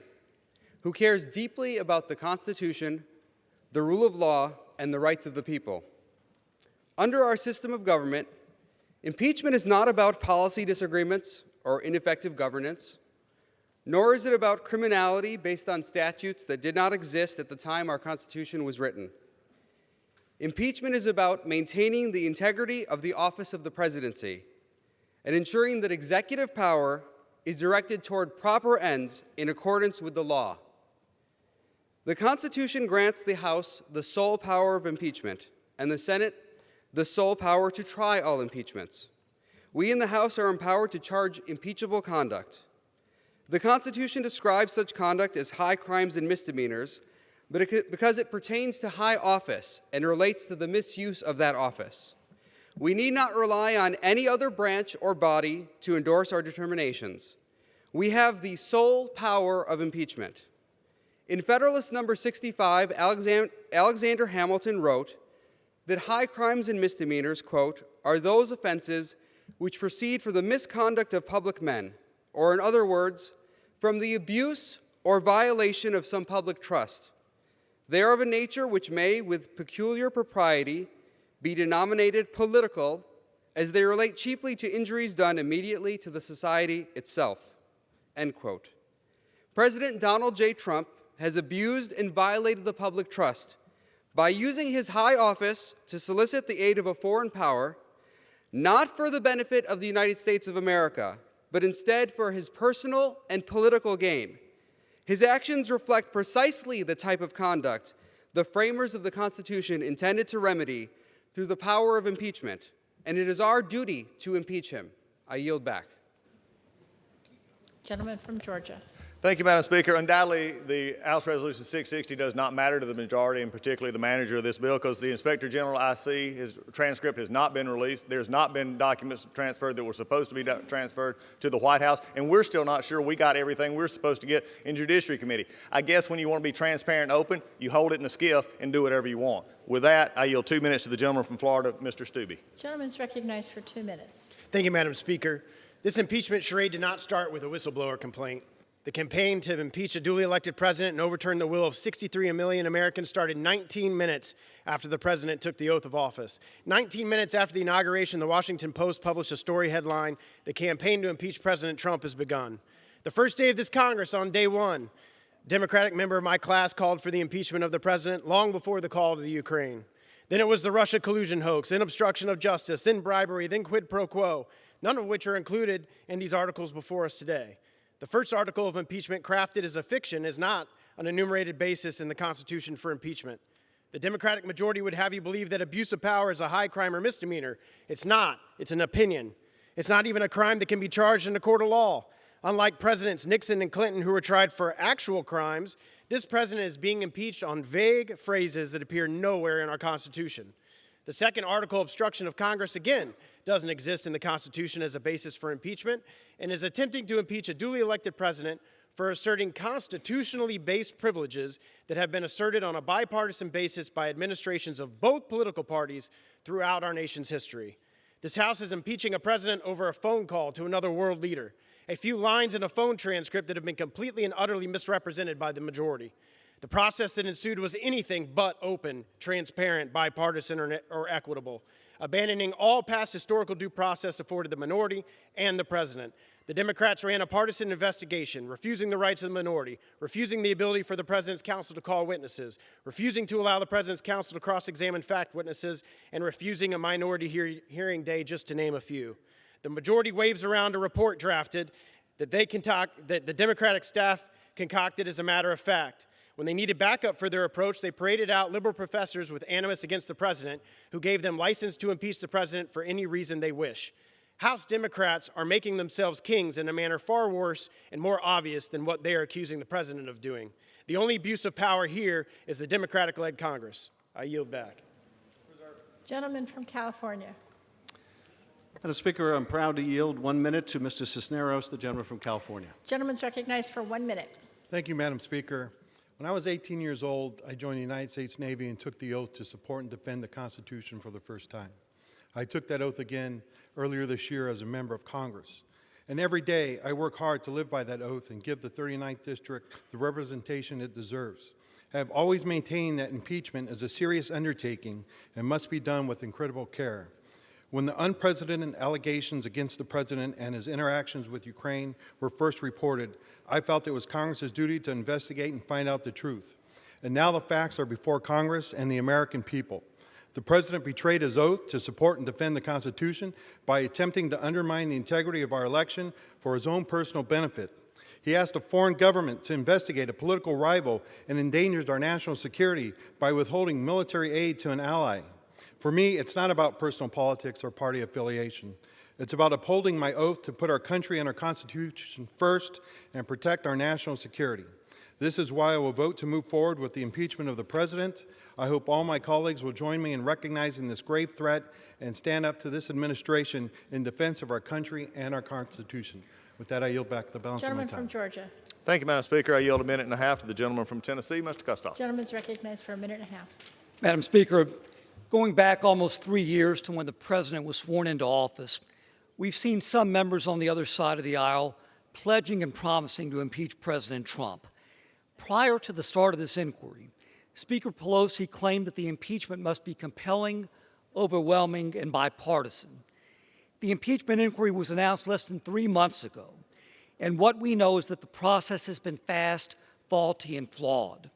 who cares deeply about the Constitution, the rule of law, and the rights of the people. Under our system of government, impeachment is not about policy disagreements or ineffective governance, nor is it about criminality based on statutes that did not exist at the time our Constitution was written. Impeachment is about maintaining the integrity of the office of the presidency and ensuring that executive power is directed toward proper ends in accordance with the law. The Constitution grants the House the sole power of impeachment and the Senate the sole power to try all impeachments. We in the House are empowered to charge impeachable conduct. The Constitution describes such conduct as high crimes and misdemeanors, but because it pertains to high office and relates to the misuse of that office. We need not rely on any other branch or body to endorse our determinations. We have the sole power of impeachment. In Federalist Number 65, Alexander Hamilton wrote that high crimes and misdemeanors, quote, are those offenses which proceed from the misconduct of public men, or in other words, from the abuse or violation of some public trust. They are of a nature which may, with peculiar propriety, be denominated political, as they relate chiefly to injuries done immediately to the society itself, end quote. President Donald J. Trump has abused and violated the public trust by using his high office to solicit the aid of a foreign power, not for the benefit of the United States of America, but instead for his personal and political gain. His actions reflect precisely the type of conduct the framers of the Constitution intended to remedy through the power of impeachment, and it is our duty to impeach him. I yield back. Gentleman from Georgia. Thank you, Madam Speaker. Undoubtedly, the House Resolution 660 does not matter to the majority, and particularly the manager of this bill, because the Inspector General, I see, his transcript has not been released. There's not been documents transferred that were supposed to be transferred to the White House, and we're still not sure we got everything we're supposed to get in Judiciary Committee. I guess when you want to be transparent and open, you hold it in a skiff and do whatever you want. With that, I yield 2 minutes to the gentleman from Florida, Mr. Stubbe. Gentleman's recognized for 2 minutes. Thank you, Madam Speaker. This impeachment charade did not start with a whistleblower complaint. The campaign to impeach a duly elected president and overturn the will of 63 million Americans started 19 minutes after the president took the oath of office. 19 minutes after the inauguration, the Washington Post published a story headline, "The campaign to impeach President Trump has begun." The first day of this Congress, on day one, a Democratic member of my class called for the impeachment of the president long before the call to the Ukraine. Then it was the Russia collusion hoax, then obstruction of justice, then bribery, then quid pro quo, none of which are included in these articles before us today. The first article of impeachment, crafted as a fiction, is not an enumerated basis in the Constitution for impeachment. The Democratic majority would have you believe that abuse of power is a high crime or misdemeanor. It's not. It's an opinion. It's not even a crime that can be charged in a court of law. Unlike Presidents Nixon and Clinton, who were tried for actual crimes, this president is being impeached on vague phrases that appear nowhere in our Constitution. The second article, obstruction of Congress, again, doesn't exist in the Constitution as a basis for impeachment and is attempting to impeach a duly elected president for asserting constitutionally based privileges that have been asserted on a bipartisan basis by administrations of both political parties throughout our nation's history. This House is impeaching a president over a phone call to another world leader, a few lines in a phone transcript that have been completely and utterly misrepresented by the majority. The process that ensued was anything but open, transparent, bipartisan, or equitable. abandoning all past historical due process afforded the minority and the president. The Democrats ran a partisan investigation, refusing the rights of the minority, refusing the ability for the President's counsel to call witnesses, refusing to allow the President's counsel to cross-examine fact witnesses, and refusing a minority hearing day, just to name a few. The majority waves around a report drafted that the Democratic staff concocted as a matter of fact. When they needed backup for their approach, they paraded out liberal professors with animus against the president who gave them license to impeach the president for any reason they wish. House Democrats are making themselves kings in a manner far worse and more obvious than what they are accusing the president of doing. The only abuse of power here is the Democratic-led Congress. I yield back. Gentleman from California. Madam Speaker, I'm proud to yield 1 minute to Mr. Cisneros, the gentleman from California. Gentleman's recognized for 1 minute. Thank you, Madam Speaker. When I was 18 years old, I joined the United States Navy and took the oath to support and defend the Constitution for the first time. I took that oath again earlier this year as a member of Congress. And every day, I work hard to live by that oath and give the 39th District the representation it deserves. I have always maintained that impeachment is a serious undertaking and must be done with incredible care. When the unprecedented allegations against the President and his interactions with Ukraine were first reported, I felt it was Congress's duty to investigate and find out the truth. And now the facts are before Congress and the American people. The President betrayed his oath to support and defend the Constitution by attempting to undermine the integrity of our election for his own personal benefit. He asked a foreign government to investigate a political rival and endangered our national security by withholding military aid to an ally. For me, it's not about personal politics or party affiliation. It's about upholding my oath to put our country and our Constitution first and protect our national security. This is why I will vote to move forward with the impeachment of the President. I hope all my colleagues will join me in recognizing this grave threat and stand up to this administration in defense of our country and our Constitution. With that, I yield back the balance of my time. Gentleman from Georgia. Thank you, Madam Speaker. I yield 1.5 minutes to the gentleman from Tennessee, Mr. Kustoff. Gentleman's recognized for 1.5 minutes. Madam Speaker, going back almost 3 years to when the President was sworn into office, we've seen some members on the other side of the aisle pledging and promising to impeach President Trump. Prior to the start of this inquiry, Speaker Pelosi claimed that the impeachment must be compelling, overwhelming, and bipartisan. The impeachment inquiry was announced less than 3 months ago, and what we know is that the process has been fast, faulty, and flawed.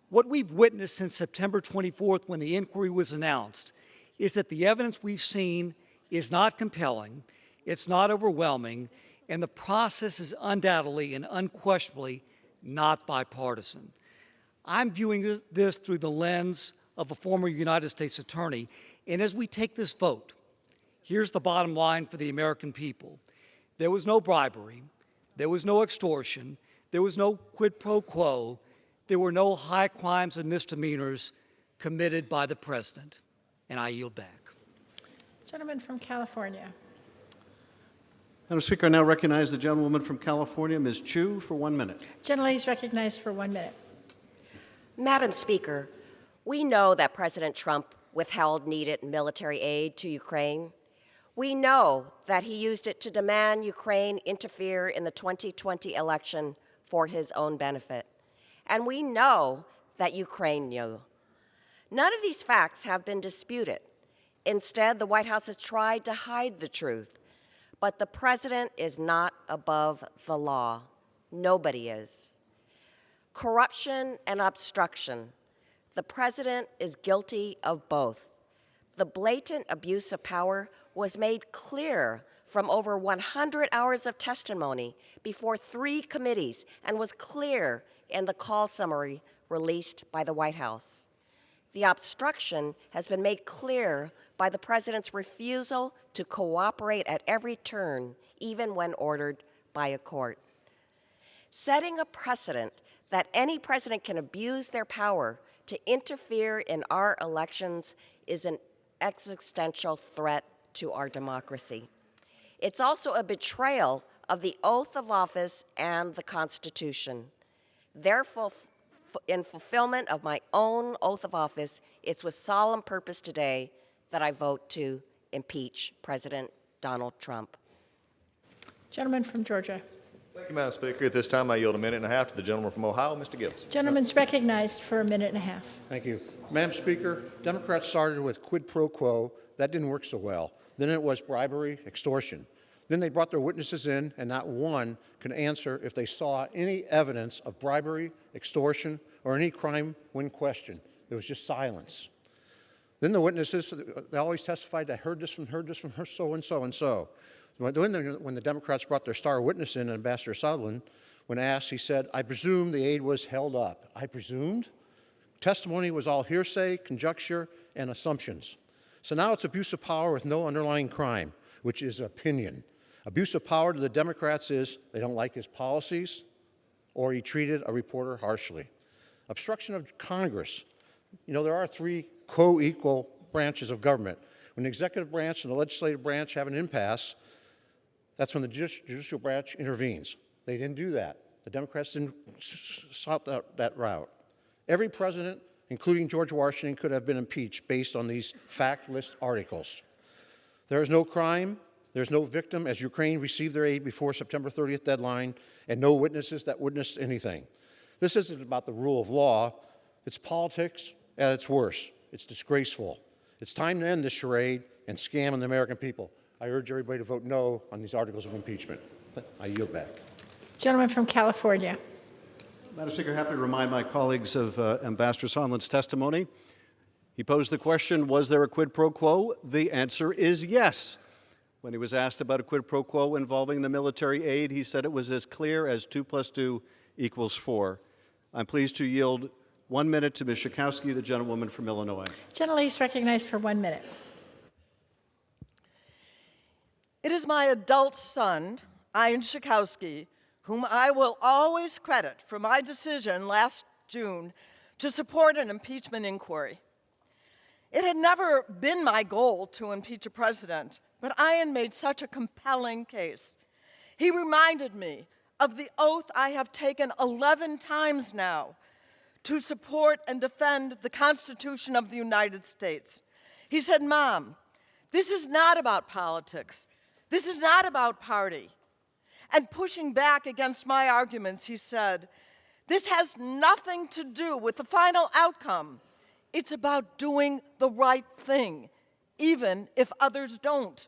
What we've witnessed since September 24th, when the inquiry was announced, is that the evidence we've seen is not compelling, it's not overwhelming, and the process is undoubtedly and unquestionably not bipartisan. I'm viewing this through the lens of a former United States attorney, and as we take this vote, here's the bottom line for the American people. There was no bribery, there was no extortion, there was no quid pro quo, there were no high crimes and misdemeanors committed by the President. And I yield back. Gentleman from California. Madam Speaker, I now recognize the gentlewoman from California, Ms. Chu, for 1 minute. Gentlelady is recognized for 1 minute. Madam Speaker, we know that President Trump withheld needed military aid to Ukraine. We know that he used it to demand Ukraine interfere in the 2020 election for his own benefit. And we know that Ukraine knew. None of these facts have been disputed. Instead, the White House has tried to hide the truth. But the President is not above the law. Nobody is. Corruption and obstruction. The President is guilty of both. The blatant abuse of power was made clear from over 100 hours of testimony before 3 committees and was clear in the call summary released by the White House. The obstruction has been made clear by the President's refusal to cooperate at every turn, even when ordered by a court. Setting a precedent that any president can abuse their power to interfere in our elections is an existential threat to our democracy. It's also a betrayal of the oath of office and the Constitution. Therefore, in fulfillment of my own oath of office, it's with solemn purpose today that I vote to impeach President Donald Trump. Gentleman from Georgia. Thank you, Madam Speaker. At this time, I yield 1.5 minutes to the gentleman from Ohio, Mr. Gibbs. Gentleman's recognized for 1.5 minutes. Thank you. Madam Speaker, Democrats started with quid pro quo, That didn't work so well. Then it was bribery, extortion. Then they brought their witnesses in, and not one could answer if they saw any evidence of bribery, extortion, or any crime when questioned. There was just silence. Then the witnesses, they always testified, I heard this from her, so and so and so. When the Democrats brought their star witness in, Ambassador Sondland, when asked, he said, I presume the aid was held up. I presumed? Testimony was all hearsay, conjecture, and assumptions. So now it's abuse of power with no underlying crime, which is opinion. Abuse of power to the Democrats is they don't like his policies, or he treated a reporter harshly. Obstruction of Congress. You know, there are three co-equal branches of government. When the executive branch and the legislative branch have an impasse, that's when the judicial branch intervenes. They didn't do that. The Democrats didn't sought that route. Every president, including George Washington, could have been impeached based on these fact-less articles. There is no crime, there's no victim, as Ukraine received their aid before September 30th deadline, and no witnesses that witnessed anything. This isn't about the rule of law. It's politics at its worst. It's disgraceful. It's time to end this charade and scam on the American people. I urge everybody to vote no on these articles of impeachment. I yield back. Gentleman from California. Madam Speaker, happy to remind my colleagues of Ambassador Sondland's testimony. He posed the question, was there a quid pro quo? The answer is yes. When he was asked about a quid pro quo involving the military aid, he said it was as clear as 2 + 2 = 4. I'm pleased to yield 1 minute to Ms. Schakowsky, the gentlewoman from Illinois. Gentlelady is recognized for 1 minute. It is my adult son, Ian Schakowsky, whom I will always credit for my decision last June to support an impeachment inquiry. It had never been my goal to impeach a president, but Ian made such a compelling case. He reminded me of the oath I have taken 11 times now to support and defend the Constitution of the United States. He said, Mom, this is not about politics. This is not about party. And pushing back against my arguments, he said, this has nothing to do with the final outcome. It's about doing the right thing, even if others don't.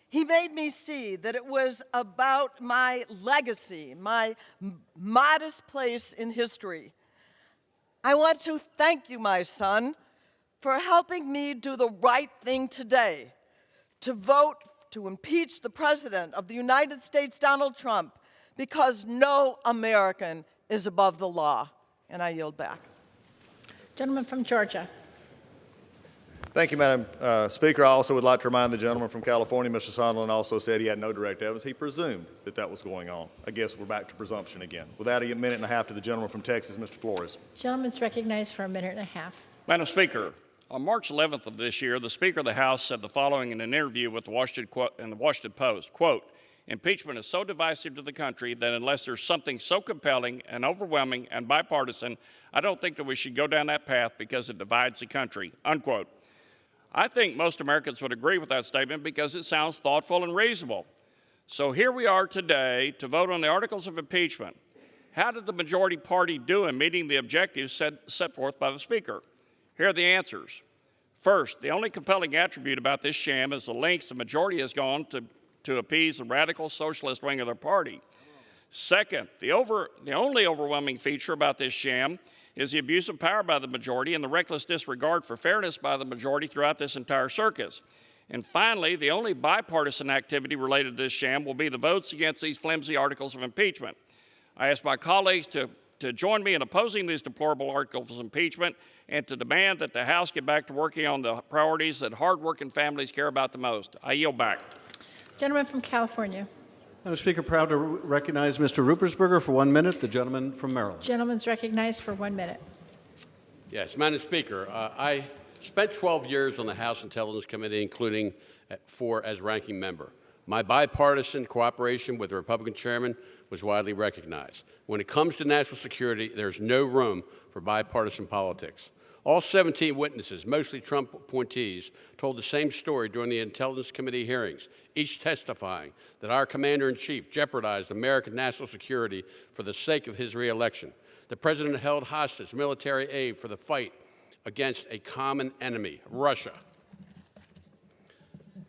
He made me see that it was about my legacy, my modest place in history. I want to thank you, my son, for helping me do the right thing today, to vote to impeach the President of the United States, Donald Trump, because no American is above the law. And I yield back. Gentleman from Georgia. Thank you, Madam Speaker. I also would like to remind the gentleman from California, Mr. Sondland, also said he had no direct evidence. He presumed that that was going on. I guess we're back to presumption again. Without a minute and a half to the gentleman from Texas, Mr. Flores. Gentleman's recognized for 1.5 minutes. Madam Speaker, on March 11th of this year, the Speaker of the House said the following in an interview with the Washington Post, quote, impeachment is so divisive to the country that unless there's something so compelling and overwhelming and bipartisan, I don't think that we should go down that path because it divides the country, unquote. I think most Americans would agree with that statement because it sounds thoughtful and reasonable. So here we are today to vote on the articles of impeachment. How did the majority party do in meeting the objectives set forth by the Speaker? Here are the answers. First, the only compelling attribute about this sham is the lengths the majority has gone to appease the radical socialist wing of their party. Second, the only overwhelming feature about this sham is the abuse of power by the majority and the reckless disregard for fairness by the majority throughout this entire circus. And finally, the only bipartisan activity related to this sham will be the votes against these flimsy articles of impeachment. I ask my colleagues to join me in opposing these deplorable articles of impeachment and to demand that the House get back to working on the priorities that hardworking families care about the most. I yield back. Gentleman from California. Madam Speaker, proud to recognize Mr. Ruppersberger for 1 minute, the gentleman from Maryland. Gentleman's recognized for 1 minute. Yes, Madam Speaker, I spent 12 years on the House Intelligence Committee, including 4 as ranking member. My bipartisan cooperation with the Republican chairman was widely recognized. When it comes to national security, there's no room for bipartisan politics. All 17 witnesses, mostly Trump appointees, told the same story during the Intelligence Committee hearings, each testifying that our commander-in-chief jeopardized American national security for the sake of his reelection. The president held hostage military aid for the fight against a common enemy, Russia.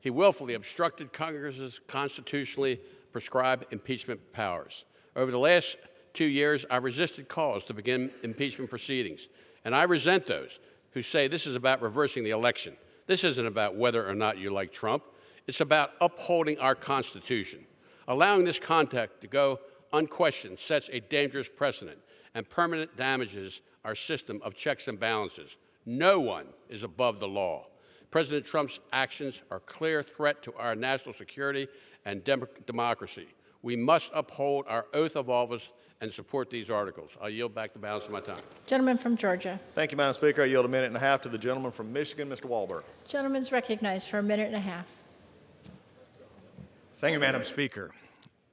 He willfully obstructed Congress's constitutionally prescribed impeachment powers. Over the last 2 years, I've resisted calls to begin impeachment proceedings, and I resent those who say this is about reversing the election. This isn't about whether or not you like Trump. It's about upholding our Constitution. Allowing this conduct to go unquestioned sets a dangerous precedent and permanent damages our system of checks and balances. No one is above the law. President Trump's actions are a clear threat to our national security and democracy. We must uphold our oath of office and support these articles. I yield back the balance of my time. Gentleman from Georgia. Thank you, Madam Speaker. I yield a minute and a half to the gentleman from Michigan, Mr. Walberg. Gentleman's recognized for a minute and a half. Thank you, Madam Speaker.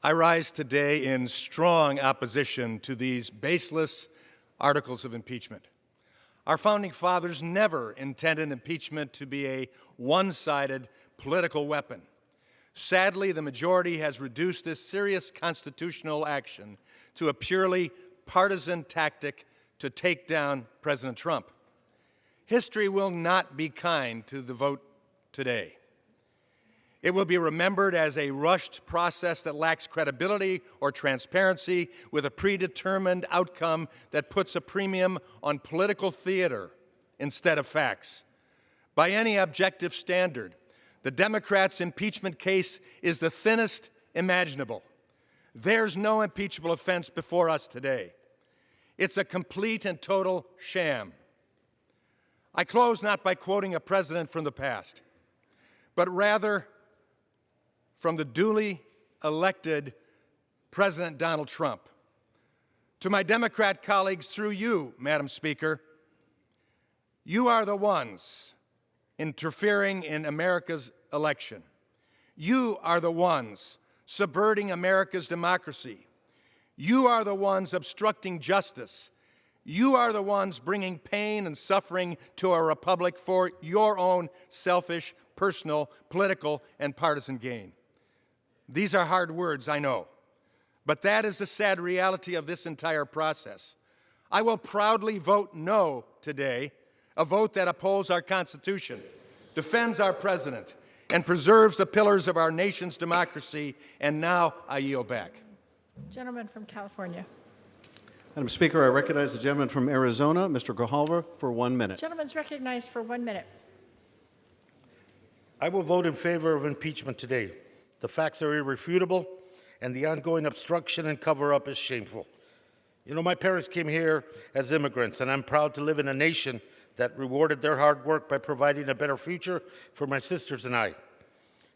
I rise today in strong opposition to these baseless articles of impeachment. Our founding fathers never intended impeachment to be a one-sided political weapon. Sadly, the majority has reduced this serious constitutional action to a purely partisan tactic to take down President Trump. History will not be kind to the vote today. It will be remembered as a rushed process that lacks credibility or transparency, with a predetermined outcome that puts a premium on political theater instead of facts. By any objective standard, the Democrats' impeachment case is the thinnest imaginable. There's no impeachable offense before us today. It's a complete and total sham. I close not by quoting a president from the past, but rather from the duly elected President Donald Trump. To my Democrat colleagues, through you, Madam Speaker, you are the ones interfering in America's election. You are the ones subverting America's democracy. You are the ones obstructing justice. You are the ones bringing pain and suffering to our republic for your own selfish, personal, political, and partisan gain. These are hard words, I know, but that is the sad reality of this entire process. I will proudly vote no today, a vote that upholds our Constitution, defends our president, and preserves the pillars of our nation's democracy. And now I yield back. Gentleman from California. Madam Speaker, I recognize the gentleman from Arizona, Mr. Grijalva, for 1 minute. Gentleman's recognized for 1 minute. I will vote in favor of impeachment today. The facts are irrefutable, and the ongoing obstruction and cover-up is shameful. You know, my parents came here as immigrants, and I'm proud to live in a nation that rewarded their hard work by providing a better future for my sisters and I.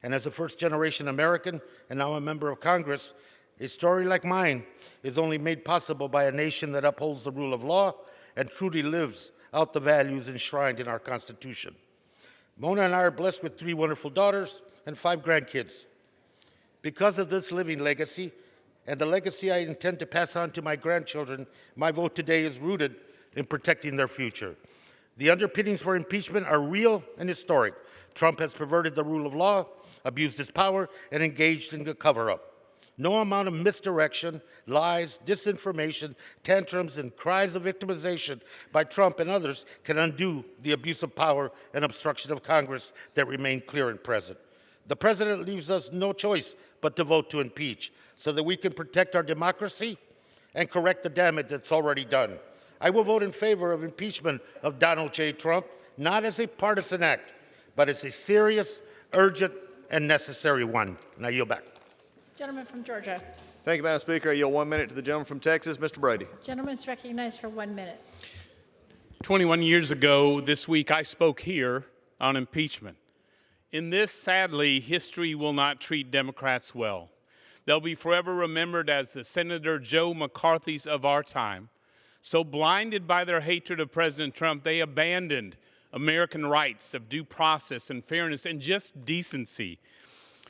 And as a first-generation American, and now a member of Congress, a story like mine is only made possible by a nation that upholds the rule of law and truly lives out the values enshrined in our Constitution. Mona and I are blessed with 3 wonderful daughters and 5 grandkids. Because of this living legacy and the legacy I intend to pass on to my grandchildren, my vote today is rooted in protecting their future. The underpinnings for impeachment are real and historic. Trump has perverted the rule of law, abused his power, and engaged in the cover-up. No amount of misdirection, lies, disinformation, tantrums, and cries of victimization by Trump and others can undo the abuse of power and obstruction of Congress that remain clear and present. The president leaves us no choice but to vote to impeach so that we can protect our democracy and correct the damage that's already done. I will vote in favor of impeachment of Donald J. Trump, not as a partisan act, but as a serious, urgent, and necessary one. And I yield back. Gentleman from Georgia. Thank you, Madam Speaker. I yield 1 minute to the gentleman from Texas, Mr. Brady. Gentleman's recognized for 1 minute. 21 years ago this week, I spoke here on impeachment. In this, sadly, history will not treat Democrats well. They'll be forever remembered as the Senator Joe McCarthy's of our time. So blinded by their hatred of President Trump, they abandoned American rights of due process and fairness and just decency.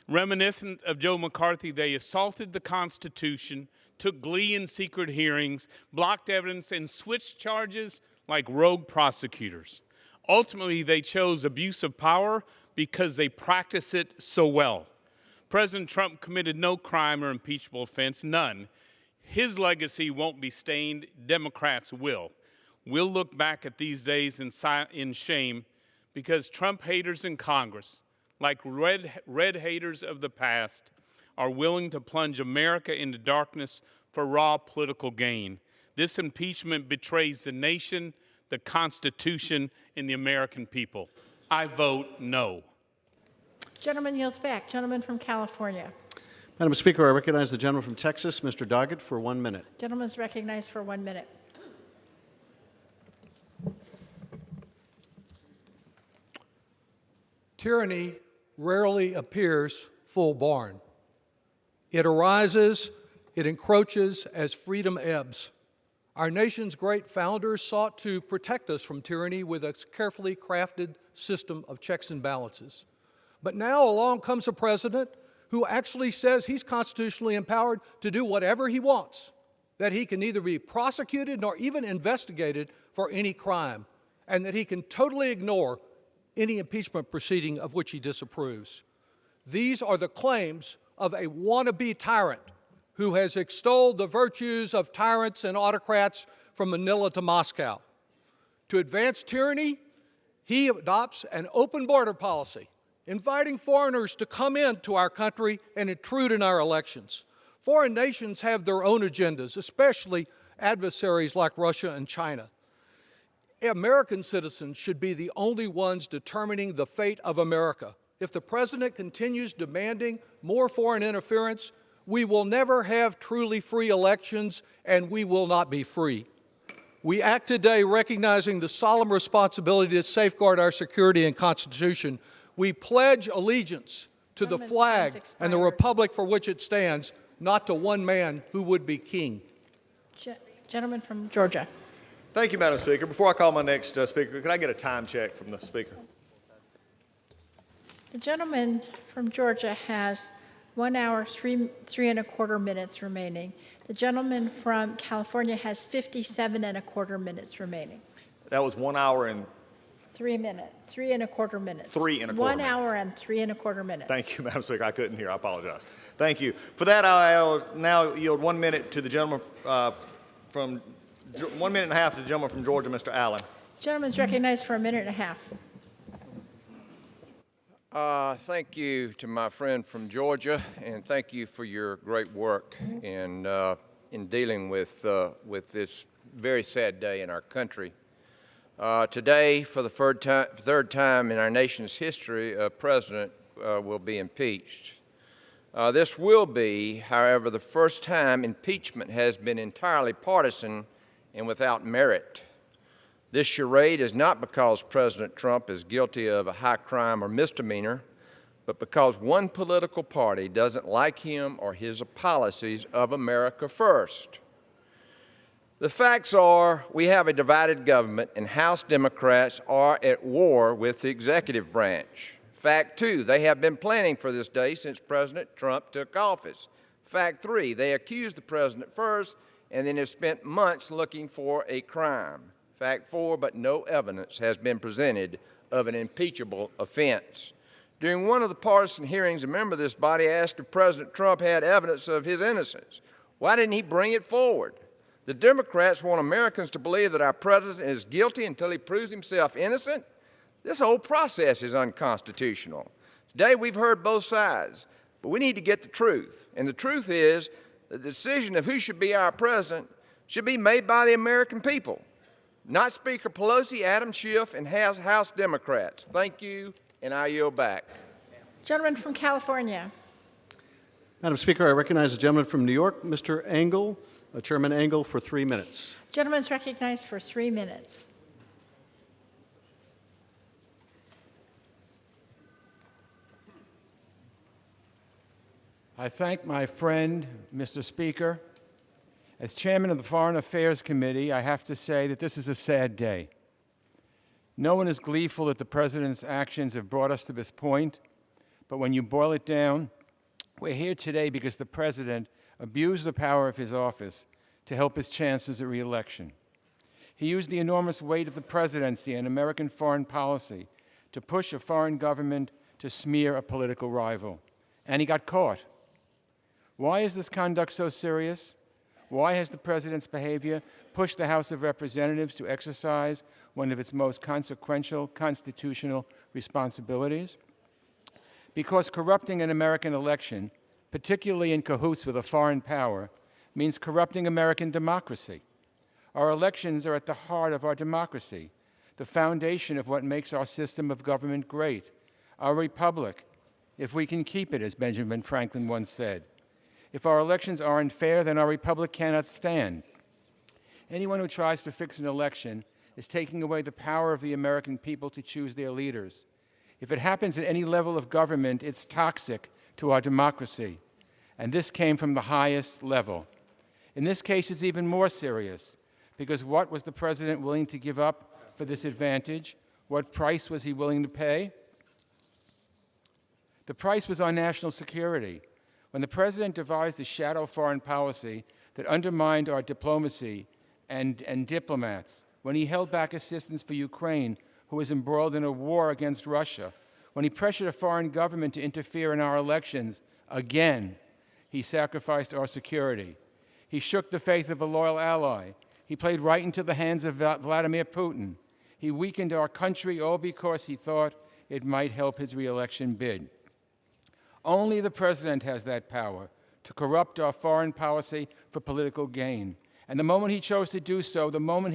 Reminiscent of Joe McCarthy, they assaulted the Constitution, took glee in secret hearings, blocked evidence, and switched charges like rogue prosecutors. Ultimately, they chose abuse of power because they practice it so well. President Trump committed no crime or impeachable offense, none. His legacy won't be stained. Democrats will. We'll look back at these days in shame because Trump haters in Congress like red haters of the past, are willing to plunge America into darkness for raw political gain. This impeachment betrays the nation, the Constitution, and the American people. I vote no. Gentleman yields back. Gentleman from California. Madam Speaker, I recognize the gentleman from Texas, Mr. Doggett, for 1 minute. Gentleman is recognized for 1 minute. Tyranny rarely appears full-born. It arises, it encroaches as freedom ebbs. Our nation's great founders sought to protect us from tyranny with a carefully crafted system of checks and balances. But now along comes a president who actually says he's constitutionally empowered to do whatever he wants, that he can neither be prosecuted nor even investigated for any crime, and that he can totally ignore any impeachment proceeding of which he disapproves. These are the claims of a wannabe tyrant who has extolled the virtues of tyrants and autocrats from Manila to Moscow. To advance tyranny, he adopts an open border policy, inviting foreigners to come into our country and intrude in our elections. Foreign nations have their own agendas, especially adversaries like Russia and China. American citizens should be the only ones determining the fate of America. If the president continues demanding more foreign interference, we will never have truly free elections, and we will not be free. We act today recognizing the solemn responsibility to safeguard our security and Constitution. We pledge allegiance to the flag and the republic for which it stands, not to one man who would be king. Gentleman from Georgia. Thank you, Madam Speaker. Before I call my next speaker, could I get a time check from the Speaker? The gentleman from Georgia has 1 hour, three and a quarter minutes remaining. The gentleman from California has 57 and a quarter minutes remaining. That was 1 hour and 3 minutes, 3 and a quarter minutes. 3 and a quarter 1 minutes. hour and 3 and a quarter minutes. Thank you, Madam Speaker. I couldn't hear. I apologize. Thank you. For that, I'll now yield 1 minute to the gentleman from 1 minute and a half to the gentleman from Georgia, Mr. Allen. Gentleman's recognized for a minute and a half. Thank you to my friend from Georgia, and thank you for your great work in dealing with this very sad day in our country. Today, for the third time in our nation's history, a president will be impeached. This will be, however, the first time impeachment has been entirely partisan and without merit. This charade is not because President Trump is guilty of a high crime or misdemeanor, but because one political party doesn't like him or his policies of America first. The facts are we have a divided government, and House Democrats are at war with the executive branch. Fact two, they have been planning for this day since President Trump took office. Fact three, they accused the president first and then have spent months looking for a crime. Fact four, but no evidence has been presented of an impeachable offense. During one of the partisan hearings, a member of this body asked if President Trump had evidence of his innocence. Why didn't he bring it forward? The Democrats want Americans to believe that our president is guilty until he proves himself innocent. This whole process is unconstitutional. Today we've heard both sides, but we need to get the truth. And the truth is the decision of who should be our president should be made by the American people, not Speaker Pelosi, Adam Schiff, and House Democrats. Thank you, and I yield back. Gentleman from California. Madam Speaker, I recognize the gentleman from New York, Mr. Engel, Chairman Engel, for 3 minutes. Gentleman is recognized for 3 minutes. I thank my friend, Mr. Speaker. As chairman of the Foreign Affairs Committee, I have to say that this is a sad day. No one is gleeful that the president's actions have brought us to this point, but when you boil it down, we're here today because the president abused the power of his office to help his chances of re-election. He used the enormous weight of the presidency and American foreign policy to push a foreign government to smear a political rival, and he got caught. Why is this conduct so serious? Why has the president's behavior pushed the House of Representatives to exercise one of its most consequential constitutional responsibilities? Because corrupting an American election, particularly in cahoots with a foreign power, means corrupting American democracy. Our elections are at the heart of our democracy, the foundation of what makes our system of government great, our republic, if we can keep it, as Benjamin Franklin once said. If our elections aren't fair, then our republic cannot stand. Anyone who tries to fix an election is taking away the power of the American people to choose their leaders. If it happens at any level of government, it's toxic to our democracy. And this came from the highest level. In this case, it's even more serious, because what was the president willing to give up for this advantage? What price was he willing to pay? The price was our national security. When the president devised a shadow foreign policy that undermined our diplomacy and diplomats, when he held back assistance for Ukraine, who was embroiled in a war against Russia, when he pressured a foreign government to interfere in our elections, again, he sacrificed our security. He shook the faith of a loyal ally. He played right into the hands of Vladimir Putin. He weakened our country all because he thought it might help his re-election bid. Only the president has that power to corrupt our foreign policy for political gain. And the moment he chose to do so, the moment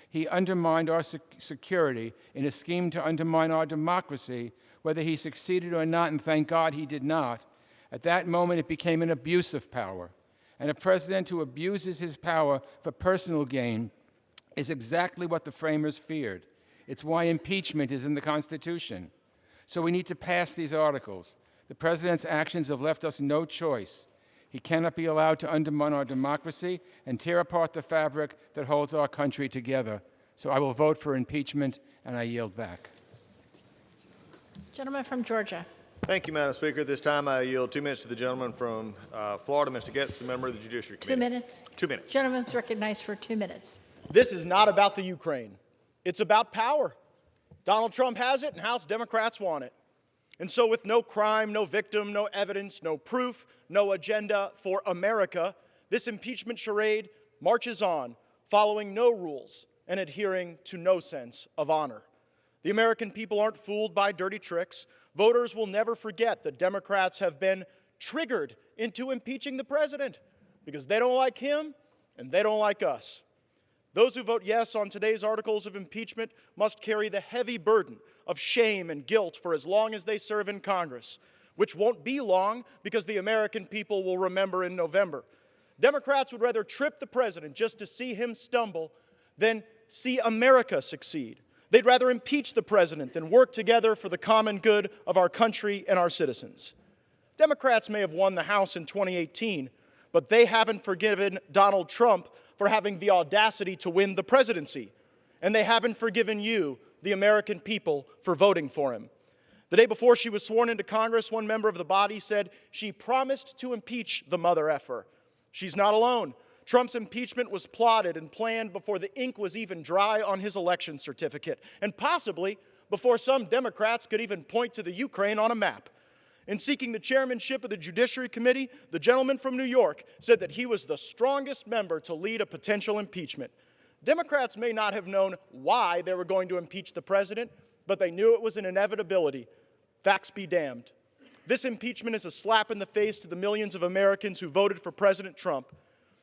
he undermined our security in a scheme to undermine our democracy, whether he succeeded or not, and thank God he did not, at that moment it became an abuse of power. And a president who abuses his power for personal gain is exactly what the framers feared. It's why impeachment is in the Constitution. So we need to pass these articles. The president's actions have left us no choice. He cannot be allowed to undermine our democracy and tear apart the fabric that holds our country together. So I will vote for impeachment, and I yield back. Gentleman from Georgia. Thank you, Madam Speaker. This time I yield 2 minutes to the gentleman from Florida, Mr. Getz, a member of the Judiciary Committee. 2 minutes. 2 minutes. Gentleman's recognized for 2 minutes. This is not about the Ukraine. It's about power. Donald Trump has it, and House Democrats want it. And so with no crime, no victim, no evidence, no proof, no agenda for America, this impeachment charade marches on, following no rules and adhering to no sense of honor. The American people aren't fooled by dirty tricks. Voters will never forget that Democrats have been triggered into impeaching the president because they don't like him and they don't like us. Those who vote yes on today's articles of impeachment must carry the heavy burden of shame and guilt for as long as they serve in Congress, which won't be long because the American people will remember in November. Democrats would rather trip the president just to see him stumble than see America succeed. They'd rather impeach the president than work together for the common good of our country and our citizens. Democrats may have won the House in 2018, but they haven't forgiven Donald Trump for having the audacity to win the presidency. And they haven't forgiven you, the American people, for voting for him. The day before she was sworn into Congress, one member of the body said she promised to impeach the mother effer. She's not alone. Trump's impeachment was plotted and planned before the ink was even dry on his election certificate, and possibly before some Democrats could even point to the Ukraine on a map. In seeking the chairmanship of the Judiciary Committee, the gentleman from New York said that he was the strongest member to lead a potential impeachment. Democrats may not have known why they were going to impeach the president, but they knew it was an inevitability. Facts be damned. This impeachment is a slap in the face to the millions of Americans who voted for President Trump.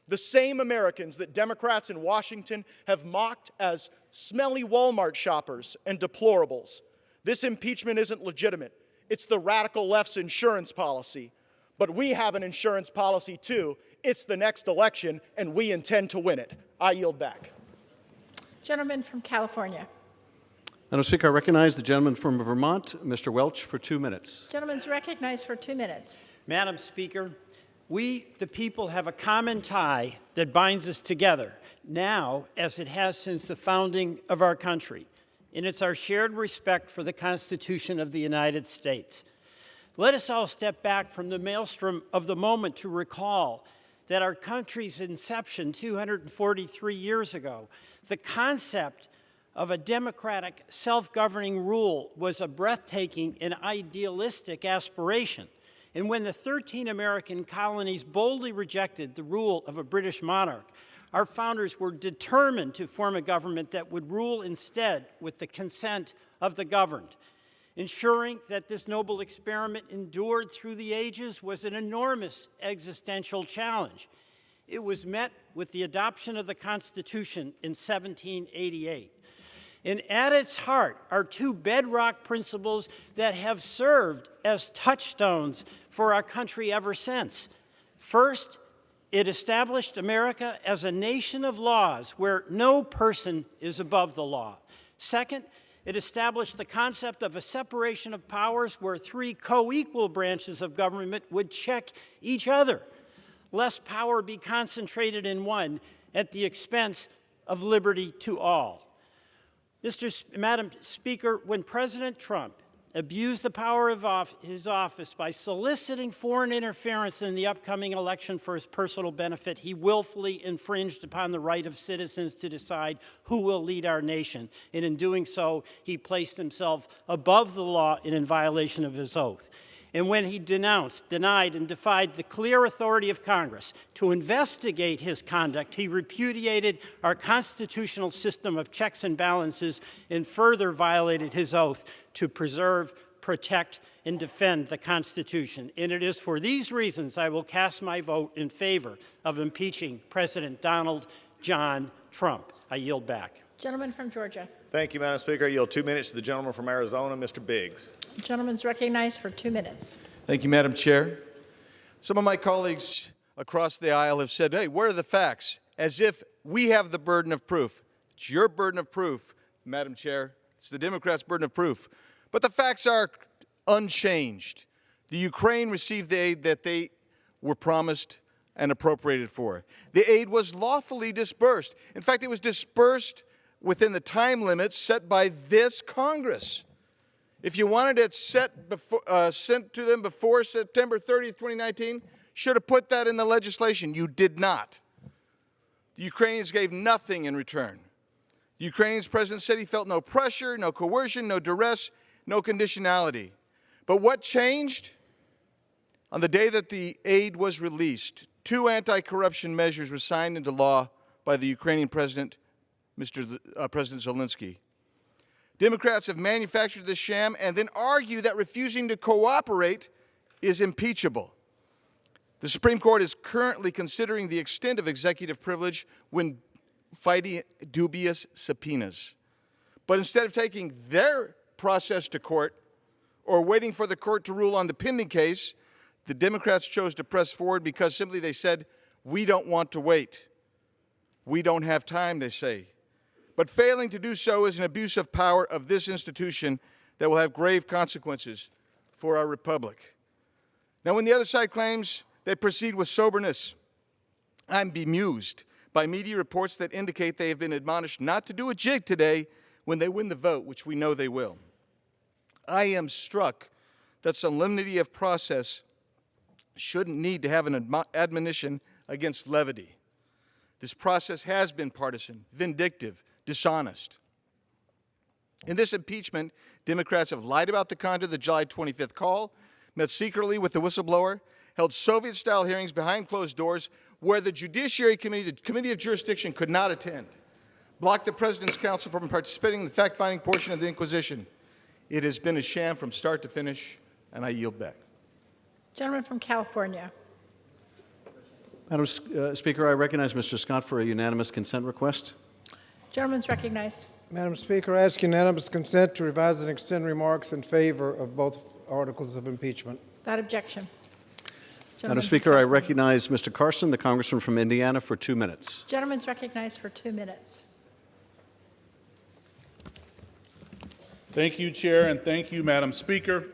The same Americans that Democrats in Washington have mocked as smelly Walmart shoppers and deplorables. This impeachment isn't legitimate. It's the radical left's insurance policy. But we have an insurance policy too. It's the next election, and we intend to win it. I yield back. Gentleman from California. Madam Speaker, I recognize the gentleman from Vermont, Mr. Welch, for 2 minutes. Gentleman's recognized for 2 minutes. Madam Speaker, we, the people, have a common tie that binds us together now as it has since the founding of our country, and it's our shared respect for the Constitution of the United States. Let us all step back from the maelstrom of the moment to recall that our country's inception 243 years ago, the concept of a democratic, self-governing rule was a breathtaking and idealistic aspiration. And when the 13 American colonies boldly rejected the rule of a British monarch, our founders were determined to form a government that would rule instead with the consent of the governed. Ensuring that this noble experiment endured through the ages was an enormous existential challenge. It was met with the adoption of the Constitution in 1788. And at its heart are two bedrock principles that have served as touchstones for our country ever since. First, it established America as a nation of laws where no person is above the law. Second, it established the concept of a separation of powers where three co-equal branches of government would check each other, lest power be concentrated in one at the expense of liberty to all. Madam Speaker, when President Trump abused the power of his office by soliciting foreign interference in the upcoming election for his personal benefit, he willfully infringed upon the right of citizens to decide who will lead our nation. And in doing so, he placed himself above the law and in violation of his oath. And when he denounced, denied, and defied the clear authority of Congress to investigate his conduct, he repudiated our constitutional system of checks and balances and further violated his oath to preserve, protect, and defend the Constitution. And it is for these reasons I will cast my vote in favor of impeaching President Donald John Trump. I yield back. Gentleman from Georgia. Thank you, Madam Speaker. I yield 2 minutes to the gentleman from Arizona, Mr. Biggs. The gentleman's recognized for 2 minutes. Thank you, Madam Chair. Some of my colleagues across the aisle have said, hey, where are the facts? As if we have the burden of proof. It's your burden of proof, Madam Chair. It's the Democrats' burden of proof. But the facts are unchanged. The Ukraine received the aid that they were promised and appropriated for. The aid was lawfully disbursed. In fact, it was disbursed within the time limits set by this Congress. If you wanted it sent to them before September 30th, 2019, should have put that in the legislation. You did not. The Ukrainians gave nothing in return. The Ukrainian president said he felt no pressure, no coercion, no duress, no conditionality. But what changed? On the day that the aid was released, 2 anti-corruption measures were signed into law by the Ukrainian president, President Zelensky. Democrats have manufactured this sham and then argue that refusing to cooperate is impeachable. The Supreme Court is currently considering the extent of executive privilege when fighting dubious subpoenas. But instead of taking their process to court or waiting for the court to rule on the pending case, the Democrats chose to press forward because simply they said, we don't want to wait. We don't have time, they say. But failing to do so is an abuse of power of this institution that will have grave consequences for our republic. Now, when the other side claims they proceed with soberness, I'm bemused by media reports that indicate they have been admonished not to do a jig today when they win the vote, which we know they will. I am struck that solemnity of process shouldn't need to have an admonition against levity. This process has been partisan, vindictive, dishonest. In this impeachment, Democrats have lied about the content of the July 25th call, met secretly with the whistleblower, held Soviet-style hearings behind closed doors where the Judiciary Committee, the Committee of Jurisdiction, could not attend, blocked the President's counsel from participating in the fact-finding portion of the Inquisition. It has been a sham from start to finish, and I yield back. Gentleman from California. Madam Speaker, I recognize Mr. Scott for a unanimous consent request. Gentleman's recognized. Madam Speaker, I ask unanimous consent to revise and extend remarks in favor of both articles of impeachment. Without objection. Madam Speaker, I recognize Mr. Carson, the congressman from Indiana, for 2 minutes. Gentleman's recognized for 2 minutes. Thank you, Chair, and thank you, Madam Speaker.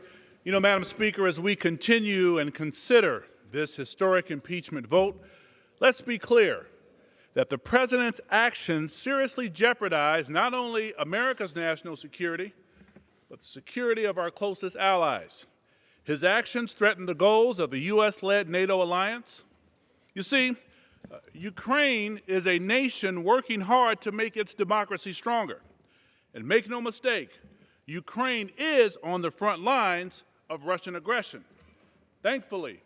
You know, Madam Speaker, as we continue and consider this historic impeachment vote, let's be clear that the President's actions seriously jeopardize not only America's national security, but the security of our closest allies. His actions threaten the goals of the U.S.-led NATO alliance. You see, Ukraine is a nation working hard to make its democracy stronger. And make no mistake, Ukraine is on the front lines of Russian aggression. Thankfully,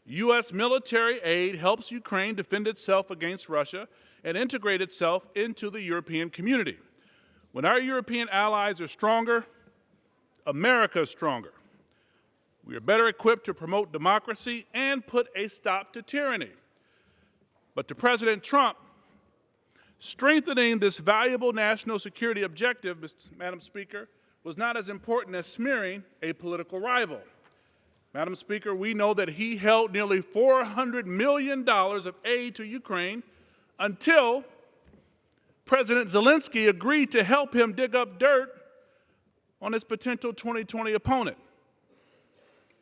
U.S. military aid helps Ukraine defend itself against Russia and integrate itself into the European community. When our European allies are stronger, America stronger. We are better equipped to promote democracy and put a stop to tyranny. But to President Trump, strengthening this valuable national security objective, Madam Speaker, was not as important as smearing a political rival. Madam Speaker, we know that he held nearly $400 million of aid to Ukraine until President Zelensky agreed to help him dig up dirt on his potential 2020 opponent.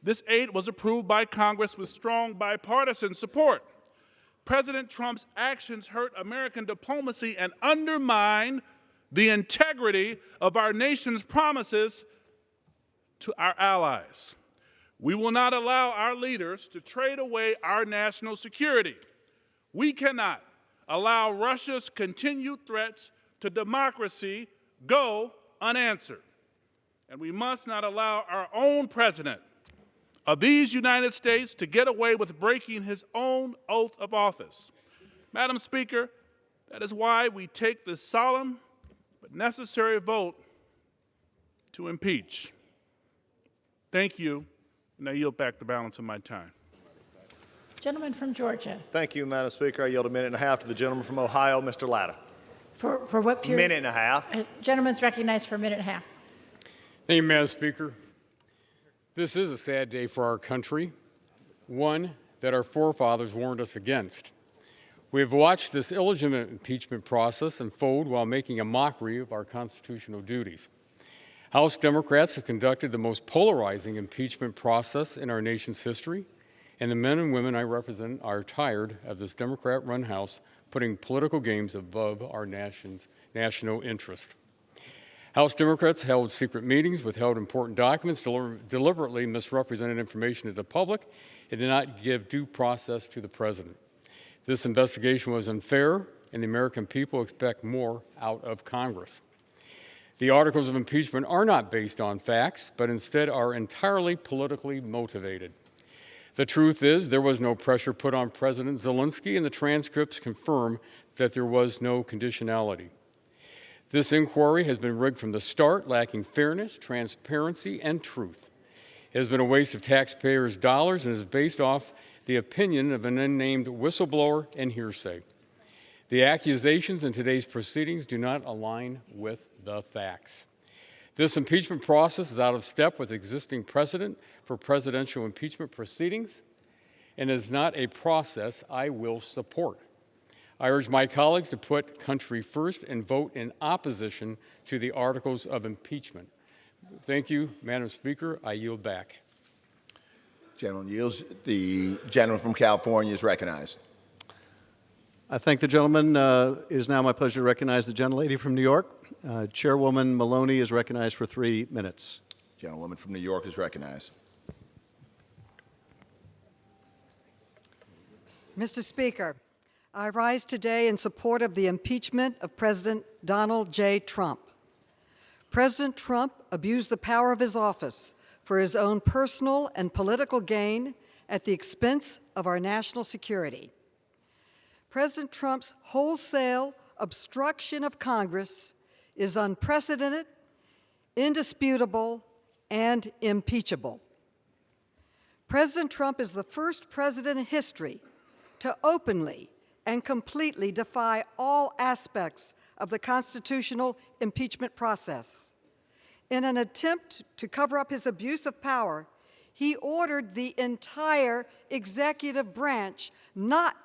This aid was approved by Congress with strong bipartisan support. President Trump's actions hurt American diplomacy and undermine the integrity of our nation's promises to our allies. We will not allow our leaders to trade away our national security. We cannot allow Russia's continued threats to democracy go unanswered. And we must not allow our own president of these United States to get away with breaking his own oath of office. Madam Speaker, that is why we take this solemn but necessary vote to impeach. Thank you, and I yield back the balance of my time. Gentleman from Georgia. Thank you, Madam Speaker. I yield a minute and a half to the gentleman from Ohio, Mr. Latta. For what period? Minute and a half. Gentleman's recognized for a minute and a half. Thank you, Madam Speaker. This is a sad day for our country, one that our forefathers warned us against. We have watched this illegitimate impeachment process unfold while making a mockery of our constitutional duties. House Democrats have conducted the most polarizing impeachment process in our nation's history, and the men and women I represent are tired of this Democrat-run House putting political games above our nation's national interest. House Democrats held secret meetings, withheld important documents, deliberately misrepresented information to the public, and did not give due process to the president. This investigation was unfair, and the American people expect more out of Congress. The articles of impeachment are not based on facts, but instead are entirely politically motivated. The truth is, there was no pressure put on President Zelensky, and the transcripts confirm that there was no conditionality. This inquiry has been rigged from the start, lacking fairness, transparency, and truth. It has been a waste of taxpayers' dollars and is based off the opinion of an unnamed whistleblower and hearsay. The accusations in today's proceedings do not align with the facts. This impeachment process is out of step with existing precedent for presidential impeachment proceedings and is not a process I will support. I urge my colleagues to put country first and vote in opposition to the articles of impeachment. Thank you, Madam Speaker. I yield back. Gentleman yields. The gentleman from California is recognized. I thank the gentleman. It is now my pleasure to recognize the gentlelady from New York. Chairwoman Maloney is recognized for 3 minutes. Gentlewoman from New York is recognized. Mr. Speaker, I rise today in support of the impeachment of President Donald J. Trump. President Trump abused the power of his office for his own personal and political gain at the expense of our national security. President Trump's wholesale obstruction of Congress is unprecedented, indisputable, and impeachable. President Trump is the first president in history to openly and completely defy all aspects of the constitutional impeachment process. In an attempt to cover up his abuse of power, he ordered the entire executive branch not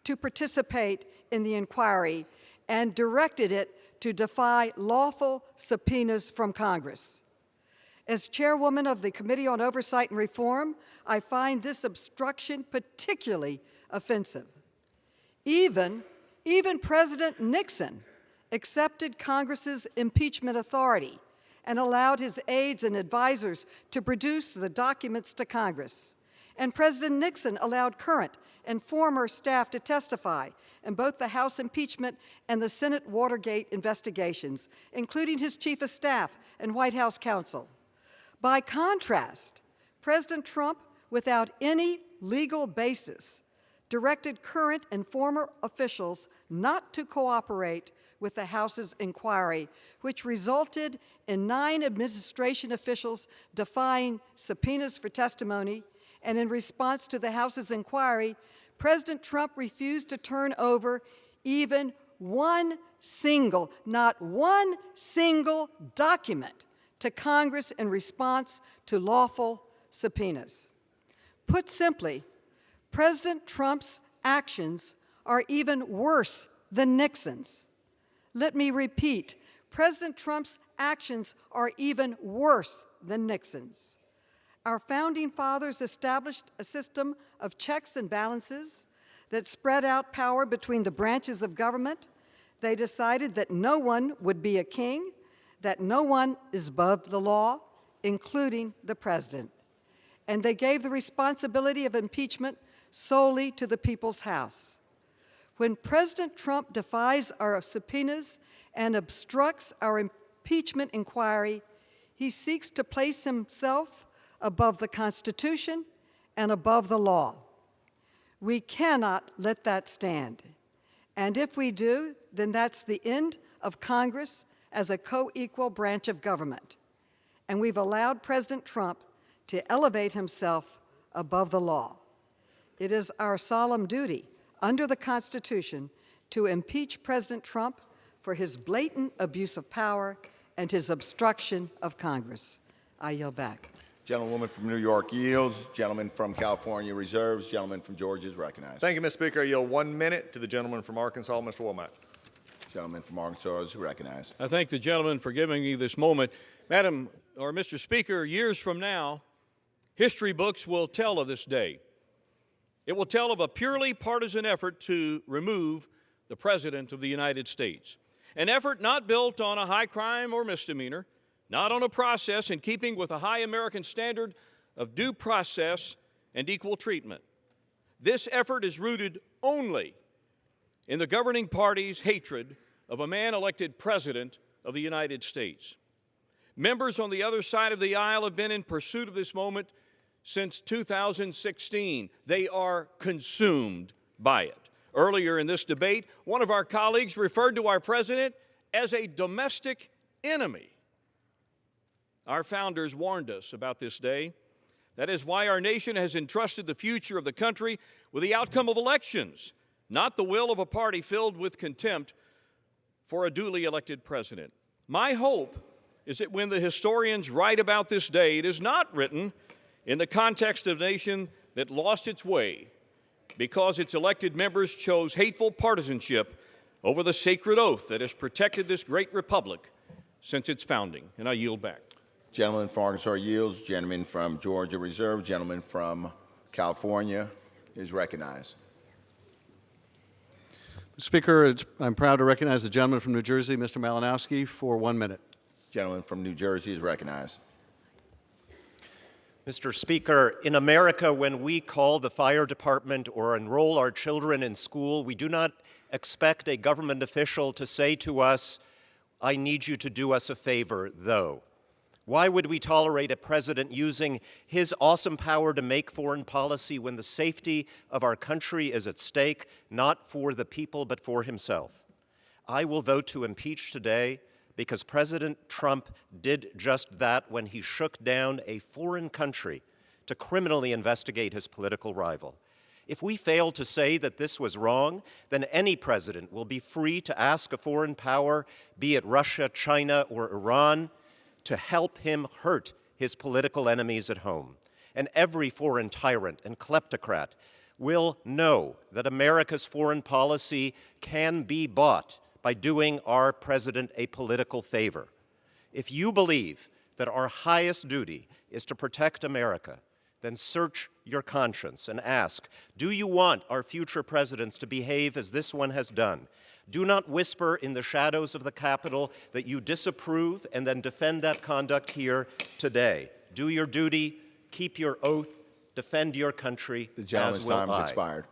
to participate in the inquiry and directed it to defy lawful subpoenas from Congress. As chairwoman of the Committee on Oversight and Reform, I find this obstruction particularly offensive. Even President Nixon accepted Congress's impeachment authority and allowed his aides and advisors to produce the documents to Congress. And President Nixon allowed current and former staff to testify in both the House impeachment and the Senate Watergate investigations, including his chief of staff and White House counsel. By contrast, President Trump, without any legal basis, directed current and former officials not to cooperate with the House's inquiry, which resulted in 9 administration officials defying subpoenas for testimony. And in response to the House's inquiry, President Trump refused to turn over even not one single document to Congress in response to lawful subpoenas. Put simply, President Trump's actions are even worse than Nixon's. Let me repeat, President Trump's actions are even worse than Nixon's. Our founding fathers established a system of checks and balances that spread out power between the branches of government. They decided that no one would be a king, that no one is above the law, including the president. And they gave the responsibility of impeachment solely to the people's House. When President Trump defies our subpoenas and obstructs our impeachment inquiry, he seeks to place himself above the Constitution and above the law. We cannot let that stand. And if we do, then that's the end of Congress as a co-equal branch of government. And we've allowed President Trump to elevate himself above the law. It is our solemn duty under the Constitution to impeach President Trump for his blatant abuse of power and his obstruction of Congress. I yield back. Gentlewoman from New York yields. Gentleman from California reserves. Gentleman from Georgia is recognized. Thank you, Mr. Speaker. I yield 1 minute to the gentleman from Arkansas, Mr. Womack. Gentleman from Arkansas is recognized. I thank the gentleman for giving me this moment. Madam or Mr. Speaker, years from now, history books will tell of this day. It will tell of a purely partisan effort to remove the President of the United States. An effort not built on a high crime or misdemeanor, not on a process in keeping with a high American standard of due process and equal treatment. This effort is rooted only in the governing party's hatred of a man elected President of the United States. Members on the other side of the aisle have been in pursuit of this moment since 2016. They are consumed by it. Earlier in this debate, one of our colleagues referred to our president as a domestic enemy. Our founders warned us about this day. That is why our nation has entrusted the future of the country with the outcome of elections, not the will of a party filled with contempt for a duly elected president. My hope is that when the historians write about this day, it is not written in the context of a nation that lost its way because its elected members chose hateful partisanship over the sacred oath that has protected this great republic since its founding. And I yield back. Gentleman from Arkansas yields. Gentleman from Georgia reserved. Gentleman from California is recognized. Mr. Speaker, I'm proud to recognize the gentleman from New Jersey, Mr. Malinowski, for 1 minute. Gentleman from New Jersey is recognized. Mr. Speaker, in America, when we call the fire department or enroll our children in school, we do not expect a government official to say to us, "I need you to do us a favor, though." Why would we tolerate a president using his awesome power to make foreign policy when the safety of our country is at stake, not for the people, but for himself? I will vote to impeach today because President Trump did just that when he shook down a foreign country to criminally investigate his political rival. If we fail to say that this was wrong, then any president will be free to ask a foreign power, be it Russia, China, or Iran, to help him hurt his political enemies at home. And every foreign tyrant and kleptocrat will know that America's foreign policy can be bought by doing our president a political favor. If you believe that our highest duty is to protect America, then search your conscience and ask, do you want our future presidents to behave as this one has done? Do not whisper in the shadows of the Capitol that you disapprove and then defend that conduct here today. Do your duty, keep your oath, defend your country, The gentleman's time has expired.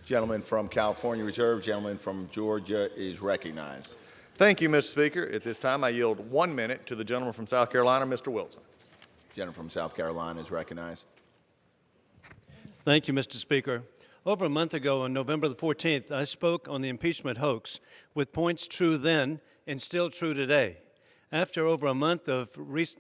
Gentleman from California reserved. Gentleman from Georgia is recognized. Thank you, Mr. Speaker. At this time, I yield 1 minute to the gentleman from South Carolina, Mr. Wilson. Gentleman from South Carolina is recognized. Thank you, Mr. Speaker. Over a month ago, on November the 14th, I spoke on the impeachment hoax with points true then and still true today. After over a month of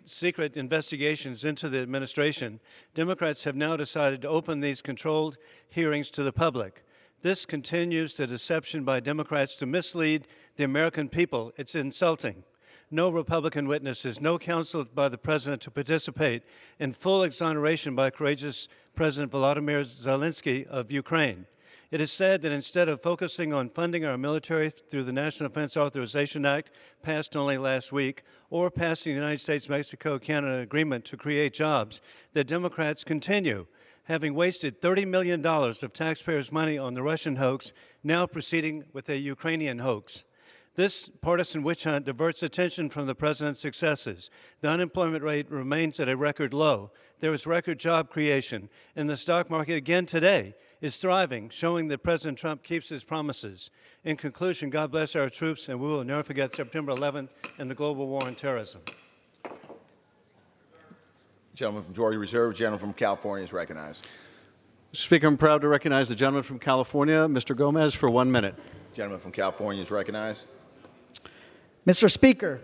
secret investigations into the administration, Democrats have now decided to open these controlled hearings to the public. This continues the deception by Democrats to mislead the American people. It's insulting. No Republican witnesses, no counsel by the President to participate, and full exoneration by courageous President Volodymyr Zelensky of Ukraine. It is sad that instead of focusing on funding our military through the National Defense Authorization Act, passed only last week, or passing the United States-Mexico-Canada agreement to create jobs, the Democrats continue, having wasted $30 million of taxpayers' money on the Russian hoax, now proceeding with a Ukrainian hoax. This partisan witch hunt diverts attention from the President's successes. The unemployment rate remains at a record low. There is record job creation, and the stock market again today is thriving, showing that President Trump keeps his promises. In conclusion, God bless our troops, and we will never forget September 11th and the global war on terrorism. Gentleman from Georgia Reserve, gentleman from California is recognized. Mr. Speaker, I'm proud to recognize the gentleman from California, Mr. Gomez, for 1 minute. Gentleman from California is recognized. Mr. Speaker,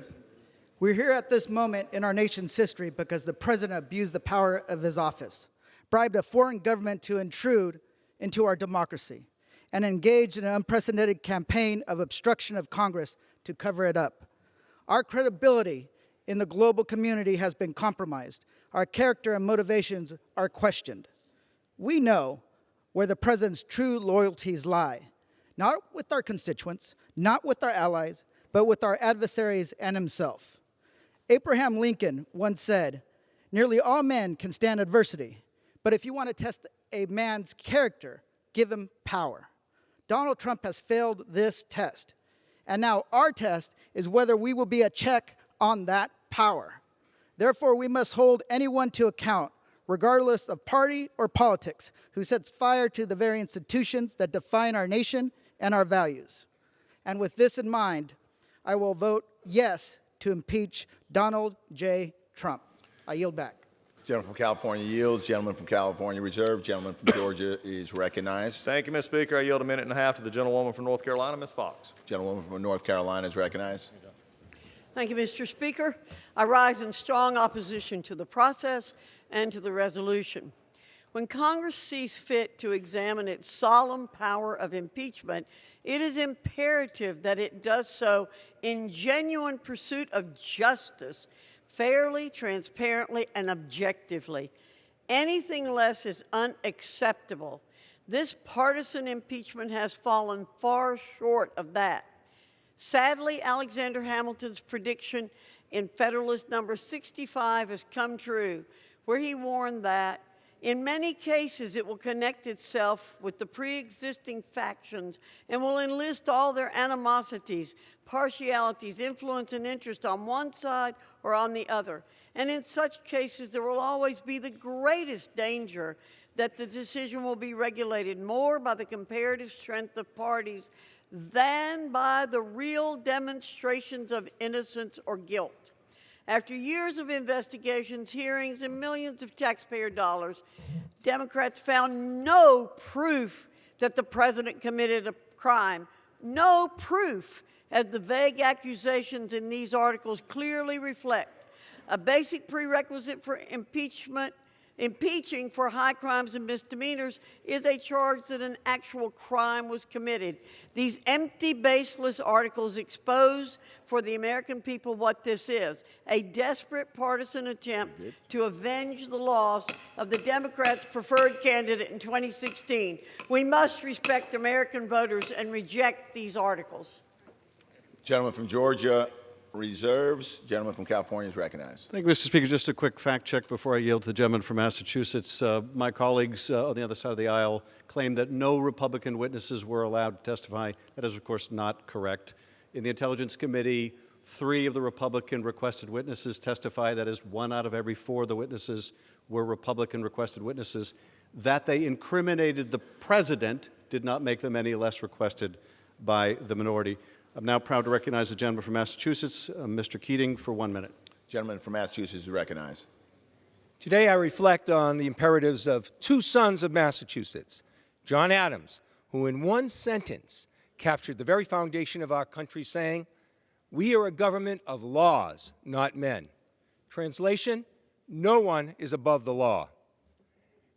we're here at this moment in our nation's history because the President abused the power of his office, bribed a foreign government to intrude into our democracy, and engaged in an unprecedented campaign of obstruction of Congress to cover it up. Our credibility in the global community has been compromised. Our character and motivations are questioned. We know where the President's true loyalties lie, not with our constituents, not with our allies, but with our adversaries and himself. Abraham Lincoln once said, "Nearly all men can stand adversity, but if you want to test a man's character, give him power." Donald Trump has failed this test, and now our test is whether we will be a check on that power. Therefore, we must hold anyone to account, regardless of party or politics, who sets fire to the very institutions that define our nation and our values. And with this in mind, I will vote yes to impeach Donald J. Trump. I yield back. Gentleman from California yields. Gentleman from California Reserve. Gentleman from Georgia is recognized. Thank you, Mr. Speaker. I yield a minute and a half to the gentlewoman from North Carolina, Ms. Fox. Gentlewoman from North Carolina is recognized. Thank you, Mr. Speaker. I rise in strong opposition to the process and to the resolution. When Congress sees fit to examine its solemn power of impeachment, it is imperative that it does so in genuine pursuit of justice, fairly, transparently, and objectively. Anything less is unacceptable. This partisan impeachment has fallen far short of that. Sadly, Alexander Hamilton's prediction in Federalist number 65 has come true, where he warned that in many cases it will connect itself with the pre-existing factions and will enlist all their animosities, partialities, influence, and interest on one side or on the other. And in such cases, there will always be the greatest danger that the decision will be regulated more by the comparative strength of parties than by the real demonstrations of innocence or guilt. After years of investigations, hearings, and millions of taxpayer dollars, Democrats found no proof that the President committed a crime. No proof, as the vague accusations in these articles clearly reflect. A basic prerequisite for impeaching for high crimes and misdemeanors is a charge that an actual crime was committed. These empty, baseless articles expose for the American people what this is: a desperate partisan attempt to avenge the loss of the Democrats' preferred candidate in 2016. We must respect American voters and reject these articles. Gentleman from Georgia reserves. Gentleman from California is recognized. Thank you, Mr. Speaker. Just a quick fact check before I yield to the gentleman from Massachusetts. My colleagues on the other side of the aisle claim that no Republican witnesses were allowed to testify. That is, of course, not correct. In the Intelligence Committee, 3 of the Republican requested witnesses testify. That is, 1 out of every 4 of the witnesses were Republican requested witnesses. That they incriminated the president did not make them any less requested by the minority. I'm now proud to recognize the gentleman from Massachusetts, Mr. Keating, for 1 minute. Gentleman from Massachusetts is recognized. Today I reflect on the imperatives of two sons of Massachusetts, John Adams, who in one sentence captured the very foundation of our country, saying, "We are a government of laws, not men." Translation, no one is above the law.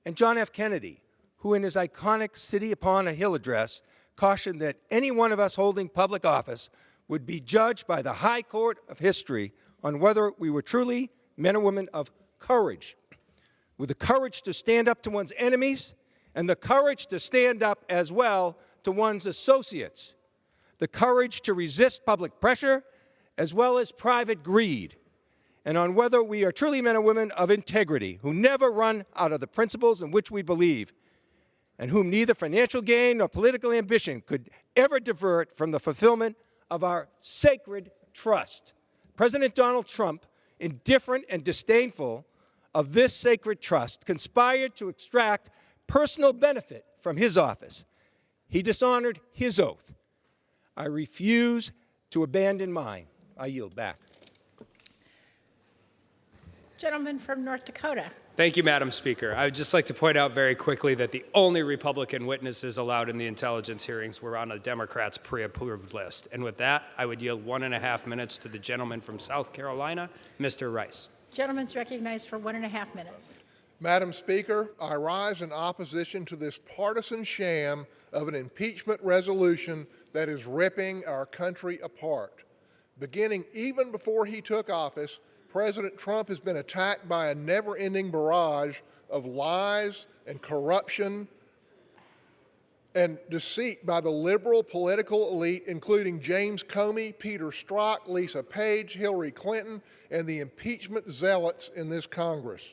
And John F. Kennedy, who in his iconic City Upon a Hill address cautioned that any one of us holding public office would be judged by the high court of history on whether we were truly men and women of courage, with the courage to stand up to one's enemies and the courage to stand up as well to one's associates, the courage to resist public pressure as well as private greed, and on whether we are truly men and women of integrity who never run out of the principles in which we believe, and whom neither financial gain nor political ambition could ever divert from the fulfillment of our sacred trust. President Donald Trump, indifferent and disdainful of this sacred trust, conspired to extract personal benefit from his office. He dishonored his oath. I refuse to abandon mine. I yield back. Gentleman from North Dakota. Thank you, Madam Speaker. I would just like to point out very quickly that the only Republican witnesses allowed in the intelligence hearings were on a Democrats' pre-approved list. And with that, I would yield 1.5 minutes to the gentleman from South Carolina, Mr. Rice. Gentleman's recognized for 1.5 minutes. Madam Speaker, I rise in opposition to this partisan sham of an impeachment resolution that is ripping our country apart. Beginning even before he took office, President Trump has been attacked by a never-ending barrage of lies and corruption and deceit by the liberal political elite, including James Comey, Peter Strzok, Lisa Page, Hillary Clinton, and the impeachment zealots in this Congress.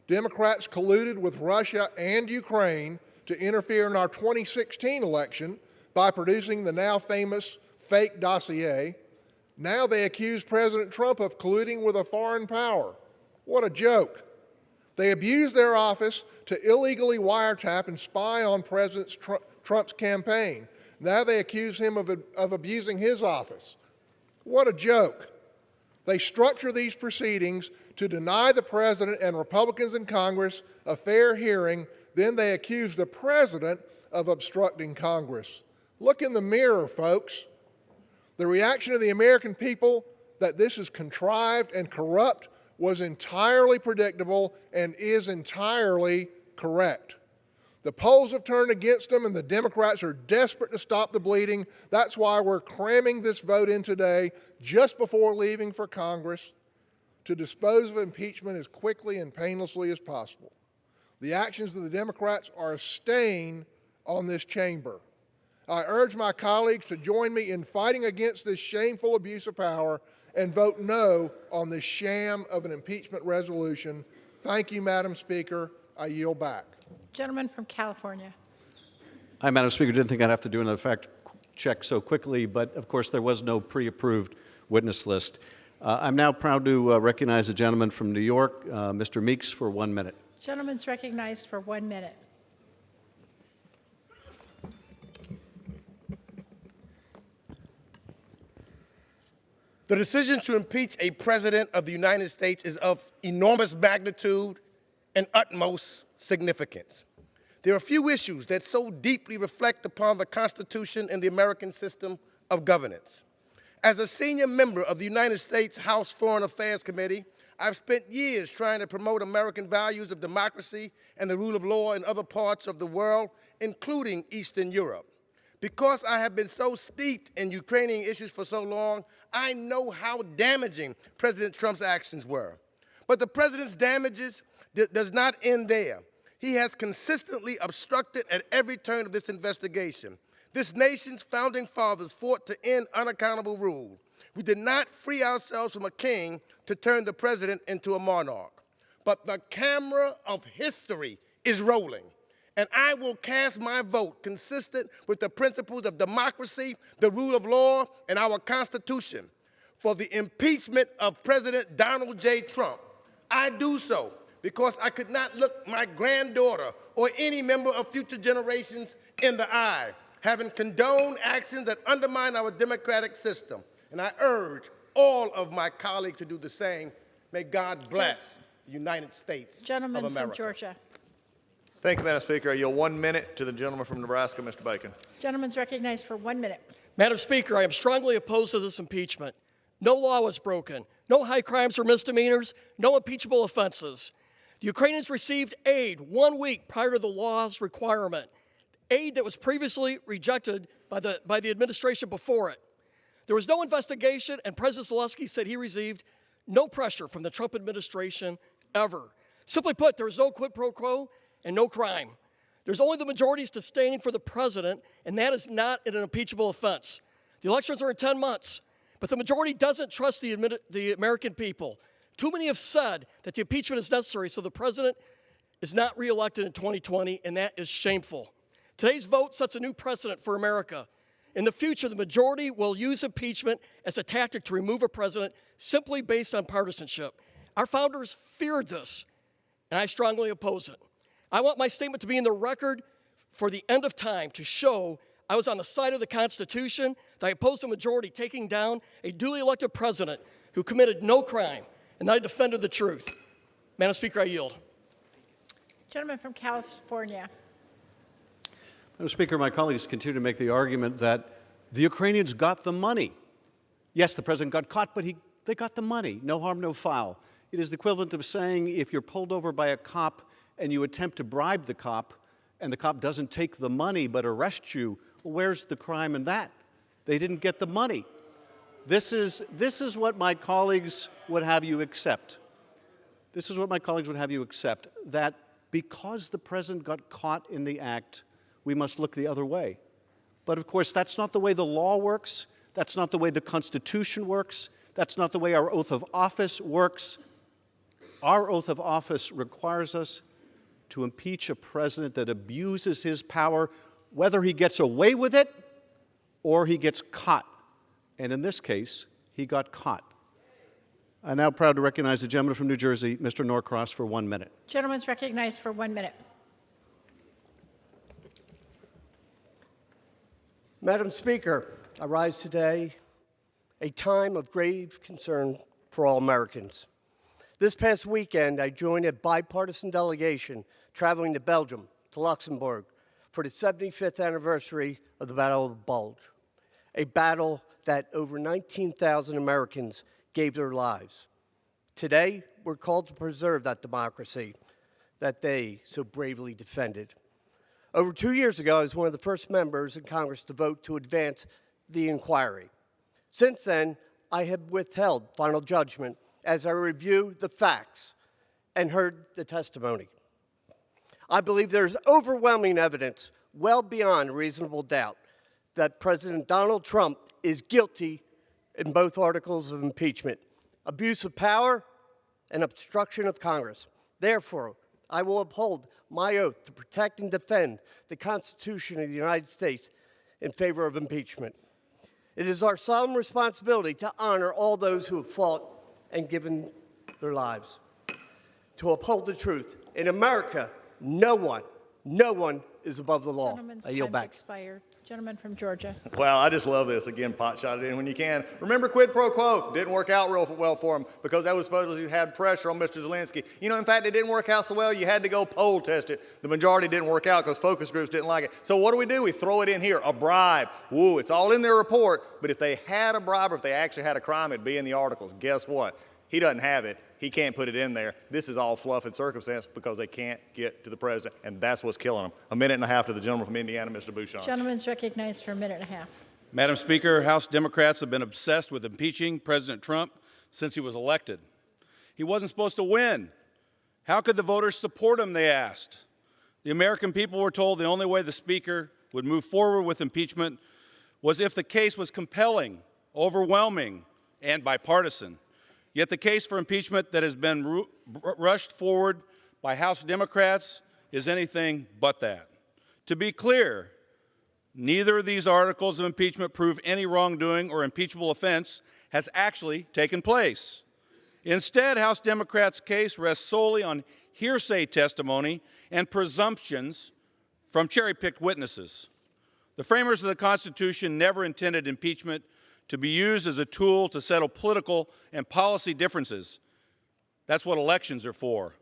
Democrats colluded with Russia and Ukraine to interfere in our 2016 election by producing the now famous fake dossier. Now they accuse President Trump of colluding with a foreign power. What a joke. They abused their office to illegally wiretap and spy on President Trump's campaign. Now they accuse him of abusing his office. What a joke. They structure these proceedings to deny the president and Republicans in Congress a fair hearing. Then they accuse the president of obstructing Congress. Look in the mirror, folks. The reaction of the American people that this is contrived and corrupt was entirely predictable and is entirely correct. The polls have turned against them, and the Democrats are desperate to stop the bleeding. That's why we're cramming this vote in today, just before leaving for Congress, to dispose of impeachment as quickly and painlessly as possible. The actions of the Democrats are a stain on this chamber. I urge my colleagues to join me in fighting against this shameful abuse of power and vote no on this sham of an impeachment resolution. Thank you, Madam Speaker. I yield back. Gentleman from California. Hi, Madam Speaker. Didn't think I'd have to do another fact check so quickly, but of course there was no pre-approved witness list. I'm now proud to recognize a gentleman from New York, Mr. Meeks, for 1 minute. Gentleman's recognized for 1 minute. The decision to impeach a president of the United States is of enormous magnitude and utmost significance. There are few issues that so deeply reflect upon the Constitution and the American system of governance. As a senior member of the United States House Foreign Affairs Committee, I've spent years trying to promote American values of democracy and the rule of law in other parts of the world, including Eastern Europe. Because I have been so steeped in Ukrainian issues for so long, I know how damaging President Trump's actions were. But the president's damages does not end there. He has consistently obstructed at every turn of this investigation. This nation's founding fathers fought to end unaccountable rule. We did not free ourselves from a king to turn the president into a monarch. But the camera of history is rolling. And I will cast my vote consistent with the principles of democracy, the rule of law, and our Constitution for the impeachment of President Donald J. Trump. I do so because I could not look my granddaughter or any member of future generations in the eye, having condoned actions that undermine our democratic system. And I urge all of my colleagues to do the same. May God bless the United States Gentleman of America. from Georgia. Thank you, Madam Speaker. I yield 1 minute to the gentleman from Nebraska, Mr. Bacon. Gentleman's recognized for 1 minute. Madam Speaker, I am strongly opposed to this impeachment. No law was broken, no high crimes or misdemeanors, no impeachable offenses. The Ukrainians received aid 1 week prior to the law's requirement, aid that was previously rejected by the administration before it. There was no investigation, and President Zelensky said he received no pressure from the Trump administration ever. Simply put, there is no quid pro quo and no crime. There's only the majority sustaining for the president, and that is not an impeachable offense. The elections are in 10 months, but the majority doesn't trust the American people. Too many have said that the impeachment is necessary so the president is not reelected in 2020, and that is shameful. Today's vote sets a new precedent for America. In the future, the majority will use impeachment as a tactic to remove a president simply based on partisanship. Our founders feared this, and I strongly oppose it. I want my statement to be in the record for the end of time to show I was on the side of the Constitution, that I opposed the majority taking down a duly elected president who committed no crime, and I defended the truth. Madam Speaker, I yield. Gentleman from California. Madam Speaker, my colleagues continue to make the argument that the Ukrainians got the money. Yes, the president got caught, but they got the money. No harm, no foul. It is the equivalent of saying if you're pulled over by a cop and you attempt to bribe the cop and the cop doesn't take the money but arrests you, well, where's the crime in that? They didn't get the money. This is what my colleagues would have you accept. This is what my colleagues would have you accept, that because the president got caught in the act, we must look the other way. But of course, that's not the way the law works. That's not the way the Constitution works. That's not the way our oath of office works. Our oath of office requires us to impeach a president that abuses his power, whether he gets away with it or he gets caught. And in this case, he got caught. I'm now proud to recognize the gentleman from New Jersey, Mr. Norcross, for 1 minute. Gentleman's recognized for 1 minute. Madam Speaker, I rise today a time of grave concern for all Americans. This past weekend, I joined a bipartisan delegation traveling to Belgium, to Luxembourg, for the 75th anniversary of the Battle of the Bulge, a battle that over 19,000 Americans gave their lives. Today, we're called to preserve that democracy that they so bravely defended. Over 2 years ago, I was one of the first members in Congress to vote to advance the inquiry. Since then, I have withheld final judgment as I review the facts and heard the testimony. I believe there is overwhelming evidence, well beyond reasonable doubt, that President Donald Trump is guilty in both articles of impeachment, abuse of power and obstruction of Congress. Therefore, I will uphold my oath to protect and defend the Constitution of the United States in favor of impeachment. It is our solemn responsibility to honor all those who have fought and given their lives, to uphold the truth. In America, no one is above the law. Gentleman's I yield time's back. expired. Gentleman from Georgia. Wow, I just love this. Again, pot shot it in when you can. Remember quid pro quo. Didn't work out real well for him because that was supposedly had pressure on Mr. Zelensky. You know, in fact, it didn't work out so well. You had to go poll test it. The majority didn't work out because focus groups didn't like it. So what do? We throw it in here, a bribe. Woo, it's all in their report. But if they had a bribe or if they actually had a crime, it'd be in the articles. Guess what? He doesn't have it. He can't put it in there. This is all fluff and circumstance because they can't get to the president, and that's what's killing them. A minute and a half to the gentleman from Indiana, Mr. Bouchon. Gentleman's recognized for a minute and a half. Madam Speaker, House Democrats have been obsessed with impeaching President Trump since he was elected. He wasn't supposed to win. How could the voters support him, they asked. The American people were told the only way the Speaker would move forward with impeachment was if the case was compelling, overwhelming, and bipartisan. Yet the case for impeachment that has been rushed forward by House Democrats is anything but that. To be clear, neither of these articles of impeachment prove any wrongdoing or impeachable offense has actually taken place. Instead, House Democrats' case rests solely on hearsay testimony and presumptions from cherry-picked witnesses. The framers of the Constitution never intended impeachment to be used as a tool to settle political and policy differences. That's what elections are for.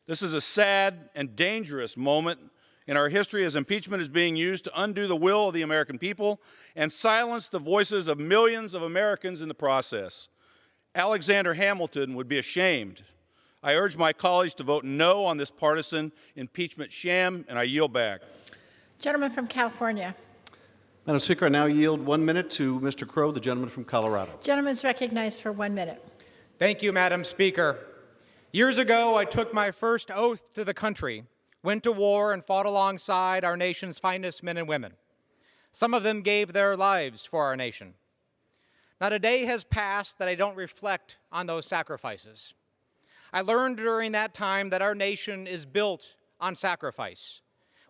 This is a sad and dangerous moment in our history as impeachment is being used to undo the will of the American people and silence the voices of millions of Americans in the process. Alexander Hamilton would be ashamed. I urge my colleagues to vote no on this partisan impeachment sham, and I yield back. Gentleman from California. Madam Speaker, I now yield 1 minute to Mr. Crow, the gentleman from Colorado. Gentleman is recognized for 1 minute. Thank you, Madam Speaker. Years ago, I took my first oath to the country, went to war, and fought alongside our nation's finest men and women. Some of them gave their lives for our nation. Not a day has passed that I don't reflect on those sacrifices. I learned during that time that our nation is built on sacrifice.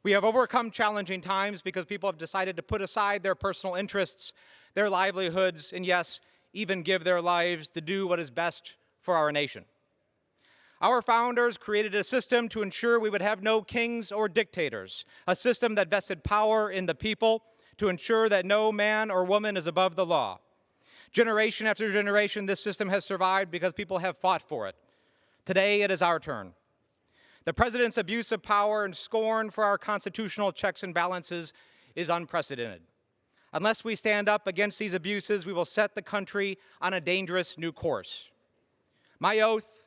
We have overcome challenging times because people have decided to put aside their personal interests, their livelihoods, and yes, even give their lives to do what is best for our nation. Our founders created a system to ensure we would have no kings or dictators, a system that vested power in the people to ensure that no man or woman is above the law. Generation after generation, this system has survived because people have fought for it. Today, it is our turn. The president's abuse of power and scorn for our constitutional checks and balances is unprecedented. Unless we stand up against these abuses, we will set the country on a dangerous new course. My oath,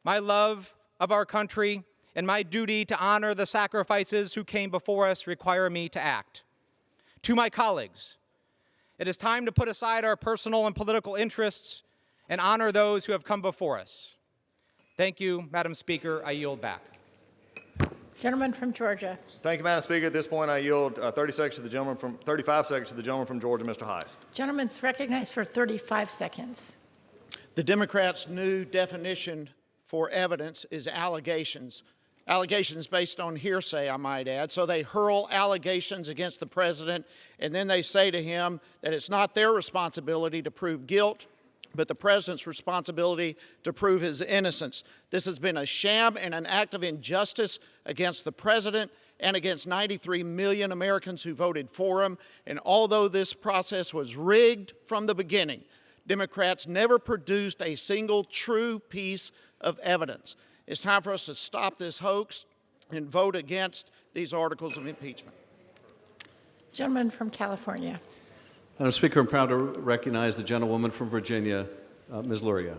my love of our country, and my duty to honor the sacrifices who came before us require me to act. To my colleagues, it is time to put aside our personal and political interests and honor those who have come before us. Thank you, Madam Speaker. I yield back. Gentleman from Georgia. Thank you, Madam Speaker. At this point, I yield 35 seconds to the gentleman from Georgia, Mr. Hayes. Gentleman's recognized for 35 seconds. The Democrats' new definition for evidence is allegations. Allegations based on hearsay, I might add. So they hurl allegations against the president, and then they say to him that it's not their responsibility to prove guilt, but the president's responsibility to prove his innocence. This has been a sham and an act of injustice against the president and against 93 million Americans who voted for him. And although this process was rigged from the beginning, Democrats never produced a single true piece of evidence. It's time for us to stop this hoax and vote against these articles of impeachment. Gentleman from California. Madam Speaker, I'm proud to recognize the gentlewoman from Virginia, Ms. Luria.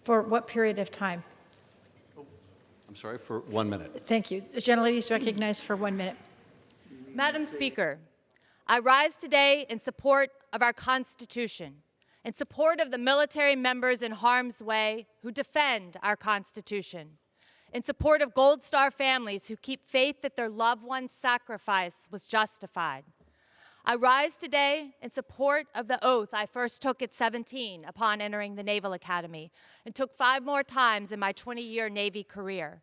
For what period of time? I'm sorry, for 1 minute. Thank you. The gentlelady is recognized for 1 minute. Madam Speaker, I rise today in support of our Constitution, in support of the military members in harm's way who defend our Constitution, in support of Gold Star families who keep faith that their loved one's sacrifice was justified. I rise today in support of the oath I first took at 17 upon entering the Naval Academy and took 5 more times in my 20-year Navy career.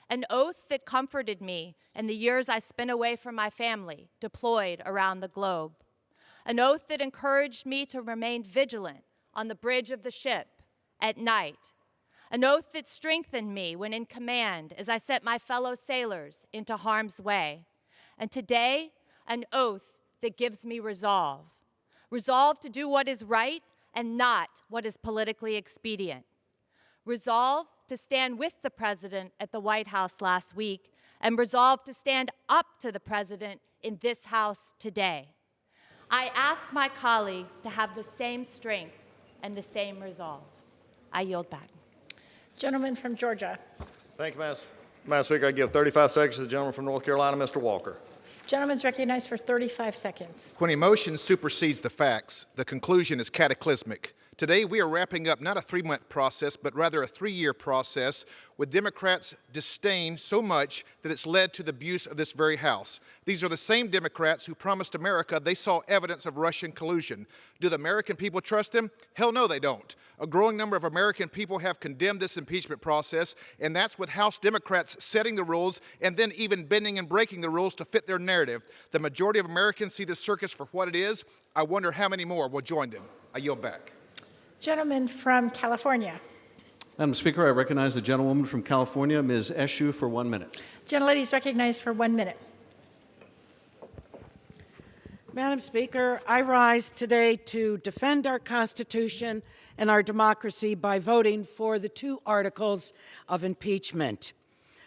An oath that comforted me in the years I spent away from my family, deployed around the globe. An oath that encouraged me to remain vigilant on the bridge of the ship at night. An oath that strengthened me when in command as I sent my fellow sailors into harm's way. And today, an oath that gives me resolve. Resolve to do what is right and not what is politically expedient. Resolve to stand with the president at the White House last week, and resolve to stand up to the president in this House today. I ask my colleagues to have the same strength and the same resolve. I yield back. Gentleman from Georgia. Thank you, Madam Speaker. I give 35 seconds to the gentleman from North Carolina, Mr. Walker. Gentleman's recognized for 35 seconds. When emotion supersedes the facts, the conclusion is cataclysmic. Today, we are wrapping up not a 3-month process, but rather a 3-year process with Democrats' disdain so much that it's led to the abuse of this very House. These are the same Democrats who promised America they saw evidence of Russian collusion. Do the American people trust them? Hell no, they don't. A growing number of American people have condemned this impeachment process, and that's with House Democrats setting the rules and then even bending and breaking the rules to fit their narrative. The majority of Americans see this circus for what it is. I wonder how many more will join them. I yield back. Gentleman from California. Madam Speaker, I recognize the gentlewoman from California, Ms. Eshoo, for 1 minute. Gentlelady is recognized for 1 minute. Madam Speaker, I rise today to defend our Constitution and our democracy by voting for the 2 articles of impeachment.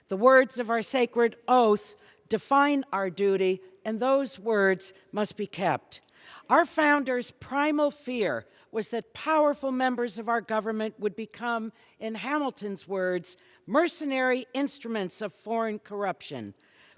The words of our sacred oath define our duty, and those words must be kept. Our founders' primal fear was that powerful members of our government would become, in Hamilton's words, mercenary instruments of foreign corruption.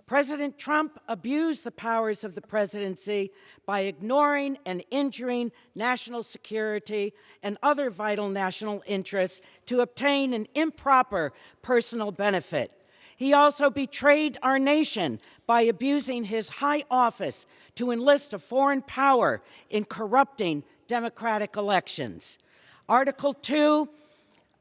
President Trump abused the powers of the presidency by ignoring and injuring national security and other vital national interests to obtain an improper personal benefit. He also betrayed our nation by abusing his high office to enlist a foreign power in corrupting democratic elections. Article 2,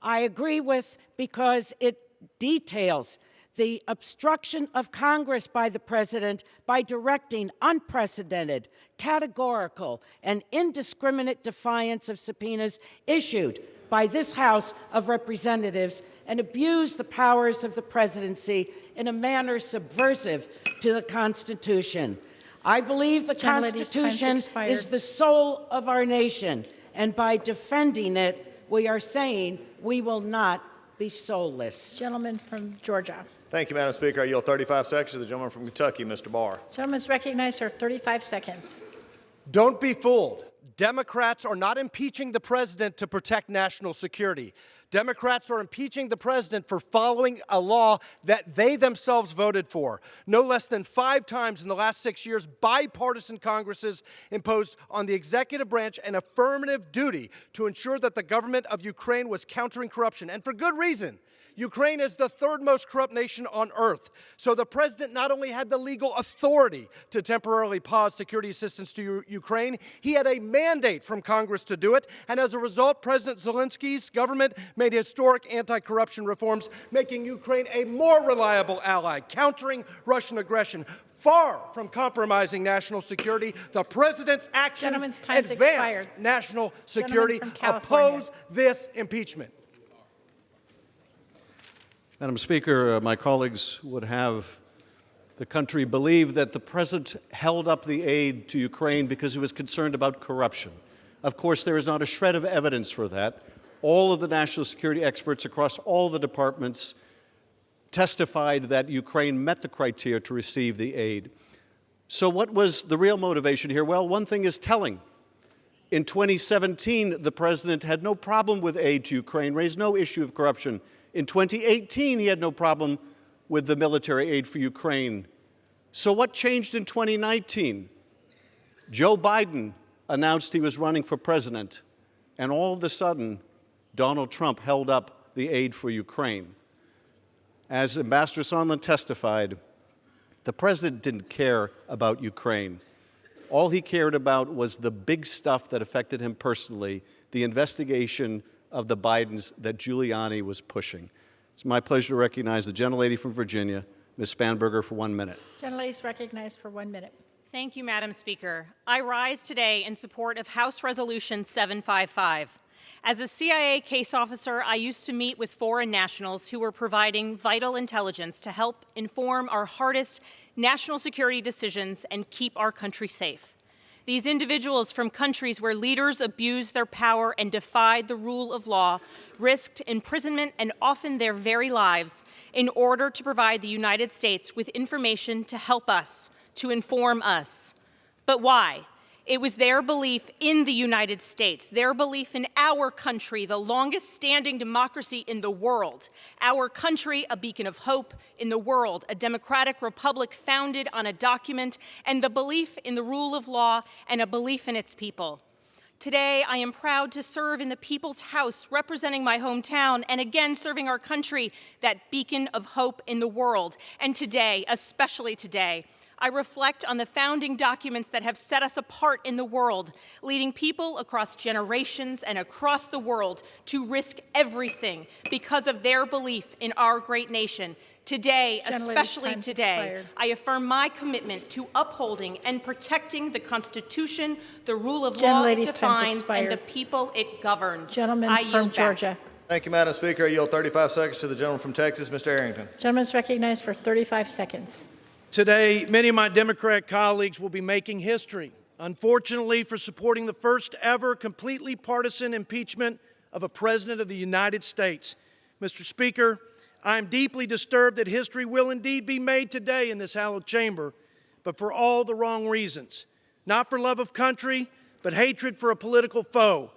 I agree with because it details the obstruction of Congress by the President by directing unprecedented, categorical, and indiscriminate defiance of subpoenas issued by this House of Representatives and abuse the powers of the presidency in a manner subversive to the Constitution. I believe the Constitution is the soul of our nation, and by defending it, we are saying we will not be soulless. Gentleman from Georgia. Thank you, Madam Speaker. I yield 35 seconds to the gentleman from Kentucky, Mr. Barr. Gentleman's recognized for 35 seconds. Don't be fooled. Democrats are not impeaching the president to protect national security. Democrats are impeaching the president for following a law that they themselves voted for. No less than 5 times in the last 6 years, bipartisan Congresses imposed on the executive branch an affirmative duty to ensure that the government of Ukraine was countering corruption, and for good reason. Ukraine is the 3rd most corrupt nation on earth. So the president not only had the legal authority to temporarily pause security assistance to Ukraine, he had a mandate from Congress to do it. And as a result, President Zelensky's government made historic anti-corruption reforms, making Ukraine a more reliable ally, countering Russian aggression. Far from compromising national security, the president's actions advance national security. Oppose this impeachment. Madam Speaker, my colleagues would have the country believe that the president held up the aid to Ukraine because he was concerned about corruption. Of course, there is not a shred of evidence for that. All of the national security experts across all the departments testified that Ukraine met the criteria to receive the aid. So what was the real motivation here? Well, one thing is telling. In 2017, the president had no problem with aid to Ukraine, raised no issue of corruption. In 2018, he had no problem with the military aid for Ukraine. So what changed in 2019? Joe Biden announced he was running for president, and all of a sudden, Donald Trump held up the aid for Ukraine. As Ambassador Sondland testified, the president didn't care about Ukraine. All he cared about was the big stuff that affected him personally, the investigation of the Bidens that Giuliani was pushing. It's my pleasure to recognize the gentlelady from Virginia, Ms. Spanberger, for 1 minute. Gentlelady is recognized for 1 minute. Thank you, Madam Speaker. I rise today in support of House Resolution 755. As a CIA case officer, I used to meet with foreign nationals who were providing vital intelligence to help inform our hardest national security decisions and keep our country safe. These individuals from countries where leaders abused their power and defied the rule of law risked imprisonment and often their very lives in order to provide the United States with information to help us, to inform us. But why? It was their belief in the United States, their belief in our country, the longest-standing democracy in the world, our country, a beacon of hope in the world, a democratic republic founded on a document, and the belief in the rule of law and a belief in its people. Today, I am proud to serve in the People's House, representing my hometown, and again serving our country, that beacon of hope in the world. And today, especially today, I reflect on the founding documents that have set us apart in the world, leading people across generations and across the world to risk everything because of their belief in our great nation. Today, especially today, I affirm my commitment to upholding and protecting the Constitution, the rule of law it defines, and the people it governs. Gentleman from Georgia. Thank you, Madam Speaker. I yield 35 seconds to the gentleman from Texas, Mr. Arrington. Gentleman is recognized for 35 seconds. Today, many of my Democrat colleagues will be making history unfortunately, for supporting the first ever completely partisan impeachment of a President of the United States. Mr. Speaker, I am deeply disturbed that history will indeed be made today in this hallowed chamber, but for all the wrong reasons. Not for love of country, but hatred for a political foe.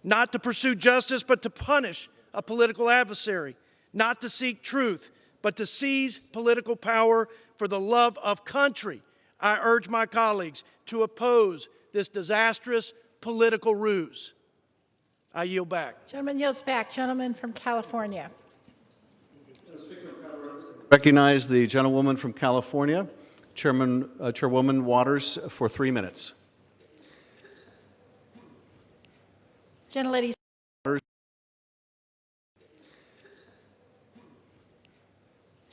Not to pursue justice, but to punish a political adversary. Not to seek truth, but to seize political power for the love of country. I urge my colleagues to oppose this disastrous political ruse. I yield back. Gentleman yields back. Gentleman from California. Recognize the gentlewoman from California, Chairwoman Waters, for 3 minutes. Gentlelady.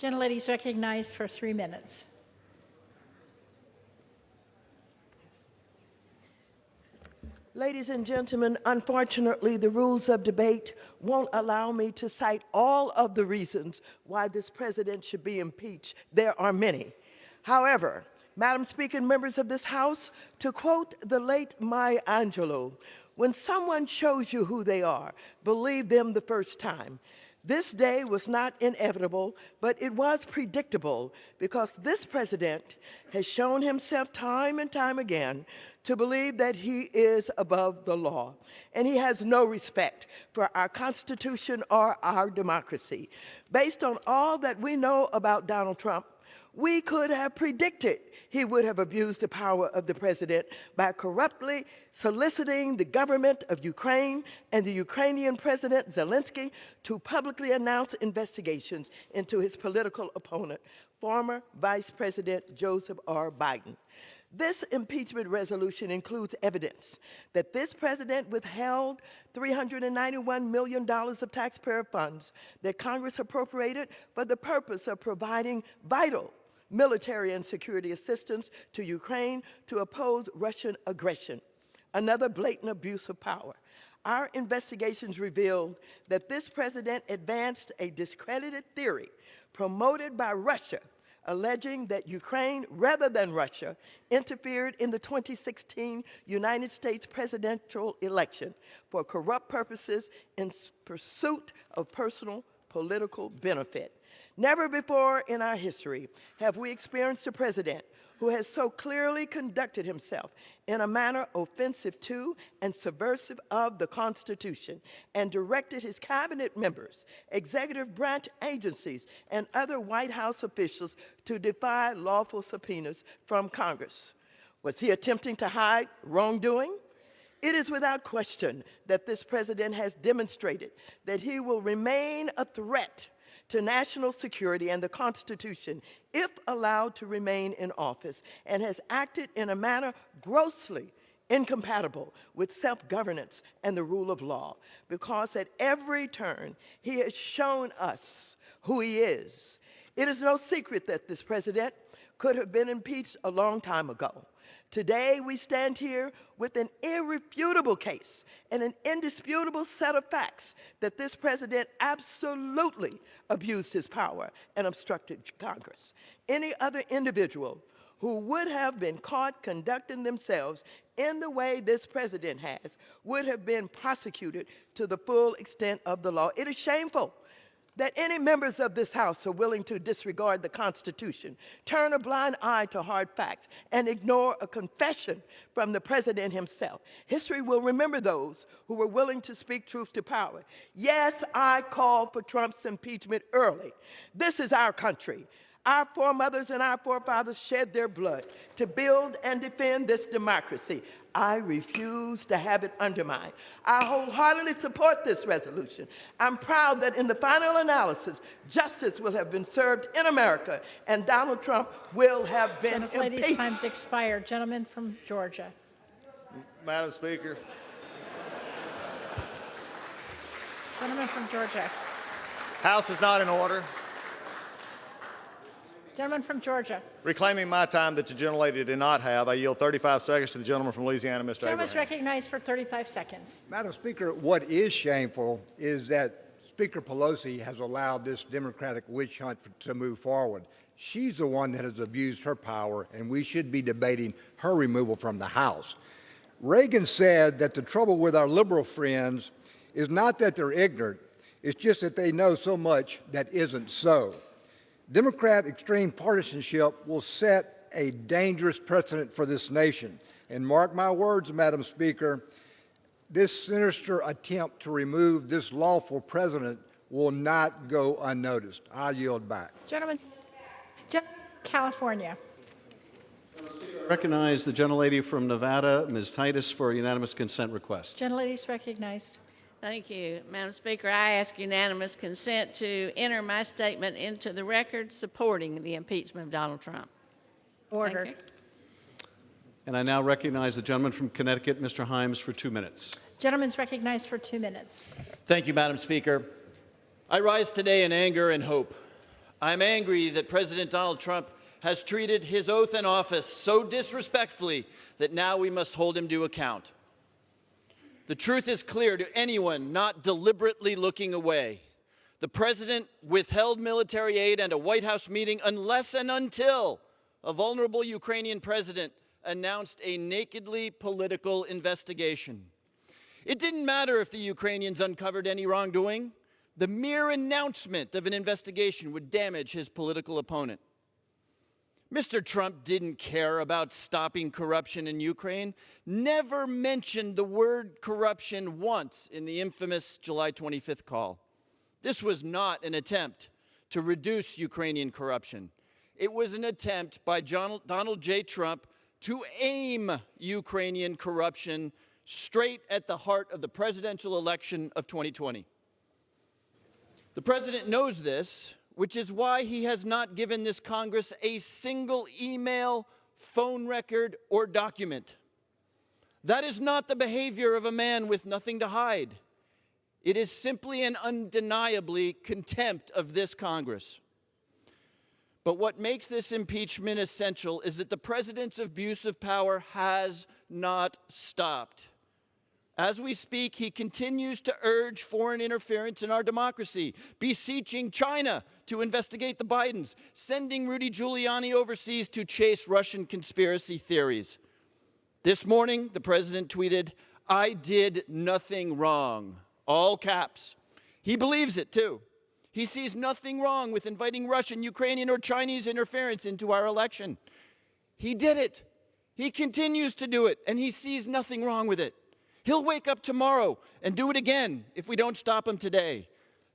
Gentlelady is recognized for 3 minutes. Ladies and gentlemen, unfortunately, the rules of debate won't allow me to cite all of the reasons why this president should be impeached. There are many. However, Madam Speaker and members of this House, to quote the late Maya Angelou, when someone shows you who they are, believe them the first time. This day was not inevitable, but it was predictable because this president has shown himself time and time again to believe that he is above the law. And he has no respect for our Constitution or our democracy. Based on all that we know about Donald Trump, we could have predicted he would have abused the power of the president by corruptly soliciting the government of Ukraine and the Ukrainian President Zelensky to publicly announce investigations into his political opponent, former Vice President Joseph R. Biden. This impeachment resolution includes evidence that this president withheld $391 million of taxpayer funds that Congress appropriated for the purpose of providing vital military and security assistance to Ukraine to oppose Russian aggression, another blatant abuse of power. Our investigations revealed that this president advanced a discredited theory promoted by Russia, alleging that Ukraine, rather than Russia, interfered in the 2016 United States presidential election for corrupt purposes in pursuit of personal political benefit. Never before in our history have we experienced a president who has so clearly conducted himself in a manner offensive to and subversive of the Constitution and directed his cabinet members, executive branch agencies, and other White House officials to defy lawful subpoenas from Congress. Was he attempting to hide wrongdoing? It is without question that this president has demonstrated that he will remain a threat to national security and the Constitution if allowed to remain in office, and has acted in a manner grossly incompatible with self-governance and the rule of law, because at every turn he has shown us who he is. It is no secret that this president could have been impeached a long time ago. Today, we stand here with an irrefutable case and an indisputable set of facts that this president absolutely abused his power and obstructed Congress. Any other individual who would have been caught conducting themselves in the way this president has would have been prosecuted to the full extent of the law. It is shameful that any members of this House are willing to disregard the Constitution, turn a blind eye to hard facts, and ignore a confession from the president himself. History will remember those who were willing to speak truth to power. Yes, I called for Trump's impeachment early. This is our country. Our foremothers and our forefathers shed their blood to build and defend this democracy. I refuse to have it undermined. I wholeheartedly support this resolution. I'm proud that in the final analysis, justice will have been served in America and Donald Trump will have been impeached. Ladies' time's expired. Gentleman from Georgia. Madam Speaker. Gentleman from Georgia. House is not in order. Gentleman from Georgia. Reclaiming my time that the gentlelady did not have, I yield 35 seconds to the gentleman from Louisiana, Mr. Gentleman is Abraham. recognized for 35 seconds. Madam Speaker, what is shameful is that Speaker Pelosi has allowed this Democratic witch hunt to move forward. She's the one that has abused her power, and we should be debating her removal from the House. Reagan said that the trouble with our liberal friends is not that they're ignorant, it's just that they know so much that isn't so. Democrat extreme partisanship will set a dangerous precedent for this nation. And mark my words, Madam Speaker, this sinister attempt to remove this lawful president will not go unnoticed. I yield back. Gentleman, California. Recognize the gentlelady from Nevada, Ms. Titus, for a unanimous consent request. Gentlelady is recognized. Thank you, Madam Speaker. I ask unanimous consent to enter my statement into the record supporting the impeachment of Donald Trump. Order. Thank you. And I now recognize the gentleman from Connecticut, Mr. Himes, for 2 minutes. Gentleman's recognized for 2 minutes. Thank you, Madam Speaker. I rise today in anger and hope. I'm angry that President Donald Trump has treated his oath in office so disrespectfully that now we must hold him to account. The truth is clear to anyone not deliberately looking away. The president withheld military aid and a White House meeting unless and until a vulnerable Ukrainian president announced a nakedly political investigation. It didn't matter if the Ukrainians uncovered any wrongdoing. The mere announcement of an investigation would damage his political opponent. Mr. Trump didn't care about stopping corruption in Ukraine, never mentioned the word corruption once in the infamous July 25th call. This was not an attempt to reduce Ukrainian corruption. It was an attempt by Donald J. Trump to aim Ukrainian corruption straight at the heart of the presidential election of 2020. The president knows this, which is why he has not given this Congress a single email, phone record, or document. That is not the behavior of a man with nothing to hide. It is simply and undeniably contempt of this Congress. But what makes this impeachment essential is that the president's abuse of power has not stopped. As we speak, he continues to urge foreign interference in our democracy, beseeching China to investigate the Bidens, sending Rudy Giuliani overseas to chase Russian conspiracy theories. This morning, the president tweeted, "I did nothing wrong," all caps. He believes it, too. He sees nothing wrong with inviting Russian, Ukrainian, or Chinese interference into our election. He did it. He continues to do it, and he sees nothing wrong with it. He'll wake up tomorrow and do it again if we don't stop him today.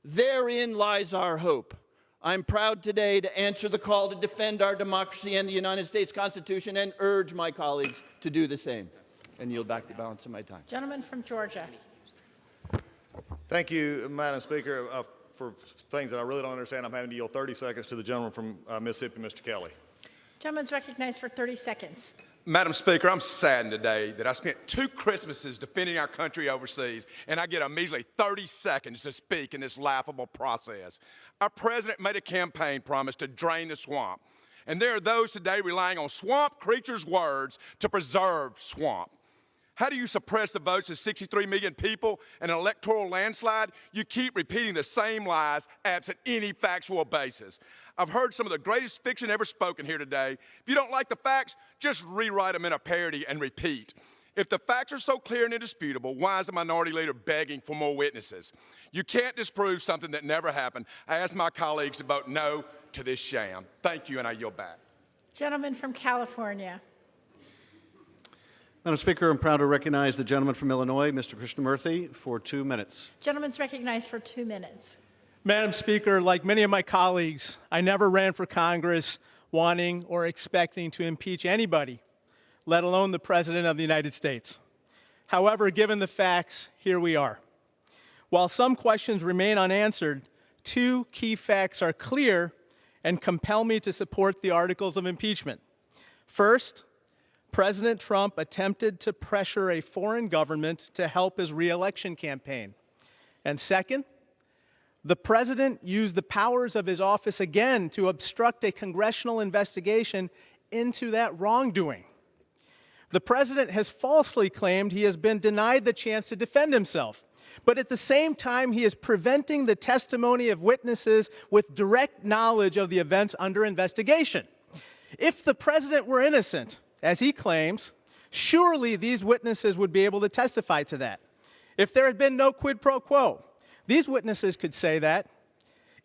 Therein lies our hope. I'm proud today to answer the call to defend our democracy and the United States Constitution and urge my colleagues to do the same. And yield back the balance of my time. Gentleman from Georgia. Thank you, Madam Speaker. For things that I really don't understand, I'm having to yield 30 seconds to the gentleman from Mississippi, Mr. Kelly. Gentleman's recognized for 30 seconds. Madam Speaker, I'm saddened today that I spent 2 Christmases defending our country overseas, and I get a measly 30 seconds to speak in this laughable process. Our president made a campaign promise to drain the swamp, and there are those today relying on swamp creatures' words to preserve swamp. How do you suppress the votes of 63 million people in an electoral landslide? You keep repeating the same lies absent any factual basis. I've heard some of the greatest fiction ever spoken here today. If you don't like the facts, just rewrite them in a parody and repeat. If the facts are so clear and indisputable, why is the minority leader begging for more witnesses? You can't disprove something that never happened. I ask my colleagues to vote no to this sham. Thank you, and I yield back. Gentleman from California. Madam Speaker, I'm proud to recognize the gentleman from Illinois, Mr. Krishnamurthy, for 2 minutes. Gentleman's recognized for 2 minutes. Madam Speaker, like many of my colleagues, I never ran for Congress wanting or expecting to impeach anybody, let alone the President of the United States. However, given the facts, here we are. While some questions remain unanswered, 2 key facts are clear and compel me to support the articles of impeachment. First, President Trump attempted to pressure a foreign government to help his re-election campaign. And second, the president used the powers of his office again to obstruct a congressional investigation into that wrongdoing. The president has falsely claimed he has been denied the chance to defend himself, But at the same time, he is preventing the testimony of witnesses with direct knowledge of the events under investigation. If the president were innocent, as he claims, surely these witnesses would be able to testify to that. If there had been no quid pro quo, these witnesses could say that.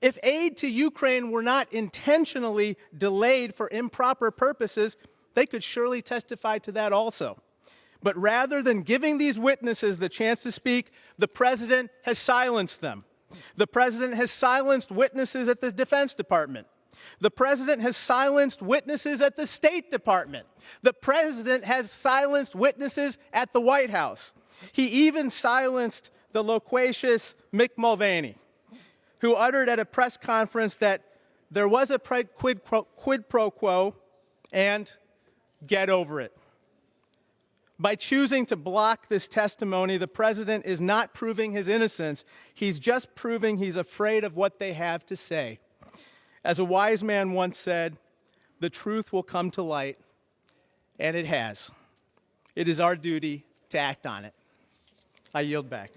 If aid to Ukraine were not intentionally delayed for improper purposes, they could surely testify to that also. But rather than giving these witnesses the chance to speak, the president has silenced them. The president has silenced witnesses at the Defense Department. The president has silenced witnesses at the State Department. The president has silenced witnesses at the White House. He even silenced the loquacious Mick Mulvaney, who uttered at a press conference that there was a quid pro quo and get over it. By choosing to block this testimony, the president is not proving his innocence. He's just proving he's afraid of what they have to say. As a wise man once said, the truth will come to light, and it has. It is our duty to act on it. I yield back.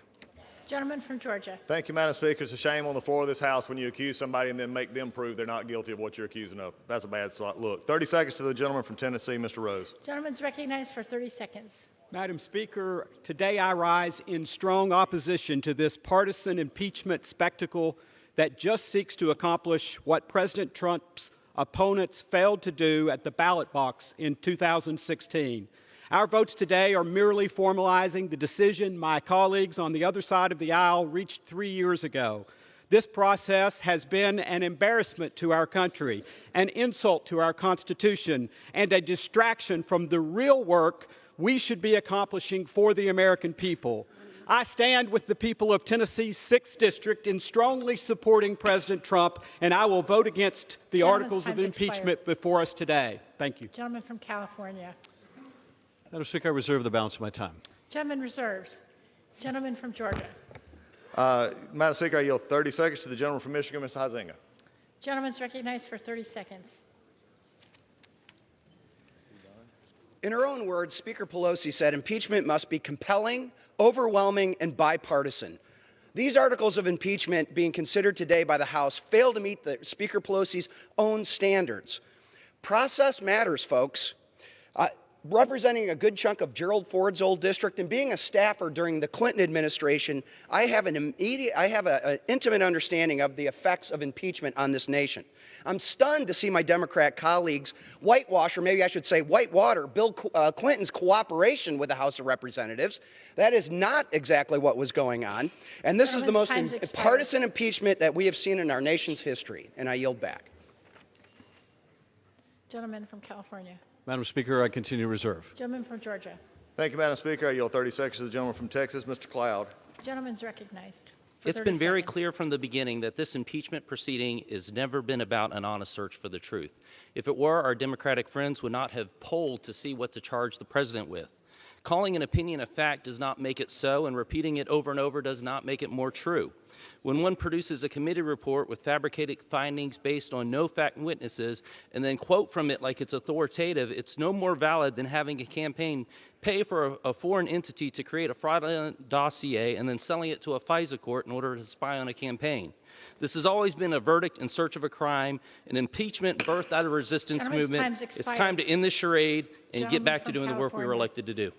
Gentleman from Georgia. Thank you, Madam Speaker. It's a shame on the floor of this House when you accuse somebody and then make them prove they're not guilty of what you're accusing of. That's a bad look. 30 seconds to the gentleman from Tennessee, Mr. Rose. Gentleman's recognized for 30 seconds. Madam Speaker, today I rise in strong opposition to this partisan impeachment spectacle that just seeks to accomplish what President Trump's opponents failed to do at the ballot box in 2016. Our votes today are merely formalizing the decision my colleagues on the other side of the aisle reached 3 years ago. This process has been an embarrassment to our country, an insult to our Constitution, and a distraction from the real work we should be accomplishing for the American people. I stand with the people of Tennessee's 6th District in strongly supporting President Trump, and I will vote against the articles of impeachment before us today. Thank you. Gentleman from California. Madam Speaker, I reserve the balance of my time. Gentleman reserves. Gentleman from Georgia. Madam Speaker, I yield 30 seconds to the gentleman from Michigan, Mr. Huizinga. Gentleman's recognized for 30 seconds. In her own words, Speaker Pelosi said impeachment must be compelling, overwhelming, and bipartisan. These articles of impeachment being considered today by the House fail to meet the Speaker Pelosi's own standards. Process matters, folks. Representing a good chunk of Gerald Ford's old district and being a staffer during the Clinton administration, I have an intimate understanding of the effects of impeachment on this nation. I'm stunned to see my Democrat colleagues whitewash, or maybe I should say whitewater, Bill Clinton's cooperation with the House of Representatives. That is not exactly what was going on. And this is the most partisan impeachment that we have seen in our nation's history. And I yield back. Gentleman from California. Madam Speaker, I continue to reserve. Gentleman from Georgia. Thank you, Madam Speaker. I yield 30 seconds to the gentleman from Texas, Mr. Cloud. Gentleman's recognized. It's been very clear from the beginning that this impeachment proceeding has never been about an honest search for the truth. If it were, our Democratic friends would not have polled to see what to charge the president with. Calling an opinion a fact does not make it so, and repeating it over and over does not make it more true. When one produces a committee report with fabricated findings based on no fact and witnesses, and then quote from it like it's authoritative, it's no more valid than having a campaign pay for a foreign entity to create a fraudulent dossier and then selling it to a FISA court in order to spy on a campaign. This has always been a verdict in search of a crime, an impeachment birthed out of a resistance movement. It's time to end this charade and get back to doing the work we were elected to do.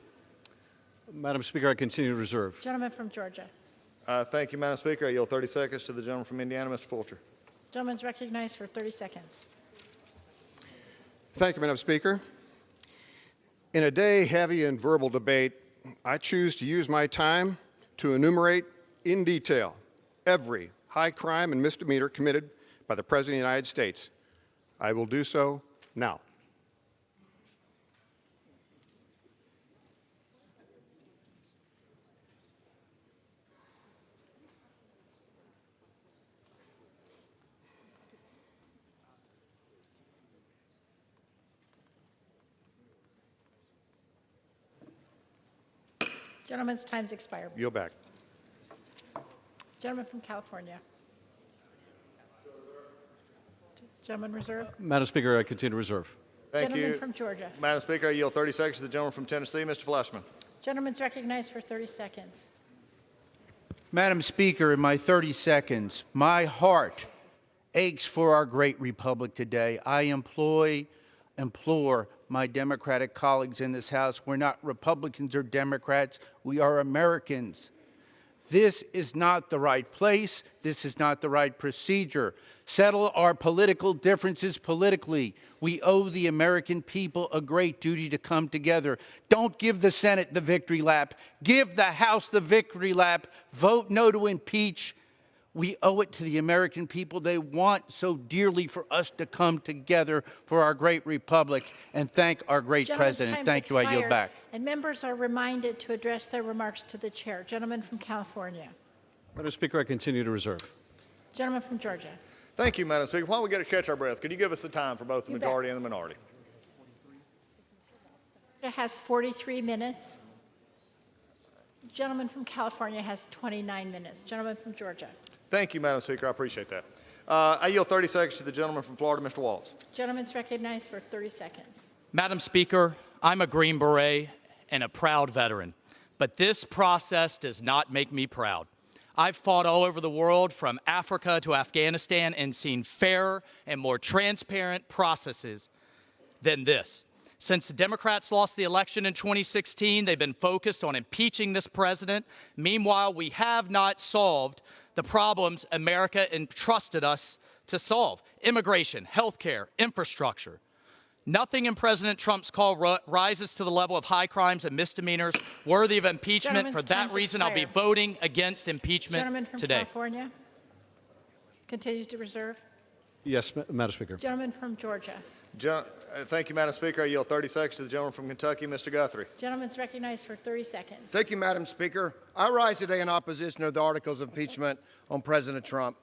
Madam Speaker, I continue to reserve. Gentleman from Georgia. Thank you, Madam Speaker. I yield 30 seconds to the gentleman from Indiana, Mr. Fulcher. Gentleman's recognized for 30 seconds. Thank you, Madam Speaker. In a day heavy in verbal debate, I choose to use my time to enumerate in detail every high crime and misdemeanor committed by the President of the United States. I will do so now. Gentleman's time's expired. Yield back. Gentleman from California. Gentleman reserve. Madam Speaker, I continue to reserve. Thank Gentleman you. from Georgia. Madam Speaker, I yield 30 seconds to the gentleman from Tennessee, Mr. Fleshman. Gentleman's recognized for 30 seconds. Madam Speaker, in my 30 seconds, my heart aches for our great republic today. I implore my Democratic colleagues in this House, we're not Republicans or Democrats, we are Americans. This is not the right place. This is not the right procedure. Settle our political differences politically. We owe the American people a great duty to come together. Don't give the Senate the victory lap. Give the House the victory lap. Vote no to impeach. We owe it to the American people. They want so dearly for us to come together for our great republic and thank our great president. Thank you. I yield back. And members are reminded to address their remarks to the chair. Gentleman from California. Madam Speaker, I continue to reserve. Gentleman from Georgia. Thank you, Madam Speaker. While we get to catch our breath, could you give us the time for both the majority and the minority? Georgia has 43 minutes. Gentleman from California has 29 minutes. Gentleman from Georgia. Thank you, Madam Speaker. I appreciate that. I yield 30 seconds to the gentleman from Florida, Mr. Waltz. Gentleman's recognized for 30 seconds. Madam Speaker, I'm a Green Beret and a proud veteran, but this process does not make me proud. I've fought all over the world, from Africa to Afghanistan, and seen fairer and more transparent processes than this. Since the Democrats lost the election in 2016, they've been focused on impeaching this president. Meanwhile, we have not solved the problems America entrusted us to solve: immigration, healthcare, infrastructure. Nothing in President Trump's call rises to the level of high crimes and misdemeanors worthy of impeachment. For that reason, I'll be voting against impeachment Gentleman from today. California continues to reserve. Yes, Madam Speaker. Gentleman from Georgia. Thank you, Madam Speaker. I yield 30 seconds to the gentleman from Kentucky, Mr. Guthrie. Gentleman's recognized for 30 seconds. Thank you, Madam Speaker. I rise today in opposition to the articles of impeachment on President Trump.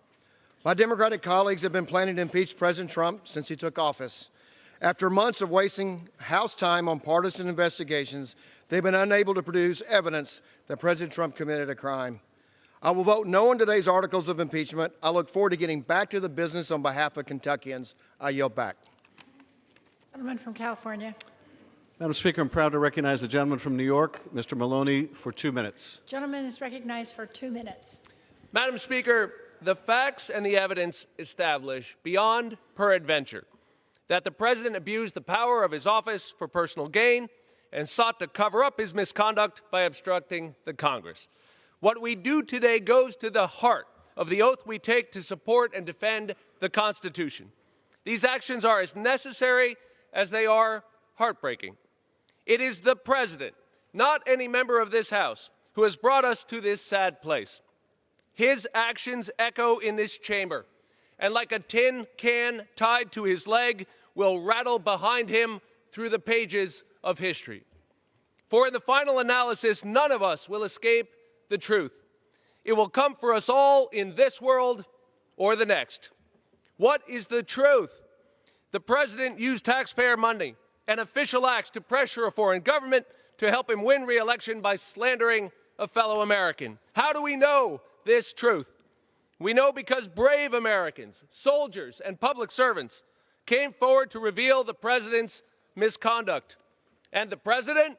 My Democratic colleagues have been planning to impeach President Trump since he took office. After months of wasting House time on partisan investigations, they've been unable to produce evidence that President Trump committed a crime. I will vote no on today's articles of impeachment. I look forward to getting back to the business on behalf of Kentuckians. I yield back. Gentleman from California. Madam Speaker, I'm proud to recognize the gentleman from New York, Mr. Maloney, for 2 minutes. Gentleman is recognized for 2 minutes. Madam Speaker, the facts and the evidence establish beyond peradventure that the president abused the power of his office for personal gain and sought to cover up his misconduct by obstructing the Congress. What we do today goes to the heart of the oath we take to support and defend the Constitution. These actions are as necessary as they are heartbreaking. It is the president, not any member of this House, who has brought us to this sad place. His actions echo in this chamber, and like a tin can tied to his leg, will rattle behind him through the pages of history. For in the final analysis, none of us will escape the truth. It will come for us all in this world or the next. What is the truth? The president used taxpayer money and official acts to pressure a foreign government to help him win re-election by slandering a fellow American. How do we know this truth? We know because brave Americans, soldiers, and public servants came forward to reveal the president's misconduct. And the president,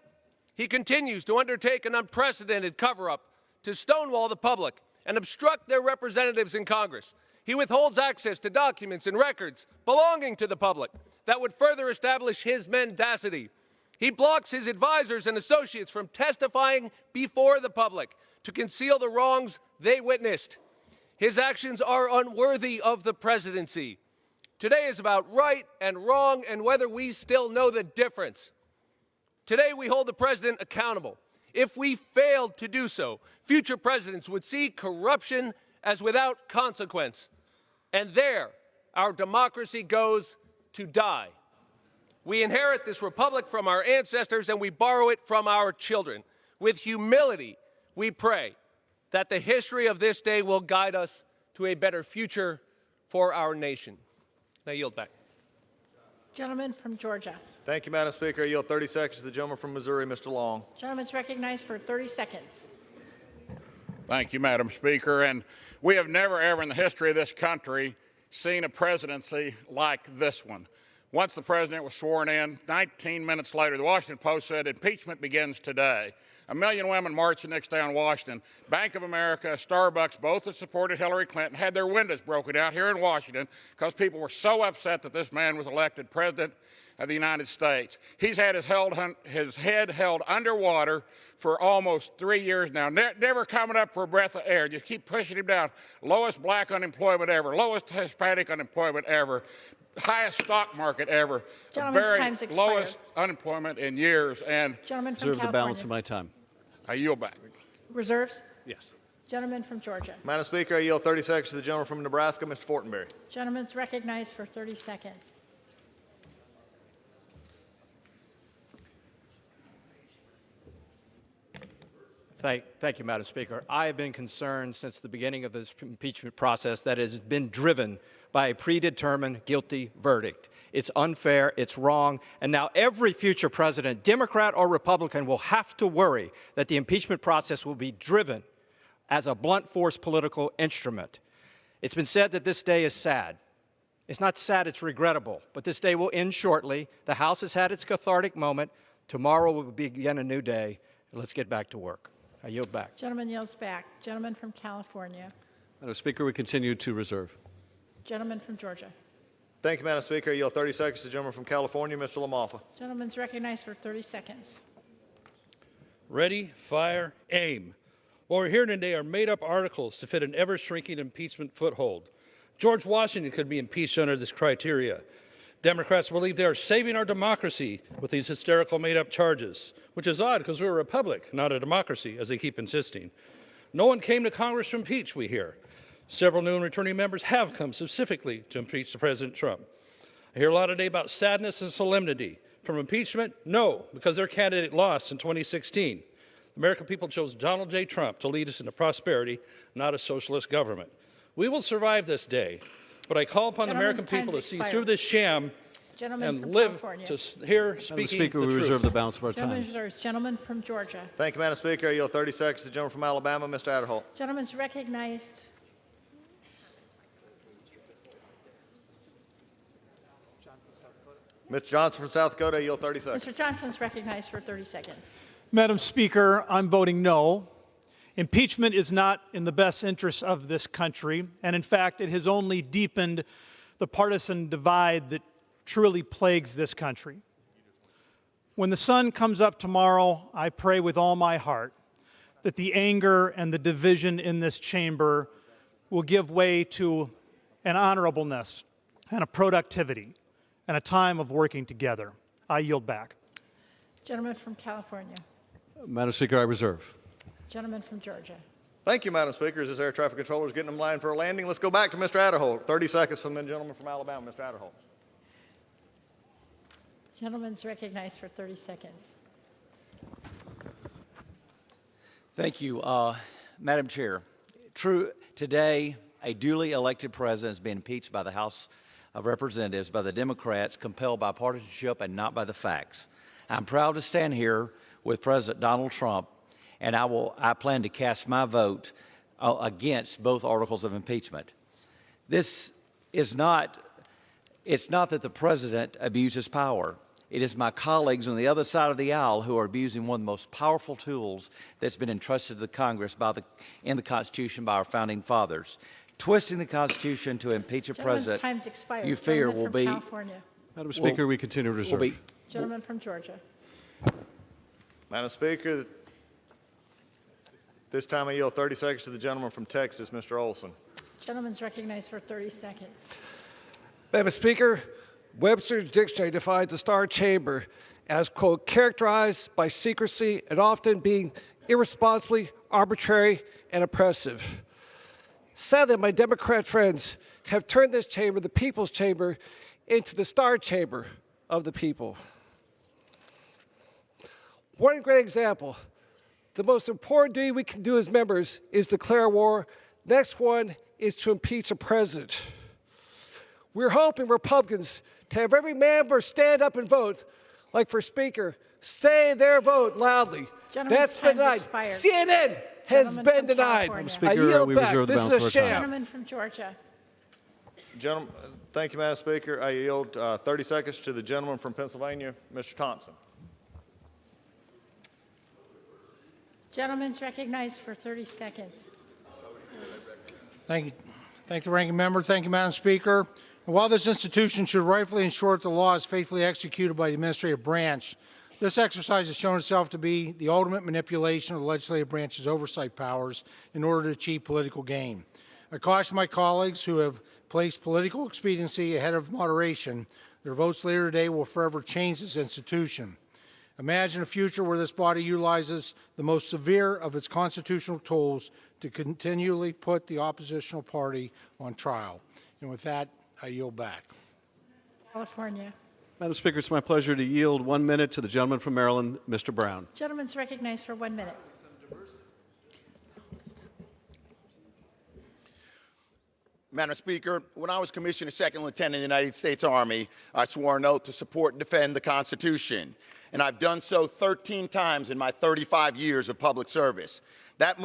he continues to undertake an unprecedented cover-up to stonewall the public and obstruct their representatives in Congress. He withholds access to documents and records belonging to the public that would further establish his mendacity. He blocks his advisors and associates from testifying before the public to conceal the wrongs they witnessed. His actions are unworthy of the presidency. Today is about right and wrong and whether we still know the difference. Today we hold the president accountable. If we failed to do so, future presidents would see corruption as without consequence. And there, our democracy goes to die. We inherit this republic from our ancestors and we borrow it from our children. With humility, we pray that the history of this day will guide us to a better future for our nation. I yield back. Gentleman from Georgia. Thank you, Madam Speaker. I yield 30 seconds to the gentleman from Missouri, Mr. Long. Gentleman's recognized for 30 seconds. Thank you, Madam Speaker. And we have never, ever in the history of this country seen a presidency like this one. Once the president was sworn in, 19 minutes later, the Washington Post said impeachment begins today. 1 million women marched the next day on Washington. Bank of America, Starbucks, both that supported Hillary Clinton, had their windows broken out here in Washington because people were so upset that this man was elected president of the United States. He's had his head held underwater for almost 3 years now, never coming up for a breath of air. Just keep pushing him down. Lowest black unemployment ever, lowest Hispanic unemployment ever, highest stock market ever, the very lowest unemployment in years. And Gentleman from Reserve the balance California. of my time. I yield back. Reserves? Yes. Gentleman from Georgia. Madam Speaker, I yield 30 seconds to the gentleman from Nebraska, Mr. Fortenberry. Gentleman's recognized for 30 seconds. Thank you, Madam Speaker. I have been concerned since the beginning of this impeachment process that it has been driven by a predetermined guilty verdict. It's unfair, it's wrong, and now every future president, Democrat or Republican, will have to worry that the impeachment process will be driven as a blunt force political instrument. It's been said that this day is sad. It's not sad, it's regrettable, but this day will end shortly. The House has had its cathartic moment. Tomorrow will begin a new day. Let's get back to work. I yield back. Gentleman yields back. Gentleman from California. Madam Speaker, we continue to reserve. Gentleman from Georgia. Thank you, Madam Speaker. I yield 30 seconds to the gentleman from California, Mr. LaMalfa. Gentleman's recognized for 30 seconds. Ready, fire, aim. What we're hearing today are made-up articles to fit an ever-shrinking impeachment foothold. George Washington could be impeached under this criteria. Democrats believe they are saving our democracy with these hysterical made-up charges, which is odd because we're a republic, not a democracy, as they keep insisting. No one came to Congress to impeach, we hear. Several new and returning members have come specifically to impeach President Trump. I hear a lot today about sadness and solemnity. From impeachment? No, because their candidate lost in 2016. The American people chose Donald J. Trump to lead us into prosperity, not a socialist government. We will survive this day, but I call upon the American people to see through this sham and live to hear speaking Madam Speaker, the we truth. reserve the balance of our Gentleman time. reserves. Gentleman from Georgia. Thank you, Madam Speaker. I yield 30 seconds to the gentleman from Alabama, Mr. Adderholt. Gentleman's recognized. Mr. Johnson from South Dakota, I yield 30 seconds. Mr. Johnson's recognized for 30 seconds. Madam Speaker, I'm voting no. Impeachment is not in the best interest of this country, and in fact, it has only deepened the partisan divide that truly plagues this country. When the sun comes up tomorrow, I pray with all my heart that the anger and the division in this chamber will give way to an honorableness and a productivity and a time of working together. I yield back. Gentleman from California. Madam Speaker, I reserve. Gentleman from Georgia. Thank you, Madam Speaker. As this air traffic controller is getting in line for a landing, let's go back to Mr. Adderholt. 30 seconds from the gentleman from Alabama, Mr. Adderholt. Gentleman's recognized for 30 seconds. Thank you, Madam Chair. Today, a duly elected president is being impeached by the House of Representatives by the Democrats, compelled by partisanship and not by the facts. I'm proud to stand here with President Donald Trump, and I plan to cast my vote against both articles of impeachment. This is it's not that the president abuses power. It is my colleagues on the other side of the aisle who are abusing one of the most powerful tools that's been entrusted to the Congress in the Constitution by our founding fathers. Twisting the Constitution to impeach a president Time's expired. you fear Gentleman will from be... California. Madam Speaker, we continue to reserve. Gentleman from Georgia. Madam Speaker, this time I yield 30 seconds to the gentleman from Texas, Mr. Olson. Gentleman's recognized for 30 seconds. Madam Speaker, Webster's dictionary defines the Star Chamber as, quote, characterized by secrecy and often being irresponsibly arbitrary and oppressive. Sadly, my Democrat friends have turned this chamber, the People's Chamber, into the Star Chamber of the people. One great example. The most important duty we can do as members is declare war. Next one is to impeach a president. We're hoping Republicans to have every member stand up and vote, like for Speaker, say their vote loudly. That's been denied. CNN has been denied. Madam Speaker, we reserve the balance of our time. Gentleman from Georgia. Gentlemen, Thank you, Madam Speaker. I yield 30 seconds to the gentleman from Pennsylvania, Mr. Thompson. Gentleman's recognized for 30 seconds. Thank you. Thank the ranking member. Thank you, Madam Speaker. And while this institution should rightfully ensure that the law is faithfully executed by the administrative branch, this exercise has shown itself to be the ultimate manipulation of the legislative branch's oversight powers in order to achieve political gain. I caution my colleagues who have placed political expediency ahead of moderation. Their votes later today will forever change this institution. Imagine a future where this body utilizes the most severe of its constitutional tools to continually put the oppositional party on trial. And with that, I yield back. California. Madam Speaker, it's my pleasure to yield 1 minute to the gentleman from Maryland, Mr. Brown. Gentleman's recognized for 1 minute. Madam Speaker, when I was commissioned as Second Lieutenant in the United States Army, I swore an oath to support and defend the Constitution. And I've done so 13 times in my 35 years of public service. That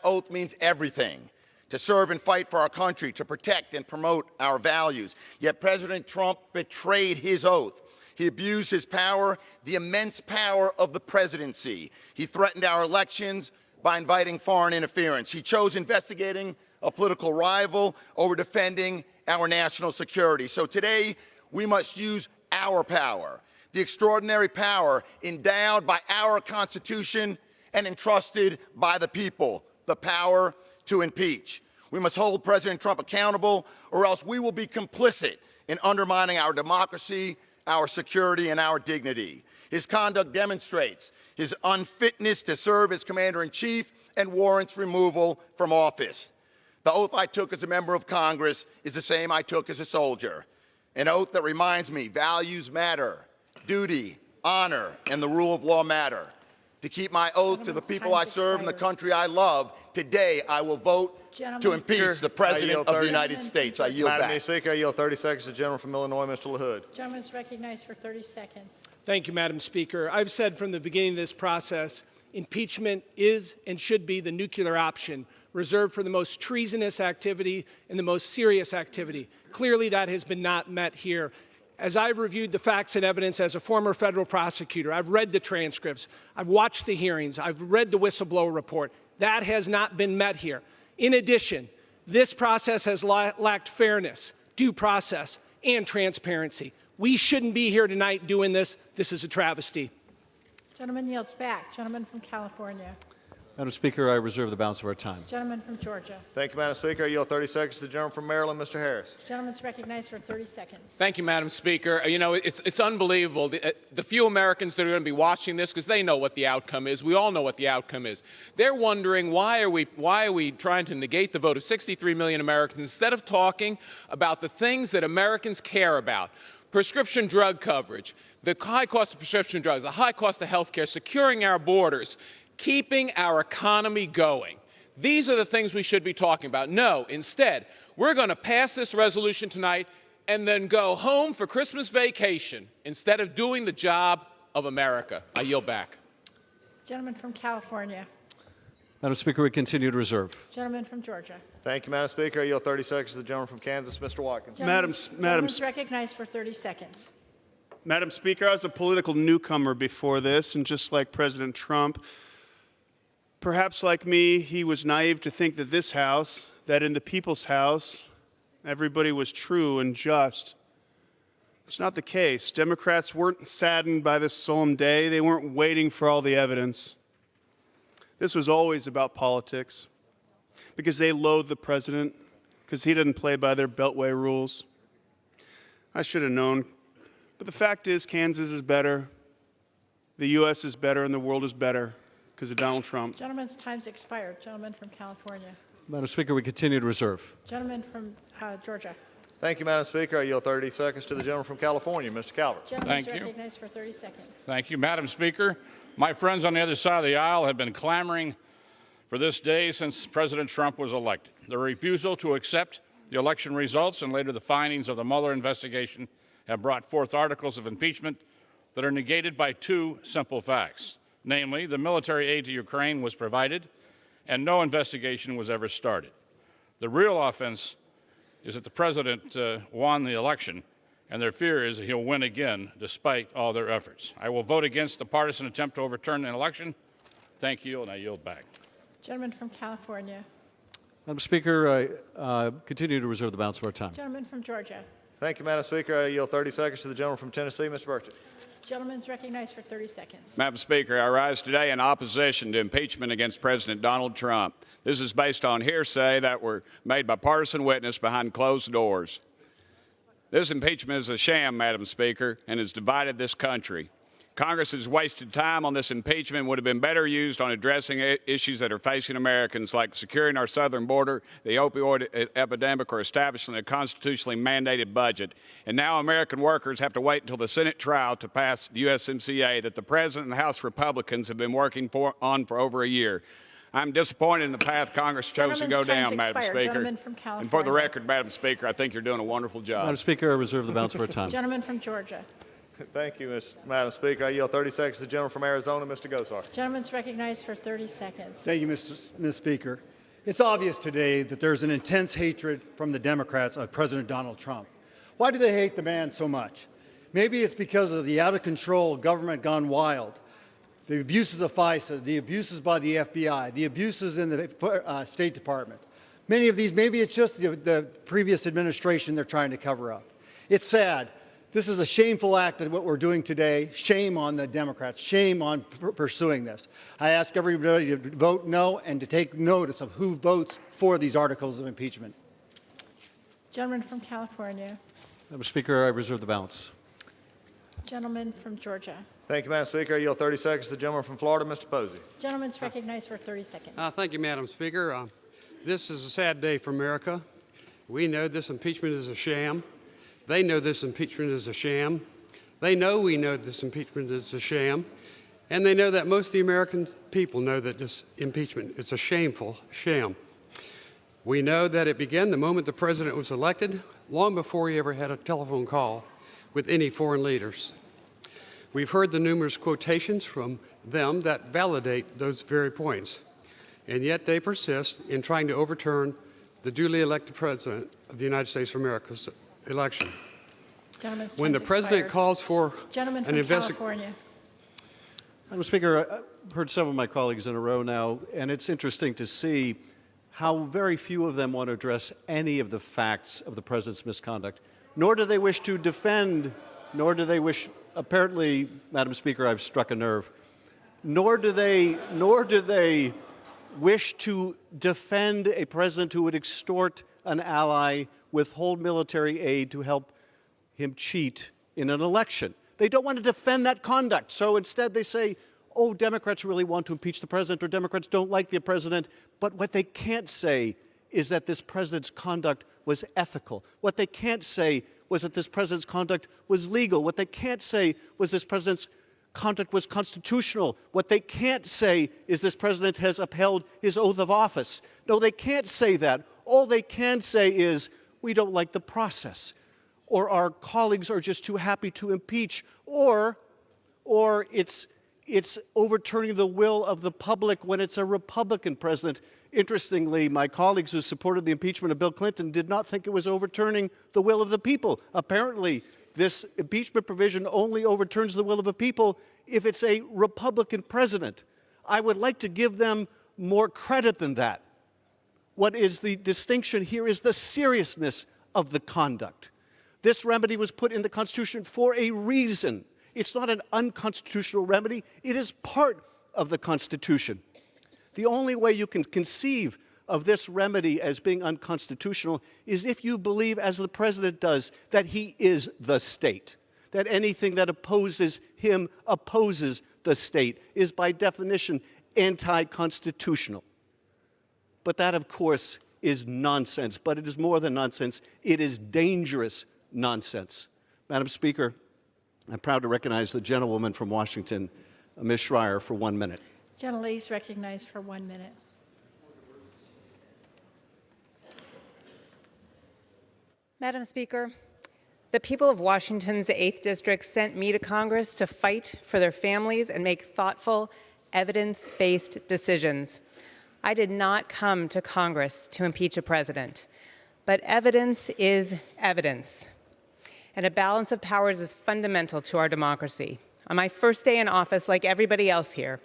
oath means everything. To serve and fight for our country, to protect and promote our values. Yet President Trump betrayed his oath. He abused his power, the immense power of the presidency. He threatened our elections by inviting foreign interference. He chose investigating a political rival over defending our national security. So today, we must use our power, the extraordinary power endowed by our Constitution and entrusted by the people, the power to impeach. We must hold President Trump accountable, or else we will be complicit in undermining our democracy, our security, and our dignity. His conduct demonstrates his unfitness to serve as Commander-in-Chief and warrants removal from office. The oath I took as a member of Congress is the same I took as a soldier, an oath that reminds me values matter, duty, honor, and the rule of law matter. To keep my oath to the people I serve and the country I love, today I will vote to impeach the President of the United States. I yield back. Madam Speaker, I yield 30 seconds to the gentleman from Illinois, Mr. LaHood. Gentleman's recognized for 30 seconds. Thank you, Madam Speaker. I've said from the beginning of this process, impeachment is and should be the nuclear option, reserved for the most treasonous activity and the most serious activity. Clearly, that has been not met here. As I've reviewed the facts and evidence as a former federal prosecutor, I've read the transcripts, I've watched the hearings, I've read the whistleblower report. That has not been met here. In addition, this process has lacked fairness, due process, and transparency. We shouldn't be here tonight doing this. This is a travesty. Gentleman yields back. Gentleman from California. Madam Speaker, I reserve the balance of our time. Gentleman from Georgia. Thank you, Madam Speaker. I yield 30 seconds to the gentleman from Maryland, Mr. Harris. Gentleman's recognized for 30 seconds. Thank you, Madam Speaker. You know, it's unbelievable. The few Americans that are going to be watching this, because they know what the outcome is. We all know what the outcome is. They're wondering why are we trying to negate the vote of 63 million Americans instead of talking about the things that Americans care about. Prescription drug coverage, the high cost of prescription drugs, the high cost of health care, securing our borders, keeping our economy going. These are the things we should be talking about. No, instead, we're going to pass this resolution tonight and then go home for Christmas vacation instead of doing the job of America. I yield back. Gentleman from California. Madam Speaker, we continue to reserve. Gentleman from Georgia. Thank you, Madam Speaker. I yield 30 seconds to the gentleman from Kansas, Mr. Watkins. Gentleman's recognized for 30 seconds. Madam Speaker, I was a political newcomer before this, and just like President Trump, perhaps like me, he was naive to think that this House, that in the people's house, everybody was true and just. It's not the case. Democrats weren't saddened by this solemn day. They weren't waiting for all the evidence. This was always about politics, because they loathe the president, because he didn't play by their Beltway rules. I should have known. But the fact is, Kansas is better, the U.S. is better, and the world is better because of Donald Trump. Gentleman's time's expired. Gentleman from California. Madam Speaker, we continue to reserve. Gentleman from Georgia. Thank you, Madam Speaker. I yield 30 seconds to the gentleman from California, Mr. Calvert. Gentleman's recognized for 30 seconds. Thank you, Madam Speaker. My friends on the other side of the aisle have been clamoring for this day since President Trump was elected. The refusal to accept the election results and later the findings of the Mueller investigation have brought forth articles of impeachment that are negated by two simple facts. Namely, the military aid to Ukraine was provided and no investigation was ever started. The real offense is that the president won the election, and their fear is that he'll win again despite all their efforts. I will vote against the partisan attempt to overturn an election. Thank you, and I yield back. Gentleman from California. Madam Speaker, I continue to reserve the balance of our time. Gentleman from Georgia. Thank you, Madam Speaker. I yield 30 seconds to the gentleman from Tennessee, Mr. Burchett. Gentleman's recognized for 30 seconds. Madam Speaker, I rise today in opposition to impeachment against President Donald Trump. This is based on hearsay that were made by partisan witness behind closed doors. This impeachment is a sham, Madam Speaker, and has divided this country. Congress has wasted time on this impeachment, would have been better used on addressing issues that are facing Americans, like securing our southern border, the opioid epidemic, or establishing a constitutionally mandated budget. And now American workers have to wait until the Senate trial to pass the USMCA that the President and the House Republicans have been working on for over a year. I'm disappointed in the path Congress chose to go down, Madam Speaker. And for the record, Madam Speaker, I think you're doing a wonderful job. Madam Speaker, I reserve the balance of our time. Gentleman from Georgia. Thank you, Madam Speaker. I yield 30 seconds to the gentleman from Arizona, Mr. Gosar. Gentleman's recognized for 30 seconds. Thank you, Ms. Speaker. It's obvious today that there's an intense hatred from the Democrats of President Donald Trump. Why do they hate the man so much? Maybe it's because of the out-of-control government gone wild, the abuses of FISA, the abuses by the FBI, the abuses in the State Department. Many of these, maybe it's just the previous administration they're trying to cover up. It's sad. This is a shameful act of what we're doing today. Shame on the Democrats. Shame on pursuing this. I ask everybody to vote no and to take notice of who votes for these articles of impeachment. Gentleman from California. Madam Speaker, I reserve the balance. Gentleman from Georgia. Thank you, Madam Speaker. I yield 30 seconds to the gentleman from Florida, Mr. Posey. Gentleman's recognized for 30 seconds. Thank you, Madam Speaker. This is a sad day for America. We know this impeachment is a sham. They know this impeachment is a sham. They know we know this impeachment is a sham. And they know that most of the American people know that this impeachment is a shameful sham. We know that it began the moment the president was elected, long before he ever had a telephone call with any foreign leaders. We've heard the numerous quotations from them that validate those very points. And yet they persist in trying to overturn the duly elected president of the United States of America's election. When the president calls for Gentleman an from California. Madam Speaker, I've heard several of my colleagues in a row now, and it's interesting to see how very few of them want to address any of the facts of the president's misconduct, nor do they wish to defend, nor do they wish, apparently, Madam Speaker, I've struck a nerve, nor do they wish to defend a president who would extort an ally, withhold military aid to help him cheat in an election. They don't want to defend that conduct. So instead they say, oh, Democrats really want to impeach the president, or Democrats don't like the president. But what they can't say is that this president's conduct was ethical. What they can't say was that this president's conduct was legal. What they can't say was this president's conduct was constitutional. What they can't say is this president has upheld his oath of office. No, they can't say that. All they can say is, we don't like the process, or our colleagues are just too happy to impeach, or it's overturning the will of the public when it's a Republican president. Interestingly, my colleagues who supported the impeachment of Bill Clinton did not think it was overturning the will of the people. Apparently, this impeachment provision only overturns the will of the people if it's a Republican president. I would like to give them more credit than that. What is the distinction here is the seriousness of the conduct. This remedy was put in the Constitution for a reason. It's not an unconstitutional remedy. It is part of the Constitution. The only way you can conceive of this remedy as being unconstitutional is if you believe, as the president does, that he is the state, that anything that opposes him opposes the state, is by definition anti-constitutional. But that, of course, is nonsense. But it is more than nonsense. It is dangerous nonsense. Madam Speaker, I'm proud to recognize the gentlewoman from Washington, Ms. Schreier, for 1 minute. Gentlelady is recognized for 1 minute. Madam Speaker, the people of Washington's 8th District sent me to Congress to fight for their families and make thoughtful, evidence-based decisions. I did not come to Congress to impeach a president. But evidence is evidence. And a balance of powers is fundamental to our democracy. On my first day in office, like everybody else here,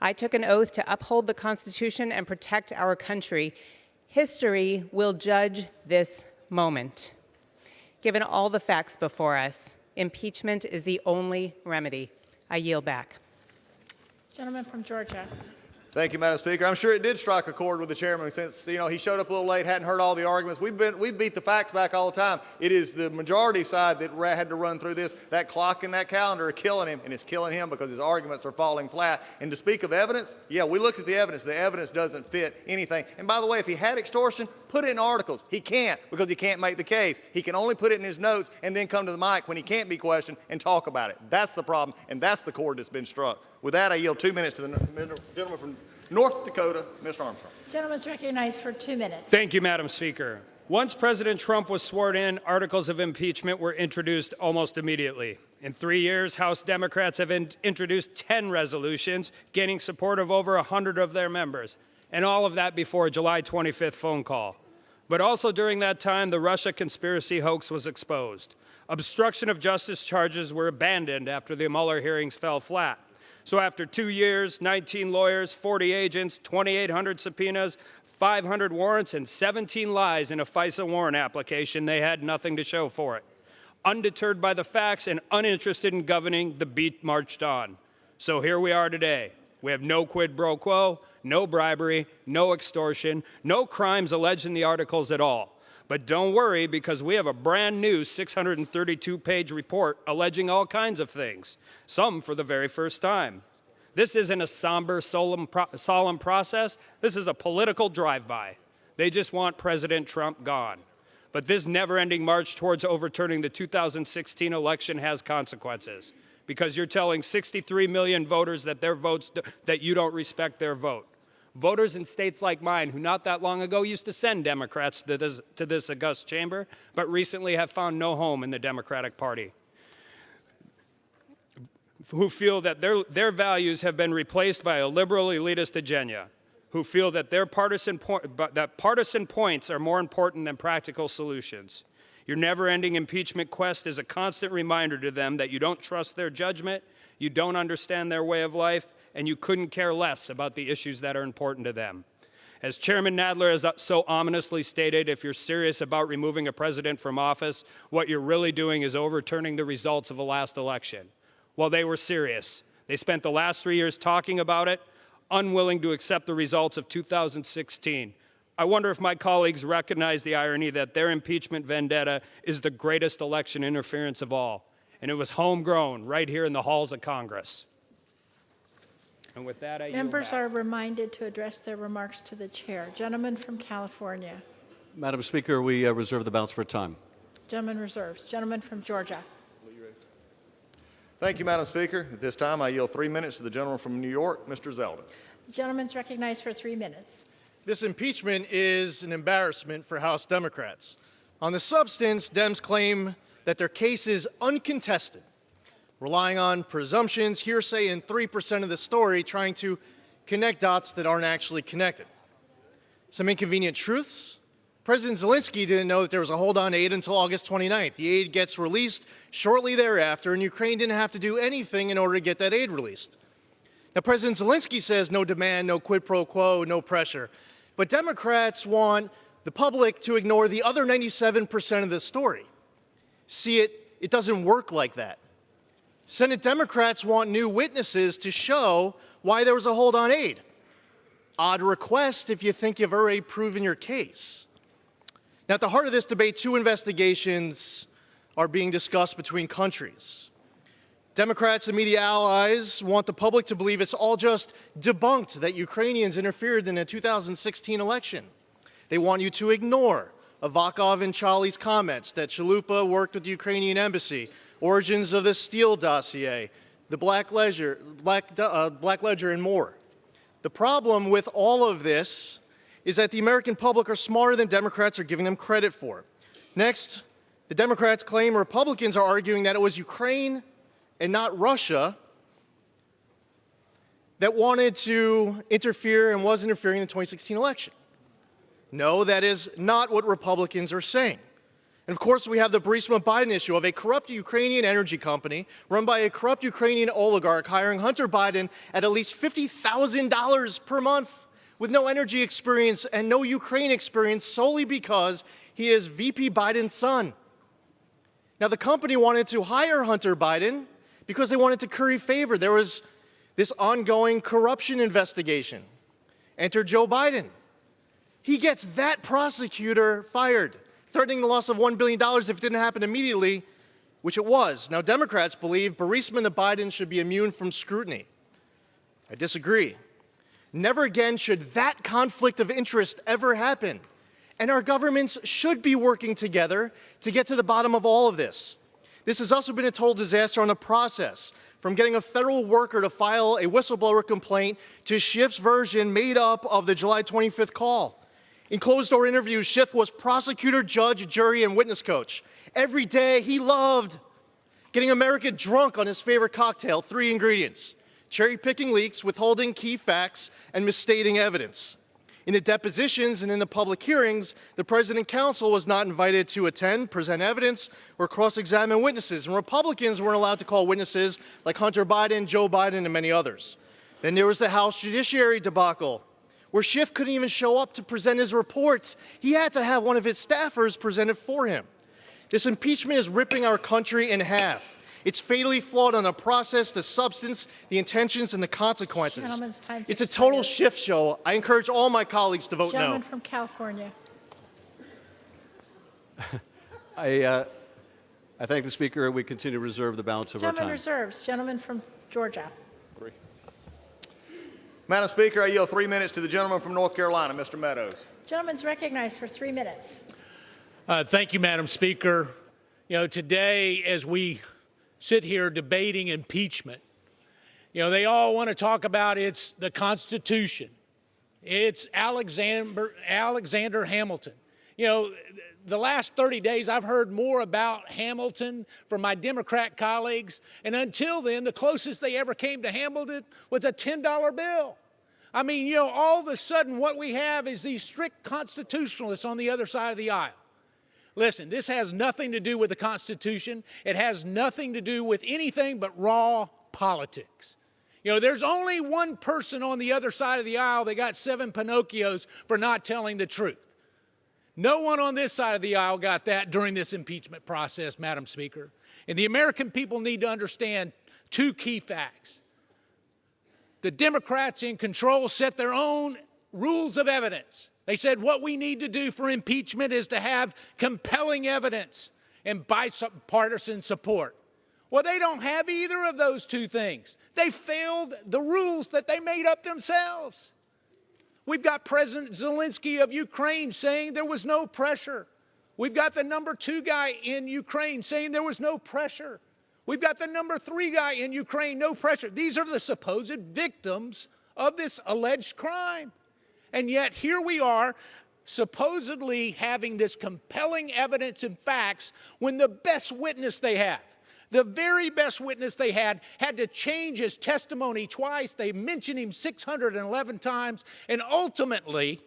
I took an oath to uphold the Constitution and protect our country. History will judge this moment. Given all the facts before us, impeachment is the only remedy. I yield back. Gentleman from Georgia. Thank you, Madam Speaker. I'm sure it did strike a chord with the chairman since, he showed up a little late, hadn't heard all the arguments. We've beat the facts back all the time. It is the majority side that had to run through this. That clock and that calendar are killing him, and it's killing him because his arguments are falling flat. And to speak of evidence, yeah, we looked at the evidence. The evidence doesn't fit anything. And by the way, if he had extortion, put it in articles. He can't because he can't make the case. He can only put it in his notes and then come to the mic when he can't be questioned and talk about it. That's the problem, and that's the chord that's been struck. With that, I yield 2 minutes to the gentleman from North Dakota, Mr. Armstrong. Gentleman is recognized for 2 minutes. Thank you, Madam Speaker. Once President Trump was sworn in, articles of impeachment were introduced almost immediately. In 3 years, House Democrats have introduced 10 resolutions, gaining support of over 100 of their members, and all of that before a July 25th phone call. But also during that time, the Russia conspiracy hoax was exposed. Obstruction of justice charges were abandoned after the Mueller hearings fell flat. So after 2 years, 19 lawyers, 40 agents, 2,800 subpoenas, 500 warrants, and 17 lies in a FISA warrant application, they had nothing to show for it. Undeterred by the facts and uninterested in governing, the beat marched on. So here we are today. We have no quid pro quo, no bribery, no extortion, no crimes alleged in the articles at all. But don't worry, because we have a brand new 632-page report alleging all kinds of things, some for the very first time. This isn't a somber, solemn process. This is a political drive-by. They just want President Trump gone. But this never-ending march towards overturning the 2016 election has consequences, because you're telling 63 million voters that that you don't respect their vote. Voters in states like mine, who not that long ago used to send Democrats to this august chamber, but recently have found no home in the Democratic Party, who feel that their values have been replaced by a liberal elitist agenda, who feel that partisan points are more important than practical solutions. Your never-ending impeachment quest is a constant reminder to them that you don't trust their judgment, you don't understand their way of life, and you couldn't care less about the issues that are important to them. As Chairman Nadler has so ominously stated, if you're serious about removing a president from office, what you're really doing is overturning the results of the last election. Well, they were serious. They spent the last 3 years talking about it, unwilling to accept the results of 2016. I wonder if my colleagues recognize the irony that their impeachment vendetta is the greatest election interference of all, and it was homegrown right here in the halls of Congress. And with that, I yield Members back. are reminded to address their remarks to the chair. Gentleman from California. Madam Speaker, we reserve the balance for time. Gentleman reserves. Gentleman from Georgia. Thank you, Madam Speaker. At this time, I yield 3 minutes to the gentleman from New York, Mr. Zeldin. The gentleman's recognized for 3 minutes. This impeachment is an embarrassment for House Democrats. On the substance, Dems claim that their case is uncontested, relying on presumptions, hearsay, and 3% of the story, trying to connect dots that aren't actually connected. Some inconvenient truths. President Zelensky didn't know that there was a hold-on aid until August 29th. The aid gets released shortly thereafter, and Ukraine didn't have to do anything in order to get that aid released. Now, President Zelensky says no demand, no quid pro quo, no pressure. But Democrats want the public to ignore the other 97% of the story. See, it doesn't work like that. Senate Democrats want new witnesses to show why there was a hold on aid. Odd request if you think you've already proven your case. Now, at the heart of this debate, two investigations are being discussed between countries. Democrats and media allies want the public to believe it's all just debunked that Ukrainians interfered in the 2016 election. They want you to ignore Avakov and Charlie's comments that Chalupa worked with the Ukrainian embassy, origins of the Steele dossier, the Black Ledger, and more. The problem with all of this is that the American public are smarter than Democrats are giving them credit for. Next, the Democrats claim Republicans are arguing that it was Ukraine and not Russia that wanted to interfere and was interfering in the 2016 election. No, that is not what Republicans are saying. And of course, we have the Burisma-Biden issue of a corrupt Ukrainian energy company run by a corrupt Ukrainian oligarch hiring Hunter Biden at least $50,000 per month with no energy experience and no Ukraine experience solely because he is VP Biden's son. Now, the company wanted to hire Hunter Biden because they wanted to curry favor. There was this ongoing corruption investigation. Enter Joe Biden. He gets that prosecutor fired, threatening the loss of $1 billion if it didn't happen immediately, which it was. Now, Democrats believe Burisma and Biden should be immune from scrutiny. I disagree. Never again should that conflict of interest ever happen. And our governments should be working together to get to the bottom of all of this. This has also been a total disaster on the process, from getting a federal worker to file a whistleblower complaint to Schiff's version made up of the July 25th call. In closed-door interviews, Schiff was prosecutor, judge, jury, and witness coach. Every day, he loved getting America drunk on his favorite cocktail, 3 ingredients: cherry-picking leaks, withholding key facts, and misstating evidence. In the depositions and in the public hearings, the President Counsel was not invited to attend, present evidence, or cross-examine witnesses, and Republicans weren't allowed to call witnesses like Hunter Biden, Joe Biden, and many others. Then there was the House Judiciary debacle, where Schiff couldn't even show up to present his reports. He had to have one of his staffers present it for him. This impeachment is ripping our country in half. It's fatally flawed on the process, the substance, the intentions, and the consequences. It's a total Schiff show. I encourage all my colleagues to vote no. Gentleman from California. I thank the Speaker. We continue to reserve the balance of our time. Gentleman reserves. Gentleman from Georgia. Madam Speaker, I yield 3 minutes to the gentleman from North Carolina, Mr. Meadows. Gentleman's recognized for 3 minutes. Thank you, Madam Speaker. You know, today, as we sit here debating impeachment, you know, they all want to talk about it's the Constitution. It's Alexander Hamilton. You know, the last 30 days, I've heard more about Hamilton from my Democrat colleagues, and until then, the closest they ever came to Hamilton was a $10 bill. I mean, you know, all of a sudden, what we have is these strict constitutionalists on the other side of the aisle. Listen, this has nothing to do with the Constitution. It has nothing to do with anything but raw politics. You know, there's only one person on the other side of the aisle that got 7 Pinocchios for not telling the truth. No one on this side of the aisle got that during this impeachment process, Madam Speaker. And the American people need to understand 2 key facts. The Democrats in control set their own rules of evidence. They said what we need to do for impeachment is to have compelling evidence and bipartisan support. Well, they don't have either of those 2 things. They failed the rules that they made up themselves. We've got President Zelensky of Ukraine saying there was no pressure. We've got the number 2 guy in Ukraine saying there was no pressure. We've got the number 3 guy in Ukraine, no pressure. These are the supposed victims of this alleged crime. And yet here we are supposedly having this compelling evidence and facts when the best witness they have, the very best witness they had to change his testimony twice. They mentioned him 611 times. And ultimately,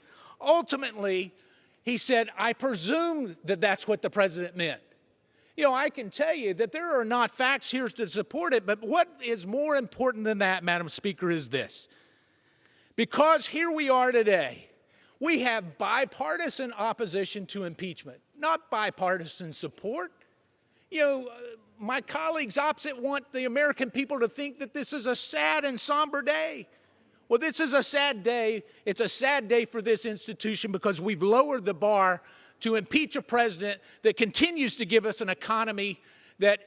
he said, I presume that that's what the president meant. You know, I can tell you that there are not facts here to support it, but what is more important than that, Madam Speaker, is this. Because here we are today, we have bipartisan opposition to impeachment, not bipartisan support. You know, my colleagues opposite want the American people to think that this is a sad and somber day. Well, this is a sad day. It's a sad day for this institution because we've lowered the bar to impeach a president that continues to give us an economy that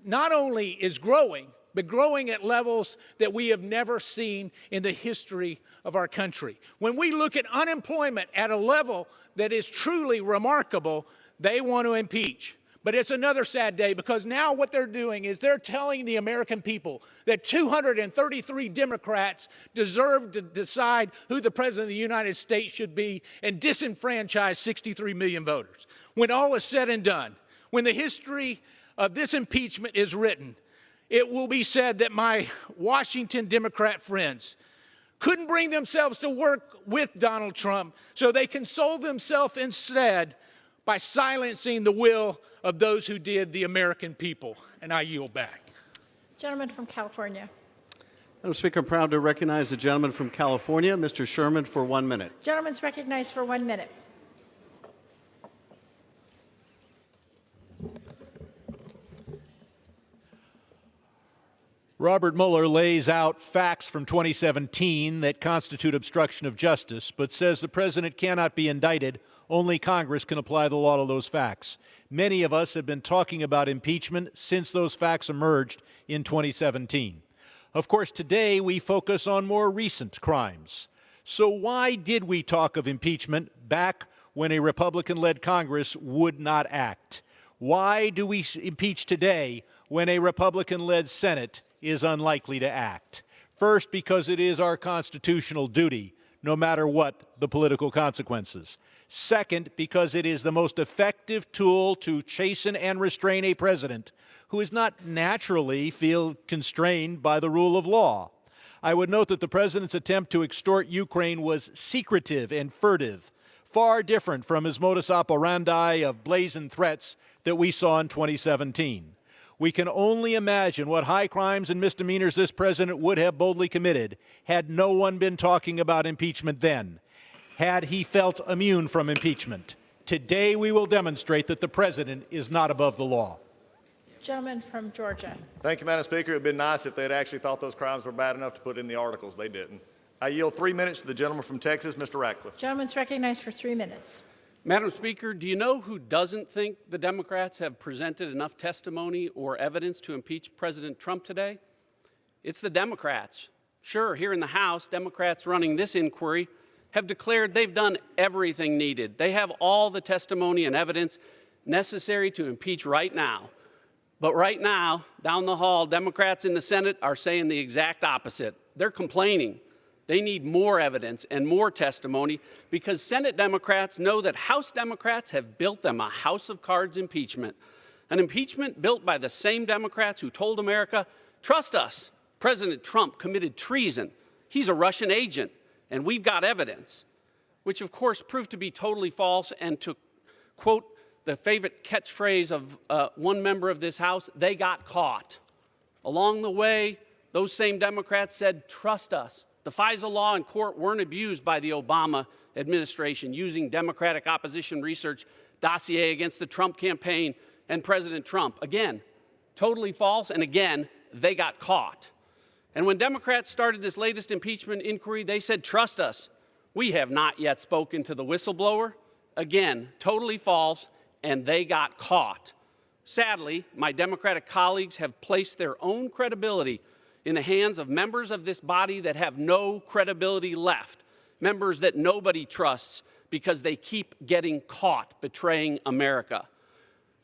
not only is growing, but growing at levels that we have never seen in the history of our country. When we look at unemployment at a level that is truly remarkable, they want to impeach. But it's another sad day because now what they're doing is they're telling the American people that 233 Democrats deserve to decide who the President of the United States should be and disenfranchise 63 million voters. When all is said and done, when the history of this impeachment is written, it will be said that my Washington Democrat friends couldn't bring themselves to work with Donald Trump, so they consoled themselves instead by silencing the will of those who did, the American people. And I yield back. Gentleman from California. Madam Speaker, I'm proud to recognize the gentleman from California, Mr. Sherman, for 1 minute. Gentleman's recognized for 1 minute. Robert Mueller lays out facts from 2017 that constitute obstruction of justice, but says the president cannot be indicted. Only Congress can apply the law to those facts. Many of us have been talking about impeachment since those facts emerged in 2017. Of course, today we focus on more recent crimes. So why did we talk of impeachment back when a Republican-led Congress would not act? Why do we impeach today when a Republican-led Senate is unlikely to act? First, because it is our constitutional duty, no matter what the political consequences. Second, because it is the most effective tool to chasten and restrain a president who is not naturally feel constrained by the rule of law. I would note that the president's attempt to extort Ukraine was secretive and furtive, far different from his modus operandi of brazen threats that we saw in 2017. We can only imagine what high crimes and misdemeanors this president would have boldly committed had no one been talking about impeachment then, had he felt immune from impeachment. Today we will demonstrate that the president is not above the law. Gentleman from Georgia. Thank you, Madam Speaker. It would have been nice if they had actually thought those crimes were bad enough to put in the articles. They didn't. I yield 3 minutes to the gentleman from Texas, Mr. Ratcliffe. Gentleman's recognized for 3 minutes. Madam Speaker, do you know who doesn't think the Democrats have presented enough testimony or evidence to impeach President Trump today? It's the Democrats. Sure, here in the House, Democrats running this inquiry have declared they've done everything needed. They have all the testimony and evidence necessary to impeach right now. But right now, down the hall, Democrats in the Senate are saying the exact opposite. They're complaining. They need more evidence and more testimony because Senate Democrats know that House Democrats have built them a house of cards impeachment. An impeachment built by the same Democrats who told America, trust us, President Trump committed treason. He's a Russian agent, and we've got evidence, which of course proved to be totally false. And to quote the favorite catchphrase of one member of this House, they got caught. Along the way, those same Democrats said, trust us. The FISA law and court weren't abused by the Obama administration using Democratic opposition research dossier against the Trump campaign and President Trump. Again, totally false, and again, they got caught. And when Democrats started this latest impeachment inquiry, they said, trust us. We have not yet spoken to the whistleblower. Again, totally false, and they got caught. Sadly, my Democratic colleagues have placed their own credibility in the hands of members of this body that have no credibility left, members that nobody trusts because they keep getting caught betraying America.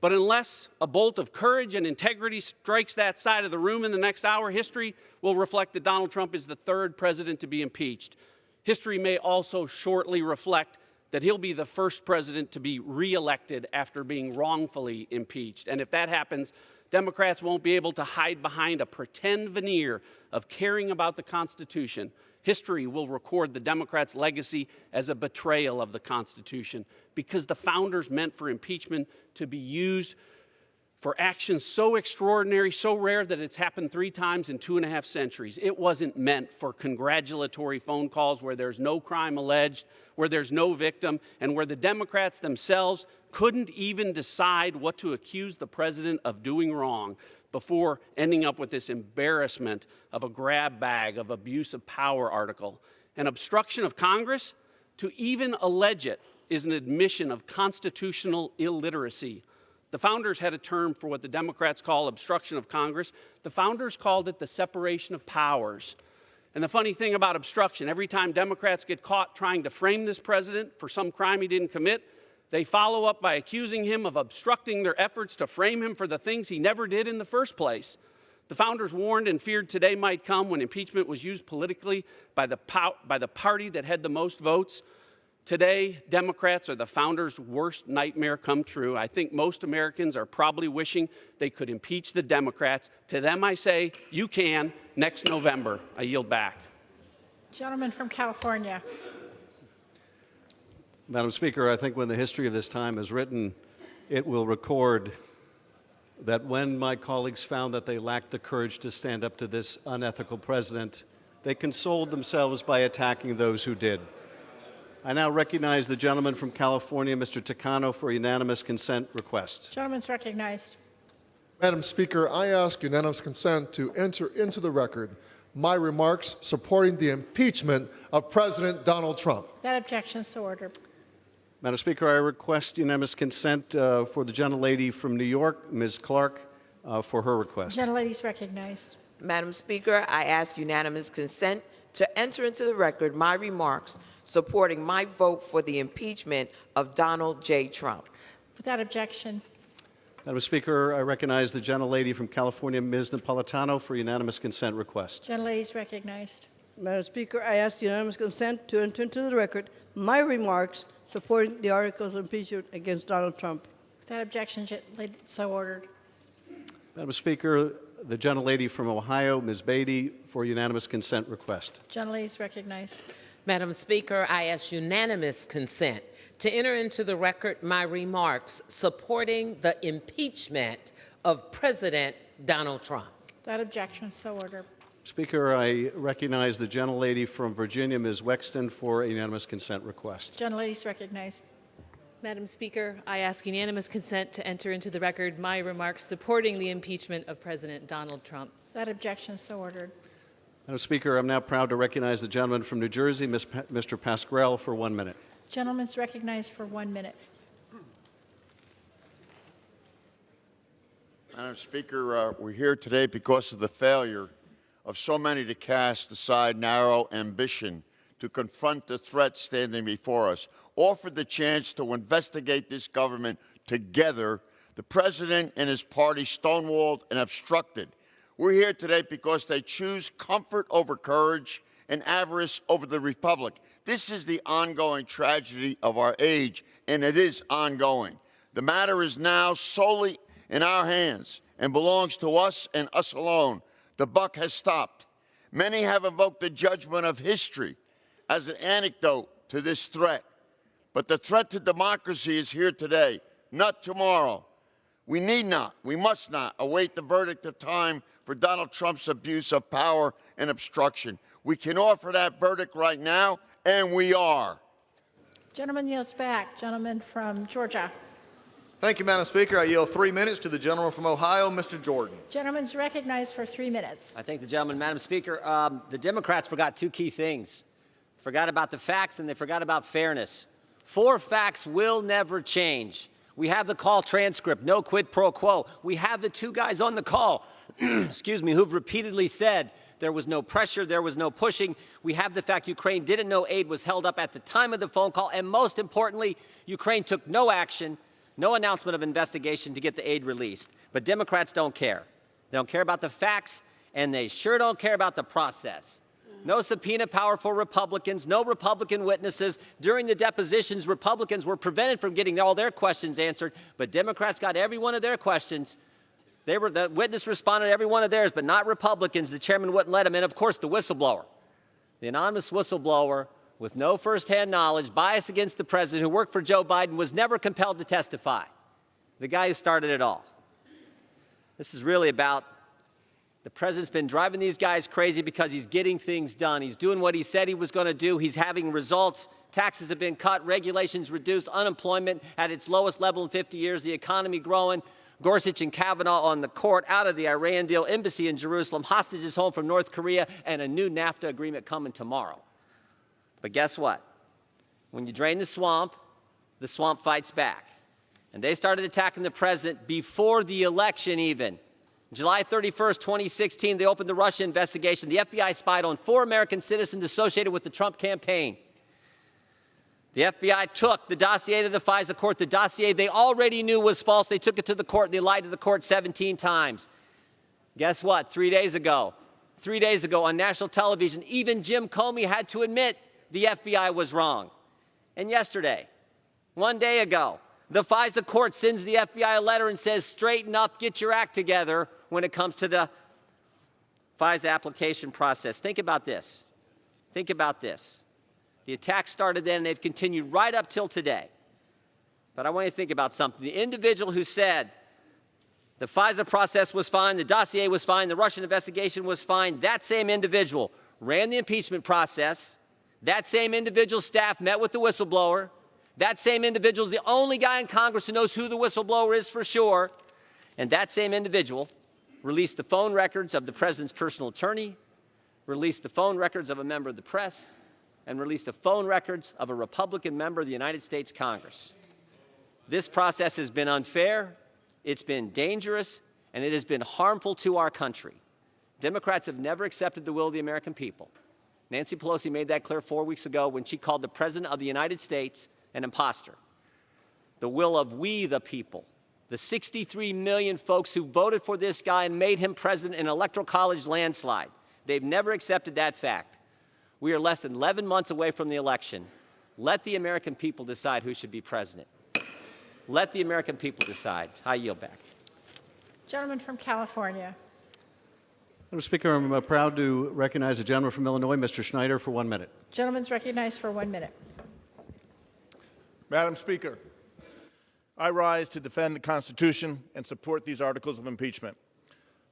But unless a bolt of courage and integrity strikes that side of the room in the next hour, history will reflect that Donald Trump is the third president to be impeached. History may also shortly reflect that he'll be the first president to be reelected after being wrongfully impeached. And if that happens, Democrats won't be able to hide behind a pretend veneer of caring about the Constitution. History will record the Democrats' legacy as a betrayal of the Constitution because the founders meant for impeachment to be used for actions so extraordinary, so rare that it's happened 3 times in 2.5 centuries. It wasn't meant for congratulatory phone calls where there's no crime alleged, where there's no victim, and where the Democrats themselves couldn't even decide what to accuse the president of doing wrong before ending up with this embarrassment of a grab bag of abuse of power article. An obstruction of Congress, to even allege it, is an admission of constitutional illiteracy. The founders had a term for what the Democrats call obstruction of Congress. The founders called it the separation of powers. And the funny thing about obstruction, every time Democrats get caught trying to frame this president for some crime he didn't commit, they follow up by accusing him of obstructing their efforts to frame him for the things he never did in the first place. The founders warned and feared today might come when impeachment was used politically by the party that had the most votes. Today, Democrats are the founders' worst nightmare come true. I think most Americans are probably wishing they could impeach the Democrats. To them, I say, you can next November. I yield back. Gentleman from California. Madam Speaker, I think when the history of this time is written, it will record that when my colleagues found that they lacked the courage to stand up to this unethical president, they consoled themselves by attacking those who did. I now recognize the gentleman from California, Mr. Takano, for a unanimous consent request. Gentleman's recognized. Madam Speaker, I ask unanimous consent to enter into the record my remarks supporting the impeachment of President Donald Trump. That objection is so ordered. Madam Speaker, I request unanimous consent for the gentlelady from New York, Ms. Clark, for her request. Gentlelady is recognized. Madam Speaker, I ask unanimous consent to enter into the record my remarks supporting my vote for the impeachment of Donald J. Trump. Without objection. Madam Speaker, I recognize the gentlelady from California, Ms. Napolitano, for unanimous consent request. Gentlelady is recognized. Madam Speaker, I ask unanimous consent to enter into the record my remarks supporting the articles of impeachment against Donald Trump. Without objection, so ordered. Madam Speaker, the gentlelady from Ohio, Ms. Beatty, for unanimous consent request. Gentlelady is recognized. Madam Speaker, I ask unanimous consent to enter into the record my remarks supporting the impeachment of President Donald Trump. Without objection, so ordered. Speaker, I recognize the gentlelady from Virginia, Ms. Wexton, for a unanimous consent request. Gentlelady is recognized. Madam Speaker, I ask unanimous consent to enter into the record my remarks supporting the impeachment of President Donald Trump. Without objection, so ordered. Madam Speaker, I'm now proud to recognize the gentleman from New Jersey, Mr. Pasquarello, for 1 minute. Gentleman is recognized for 1 minute. Madam Speaker, we're here today because of the failure of so many to cast aside narrow ambition to confront the threat standing before us. Offered the chance to investigate this government together, the president and his party stonewalled and obstructed. We're here today because they choose comfort over courage and avarice over the republic. This is the ongoing tragedy of our age, and it is ongoing. The matter is now solely in our hands and belongs to us and us alone. The buck has stopped. Many have invoked the judgment of history as an antidote to this threat. But the threat to democracy is here today, not tomorrow. We need not, we must not await the verdict of time for Donald Trump's abuse of power and obstruction. We can offer that verdict right now, and we are. Gentleman yields back. Gentleman from Georgia. Thank you, Madam Speaker. I yield 3 minutes to the gentleman from Ohio, Mr. Jordan. Gentleman's recognized for 3 minutes. I thank the gentleman. Madam Speaker, the Democrats forgot two key things. They forgot about the facts and they forgot about fairness. 4 facts will never change. We have the call transcript, no quid pro quo. We have the 2 guys on the call, excuse me, who've repeatedly said there was no pressure, there was no pushing. We have the fact Ukraine didn't know aid was held up at the time of the phone call, and most importantly, Ukraine took no action, no announcement of investigation to get the aid released. But Democrats don't care. They don't care about the facts, and they sure don't care about the process. No subpoena power for Republicans, no Republican witnesses. During the depositions, Republicans were prevented from getting all their questions answered, but Democrats got every one of their questions. The witness responded to every one of theirs, but not Republicans. The chairman wouldn't let them in. Of course, the whistleblower, the anonymous whistleblower with no firsthand knowledge, bias against the president, who worked for Joe Biden, was never compelled to testify. The guy who started it all. This is really about the president's been driving these guys crazy because he's getting things done. He's doing what he said he was going to do. He's having results. Taxes have been cut, regulations reduced, unemployment at its lowest level in 50 years, the economy growing. Gorsuch and Kavanaugh on the court, out of the Iran deal, embassy in Jerusalem, hostages home from North Korea, and a new NAFTA agreement coming tomorrow. But guess what? When you drain the swamp fights back. And they started attacking the president before the election even. July 31st, 2016, they opened the Russia investigation. The FBI spied on 4 American citizens associated with the Trump campaign. The FBI took the dossier to the FISA court, the dossier they already knew was false. They took it to the court, and they lied to the court 17 times. Guess what? 3 days ago on national television, even Jim Comey had to admit the FBI was wrong. And yesterday, 1 day ago, the FISA court sends the FBI a letter and says, straighten up, get your act together when it comes to the FISA application process. Think about this. Think about this. The attack started then, and they've continued right up till today. But I want you to think about something. The individual who said the FISA process was fine, the dossier was fine, the Russian investigation was fine, that same individual ran the impeachment process. That same individual's staff met with the whistleblower. That same individual is the only guy in Congress who knows who the whistleblower is for sure. And that same individual released the phone records of the president's personal attorney, released the phone records of a member of the press, and released the phone records of a Republican member of the United States Congress. This process has been unfair, it's been dangerous, and it has been harmful to our country. Democrats have never accepted the will of the American people. Nancy Pelosi made that clear 4 weeks ago when she called the President of the United States an imposter. The will of we, the people, the 63 million folks who voted for this guy and made him president in an electoral college landslide. They've never accepted that fact. We are less than 11 months away from the election. Let the American people decide who should be president. Let the American people decide. I yield back. Gentleman from California. Madam Speaker, I'm proud to recognize the gentleman from Illinois, Mr. Schneider, for 1 minute. Gentleman's recognized for 1 minute. Madam Speaker, I rise to defend the Constitution and support these articles of impeachment.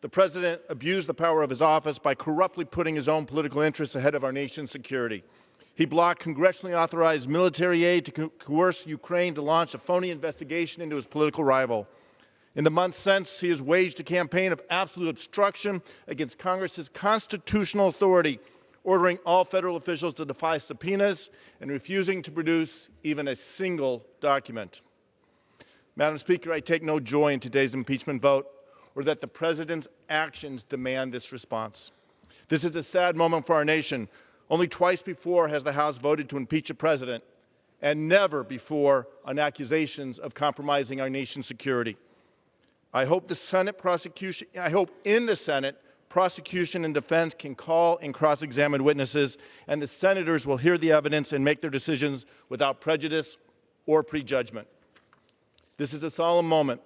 The President abused the power of his office by corruptly putting his own political interests ahead of our nation's security. He blocked congressionally authorized military aid to coerce Ukraine to launch a phony investigation into his political rival. In the months since, he has waged a campaign of absolute obstruction against Congress's constitutional authority, ordering all federal officials to defy subpoenas and refusing to produce even a single document. Madam Speaker, I take no joy in today's impeachment vote or that the President's actions demand this response. This is a sad moment for our nation. Only twice before has the House voted to impeach a president, and never before on accusations of compromising our nation's security. I hope in the Senate, prosecution and defense can call and cross-examine witnesses, and the senators will hear the evidence and make their decisions without prejudice or prejudgment. This is a solemn moment,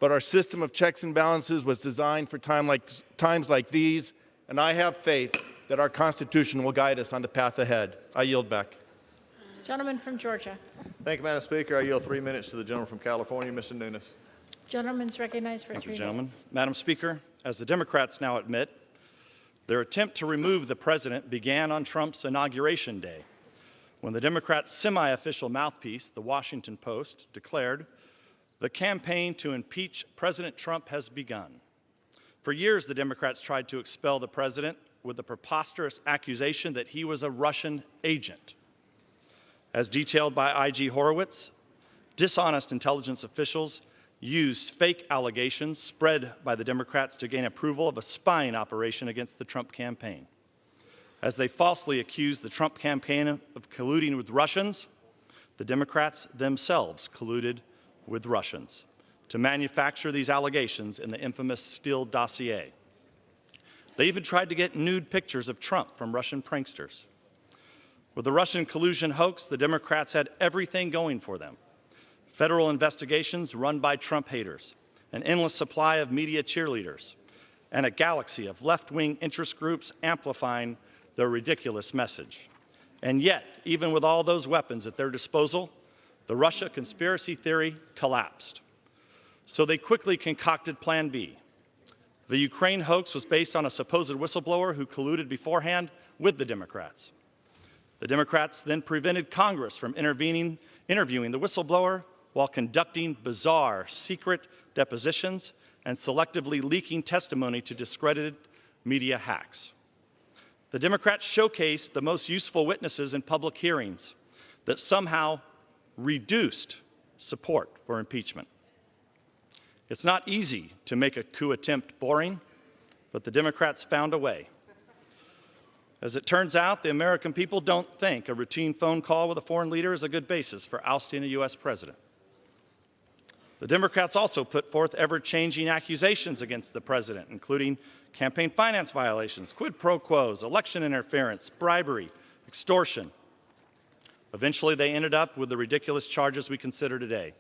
but our system of checks and balances was designed for times like these, and I have faith that our Constitution will guide us on the path ahead. I yield back. Gentleman from Georgia. Thank you, Madam Speaker. I yield 3 minutes to the gentleman from California, Mr. Nunes. Gentleman's recognized for Thank 3 you, gentlemen. minutes. Madam Speaker, as the Democrats now admit, their attempt to remove the president began on Trump's inauguration day, when the Democrats' semi-official mouthpiece, the Washington Post, declared, "The campaign to impeach President Trump has begun." For years, the Democrats tried to expel the president with the preposterous accusation that he was a Russian agent. As detailed by IG Horowitz, dishonest intelligence officials used fake allegations spread by the Democrats to gain approval of a spying operation against the Trump campaign. As they falsely accused the Trump campaign of colluding with Russians, the Democrats themselves colluded with Russians to manufacture these allegations in the infamous Steele dossier. They even tried to get nude pictures of Trump from Russian pranksters. With the Russian collusion hoax, the Democrats had everything going for them. Federal investigations run by Trump haters, an endless supply of media cheerleaders, and a galaxy of left-wing interest groups amplifying their ridiculous message. And yet, even with all those weapons at their disposal, the Russia conspiracy theory collapsed. So they quickly concocted Plan B. The Ukraine hoax was based on a supposed whistleblower who colluded beforehand with the Democrats. The Democrats then prevented Congress from interviewing the whistleblower while conducting bizarre, secret depositions and selectively leaking testimony to discredited media hacks. The Democrats showcased the most useful witnesses in public hearings that somehow reduced support for impeachment. It's not easy to make a coup attempt boring, but the Democrats found a way. As it turns out, the American people don't think a routine phone call with a foreign leader is a good basis for ousting a U.S. president. The Democrats also put forth ever-changing accusations against the president, including campaign finance violations, quid pro quos, election interference, bribery, extortion. Eventually, they ended up with the ridiculous charges we consider today: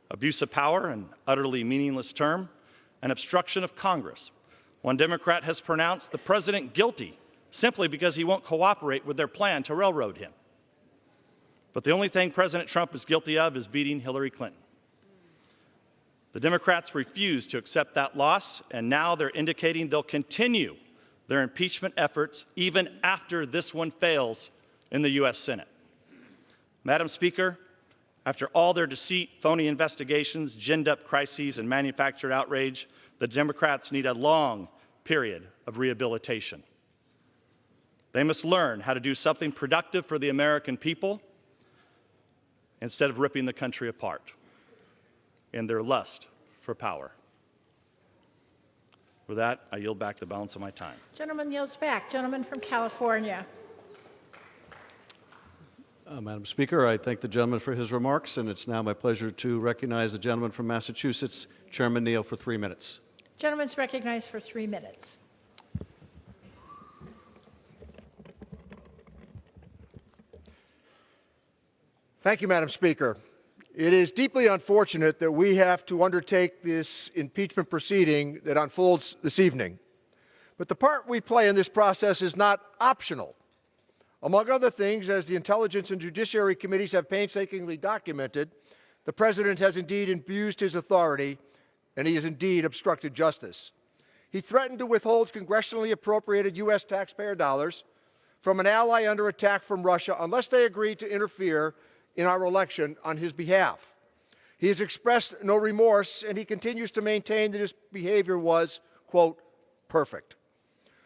abuse of power, an utterly meaningless term, and obstruction of Congress. One Democrat has pronounced the president guilty simply because he won't cooperate with their plan to railroad him. But the only thing President Trump is guilty of is beating Hillary Clinton. The Democrats refuse to accept that loss, and now they're indicating they'll continue their impeachment efforts even after this one fails in the U.S. Senate. Madam Speaker, after all their deceit, phony investigations, ginned-up crises, and manufactured outrage, the Democrats need a long period of rehabilitation. They must learn how to do something productive for the American people instead of ripping the country apart in their lust for power. With that, I yield back the balance of my time. Gentleman yields back. Gentleman from California. Madam Speaker, I thank the gentleman for his remarks, and it's now my pleasure to recognize the gentleman from Massachusetts, Chairman Neal, for 3 minutes. Gentleman's recognized for 3 minutes. Thank you, Madam Speaker. It is deeply unfortunate that we have to undertake this impeachment proceeding that unfolds this evening. But the part we play in this process is not optional. Among other things, as the Intelligence and Judiciary Committees have painstakingly documented, the President has indeed abused his authority, and he has indeed obstructed justice. He threatened to withhold congressionally appropriated U.S. taxpayer dollars from an ally under attack from Russia unless they agreed to interfere in our election on his behalf. He has expressed no remorse, and he continues to maintain that his behavior was, quote, perfect,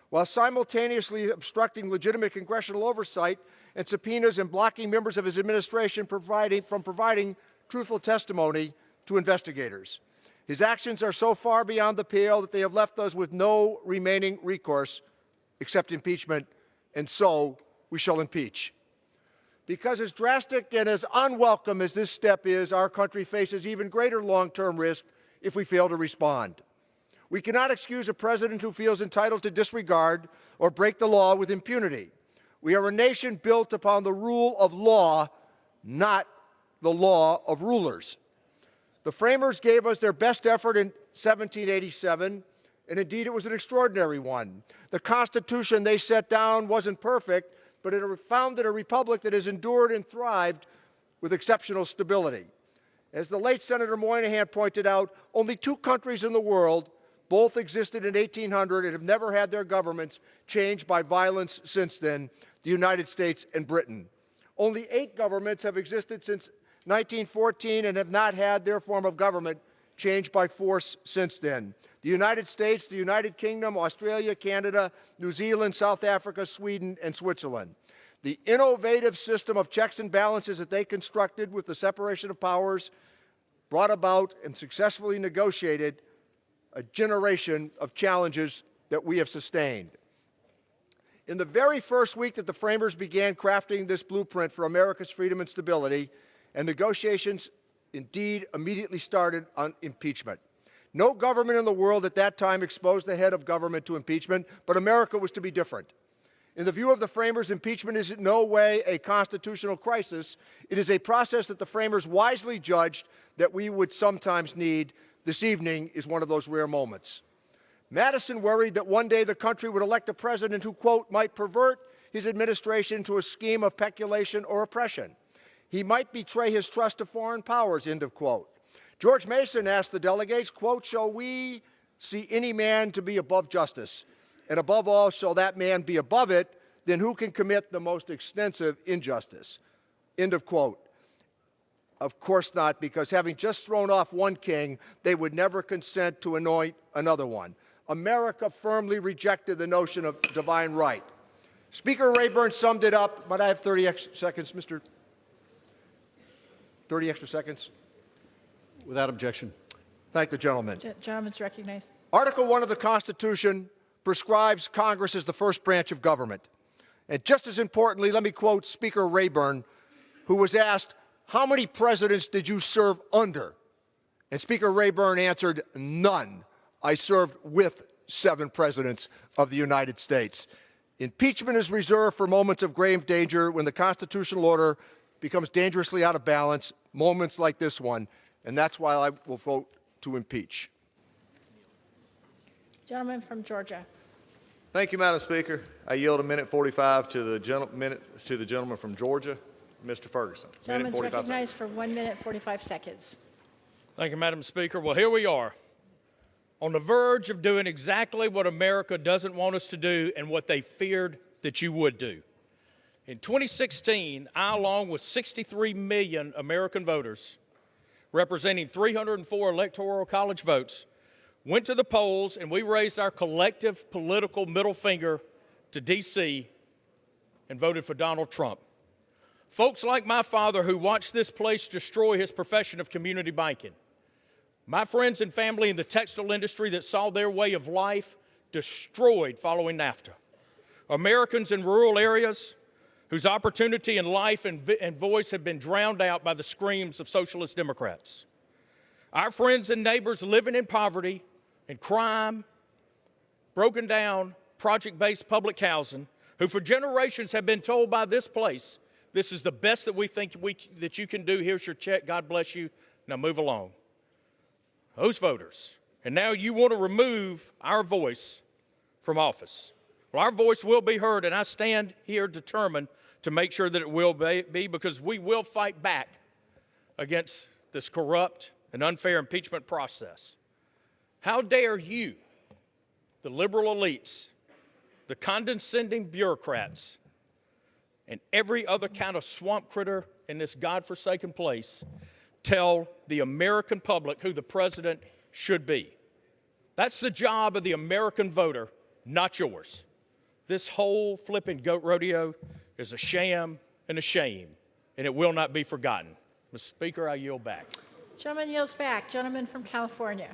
while simultaneously obstructing legitimate congressional oversight and subpoenas and blocking members of his administration from providing truthful testimony to investigators. His actions are so far beyond the pale that they have left us with no remaining recourse except impeachment, and so we shall impeach. Because as drastic and as unwelcome as this step is, our country faces even greater long-term risk if we fail to respond. We cannot excuse a president who feels entitled to disregard or break the law with impunity. We are a nation built upon the rule of law, not the law of rulers. The framers gave us their best effort in 1787, and indeed it was an extraordinary one. The Constitution they set down wasn't perfect, but it founded a republic that has endured and thrived with exceptional stability. As the late Senator Moynihan pointed out, only 2 countries in the world both existed in 1800 and have never had their governments changed by violence since then, the United States and Britain. Only 8 governments have existed since 1914 and have not had their form of government changed by force since then. The United States, the United Kingdom, Australia, Canada, New Zealand, South Africa, Sweden, and Switzerland. The innovative system of checks and balances that they constructed with the separation of powers brought about and successfully negotiated a generation of challenges that we have sustained. In the very first week that the framers began crafting this blueprint for America's freedom and stability, and negotiations indeed immediately started on impeachment. No government in the world at that time exposed the head of government to impeachment, but America was to be different. In the view of the framers, impeachment is in no way a constitutional crisis. It is a process that the framers wisely judged that we would sometimes need. This evening is one of those rare moments. Madison worried that one day the country would elect a president who, quote, might pervert his administration to a scheme of peculation or oppression. He might betray his trust to foreign powers, end of quote. George Mason asked the delegates, quote, shall we see any man to be above justice? And above all, shall that man be above it? Then who can commit the most extensive injustice? End of quote. Of course not, because having just thrown off one king, they would never consent to anoint another one. America firmly rejected the notion of divine right. Speaker Rayburn summed it up, but I have 30 extra seconds, Mr. 30 extra seconds. Without objection. Thank the gentleman. Gentleman's recognized. Article 1 of the Constitution prescribes Congress as the first branch of government. And just as importantly, let me quote Speaker Rayburn, who was asked, how many presidents did you serve under? And Speaker Rayburn answered, none. I served with 7 presidents of the United States. Impeachment is reserved for moments of grave danger when the constitutional order becomes dangerously out of balance, moments like this one, and that's why I will vote to impeach. Gentleman from Georgia. Thank you, Madam Speaker. I yield a minute 45 to the gentleman from Georgia, Mr. Ferguson. Gentleman's recognized for 1 minute 45 seconds. Thank you, Madam Speaker. Well, here we are on the verge of doing exactly what America doesn't want us to do and what they feared that you would do. In 2016, I, along with 63 million American voters, representing 304 electoral college votes, went to the polls and we raised our collective political middle finger to D.C. and voted for Donald Trump. Folks like my father who watched this place destroy his profession of community banking. My friends and family in the textile industry that saw their way of life destroyed following NAFTA. Americans in rural areas whose opportunity in life and voice have been drowned out by the screams of socialist Democrats. Our friends and neighbors living in poverty and crime, broken down, project-based public housing, who for generations have been told by this place, this is the best that we think that you can do. Here's your check. God bless you. Now move along. Those voters. And now you want to remove our voice from office. Well, our voice will be heard, and I stand here determined to make sure that it will be, because we will fight back against this corrupt and unfair impeachment process. How dare you, the liberal elites, the condescending bureaucrats, and every other kind of swamp critter in this godforsaken place tell the American public who the president should be. That's the job of the American voter, not yours. This whole flipping goat rodeo is a sham and a shame, and it will not be forgotten. Mr. Speaker, I yield back. Gentleman yields back. Gentleman from California.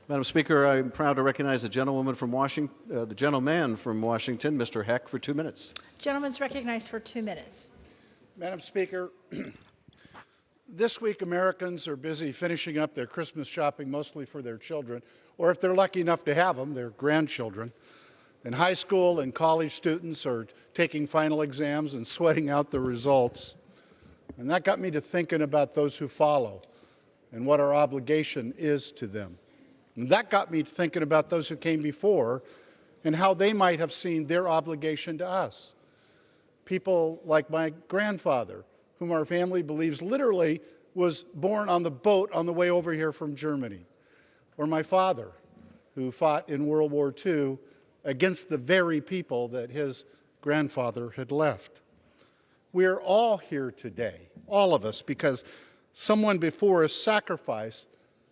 Madam Speaker, I'm proud to recognize the gentleman from Washington, Mr. Heck, for 2 minutes. Gentleman's recognized for 2 minutes. Madam Speaker, this week Americans are busy finishing up their Christmas shopping, mostly for their children, or if they're lucky enough to have them, their grandchildren. And high school and college students are taking final exams and sweating out the results. And that got me to thinking about those who follow and what our obligation is to them. And that got me thinking about those who came before and how they might have seen their obligation to us. People like my grandfather, whom our family believes literally was born on the boat on the way over here from Germany. Or my father, who fought in World War II against the very people that his grandfather had left. We're all here today, all of us, because someone before us sacrificed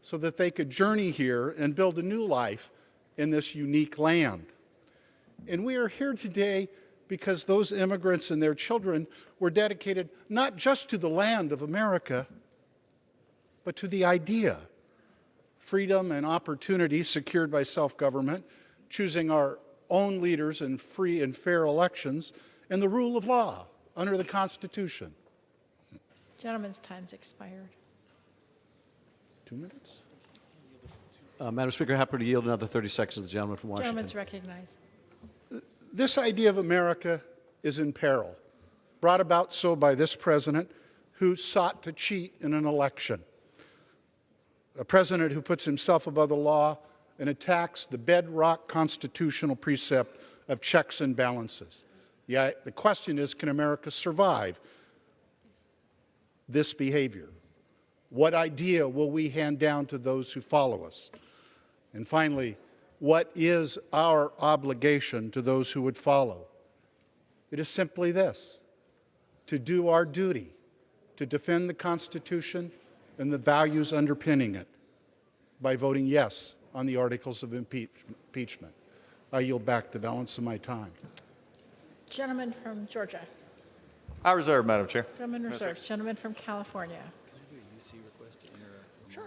so that they could journey here and build a new life in this unique land. And we are here today because those immigrants and their children were dedicated not just to the land of America, but to the idea, freedom and opportunity secured by self-government, choosing our own leaders in free and fair elections, and the rule of law under the Constitution. Gentleman's time's expired. 2 minutes? Madam Speaker, happy to yield another 30 seconds to the gentleman from Washington. Gentleman's recognized. This idea of America is in peril, brought about so by this president who sought to cheat in an election. A president who puts himself above the law and attacks the bedrock constitutional precept of checks and balances. Yet the question is, can America survive this behavior? What idea will we hand down to those who follow us? And finally, what is our obligation to those who would follow? It is simply this: to do our duty, to defend the Constitution and the values underpinning it by voting yes on the articles of impeachment. I yield back the balance of my time. Gentleman from Georgia. I reserve, Madam Chair. Gentleman reserves. Gentleman from California. Sure.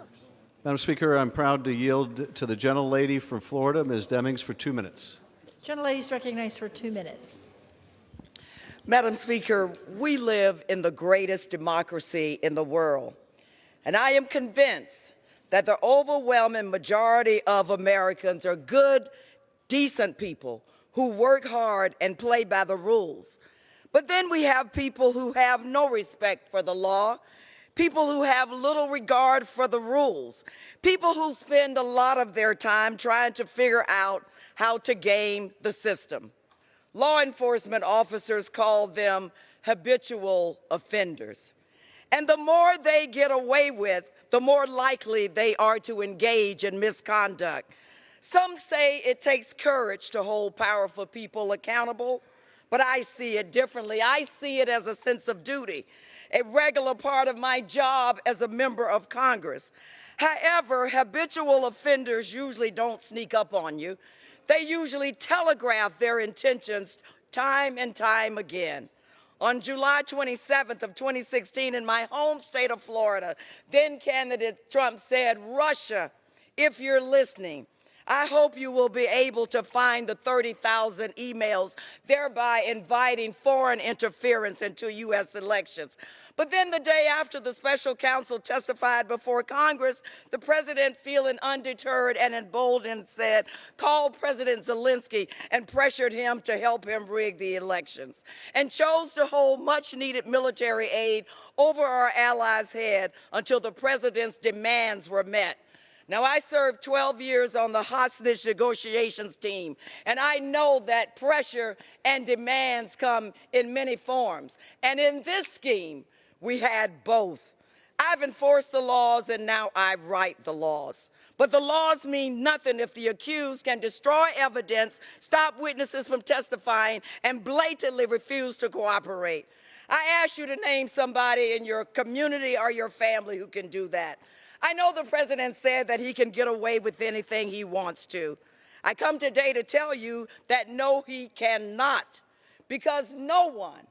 Madam Speaker, I'm proud to yield to the gentlelady from Florida, Ms. Demings, for 2 minutes. Gentlelady is recognized for 2 minutes. Madam Speaker, we live in the greatest democracy in the world, and I am convinced that the overwhelming majority of Americans are good, decent people who work hard and play by the rules. But then we have people who have no respect for the law, people who have little regard for the rules, people who spend a lot of their time trying to figure out how to game the system. Law enforcement officers call them habitual offenders. And the more they get away with, the more likely they are to engage in misconduct. Some say it takes courage to hold powerful people accountable, but I see it differently. I see it as a sense of duty, a regular part of my job as a member of Congress. However, habitual offenders usually don't sneak up on you. They usually telegraph their intentions time and time again. On July 27th of 2016, in my home state of Florida, then candidate Trump said, "Russia, if you're listening, I hope you will be able to find the 30,000 emails, thereby inviting foreign interference into U.S. elections." But then the day after the special counsel testified before Congress, the president, feeling undeterred and emboldened, said, "Call President Zelensky," and pressured him to help him rig the elections, and chose to hold much-needed military aid over our allies' head until the president's demands were met. Now, I served 12 years on the hostage negotiations team, and I know that pressure and demands come in many forms. And in this scheme, we had both. I've enforced the laws, and now I write the laws. But the laws mean nothing if the accused can destroy evidence, stop witnesses from testifying, and blatantly refuse to cooperate. I ask you to name somebody in your community or your family who can do that. I know the president said that he can get away with anything he wants to. I come today to tell you that no, he cannot, because no one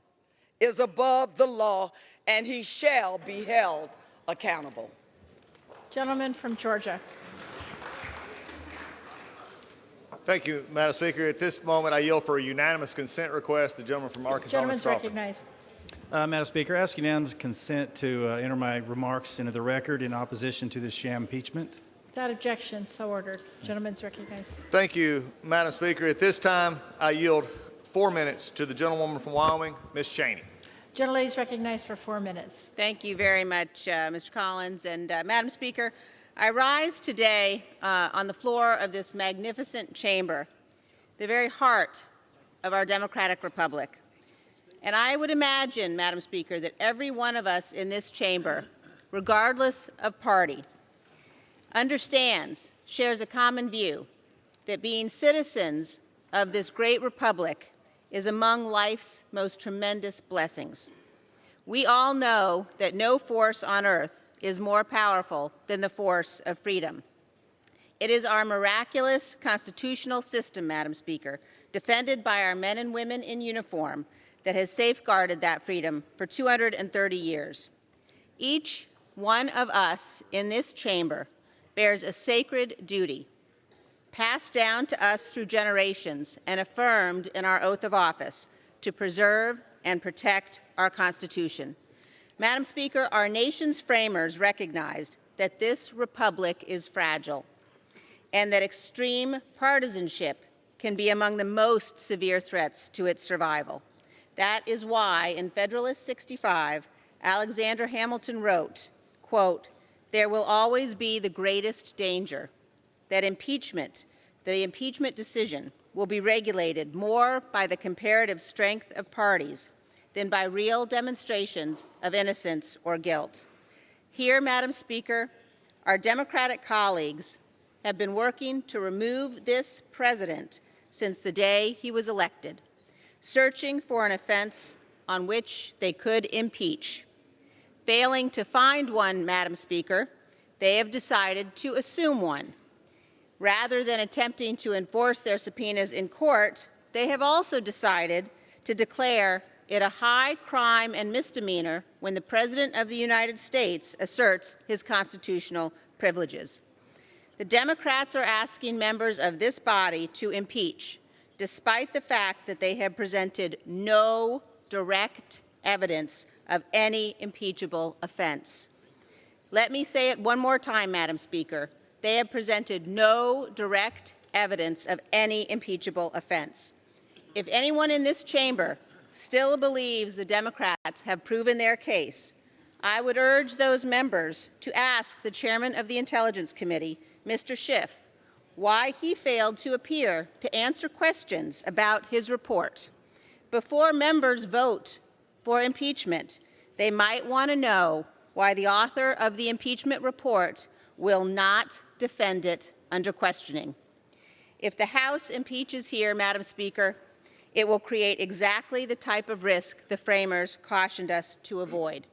is above the law, and he shall be held accountable. Gentleman from Georgia. Thank you, Madam Speaker. At this moment, I yield for a unanimous consent request. The gentleman from Arkansas, Gentleman's Mr. Crawford. recognized. Madam Speaker, I ask unanimous consent to enter my remarks into the record in opposition to this sham impeachment. Without objection, so ordered. Gentleman's recognized. Thank you, Madam Speaker. At this time, I yield 4 minutes to the gentlewoman from Wyoming, Ms. Cheney. Gentlelady is recognized for 4 minutes. Thank you very much, Mr. Collins. And Madam Speaker, I rise today on the floor of this magnificent chamber, the very heart of our democratic republic. And I would imagine, Madam Speaker, that every one of us in this chamber, regardless of party, understands, shares a common view that being citizens of this great republic is among life's most tremendous blessings. We all know that no force on earth is more powerful than the force of freedom. It is our miraculous constitutional system, Madam Speaker, defended by our men and women in uniform, that has safeguarded that freedom for 230 years. Each one of us in this chamber bears a sacred duty, passed down to us through generations and affirmed in our oath of office, to preserve and protect our Constitution. Madam Speaker, our nation's framers recognized that this republic is fragile and that extreme partisanship can be among the most severe threats to its survival. That is why in Federalist 65, Alexander Hamilton wrote, quote, "There will always be the greatest danger that the impeachment decision will be regulated more by the comparative strength of parties than by real demonstrations of innocence or guilt." Here, Madam Speaker, our Democratic colleagues have been working to remove this president since the day he was elected, searching for an offense on which they could impeach. Failing to find one, Madam Speaker, they have decided to assume one. Rather than attempting to enforce their subpoenas in court, they have also decided to declare it a high crime and misdemeanor when the President of the United States asserts his constitutional privileges. The Democrats are asking members of this body to impeach, despite the fact that they have presented no direct evidence of any impeachable offense. Let me say it one more time, Madam Speaker. They have presented no direct evidence of any impeachable offense. If anyone in this chamber still believes the Democrats have proven their case, I would urge those members to ask the chairman of the Intelligence Committee, Mr. Schiff, why he failed to appear to answer questions about his report. Before members vote for impeachment, they might want to know why the author of the impeachment report will not defend it under questioning. If the House impeaches here, Madam Speaker, it will create exactly the type of risk the framers cautioned us to avoid.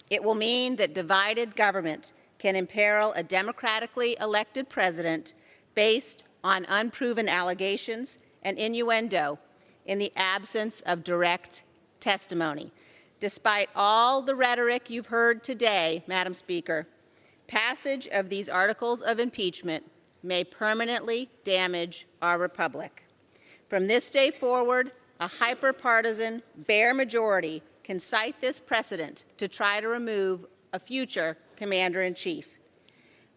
It will mean that divided government can imperil a democratically elected president based on unproven allegations and innuendo in the absence of direct testimony. Despite all the rhetoric you've heard today, Madam Speaker, passage of these articles of impeachment may permanently damage our republic. From this day forward, a hyper-partisan, bare majority can cite this precedent to try to remove a future commander-in-chief.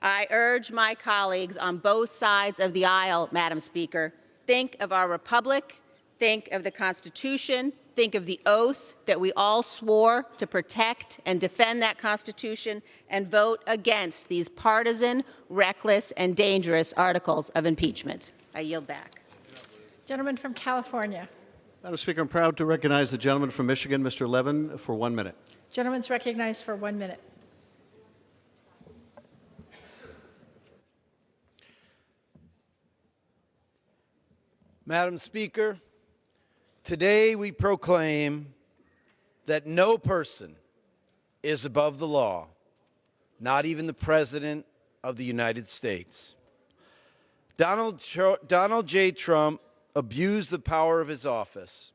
I urge my colleagues on both sides of the aisle, Madam Speaker, think of our republic, think of the Constitution, think of the oath that we all swore to protect and defend that Constitution, and vote against these partisan, reckless, and dangerous articles of impeachment. I yield back. Gentleman from California. Madam Speaker, I'm proud to recognize the gentleman from Michigan, Mr. Levin, for 1 minute. Gentleman's recognized for 1 minute. Madam Speaker, today we proclaim that no person is above the law, not even the President of the United States. Donald J. Trump abused the power of his office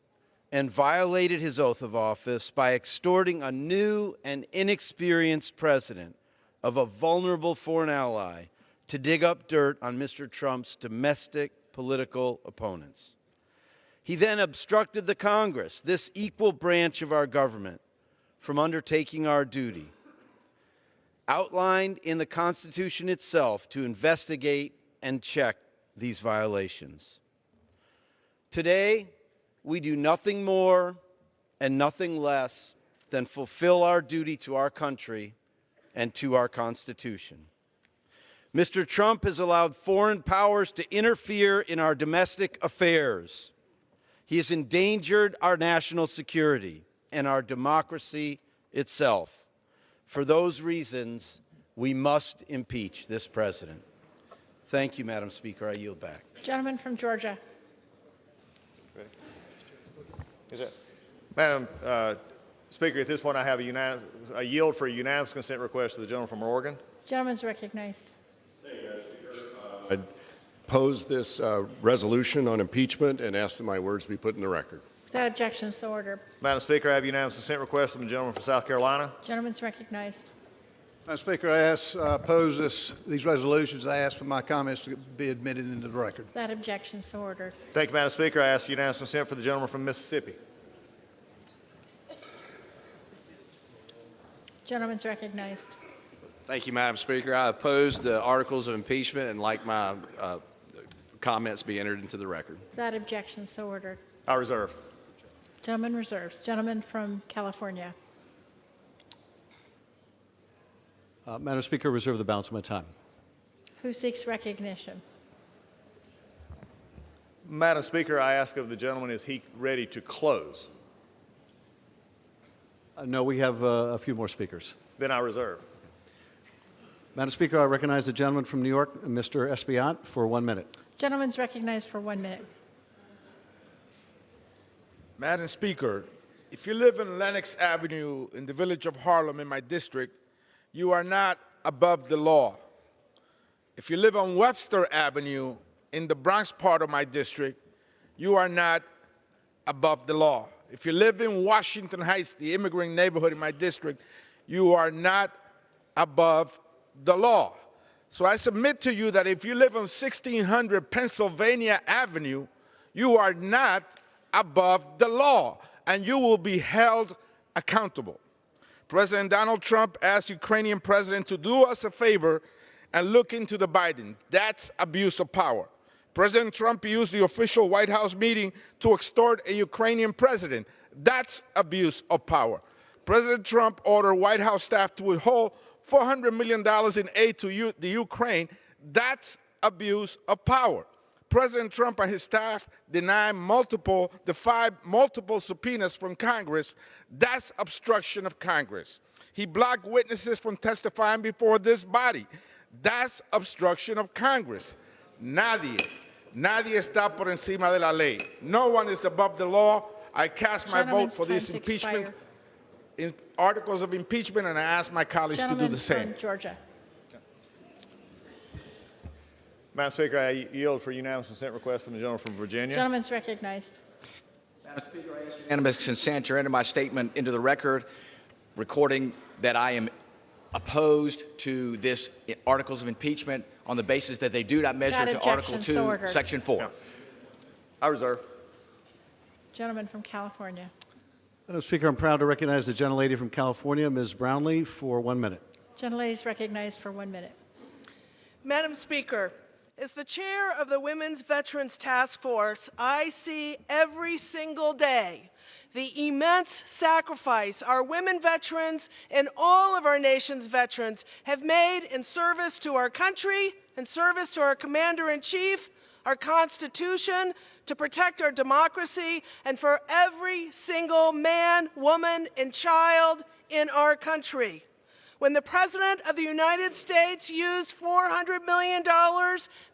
and violated his oath of office by extorting a new and inexperienced president of a vulnerable foreign ally to dig up dirt on Mr. Trump's domestic political opponents. He then obstructed the Congress, this equal branch of our government, from undertaking our duty, outlined in the Constitution itself, to investigate and check these violations. Today, we do nothing more and nothing less than fulfill our duty to our country and to our Constitution. Mr. Trump has allowed foreign powers to interfere in our domestic affairs. He has endangered our national security and our democracy itself. For those reasons, we must impeach this president. Thank you, Madam Speaker. I yield back. Gentleman from Georgia. Madam Speaker, at this point I have a yield for a unanimous consent request to the gentleman from Oregon. Gentleman's recognized. I oppose this resolution on impeachment and ask that my words be put in the record. Without objection, so ordered. Madam Speaker, I have unanimous consent request from the gentleman from South Carolina. Gentleman's recognized. Madam Speaker, I oppose these resolutions. I ask for my comments to be admitted into the record. Without objection, so ordered. Thank you, Madam Speaker. I ask unanimous consent for the gentleman from Mississippi. Gentleman's recognized. Thank you, Madam Speaker. I oppose the articles of impeachment and like my comments be entered into the record. Without objection, so ordered. I reserve. Gentleman reserves. Gentleman from California. Madam Speaker, reserve the balance of my time. Who seeks recognition? Madam Speaker, I ask of the gentleman, is he ready to close? No, we have a few more speakers. Then I reserve. Madam Speaker, I recognize the gentleman from New York, Mr. Espiat, for 1 minute. Gentleman's recognized for 1 minute. Madam Speaker, if you live in Lenox Avenue in the village of Harlem in my district, you are not above the law. If you live on Webster Avenue in the Bronx part of my district, you are not above the law. If you live in Washington Heights, the immigrant neighborhood in my district, you are not above the law. So I submit to you that if you live on 1600 Pennsylvania Avenue, you are not above the law, and you will be held accountable. President Donald Trump asked Ukrainian president to do us a favor and look into the Biden. That's abuse of power. President Trump used the official White House meeting to extort a Ukrainian president. That's abuse of power. President Trump ordered White House staff to withhold $400 million in aid to the Ukraine. That's abuse of power. President Trump and his staff defied multiple subpoenas from Congress. That's obstruction of Congress. He blocked witnesses from testifying before this body. That's obstruction of Congress. Nadie está por encima de la ley. No one is above the law. I cast my vote for these articles of impeachment, and I ask my colleagues to do the same. From Georgia. Madam Speaker, I yield for unanimous consent request from the gentleman from Virginia. Gentleman's recognized. Madam Speaker, I ask unanimous consent to enter my statement into the record, recording that I am opposed to this articles of impeachment on the basis that they do not measure to Article 2, Section 4. Yeah. I reserve. Gentleman from California. Madam Speaker, I'm proud to recognize the gentlelady from California, Ms. Brownlee, for 1 minute. Gentlelady is recognized for 1 minute. Madam Speaker, as the chair of the Women's Veterans Task Force, I see every single day the immense sacrifice our women veterans and all of our nation's veterans have made in service to our country, in service to our Commander-in-Chief, our Constitution, to protect our democracy, and for every single man, woman, and child in our country. When the President of the United States used $400 million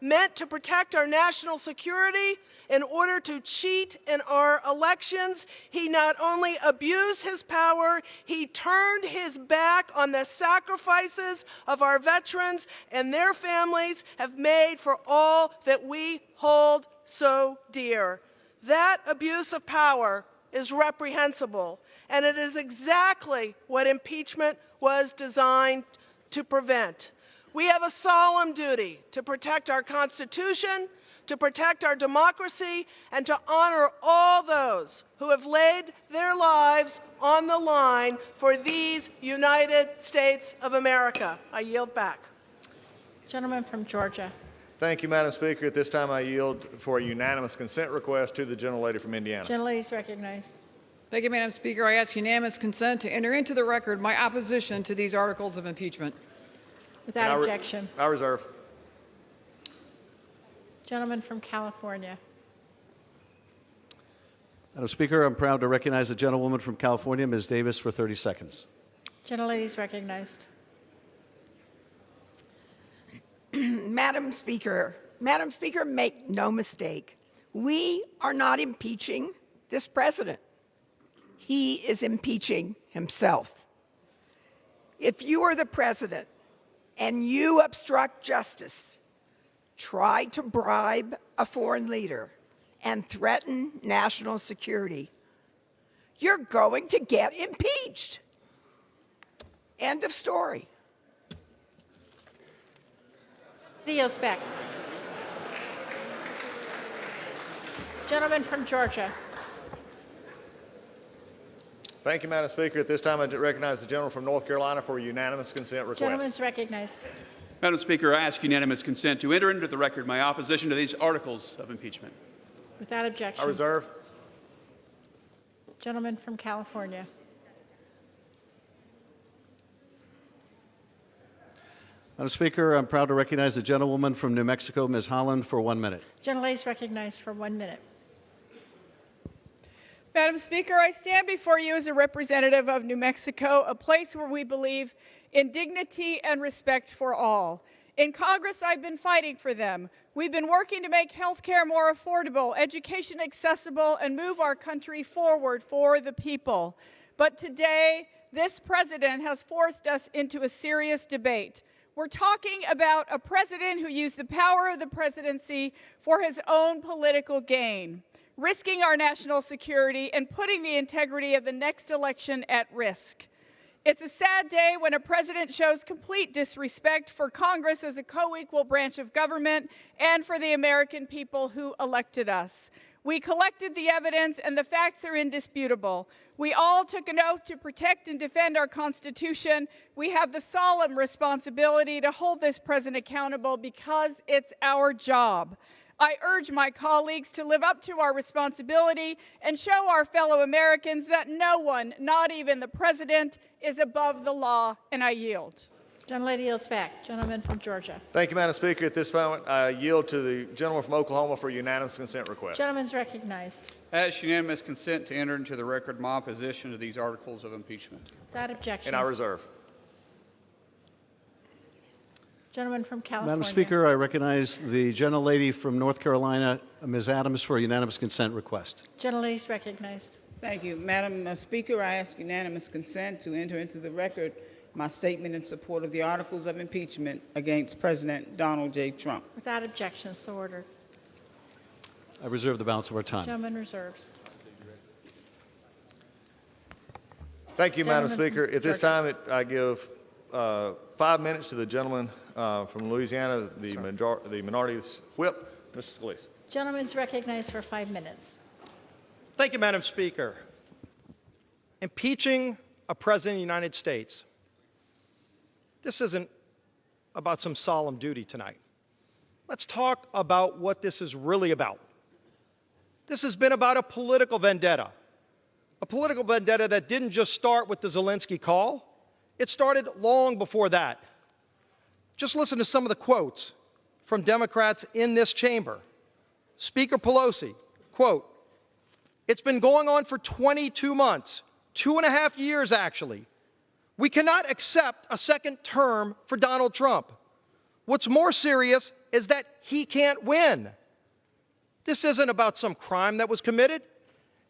meant to protect our national security in order to cheat in our elections, he not only abused his power, he turned his back on the sacrifices of our veterans and their families have made for all that we hold so dear. That abuse of power is reprehensible, and it is exactly what impeachment was designed to prevent. We have a solemn duty to protect our Constitution, to protect our democracy, and to honor all those who have laid their lives on the line for these United States of America. I yield back. Gentleman from Georgia. Thank you, Madam Speaker. At this time, I yield for a unanimous consent request to the gentlelady from Indiana. Gentlelady is recognized. Thank you, Madam Speaker. I ask unanimous consent to enter into the record my opposition to these articles of impeachment. Without objection. I reserve. Gentleman from California. Madam Speaker, I'm proud to recognize the gentlewoman from California, Ms. Davis, for 30 seconds. Gentlelady is recognized. Madam Speaker, make no mistake. We are not impeaching this president. He is impeaching himself. If you are the president and you obstruct justice, try to bribe a foreign leader, and threaten national security, you're going to get impeached. End of story. Yields back. Gentleman from Georgia. Thank you, Madam Speaker. At this time, I recognize the gentleman from North Carolina for a unanimous consent request. Gentleman is recognized. Madam Speaker, I ask unanimous consent to enter into the record my opposition to these articles of impeachment. Without objection. I reserve. Gentleman from California. Madam Speaker, I'm proud to recognize the gentlewoman from New Mexico, Ms. Holland, for 1 minute. Gentlelady is recognized for 1 minute. Madam Speaker, I stand before you as a representative of New Mexico, a place where we believe in dignity and respect for all. In Congress, I've been fighting for them. We've been working to make health care more affordable, education accessible, and move our country forward for the people. But today, this president has forced us into a serious debate. We're talking about a president who used the power of the presidency for his own political gain, risking our national security and putting the integrity of the next election at risk. It's a sad day when a president shows complete disrespect for Congress as a co-equal branch of government and for the American people who elected us. We collected the evidence and the facts are indisputable. We all took an oath to protect and defend our Constitution. We have the solemn responsibility to hold this president accountable because it's our job. I urge my colleagues to live up to our responsibility and show our fellow Americans that no one, not even the president, is above the law, and I yield. Gentlelady yields back. Gentleman from Georgia. Thank you, Madam Speaker. At this moment, I yield to the gentleman from Oklahoma for a unanimous consent request. Gentleman's recognized. I ask unanimous consent to enter into the record my opposition to these articles of impeachment. Without objection. And I reserve. Gentleman from California. Madam Speaker, I recognize the gentlelady from North Carolina, Ms. Adams, for a unanimous consent request. Gentlelady's recognized. Thank you. Madam Speaker, I ask unanimous consent to enter into the record my statement in support of the articles of impeachment against President Donald J. Trump. Without objection, so ordered. I reserve the balance of our time. Gentleman reserves. Thank you, Madam Gentleman Speaker. from At this Georgia. time, I give 5 minutes to the gentleman from Louisiana, the minority whip, Mr. Scalise. Gentleman's recognized for 5 minutes. Thank you, Madam Speaker. Impeaching a president of the United States. This isn't about some solemn duty tonight. Let's talk about what this is really about. This has been about a political vendetta that didn't just start with the Zelensky call. It started long before that. Just listen to some of the quotes from Democrats in this chamber. Speaker Pelosi, quote, "It's been going on for 22 months, 2.5 years actually. We cannot accept a second term for Donald Trump. What's more serious is that he can't win. This isn't about some crime that was committed.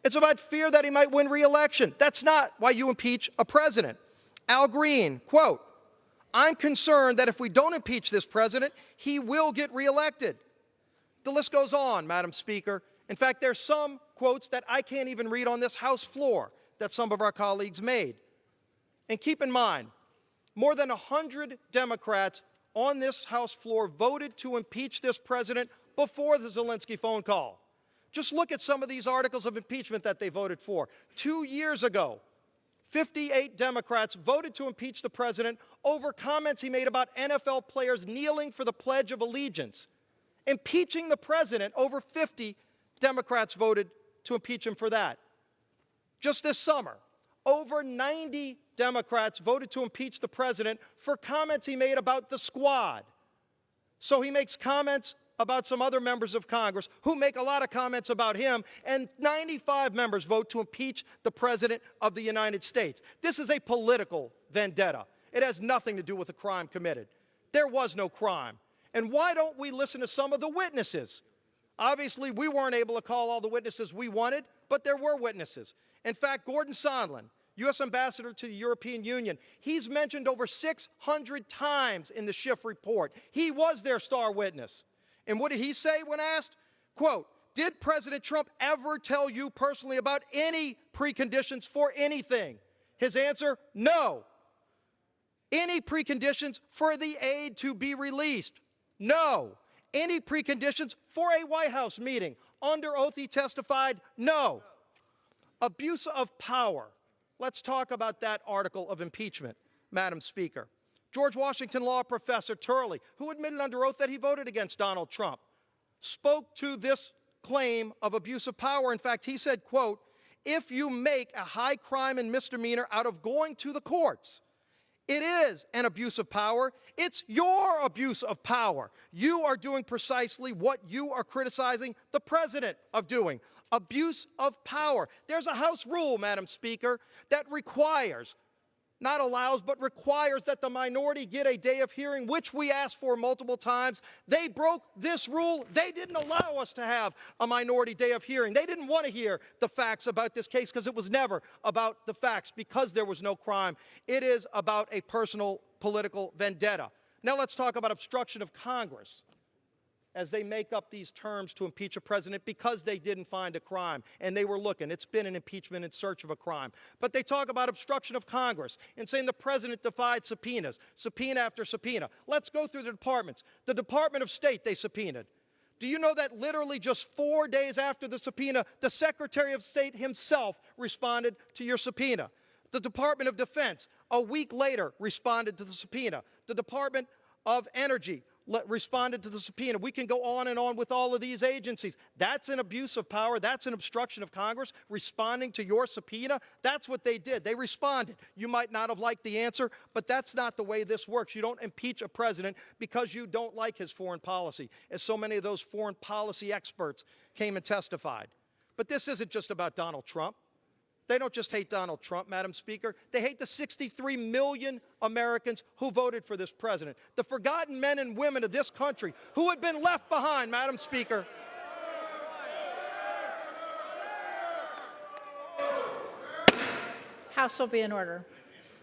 It's about fear that he might win re-election. That's not why you impeach a president." Al Green, quote, "I'm concerned that if we don't impeach this president, he will get reelected." The list goes on, Madam Speaker. In fact, there's some quotes that I can't even read on this House floor that some of our colleagues made. And keep in mind, more than 100 Democrats on this House floor voted to impeach this president before the Zelensky phone call. Just look at some of these articles of impeachment that they voted for. 2 years ago, 58 Democrats voted to impeach the president over comments he made about NFL players kneeling for the Pledge of Allegiance. Impeaching the president, over 50 Democrats voted to impeach him for that. Just this summer, over 90 Democrats voted to impeach the president for comments he made about the squad. So he makes comments about some other members of Congress who make a lot of comments about him, and 95 members vote to impeach the President of the United States. This is a political vendetta. It has nothing to do with a crime committed. There was no crime. And why don't we listen to some of the witnesses? Obviously, we weren't able to call all the witnesses we wanted, but there were witnesses. In fact, Gordon Sondland, U.S. Ambassador to the European Union, he's mentioned over 600 times in the Schiff report. He was their star witness. And what did he say when asked? Quote, "Did President Trump ever tell you personally about any preconditions for anything?" His answer, no. Any preconditions for the aid to be released? No. Any preconditions for a White House meeting? Under oath he testified, no. Abuse of power. Let's talk about that article of impeachment, Madam Speaker. George Washington law professor Turley, who admitted under oath that he voted against Donald Trump, spoke to this claim of abuse of power. In fact, he said, quote, "If you make a high crime and misdemeanor out of going to the courts, it is an abuse of power. It's your abuse of power. You are doing precisely what you are criticizing the president of doing. Abuse of power." There's a House rule, Madam Speaker, that requires, not allows, but requires that the minority get a day of hearing, which we asked for multiple times. They broke this rule. They didn't allow us to have a minority day of hearing. They didn't want to hear the facts about this case because it was never about the facts, because there was no crime. It is about a personal political vendetta. Now let's talk about obstruction of Congress, as they make up these terms to impeach a president because they didn't find a crime, and they were looking. It's been an impeachment in search of a crime. But they talk about obstruction of Congress and saying the president defied subpoenas, subpoena after subpoena. Let's go through the departments. The Department of State they subpoenaed. Do you know that literally just 4 days after the subpoena, the Secretary of State himself responded to your subpoena? The Department of Defense, a week later, responded to the subpoena. The Department of Energy, responded to the subpoena. We can go on and on with all of these agencies. That's an abuse of power. That's an obstruction of Congress. Responding to your subpoena, that's what they did. They responded. You might not have liked the answer, but that's not the way this works. You don't impeach a president because you don't like his foreign policy, as so many of those foreign policy experts came and testified. But this isn't just about Donald Trump. They don't just hate Donald Trump, Madam Speaker. They hate the 63 million Americans who voted for this president, the forgotten men and women of this country who had been left behind, Madam Speaker. House will be in order.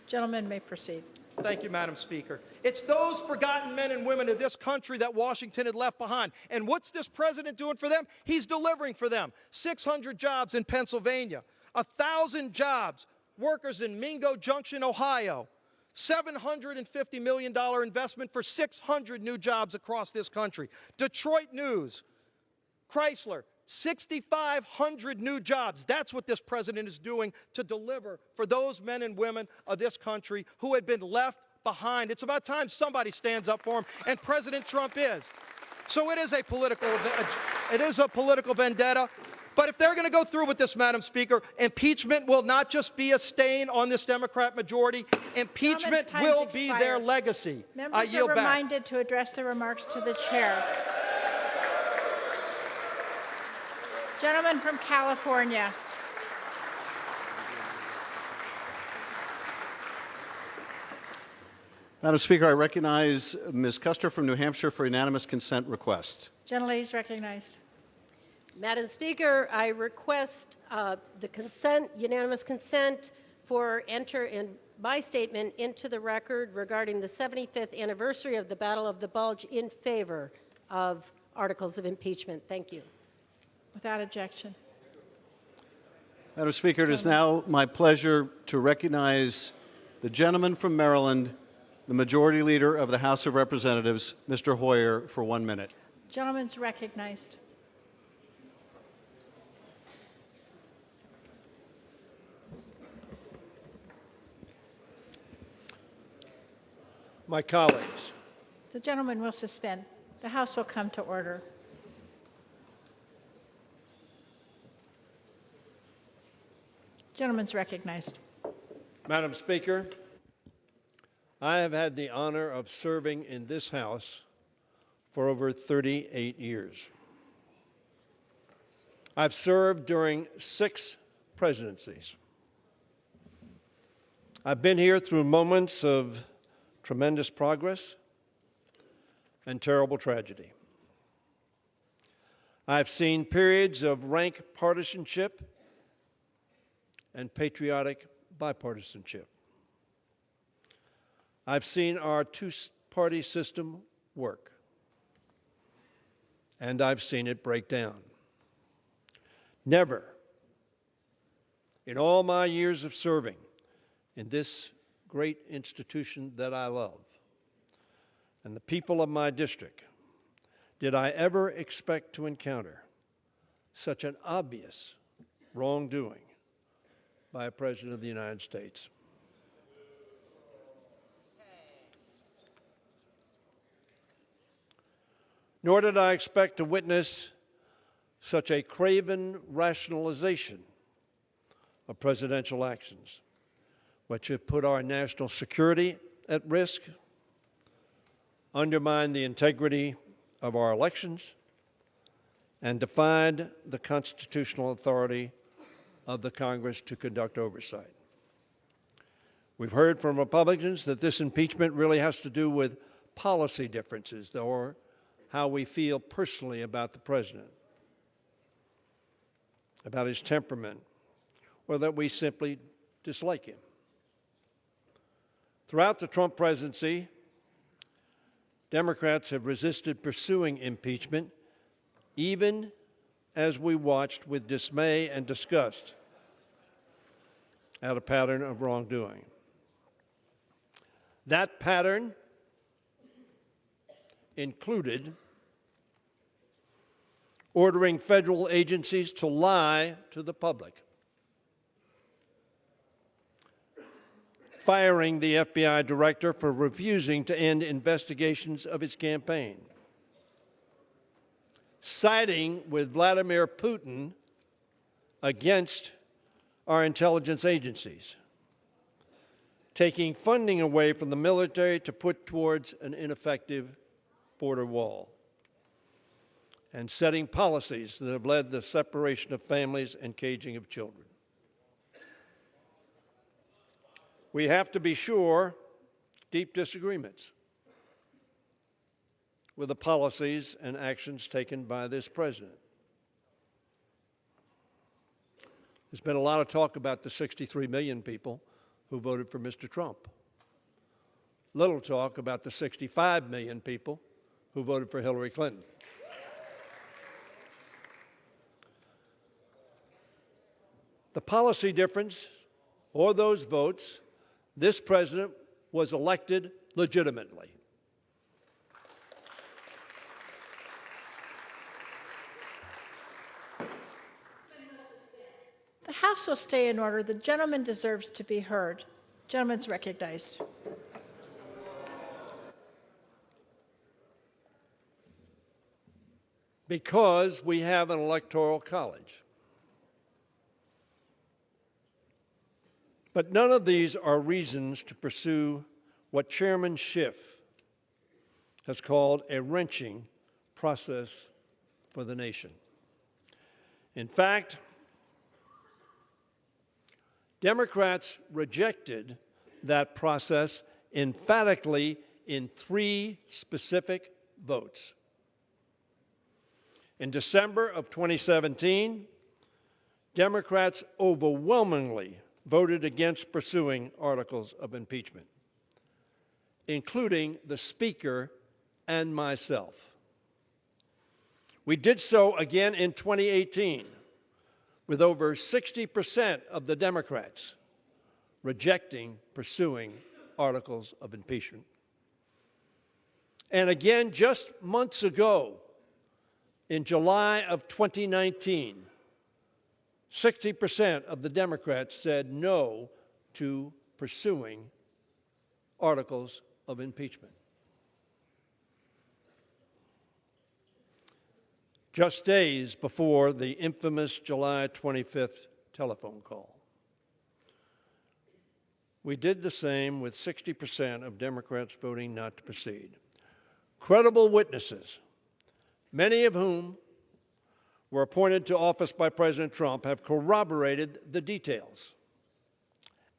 Gentlemen may proceed. Thank you, Madam Speaker. It's those forgotten men and women of this country that Washington had left behind. And what's this president doing for them? He's delivering for them. 600 jobs in Pennsylvania. 1,000 jobs, workers in Mingo Junction, Ohio. $750 million investment for 600 new jobs across this country. Detroit News, Chrysler, 6,500 new jobs. That's what this president is doing to deliver for those men and women of this country who had been left behind. It's about time somebody stands up for him, and President Trump is. So it is a political vendetta. But if they're going to go through with this, Madam Speaker, impeachment will not just be a stain on this Democrat majority. Impeachment will be their legacy. Members I yield are back. reminded to address their remarks to the chair. Gentleman from California. Madam Speaker, I recognize Ms. Custer from New Hampshire for unanimous consent request. Gentlelady is recognized. Madam Speaker, I request the unanimous consent for enter in my statement into the record regarding the 75th anniversary of the Battle of the Bulge in favor of articles of impeachment. Thank you. Without objection. Madam Speaker, it is now my pleasure to recognize the gentleman from Maryland, the Majority Leader of the House of Representatives, Mr. Hoyer, for 1 minute. Gentleman's recognized. My colleagues, The gentleman will suspend. The House will come to order. Gentleman's recognized. Madam Speaker, I have had the honor of serving in this House for over 38 years. I've served during 6 presidencies. I've been here through moments of tremendous progress and terrible tragedy. I've seen periods of rank partisanship and patriotic bipartisanship. I've seen our two-party system work, and I've seen it break down. Never, in all my years of serving in this great institution that I love, and the people of my district, did I ever expect to encounter such an obvious wrongdoing by a President of the United States. Nor did I expect to witness such a craven rationalization of presidential actions, which have put our national security at risk, undermined the integrity of our elections, and defied the constitutional authority of the Congress to conduct oversight. We've heard from Republicans that this impeachment really has to do with policy differences or how we feel personally about the president, about his temperament, or that we simply dislike him. Throughout the Trump presidency, Democrats have resisted pursuing impeachment, even as we watched with dismay and disgust at a pattern of wrongdoing. That pattern included ordering federal agencies to lie to the public, firing the FBI director for refusing to end investigations of his campaign, siding with Vladimir Putin against our intelligence agencies, taking funding away from the military to put towards an ineffective border wall, and setting policies that have led to the separation of families and caging of children. We have to be sure deep disagreements with the policies and actions taken by this president. There's been a lot of talk about the 63 million people who voted for Mr. Trump. Little talk about the 65 million people who voted for Hillary Clinton. The policy difference, or those votes, this president was elected legitimately. The House will stay in order. The gentleman deserves to be heard. Gentleman's recognized. Because we have an electoral college. But none of these are reasons to pursue what Chairman Schiff has called a wrenching process for the nation. In fact, Democrats rejected that process emphatically in 3 specific votes. In December of 2017, Democrats overwhelmingly voted against pursuing articles of impeachment, including the Speaker and myself. We did so again in 2018, with over 60% of the Democrats rejecting pursuing articles of impeachment. And again, just months ago, in July of 2019, 60% of the Democrats said no to pursuing articles of impeachment. Just days before the infamous July 25th telephone call. We did the same with 60% of Democrats voting not to proceed. Credible witnesses, many of whom were appointed to office by President Trump, have corroborated the details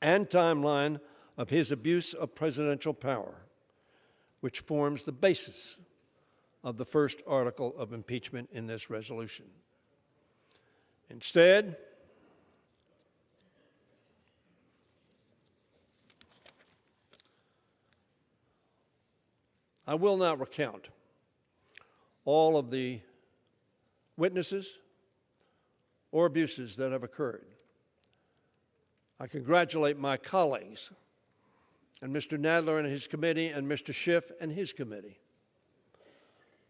and timeline of his abuse of presidential power, which forms the basis of the first article of impeachment in this resolution. Instead, I will not recount all of the witnesses or abuses that have occurred. I congratulate my colleagues and Mr. Nadler and his committee and Mr. Schiff and his committee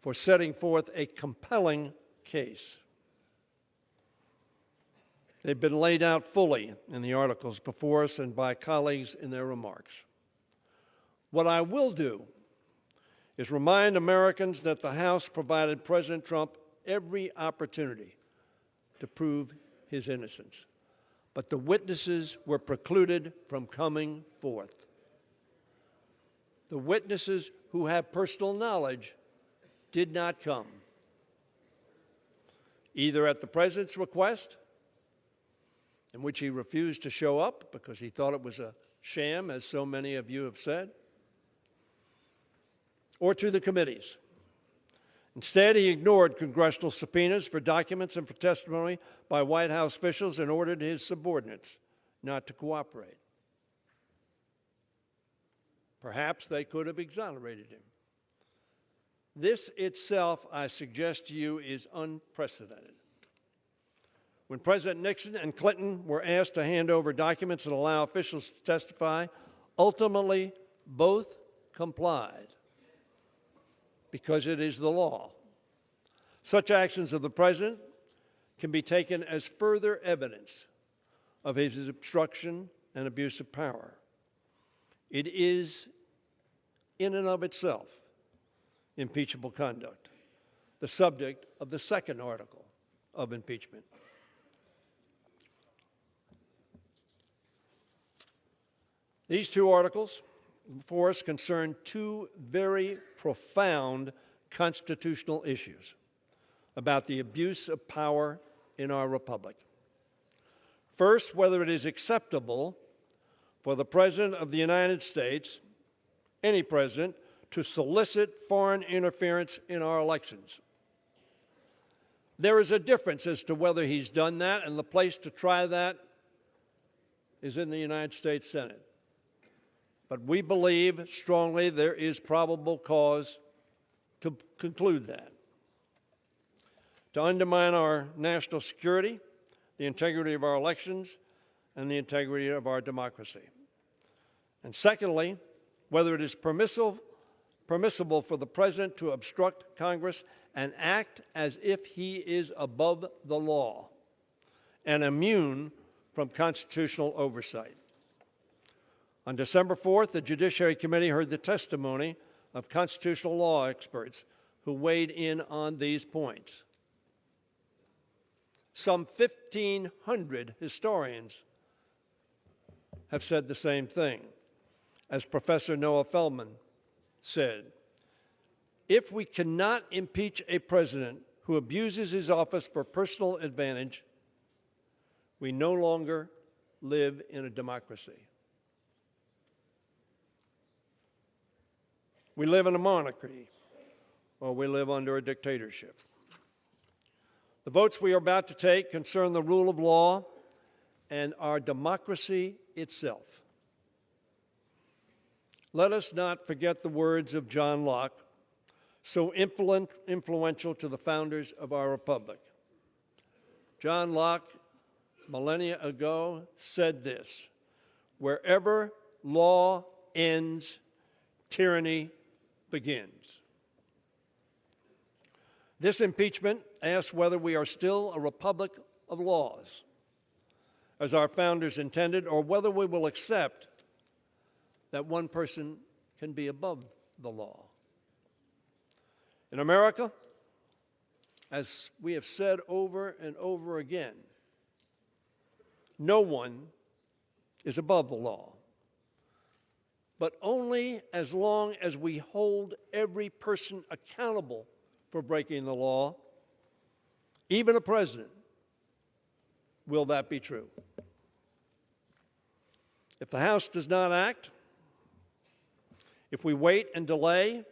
for setting forth a compelling case. They've been laid out fully in the articles before us and by colleagues in their remarks. What I will do is remind Americans that the House provided President Trump every opportunity to prove his innocence, but the witnesses were precluded from coming forth. The witnesses who have personal knowledge did not come, either at the president's request, in which he refused to show up because he thought it was a sham, as so many of you have said, or to the committees. Instead, he ignored congressional subpoenas for documents and for testimony by White House officials and ordered his subordinates not to cooperate. Perhaps they could have exonerated him. This itself, I suggest to you, is unprecedented. When President Nixon and Clinton were asked to hand over documents and allow officials to testify, ultimately both complied, because it is the law. Such actions of the president can be taken as further evidence of his obstruction and abuse of power. It is, in and of itself, impeachable conduct, the subject of the second article of impeachment. These two articles before us concern two very profound constitutional issues about the abuse of power in our republic. First, whether it is acceptable for the President of the United States, any president, to solicit foreign interference in our elections. There is a difference as to whether he's done that, and the place to try that is in the United States Senate. But we believe strongly there is probable cause to conclude that. To undermine our national security, the integrity of our elections, and the integrity of our democracy. And secondly, whether it is permissible for the President to obstruct Congress and act as if he is above the law and immune from constitutional oversight. On December 4th, the Judiciary Committee heard the testimony of constitutional law experts who weighed in on these points. Some 1,500 historians have said the same thing. As Professor Noah Feldman said, if we cannot impeach a president who abuses his office for personal advantage, we no longer live in a democracy. We live in a monarchy, or we live under a dictatorship. The votes we are about to take concern the rule of law and our democracy itself. Let us not forget the words of John Locke, so influential to the founders of our republic. John Locke, millennia ago, said this: wherever law ends, tyranny begins. This impeachment asks whether we are still a republic of laws, as our founders intended, or whether we will accept that one person can be above the law. In America, as we have said over and over again, no one is above the law, but only as long as we hold every person accountable for breaking the law, even a president, will that be true. If the House does not act, if we wait and delay,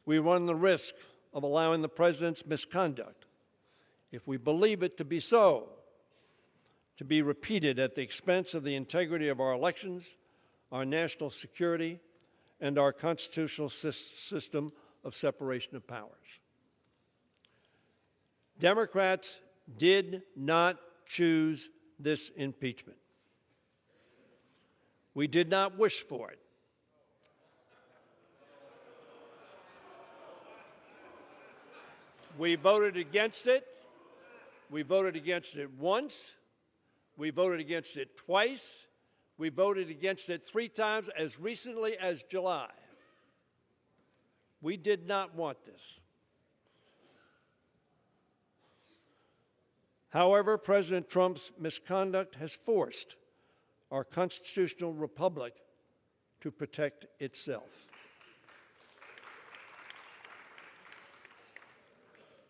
we run the risk of allowing the president's misconduct, if we believe it to be so, to be repeated at the expense of the integrity of our elections, our national security, and our constitutional system of separation of powers. Democrats did not choose this impeachment. We did not wish for it. We voted against it. We voted against it once. We voted against it twice. We voted against it 3 times as recently as July. We did not want this. However, President Trump's misconduct has forced our constitutional republic to protect itself.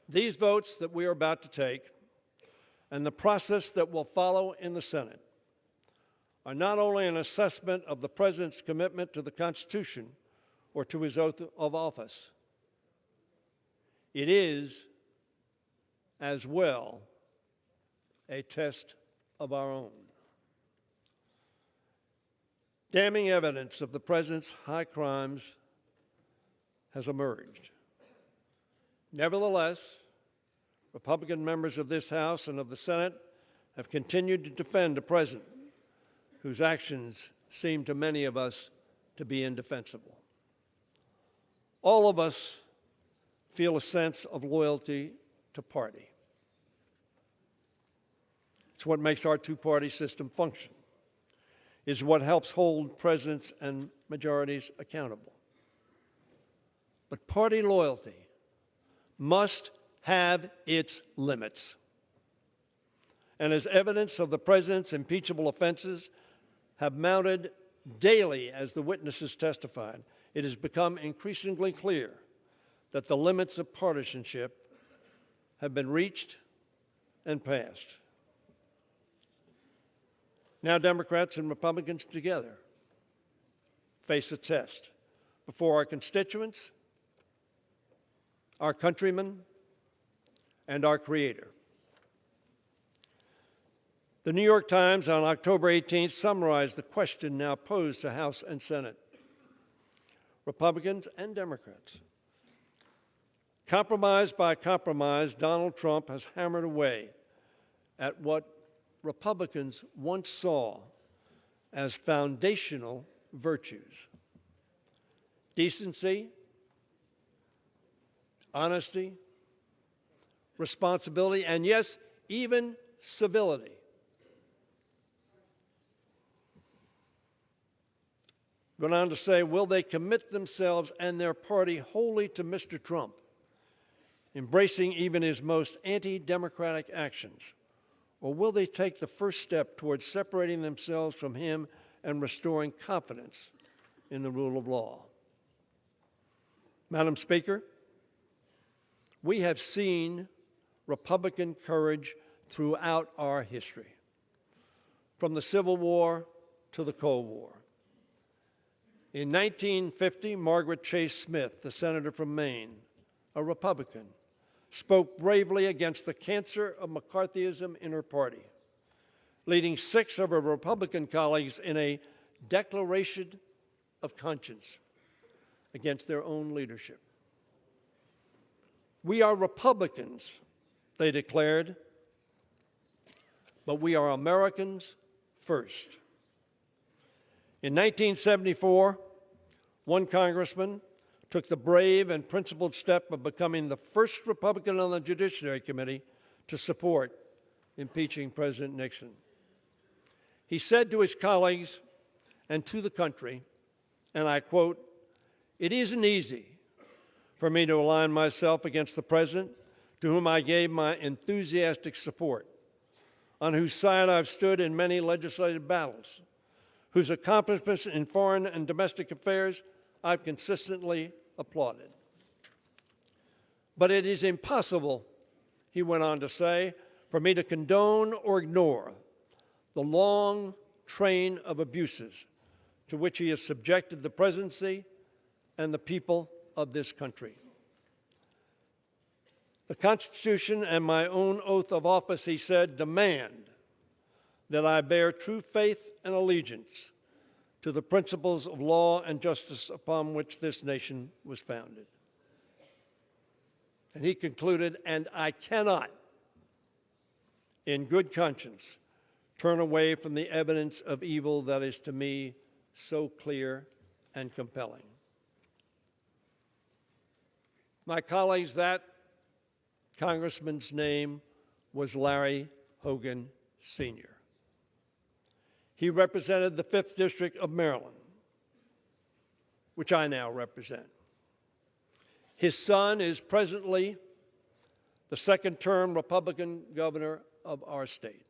These votes that we are about to take and the process that will follow in the Senate are not only an assessment of the President's commitment to the Constitution or to his oath of office, it is, as well, a test of our own. Damning evidence of the President's high crimes has emerged. Nevertheless, Republican members of this House and of the Senate have continued to defend a President whose actions seem to many of us to be indefensible. All of us feel a sense of loyalty to party. It's what makes our two-party system function. is what helps hold presidents and majorities accountable. But party loyalty must have its limits. And as evidence of the president's impeachable offenses have mounted daily as the witnesses testified, it has become increasingly clear that the limits of partisanship have been reached and passed. Now Democrats and Republicans together face a test before our constituents, our countrymen, and our Creator. The New York Times on October 18th summarized the question now posed to House and Senate, Republicans and Democrats. Compromise by compromise, Donald Trump has hammered away at what Republicans once saw as foundational virtues: decency, honesty, responsibility, and yes, even civility. Went on to say, will they commit themselves and their party wholly to Mr. Trump, embracing even his most anti-democratic actions? Or will they take the first step towards separating themselves from him and restoring confidence in the rule of law? Madam Speaker, we have seen Republican courage throughout our history, from the Civil War to the Cold War. In 1950, Margaret Chase Smith, the senator from Maine, a Republican, spoke bravely against the cancer of McCarthyism in her party, leading 6 of her Republican colleagues in a declaration of conscience against their own leadership. We are Republicans, they declared, but we are Americans first. In 1974, one congressman took the brave and principled step of becoming the first Republican on the Judiciary Committee to support impeaching President Nixon. He said to his colleagues and to the country, and I quote, "It isn't easy for me to align myself against the president to whom I gave my enthusiastic support, on whose side I've stood in many legislative battles, whose accomplishments in foreign and domestic affairs I've consistently applauded. But it is impossible," he went on to say, "for me to condone or ignore the long train of abuses to which he has subjected the presidency and the people of this country. The Constitution and my own oath of office," he said, "demand that I bear true faith and allegiance to the principles of law and justice upon which this nation was founded." And he concluded, "And I cannot, in good conscience, turn away from the evidence of evil that is to me so clear and compelling." My colleagues, that congressman's name was Larry Hogan, Sr. He represented the 5th District of Maryland, which I now represent. His son is presently the 2nd-term Republican governor of our state.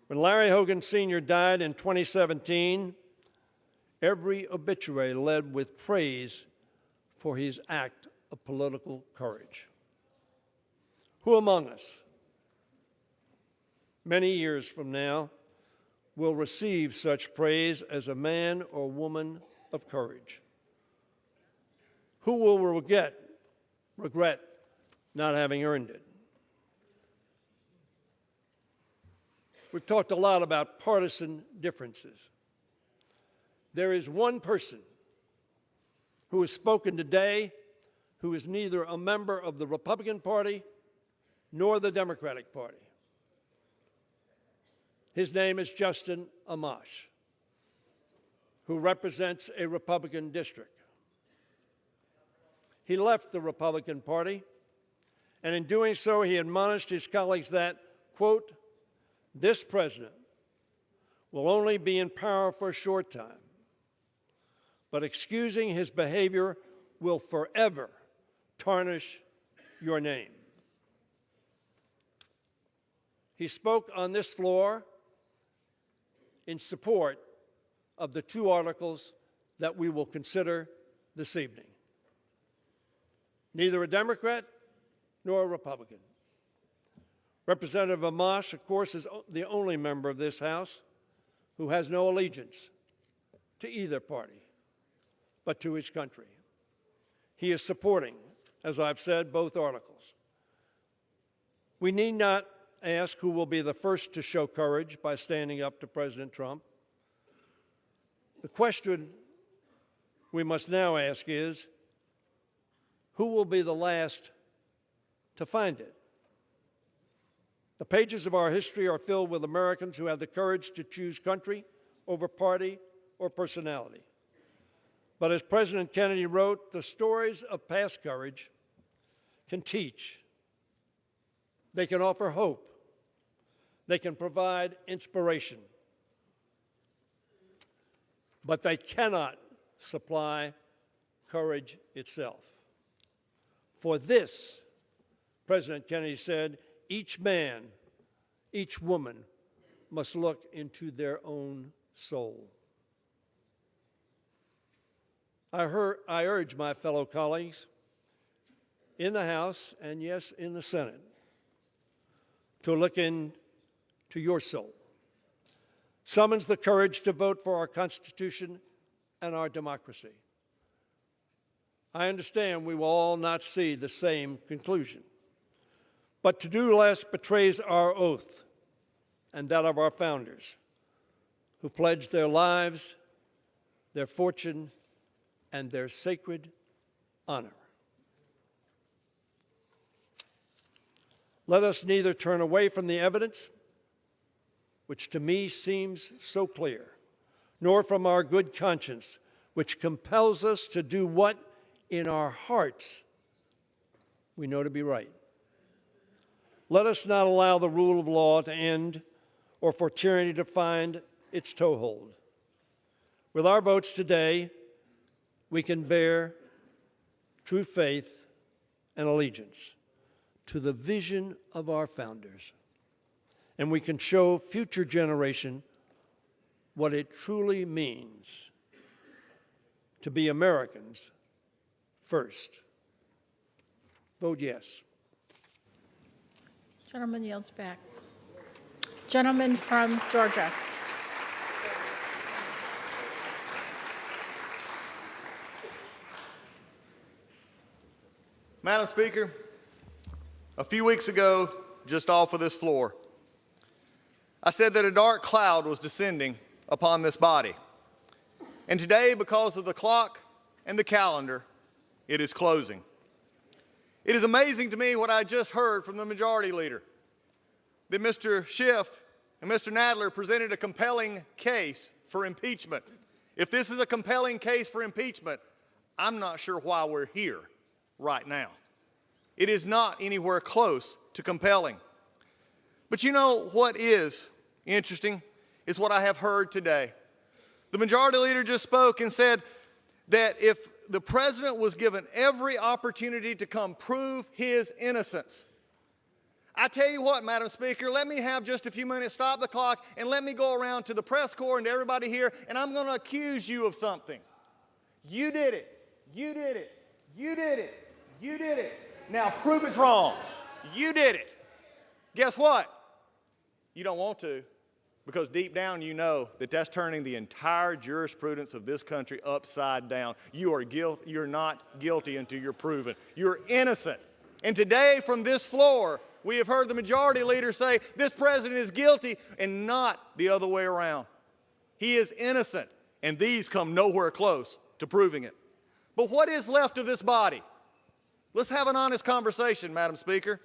When Larry Hogan Sr. died in 2017, every obituary led with praise for his act of political courage. Who among us, many years from now, will receive such praise as a man or woman of courage? Who will regret not having earned it? We've talked a lot about partisan differences. There is one person who has spoken today who is neither a member of the Republican Party nor the Democratic Party. His name is Justin Amash, who represents a Republican district. He left the Republican Party, and in doing so, he admonished his colleagues that, quote, "This president will only be in power for a short time, but excusing his behavior will forever tarnish your name. He spoke on this floor in support of the two articles that we will consider this evening. Neither a Democrat nor a Republican. Representative Amash, of course, is the only member of this House who has no allegiance to either party, but to his country. He is supporting, as I've said, both articles. We need not ask who will be the first to show courage by standing up to President Trump. The question we must now ask is, who will be the last to find it? The pages of our history are filled with Americans who have the courage to choose country over party or personality. But as President Kennedy wrote, the stories of past courage can teach. They can offer hope. They can provide inspiration. But they cannot supply courage itself. For this, President Kennedy said, each man, each woman must look into their own soul. I urge my fellow colleagues in the House and, yes, in the Senate to look into your soul. Summons the courage to vote for our Constitution and our democracy. I understand we will all not see the same conclusion, but to do less betrays our oath and that of our founders, who pledged their lives, their fortune, and their sacred honor. Let us neither turn away from the evidence, which to me seems so clear, nor from our good conscience, which compels us to do what in our hearts we know to be right. Let us not allow the rule of law to end or for tyranny to find its toehold. With our votes today, we can bear true faith and allegiance to the vision of our founders, and we can show future generation what it truly means to be Americans first. Vote yes. Gentleman yields back. Gentleman from Georgia. Madam Speaker, a few weeks ago, just off of this floor, I said that a dark cloud was descending upon this body. And today, because of the clock and the calendar, it is closing. It is amazing to me what I just heard from the Majority Leader, that Mr. Schiff and Mr. Nadler presented a compelling case for impeachment. If this is a compelling case for impeachment, I'm not sure why we're here right now. It is not anywhere close to compelling. But you know what is interesting is what I have heard today. The Majority Leader just spoke and said that if the President was given every opportunity to come prove his innocence. I tell you what, Madam Speaker, let me have just a few minutes, stop the clock, and let me go around to the press corps and to everybody here, and I'm going to accuse you of something. You did it. You did it. You did it. You did it. Now prove it's wrong. You did it. Guess what? You don't want to, because deep down you know that that's turning the entire jurisprudence of this country upside down. You're not guilty until you're proven. You're innocent. And today from this floor, we have heard the Majority Leader say this President is guilty and not the other way around. He is innocent, and these come nowhere close to proving it. But what is left of this body? Let's have an honest conversation, Madam Speaker.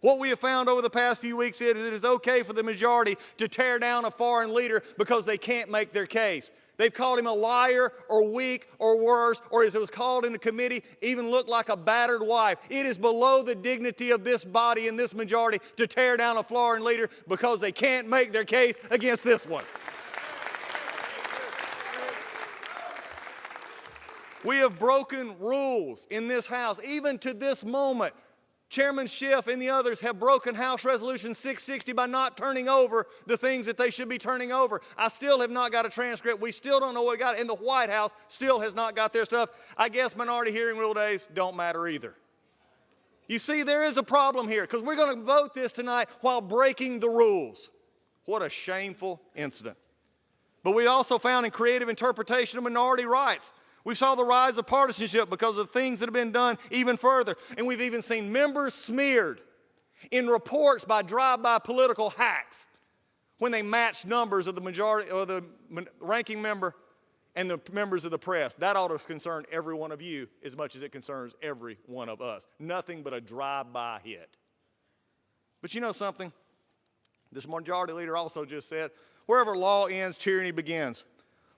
What we have found over the past few weeks is it is okay for the majority to tear down a foreign leader because they can't make their case. They've called him a liar or weak or worse, or as it was called in the committee, even looked like a battered wife. It is below the dignity of this body and this majority to tear down a foreign leader because they can't make their case against this one. We have broken rules in this House. Even to this moment, Chairman Schiff and the others have broken House Resolution 660 by not turning over the things that they should be turning over. I still have not got a transcript. We still don't know what we got. And the White House still has not got their stuff. I guess minority hearing rule days don't matter either. You see, there is a problem here because we're going to vote this tonight while breaking the rules. What a shameful incident. But we also found in creative interpretation of minority rights. We saw the rise of partisanship because of things that have been done even further. And we've even seen members smeared in reports by drive-by political hacks when they matched numbers of the majority or the ranking member and the members of the press. That ought to concern every one of you as much as it concerns every one of us. Nothing but a drive-by hit. But you know something? This majority leader also just said, wherever law ends, tyranny begins.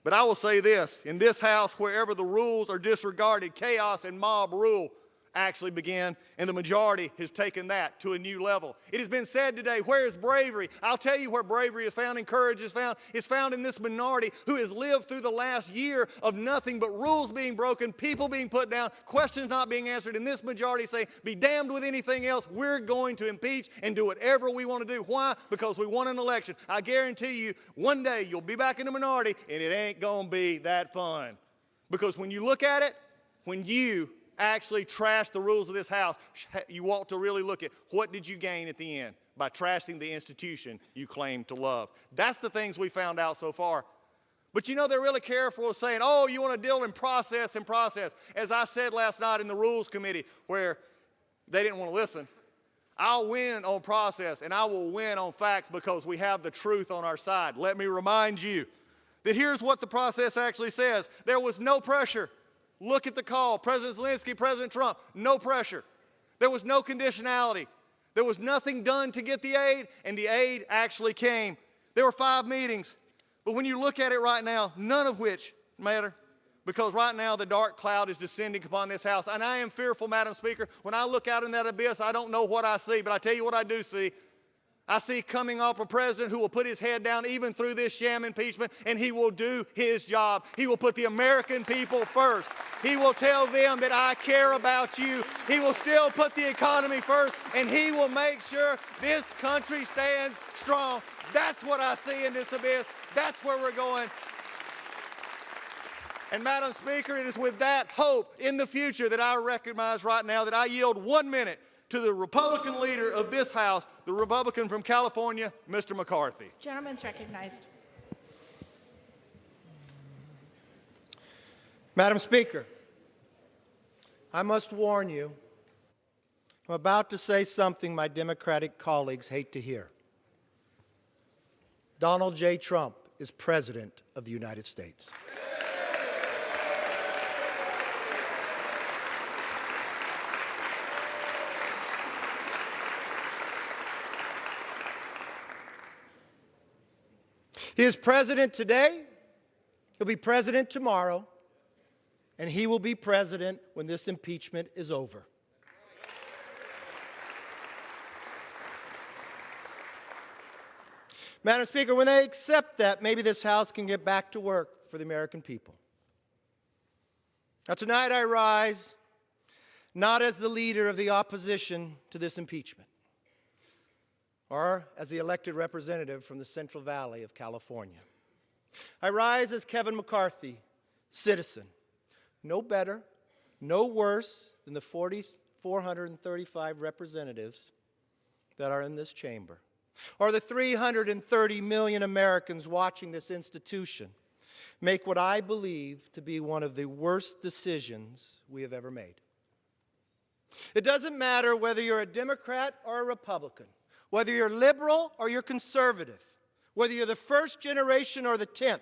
But I will say this, in this House, wherever the rules are disregarded, chaos and mob rule actually begin, and the majority has taken that to a new level. It has been said today, where is bravery? I'll tell you where bravery is found and courage is found. It's found in this minority who has lived through the last year of nothing but rules being broken, people being put down, questions not being answered, and this majority say, be damned with anything else, we're going to impeach and do whatever we want to do. Why? Because we won an election. I guarantee you, one day you'll be back in the minority, and it ain't going to be that fun. Because when you look at it, when you actually trash the rules of this House, you ought to really look at what did you gain at the end by trashing the institution you claim to love. That's the things we found out so far. But you know, they're really careful of saying, oh, you want to deal in process and process. As I said last night in the Rules Committee where they didn't want to listen, I'll win on process and I will win on facts because we have the truth on our side. Let me remind you that here's what the process actually says. There was no pressure. Look at the call. President Zelensky, President Trump, no pressure. There was no conditionality. There was nothing done to get the aid, and the aid actually came. There were 5 meetings. But when you look at it right now, none of which matter, because right now the dark cloud is descending upon this House. And I am fearful, Madam Speaker. When I look out in that abyss, I don't know what I see, but I tell you what I do see. I see coming up a president who will put his head down even through this sham impeachment, and he will do his job. He will put the American people first. He will tell them that I care about you. He will still put the economy first, and he will make sure this country stands strong. That's what I see in this abyss. That's where we're going. And Madam Speaker, it is with that hope in the future that I recognize right now that I yield 1 minute to the Republican leader of this House, the Republican from California, Mr. McCarthy. Gentleman's recognized. Madam Speaker, I must warn you, I'm about to say something my Democratic colleagues hate to hear. Donald J. Trump is President of the United States. He is president today, he'll be president tomorrow, and he will be president when this impeachment is over. Madam Speaker, when they accept that, maybe this House can get back to work for the American people. Now, tonight I rise not as the leader of the opposition to this impeachment, or as the elected representative from the Central Valley of California. I rise as Kevin McCarthy, citizen, no better, no worse than the 435 representatives that are in this chamber, or the 330 million Americans watching this institution make what I believe to be one of the worst decisions we have ever made. It doesn't matter whether you're a Democrat or a Republican, whether you're liberal or you're conservative, whether you're the first generation or the 10th,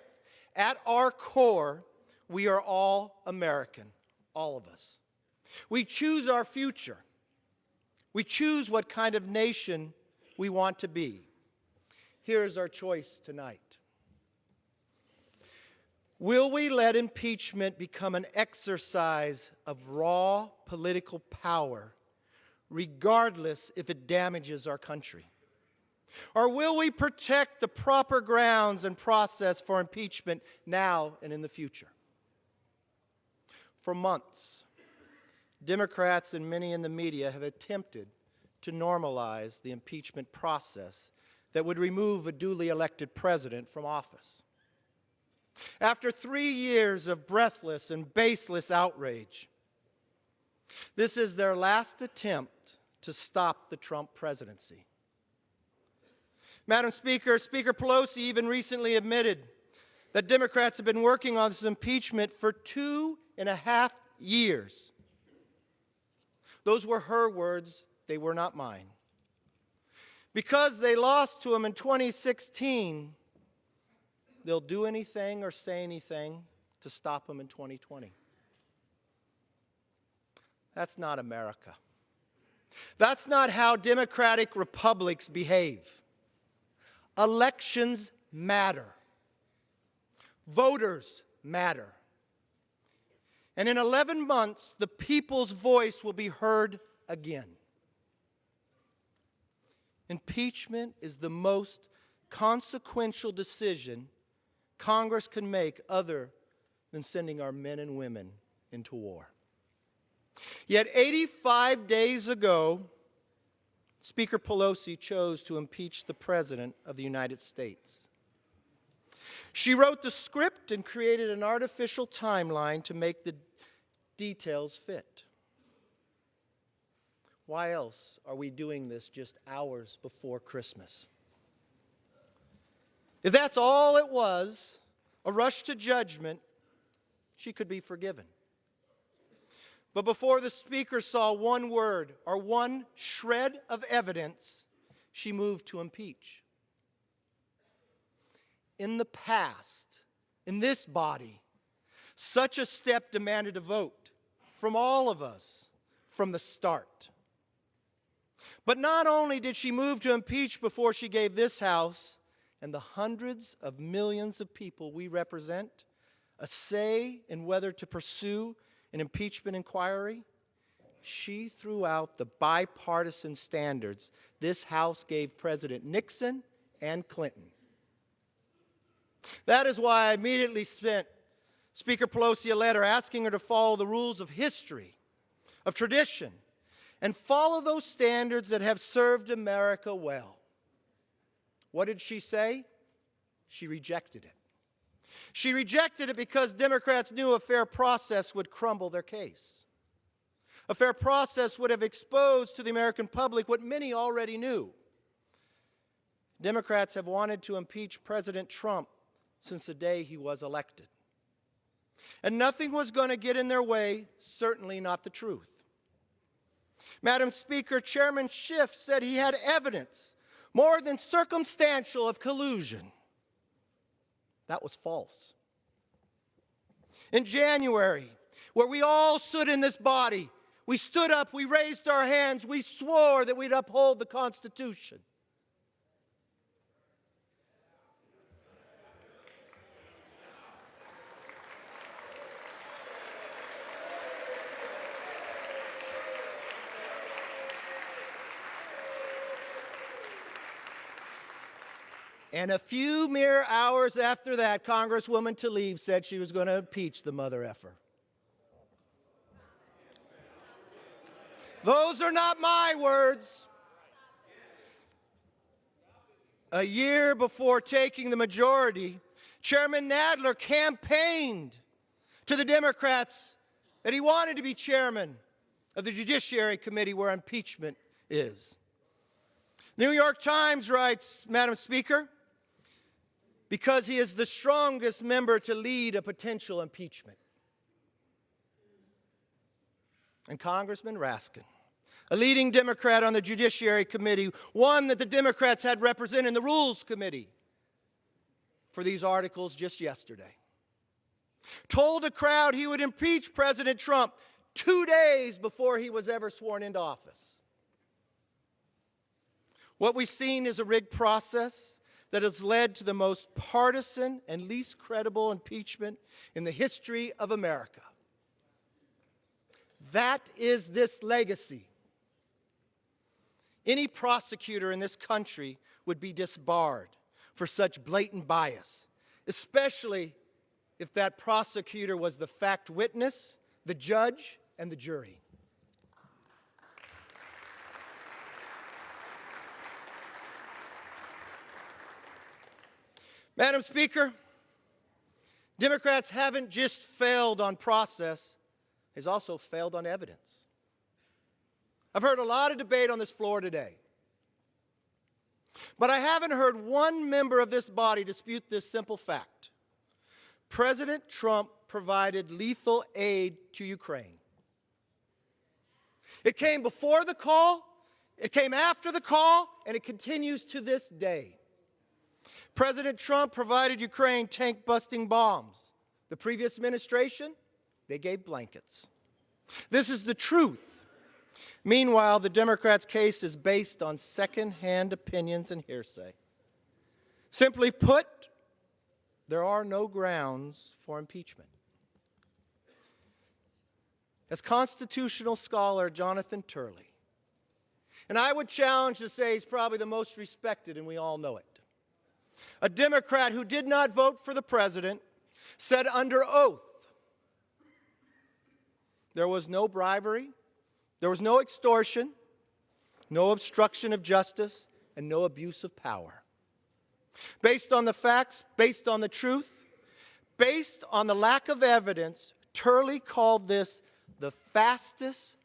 at our core, we are all American, all of us. We choose our future. We choose what kind of nation we want to be. Here is our choice tonight. Will we let impeachment become an exercise of raw political power, regardless if it damages our country? Or will we protect the proper grounds and process for impeachment now and in the future? For months, Democrats and many in the media have attempted to normalize the impeachment process that would remove a duly elected president from office. After 3 years of breathless and baseless outrage, this is their last attempt to stop the Trump presidency. Madam Speaker, Speaker Pelosi even recently admitted that Democrats have been working on this impeachment for 2.5 years. Those were her words, they were not mine. Because they lost to him in 2016, they'll do anything or say anything to stop him in 2020. That's not America. That's not how democratic republics behave. Elections matter. Voters matter. And in 11 months, the people's voice will be heard again. Impeachment is the most consequential decision Congress can make other than sending our men and women into war. Yet 85 days ago, Speaker Pelosi chose to impeach the President of the United States. She wrote the script and created an artificial timeline to make the details fit. Why else are we doing this just hours before Christmas? If that's all it was, a rush to judgment, she could be forgiven. But before the Speaker saw one word or one shred of evidence, she moved to impeach. In the past, in this body, such a step demanded a vote from all of us from the start. But not only did she move to impeach before she gave this House and the hundreds of millions of people we represent a say in whether to pursue an impeachment inquiry, she threw out the bipartisan standards this House gave President Nixon and Clinton. That is why I immediately sent Speaker Pelosi a letter asking her to follow the rules of history, of tradition, and follow those standards that have served America well. What did she say? She rejected it. She rejected it because Democrats knew a fair process would crumble their case. A fair process would have exposed to the American public what many already knew. Democrats have wanted to impeach President Trump since the day he was elected. And nothing was going to get in their way, certainly not the truth. Madam Speaker, Chairman Schiff said he had evidence, more than circumstantial, of collusion. That was false. In January, where we all stood in this body, we stood up, we raised our hands, we swore that we'd uphold the Constitution. And a few mere hours after that, Congresswoman Tlaib said she was going to impeach the mother effer. Those are not my words. A year before taking the majority, Chairman Nadler campaigned to the Democrats that he wanted to be chairman of the Judiciary Committee where impeachment is. The New York Times writes, Madam Speaker, because he is the strongest member to lead a potential impeachment. And Congressman Raskin, a leading Democrat on the Judiciary Committee, one that the Democrats had represented in the Rules Committee for these articles just yesterday, told a crowd he would impeach President Trump 2 days before he was ever sworn into office. What we've seen is a rigged process that has led to the most partisan and least credible impeachment in the history of America. That is this legacy. Any prosecutor in this country would be disbarred for such blatant bias, especially if that prosecutor was the fact witness the judge, and the jury. Madam Speaker, Democrats haven't just failed on process, they've also failed on evidence. I've heard a lot of debate on this floor today, but I haven't heard one member of this body dispute this simple fact. President Trump provided lethal aid to Ukraine. It came before the call, it came after the call, and it continues to this day. President Trump provided Ukraine tank-busting bombs. The previous administration, they gave blankets. This is the truth. Meanwhile, the Democrats' case is based on second-hand opinions and hearsay. Simply put, there are no grounds for impeachment. As constitutional scholar Jonathan Turley, and I would challenge to say he's probably the most respected, and we all know it, a Democrat who did not vote for the president, said under oath there was no bribery, there was no extortion, no obstruction of justice, and no abuse of power. Based on the facts, based on the truth, based on the lack of evidence, Turley called this the fastest,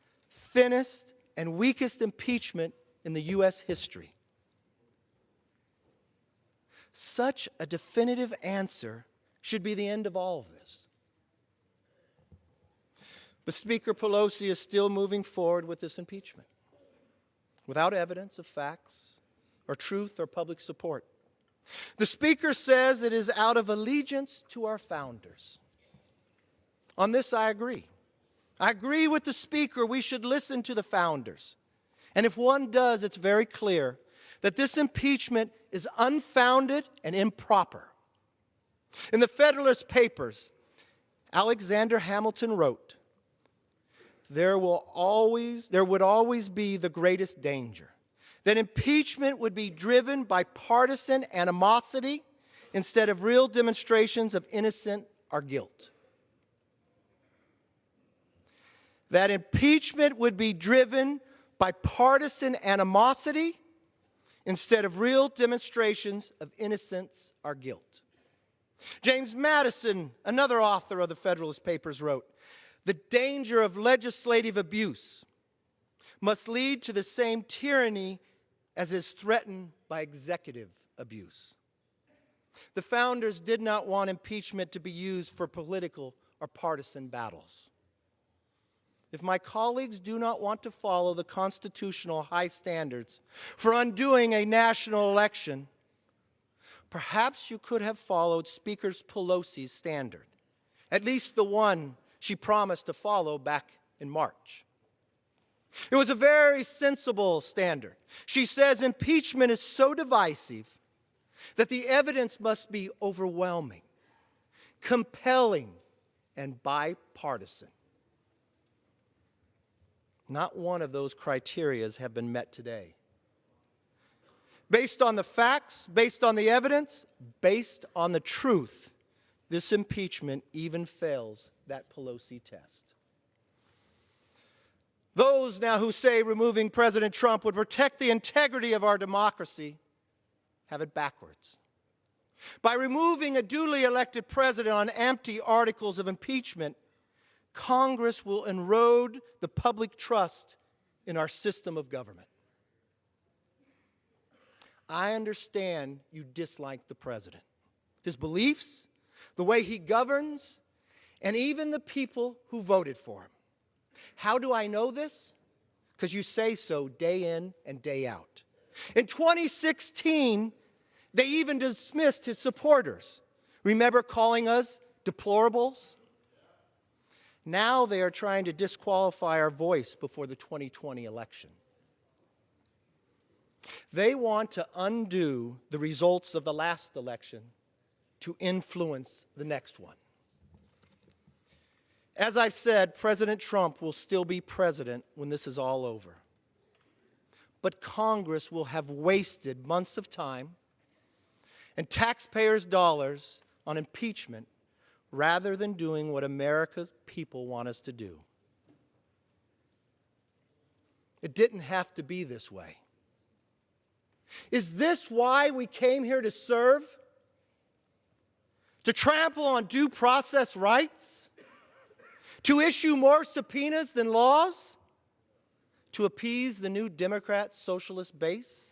thinnest, and weakest impeachment in the U.S. history. Such a definitive answer should be the end of all of this. But Speaker Pelosi is still moving forward with this impeachment without evidence of facts or truth or public support. The Speaker says it is out of allegiance to our founders. On this, I agree. I agree with the Speaker we should listen to the founders. And if one does, it's very clear that this impeachment is unfounded and improper. In the Federalist Papers, Alexander Hamilton wrote, there would always be the greatest danger, that impeachment would be driven by partisan animosity instead of real demonstrations of innocence or guilt. That impeachment would be driven by partisan animosity instead of real demonstrations of innocence or guilt. James Madison, another author of the Federalist Papers, wrote, the danger of legislative abuse must lead to the same tyranny as is threatened by executive abuse. The founders did not want impeachment to be used for political or partisan battles. If my colleagues do not want to follow the constitutional high standards for undoing a national election, perhaps you could have followed Speaker Pelosi's standard, at least the one she promised to follow back in March. It was a very sensible standard. She says impeachment is so divisive that the evidence must be overwhelming, compelling, and bipartisan. Not one of those criteria have been met today. Based on the facts, based on the evidence, based on the truth, this impeachment even fails that Pelosi test. Those now who say removing President Trump would protect the integrity of our democracy have it backwards. By removing a duly elected president on empty articles of impeachment, Congress will erode the public trust in our system of government. I understand you dislike the president, his beliefs, the way he governs, and even the people who voted for him. How do I know this? Because you say so day in and day out. In 2016, they even dismissed his supporters. Remember calling us deplorables? Now they are trying to disqualify our voice before the 2020 election. They want to undo the results of the last election to influence the next one. As I said, President Trump will still be president when this is all over. But Congress will have wasted months of time and taxpayers' dollars on impeachment rather than doing what America's people want us to do. It didn't have to be this way. Is this why we came here to serve? To trample on due process rights? To issue more subpoenas than laws? To appease the new Democrat socialist base?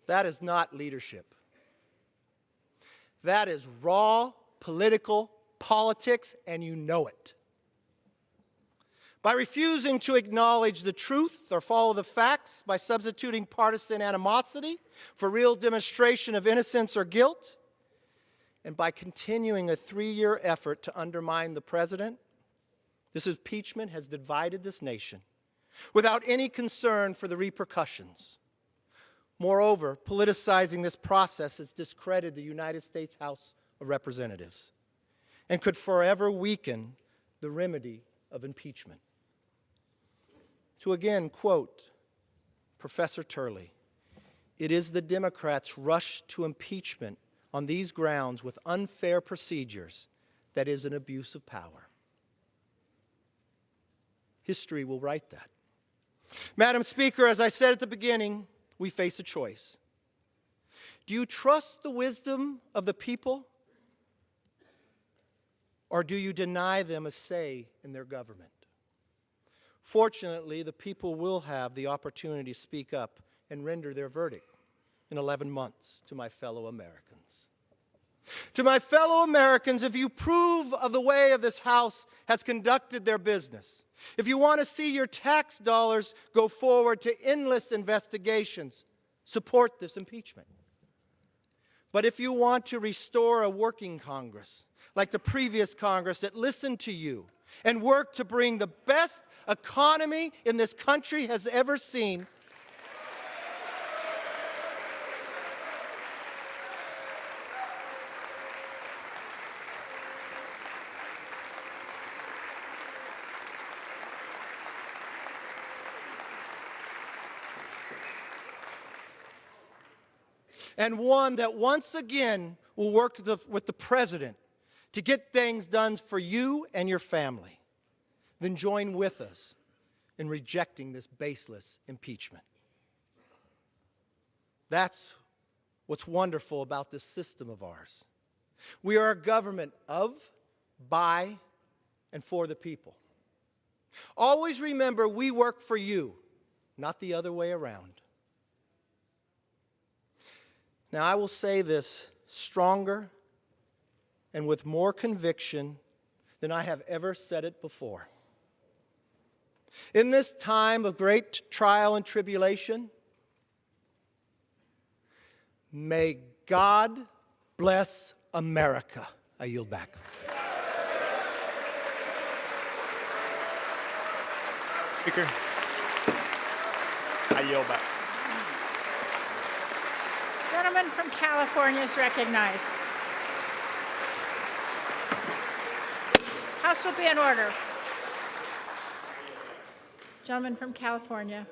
That is not leadership. That is raw political politics, and you know it. By refusing to acknowledge the truth or follow the facts, by substituting partisan animosity for real demonstration of innocence or guilt, and by continuing a 3-year effort to undermine the president, this impeachment has divided this nation without any concern for the repercussions. Moreover, politicizing this process has discredited the United States House of Representatives and could forever weaken the remedy of impeachment. To again quote Professor Turley, "It is the Democrats' rush to impeachment on these grounds with unfair procedures that is an abuse of power." History will write that. Madam Speaker, as I said at the beginning, we face a choice. Do you trust the wisdom of the people, or do you deny them a say in their government? Fortunately, the people will have the opportunity to speak up and render their verdict in 11 months to my fellow Americans. To my fellow Americans, if you approve of the way of this House has conducted their business, if you want to see your tax dollars go forward to endless investigations, support this impeachment. But if you want to restore a working Congress, like the previous Congress that listened to you and worked to bring the best economy in this country has ever seen, and one that once again will work with the President to get things done for you and your family, then join with us in rejecting this baseless impeachment. That's what's wonderful about this system of ours. We are a government of, by, and for the people. Always remember, we work for you, not the other way around. Now, I will say this stronger and with more conviction than I have ever said it before. In this time of great trial and tribulation, may God bless America. I yield back. Speaker, I yield back. Gentleman from California is recognized. House will be in order. Gentleman from California.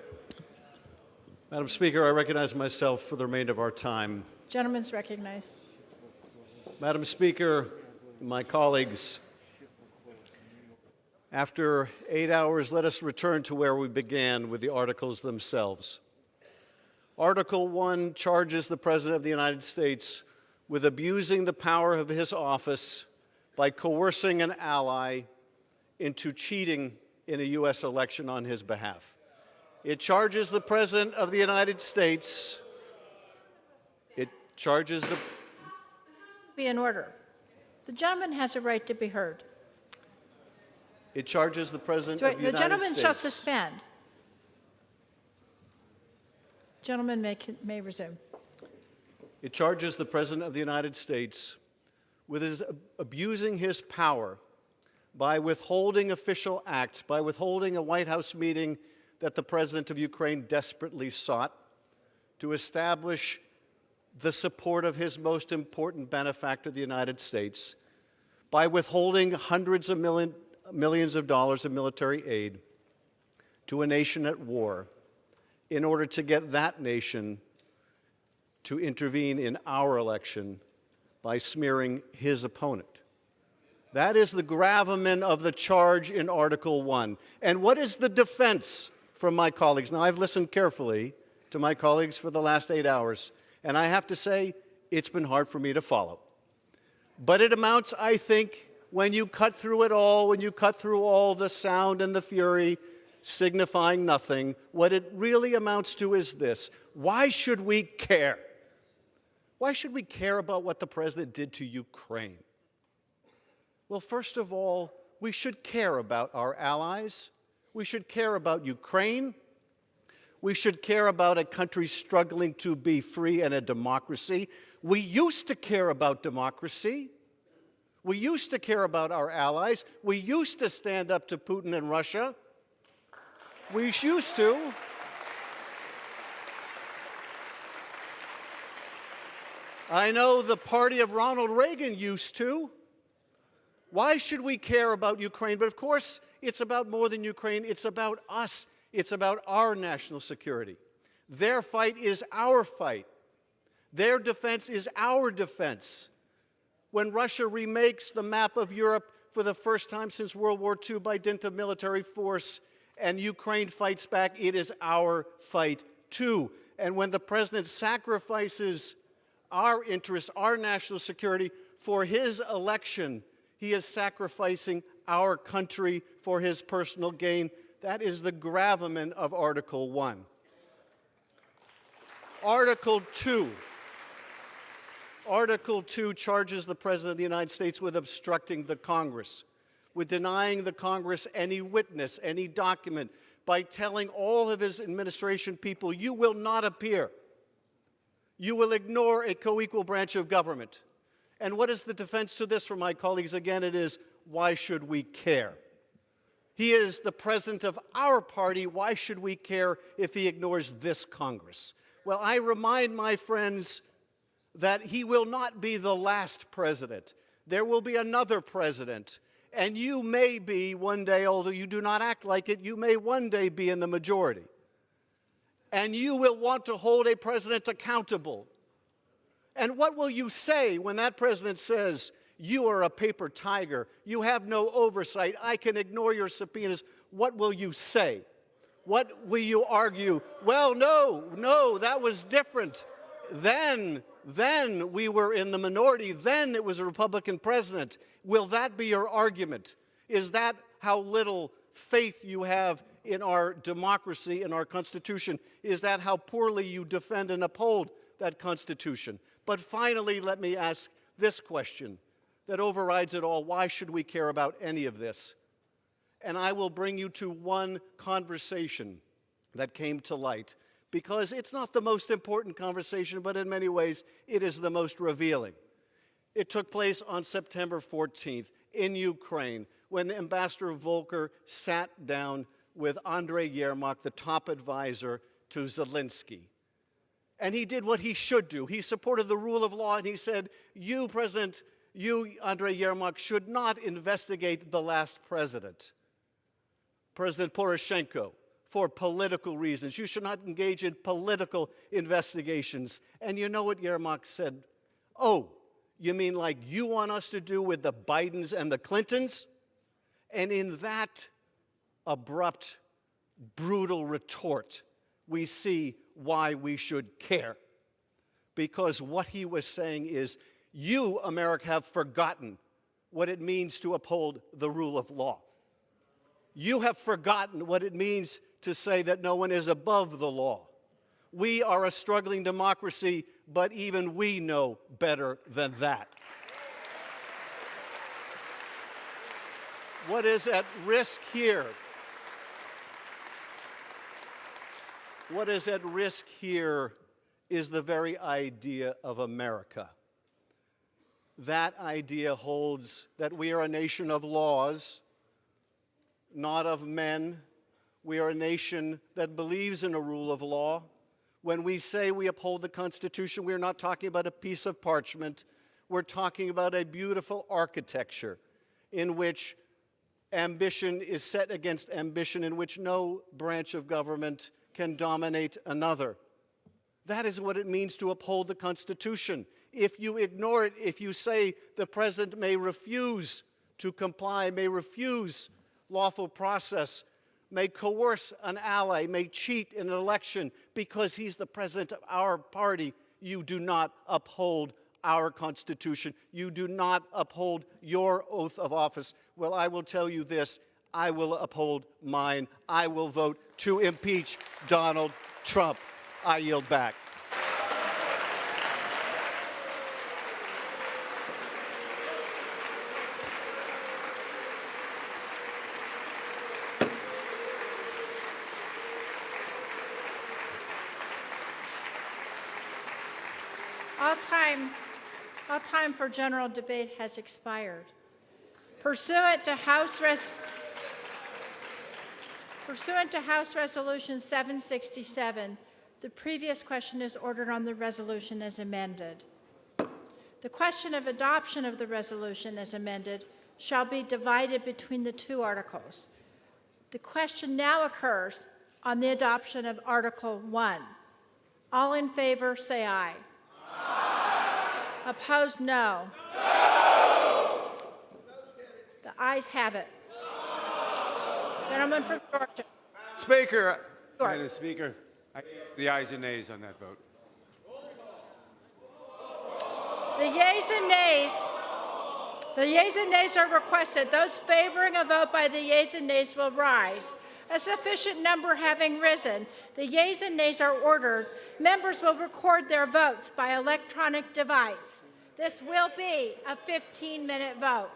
Madam Speaker, I recognize myself for the remainder of our time. Gentleman's recognized. Madam Speaker, my colleagues, after 8 hours, let us return to where we began with the articles themselves. Article 1 charges the President of the United States with abusing the power of his office by coercing an ally into cheating in a U.S. election on his behalf. It charges the President of the United States. It charges the... Be in order. The gentleman has a right to be heard. It charges the President So of the United States. The gentleman shall suspend. Gentleman may resume. It charges the President of the United States with abusing his power by withholding official acts, by withholding a White House meeting that the President of Ukraine desperately sought to establish the support of his most important benefactor, the United States, by withholding hundreds of millions of dollars of military aid to a nation at war in order to get that nation to intervene in our election by smearing his opponent. That is the gravamen of the charge in Article 1. And what is the defense from my colleagues? Now, I've listened carefully to my colleagues for the last 8 hours, and I have to say it's been hard for me to follow. But it amounts, I think, when you cut through it all, when you cut through all the sound and the fury signifying nothing, what it really amounts to is this: why should we care? Why should we care about what the president did to Ukraine? Well, first of all, we should care about our allies. We should care about Ukraine. We should care about a country struggling to be free and a democracy. We used to care about democracy. We used to care about our allies. We used to stand up to Putin and Russia. We used to. I know the party of Ronald Reagan used to. Why should we care about Ukraine? But of course, it's about more than Ukraine. It's about us. It's about our national security. Their fight is our fight. Their defense is our defense. When Russia remakes the map of Europe for the first time since World War II by dint of military force, and Ukraine fights back, it is our fight too. And when the president sacrifices our interests, our national security for his election, he is sacrificing our country for his personal gain. That is the gravamen of Article 1. Article 2. Article 2 charges the President of the United States with obstructing the Congress, with denying the Congress any witness, any document, by telling all of his administration people, you will not appear. You will ignore a co-equal branch of government. And what is the defense to this from my colleagues? Again, it is, why should we care? He is the president of our party. Why should we care if he ignores this Congress? Well, I remind my friends that he will not be the last president. There will be another president. And you may be one day, although you do not act like it, you may one day be in the majority. And you will want to hold a president accountable. And what will you say when that president says, you are a paper tiger, you have no oversight, I can ignore your subpoenas? What will you say? What will you argue? Well, no, that was different. Then we were in the minority. Then it was a Republican president. Will that be your argument? Is that how little faith you have in our democracy, in our Constitution? Is that how poorly you defend and uphold that Constitution? But finally, let me ask this question that overrides it all. Why should we care about any of this? And I will bring you to one conversation that came to light, because it's not the most important conversation, but in many ways, it is the most revealing. It took place on September 14th in Ukraine, when Ambassador Volker sat down with Andrei Yermak, the top advisor to Zelensky. And he did what he should do. He supported the rule of law, and he said, you, President, you, Andrei Yermak, should not investigate the last president, President Poroshenko, for political reasons. You should not engage in political investigations. And you know what Yermak said? Oh, you mean like you want us to do with the Bidens and the Clintons? And in that abrupt, brutal retort, we see why we should care. Because what he was saying is, you, America, have forgotten what it means to uphold the rule of law. You have forgotten what it means to say that no one is above the law. We are a struggling democracy, but even we know better than that. What is at risk here? What is at risk here is the very idea of America. That idea holds that we are a nation of laws, not of men. We are a nation that believes in a rule of law. When we say we uphold the Constitution, we are not talking about a piece of parchment. We're talking about a beautiful architecture in which ambition is set against ambition, in which no branch of government can dominate another. That is what it means to uphold the Constitution. If you ignore it, if you say the president may refuse to comply, may refuse lawful process, may coerce an ally, may cheat in an election because he's the president of our party, you do not uphold our Constitution. You do not uphold your oath of office. Well, I will tell you this, I will uphold mine. I will vote to impeach Donald Trump. I yield back. All time for general debate has expired. Pursuant to House Resolution 767, the previous question is ordered on the resolution as amended. The question of adoption of the resolution as amended shall be divided between the two articles. The question now occurs on the adoption of Article 1. All in favor, say aye. Opposed, no. The ayes have it. Gentleman from Georgia. Speaker. Madam Speaker, I ask the ayes and nays on that vote. The yeas and nays are requested. Those favoring a vote by the yeas and nays will rise. A sufficient number having risen, the yeas and nays are ordered. Members will record their votes by electronic device. This will be a 15-minute vote.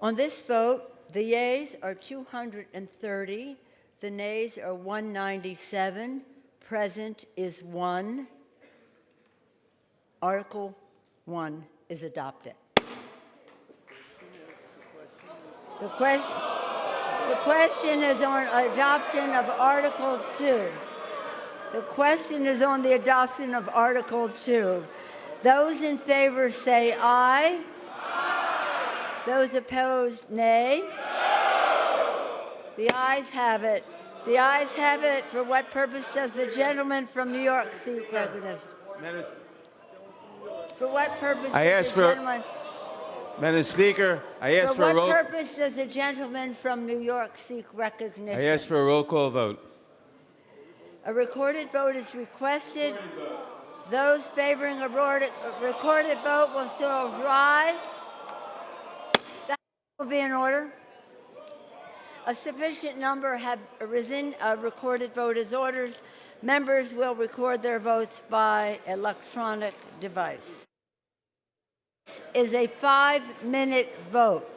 On this vote, the yeas are 230, the nays are 197, present is 1. Article 1 is adopted. The question is on adoption of Article 2. The question is on the adoption of Article 2. Those in favor say aye. Aye. Those opposed, nay. No. The ayes have it. The ayes have it. For what purpose does the gentleman from New York seek recognition? For what purpose does the gentleman... Madam Speaker, I ask for a roll. For what purpose does the gentleman from New York seek recognition? I ask for a roll call vote. A recorded vote is requested. Those favoring a recorded vote will still rise. That will be in order. A sufficient number have arisen. A recorded vote is ordered. Members will record their votes by electronic device. This is a 5-minute vote.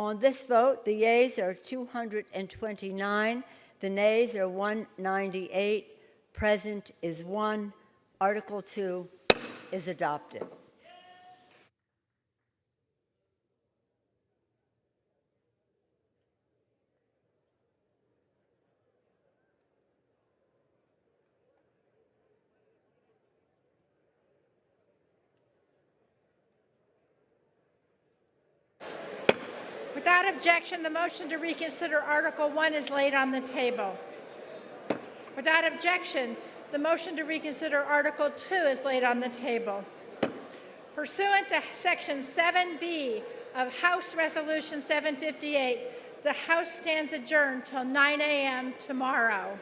On this vote, the yeas are 229, the nays are 198, present is 1. Article 2 is adopted. Without objection, the motion to reconsider Article 1 is laid on the table. Without objection, the motion to reconsider Article 2 is laid on the table. Pursuant to Section 7B of House Resolution 758, the House stands adjourned till 9 a.m. tomorrow.